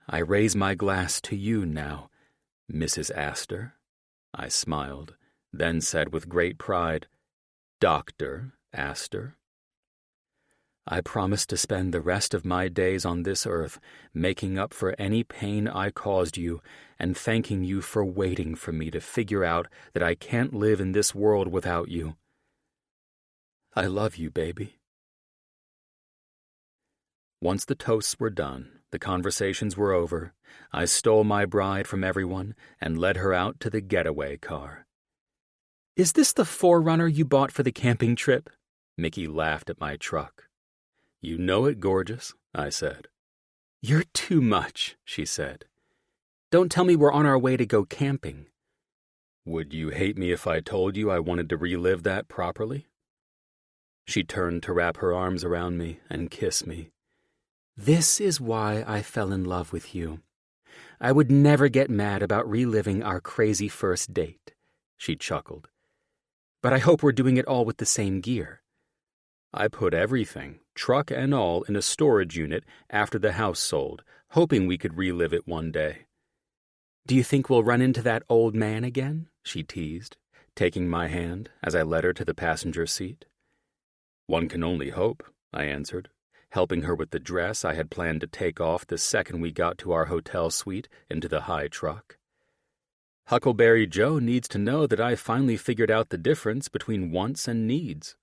I raise my glass to you now, Mrs. Astor. I smiled, then said with great pride, Dr. Astor. I promise to spend the rest of my days on this earth making up for any pain I caused you and thanking you for waiting for me to figure out that I can't live in this world without you. I love you, baby. Once the toasts were done, the conversations were over, I stole my bride from everyone and led her out to the getaway car. Is this the 4Runner you bought for the camping trip? Mickey laughed at my truck. You know it, gorgeous, I said. You're too much, she said. Don't tell me we're on our way to go camping. Would you hate me if I told you I wanted to relive that properly? She turned to wrap her arms around me and kiss me. This is why I fell in love with you. I would never get mad about reliving our crazy first date, she chuckled. But I hope we're doing it all with the same gear. I put everything, truck and all, in a storage unit after the house sold, hoping we could relive it one day. Do you think we'll run into that old man again? She teased, taking my hand as I led her to the passenger seat. One can only hope, I answered, helping her with the dress I had planned to take off the second we got to our hotel suite into the high truck. Huckleberry Joe needs to know that I finally figured out the difference between wants and needs.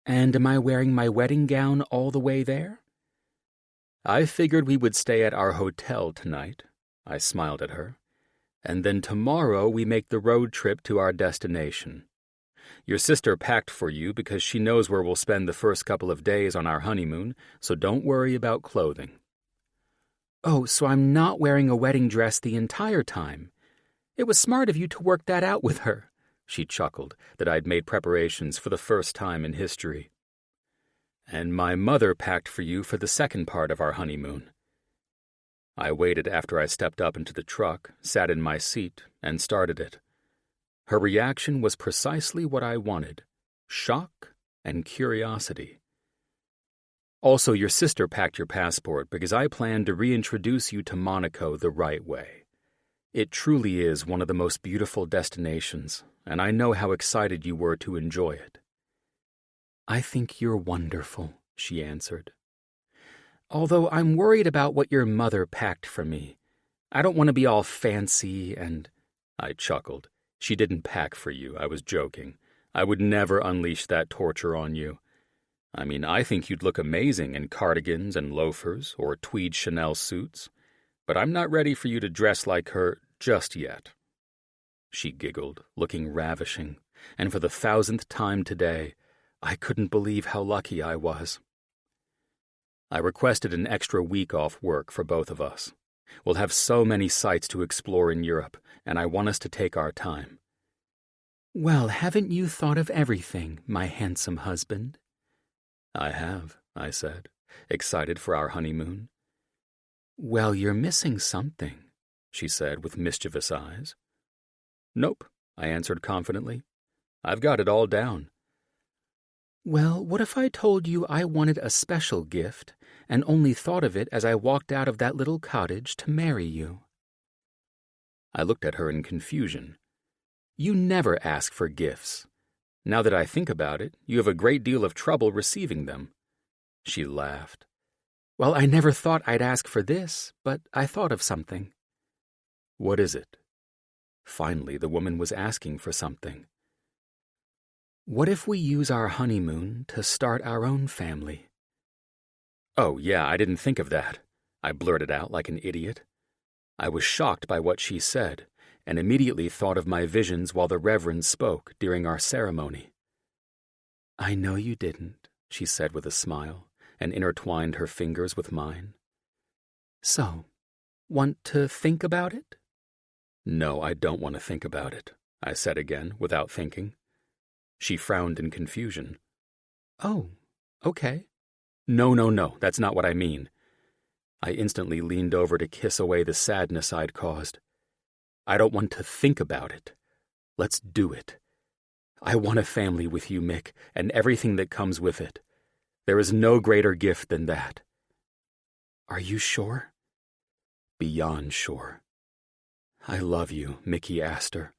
And am I wearing my wedding gown all the way there? I figured we would stay at our hotel tonight, I smiled at her, and then tomorrow we make the road trip to our destination. Your sister packed for you because she knows where we'll spend the first couple of days on our honeymoon, so don't worry about clothing. Oh, so I'm not wearing a wedding dress the entire time. It was smart of you to work that out with her. She chuckled that I'd made preparations for the first time in history. And my mother packed for you for the second part of our honeymoon. I waited after I stepped up into the truck, sat in my seat, and started it. Her reaction was precisely what I wanted, shock and curiosity. Also, your sister packed your passport because I plan to reintroduce you to Monaco the right way. It truly is one of the most beautiful destinations, and I know how excited you were to enjoy it. I think you're wonderful, she answered. Although I'm worried about what your mother packed for me. I don't want to be all fancy and... I chuckled. She didn't pack for you, I was joking. I would never unleash that torture on you. I mean, I think you'd look amazing in cardigans and loafers or tweed Chanel suits, but I'm not ready for you to dress like her just yet." She giggled, looking ravishing, and for the 1,000th time today, I couldn't believe how lucky I was. I requested an extra week off work for both of us. We'll have so many sites to explore in Europe, and I want us to take our time. "Well, haven't you thought of everything, my handsome husband?" "I have," I said, excited for our honeymoon. "Well, you're missing something," she said with mischievous eyes. "Nope," I answered confidently. "I've got it all down." "Well, what if I told you I wanted a special gift and only thought of it as I walked out of that little cottage to marry you?" I looked at her in confusion. "You never ask for gifts. Now that I think about it, you have a great deal of trouble receiving them." She laughed. "Well, I never thought I'd ask for this, but I thought of something." "What is it?" Finally, the woman was asking for something. "What if we use our honeymoon to start our own family?" "Oh, yeah, I didn't think of that," I blurted out like an idiot. I was shocked by what she said, and immediately thought of my visions while the Reverend spoke during our ceremony. "I know you didn't," she said with a smile, and intertwined her fingers with mine. "So, want to think about it?" "No, I don't want to think about it," I said again, without thinking. She frowned in confusion. "Oh, okay." No, that's not what I mean." I instantly leaned over to kiss away the sadness I'd caused. "I don't want to think about it. Let's do it. I want a family with you, Mick, and everything that comes with it. There is no greater gift than that." "Are you sure?" "Beyond sure. I love you, Mickey Astor.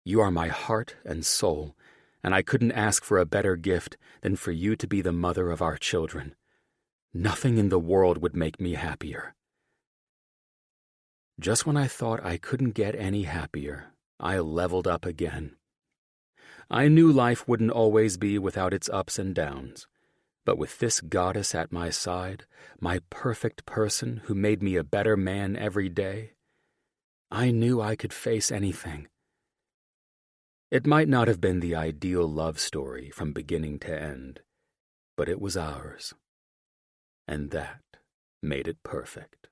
You are my heart and soul, and I couldn't ask for a better gift than for you to be the mother of our children. Nothing in the world would make me happier." Just when I thought I couldn't get any happier, I leveled up again. I knew life wouldn't always be without its ups and downs, but with this goddess at my side, my perfect person who made me a better man every day, I knew I could face anything. It might not have been the ideal love story from beginning to end, but it was ours. And that made it perfect.